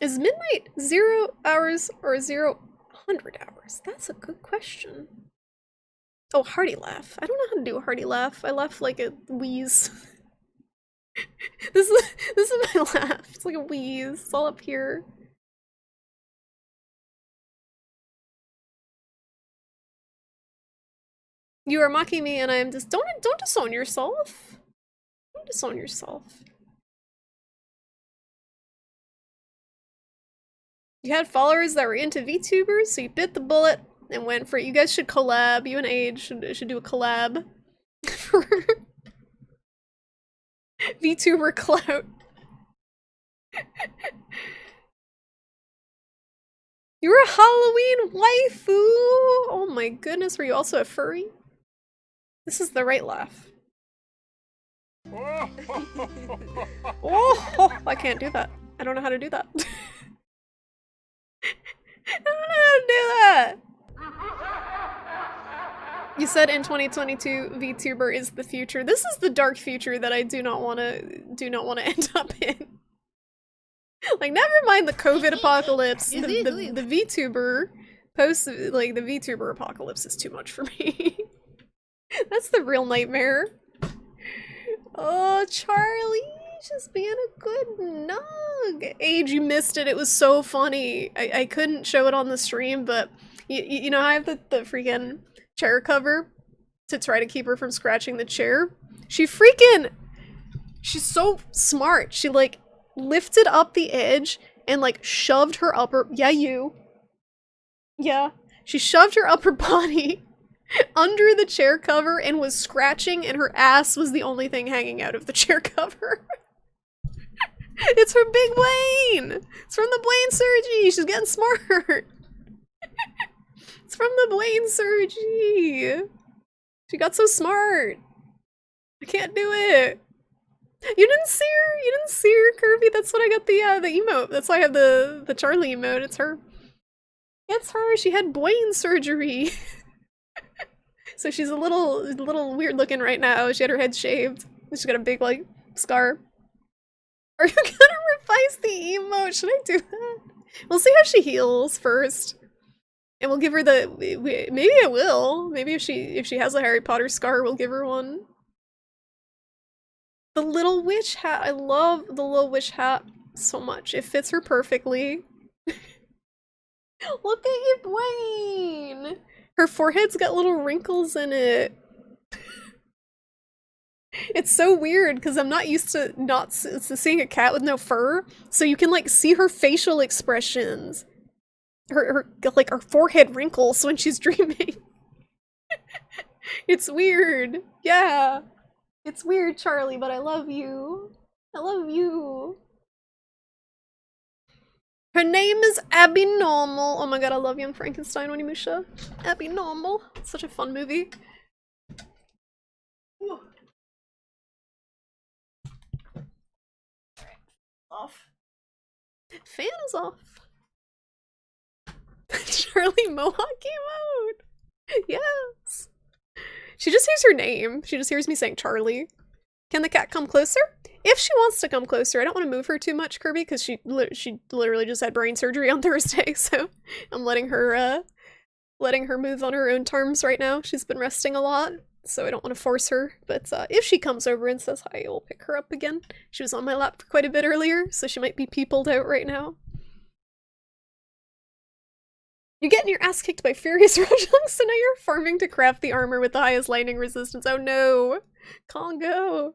Is midnight 0 hours or 0-100 hours? That's a good question. Oh, hearty laugh. I don't know how to do a hearty laugh. I laugh like a wheeze. This is my laugh. It's like a wheeze. It's all up here. You are mocking me and I am just don't disown yourself. Don't disown yourself. You had followers that were into VTubers, so you bit the bullet and went for it. You guys should collab. You and Age should do a collab for VTuber clout. You're a Halloween waifu! Oh my goodness, were you also a furry? This is the right laugh. Oh, I can't do that. I don't know how to do that. I don't know how to do that! You said in 2022 VTuber is the future. This is the dark future that I do not want to end up in. Like, never mind the COVID apocalypse. The VTuber the VTuber apocalypse is too much for me. That's the real nightmare. Oh, Charlie, just being a good nug. Age, you missed it. It was so funny. I couldn't show it on the stream, but you know, I have the freaking chair cover to try to keep her from scratching the chair. She's so smart. She like lifted up the edge and like shoved her upper she shoved her upper body under the chair cover and was scratching, and her ass was the only thing hanging out of the chair cover. It's her big Blaine! It's from the Blaine Surgery! She's getting smart! It's from the Blaine Surgery! She got so smart! I can't do it! You didn't see her? You didn't see her, Kirby? That's what I got the emote. That's why I have the Charlie emote. It's her. It's her. She had brain surgery. So she's a little weird looking right now. She had her head shaved. She's got a big like scar. Are you gonna revise the emote? Should I do that? We'll see how she heals first. And we'll give her the maybe I will. Maybe if she has a Harry Potter scar, we'll give her one. The little witch hat. I love the little witch hat so much. It fits her perfectly. Look at you, Dwayne! Her forehead's got little wrinkles in it. It's so weird because I'm not used to seeing a cat with no fur, so you can like see her facial expressions. Her like her forehead wrinkles when she's dreaming. It's weird. Yeah. It's weird, Charlie, but I love you. I love you. Her name is Abby Normal. Oh my god, I love Young Frankenstein, Onimusha. Abby Normal. It's such a fun movie. Ooh. Off. Fan is off. Charlie Mohawk emote. Yes. She just hears her name. She just hears me saying Charlie. Can the cat come closer? If she wants to come closer. I don't want to move her too much, Kirby, because she literally just had brain surgery on Thursday, so I'm letting her move on her own terms right now. She's been resting a lot, so I don't want to force her. But if she comes over and says hi, we'll pick her up again. She was on my lap for quite a bit earlier, so she might be peopled out right now. You're getting your ass kicked by furious Rojungs, so now you're farming to craft the armor with the highest lightning resistance. Oh no! Congo!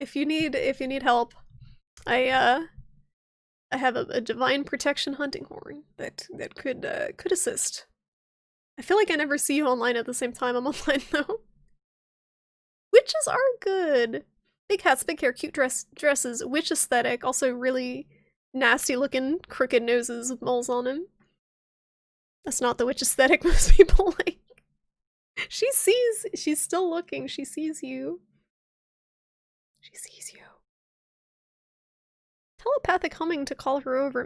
If you need help, I have a divine protection hunting horn that could assist. I feel like I never see you online at the same time I'm online though. Witches are good. Big hats, big hair, cute dresses, witch aesthetic, also really nasty looking crooked noses with moles on them. That's not the witch aesthetic most people like. She's still looking, she sees you. She sees you. Telepathic humming to call her over.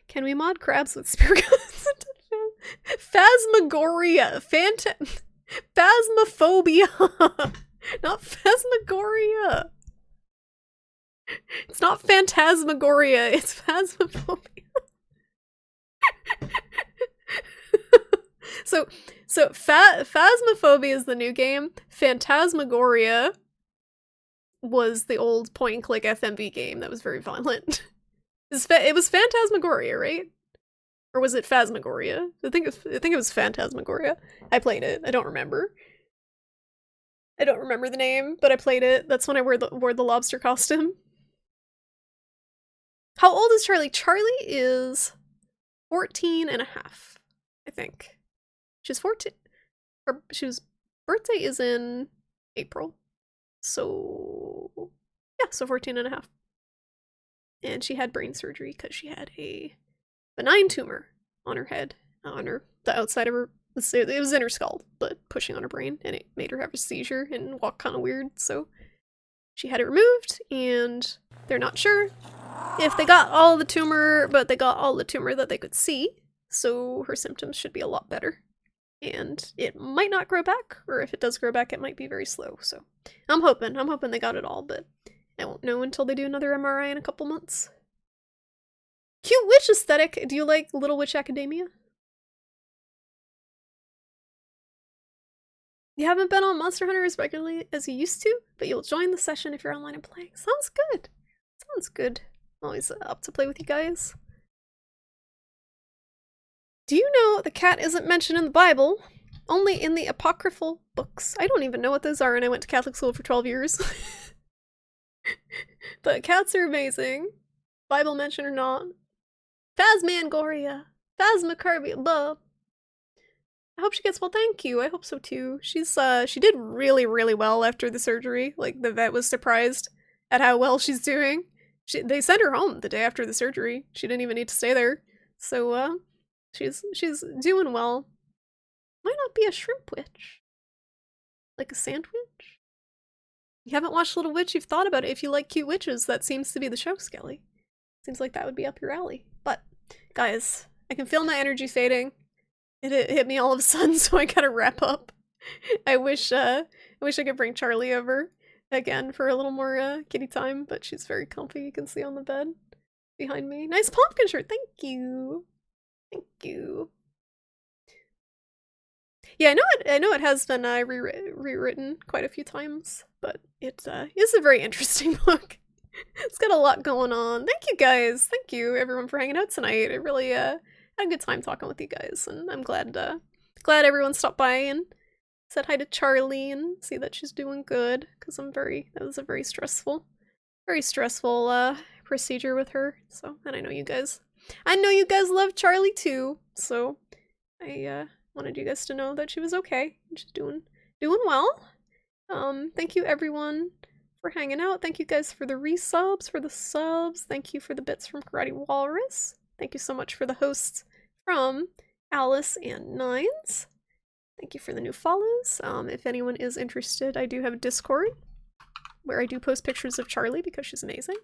Can we mod crabs with spirit guns? Phasmagoria. Phasmophobia. Not phasmagoria. It's not phantasmagoria, it's phasmophobia. So Phasmophobia is the new game. Phantasmagoria was the old point-and-click FMV game that was very violent. It was Phantasmagoria, right? Or was it Phasmagoria? I think it was Phantasmagoria. I played it. I don't remember. I don't remember the name, but I played it. That's when I wore the lobster costume. How old is Charlie? Charlie is 14 and a half, I think. She's 14. Her birthday is in April. So, yeah, so 14 and a half. And she had brain surgery because she had a benign tumor on her head, the outside of her. It was in her skull, but pushing on her brain, and it made her have a seizure and walk kind of weird. So she had it removed, and they're not sure if they got all the tumor, but they got all the tumor that they could see. So her symptoms should be a lot better. And it might not grow back, or if it does grow back, it might be very slow. So I'm hoping they got it all, but I won't know until they do another MRI in a couple months. Cute witch aesthetic. Do you like Little Witch Academia? You haven't been on Monster Hunter as regularly as you used to, but you'll join the session if you're online and playing. Sounds good. Sounds good. Always up to play with you guys. Do you know the cat isn't mentioned in the Bible? Only in the apocryphal books. I don't even know what those are, and I went to Catholic school for 12 years. But cats are amazing. Bible mention or not. Phasmangoria. Phasmacarbia. Blah. I hope she gets well, thank you. I hope so too. She did really, really well after the surgery. Like, the vet was surprised at how well she's doing. They sent her home the day after the surgery. She didn't even need to stay there. So, she's doing well. Might not be a shrimp witch. Like a sandwich? You haven't watched Little Witch, you've thought about it. If you like cute witches, that seems to be the show, Skelly. Seems like that would be up your alley. But, guys, I can feel my energy fading. It hit me all of a sudden, so I gotta wrap up. I wish I could bring Charlie over again for a little more kitty time, but she's very comfy. You can see on the bed behind me. Nice pumpkin shirt. Thank you. Thank you. Yeah, I know it has been rewritten quite a few times, but it is a very interesting book. It's got a lot going on. Thank you guys. Thank you everyone for hanging out tonight. It really had a good time talking with you guys, and I'm glad everyone stopped by and said hi to Charlie and see that she's doing good, because that was a very stressful procedure with her. So, and I know you guys love Charlie too, so I wanted you guys to know that she was okay. She's doing well. Thank you everyone for hanging out. Thank you guys for the resubs, for the subs. Thank you for the bits from Karate Walrus. Thank you so much for the hosts from Alice and Nines. Thank you for the new follows. If anyone is interested, I do have a Discord where I do post pictures of Charlie because she's amazing.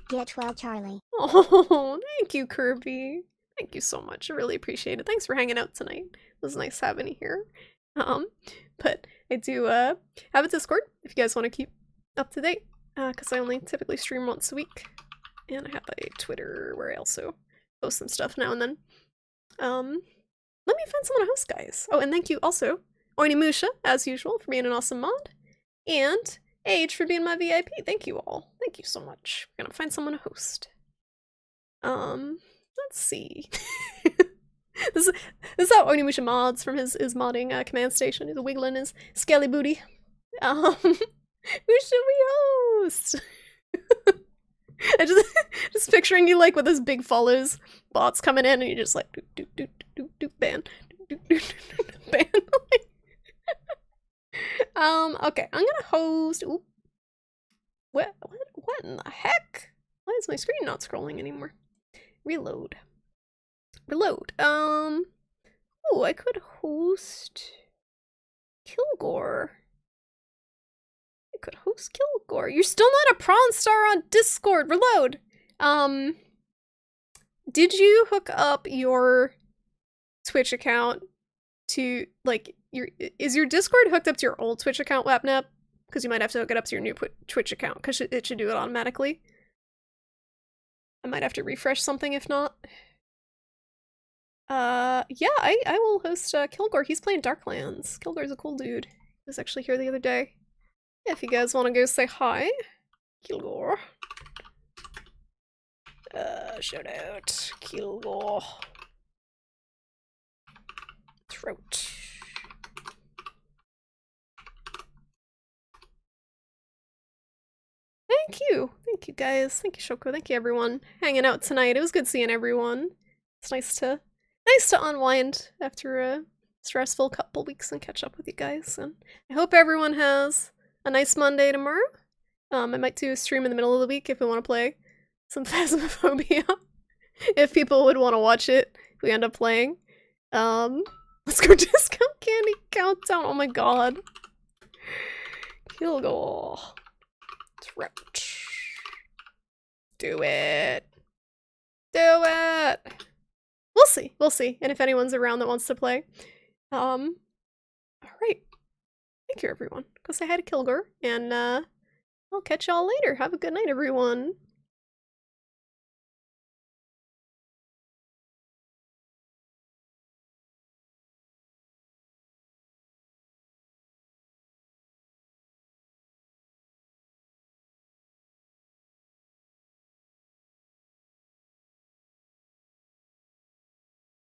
Get well, Charlie. Oh, thank you, Kirby. Thank you so much. I really appreciate it. Thanks for hanging out tonight. It was nice having you here. But I do have a Discord if you guys want to keep up to date, because I only typically stream once a week. And I have a Twitter where I also post some stuff now and then. Let me find someone to host, guys. Oh, and thank you also, Oinimusha, as usual, for being an awesome mod. And Age for being my VIP. Thank you all. Thank you so much. We're gonna find someone to host. Let's see. This is how Onimusha mods from his modding command station. He's wiggling his scaly booty. Who should we host? I just picturing you like with those big follows, bots coming in, and you're just like do ban, ban. Okay, I'm gonna host. Ooh, what in the heck? Why is my screen not scrolling anymore? Reload. Oh, I could host Kilgore. You're still not a prawn star on Discord. Reload. Did you hook up your Twitch account to, like, is your Discord hooked up to your old Twitch account, Wapnap? Because you might have to hook it up to your new Twitch account, because it should do it automatically. I might have to refresh something if not. Yeah, I will host Kilgore. He's playing Darklands. Kilgore's a cool dude. He was actually here the other day. Yeah, if you guys want to go say hi, Kilgore. Shout out, Kilgore. Throat. Thank you guys. Thank you, Shoko. Thank you everyone hanging out tonight. It was good seeing everyone. It's nice to unwind after a stressful couple weeks and catch up with you guys. And I hope everyone has a nice Monday tomorrow. I might do a stream in the middle of the week if we want to play some Phasmophobia. If people would want to watch it, if we end up playing. Let's go discount candy countdown. Oh my god. Kilgore. Throat. Do it. Do it. We'll see. And if anyone's around that wants to play. Alright. Thank you everyone. Go say hi to Kilgore, and I'll catch y'all later. Have a good night, everyone.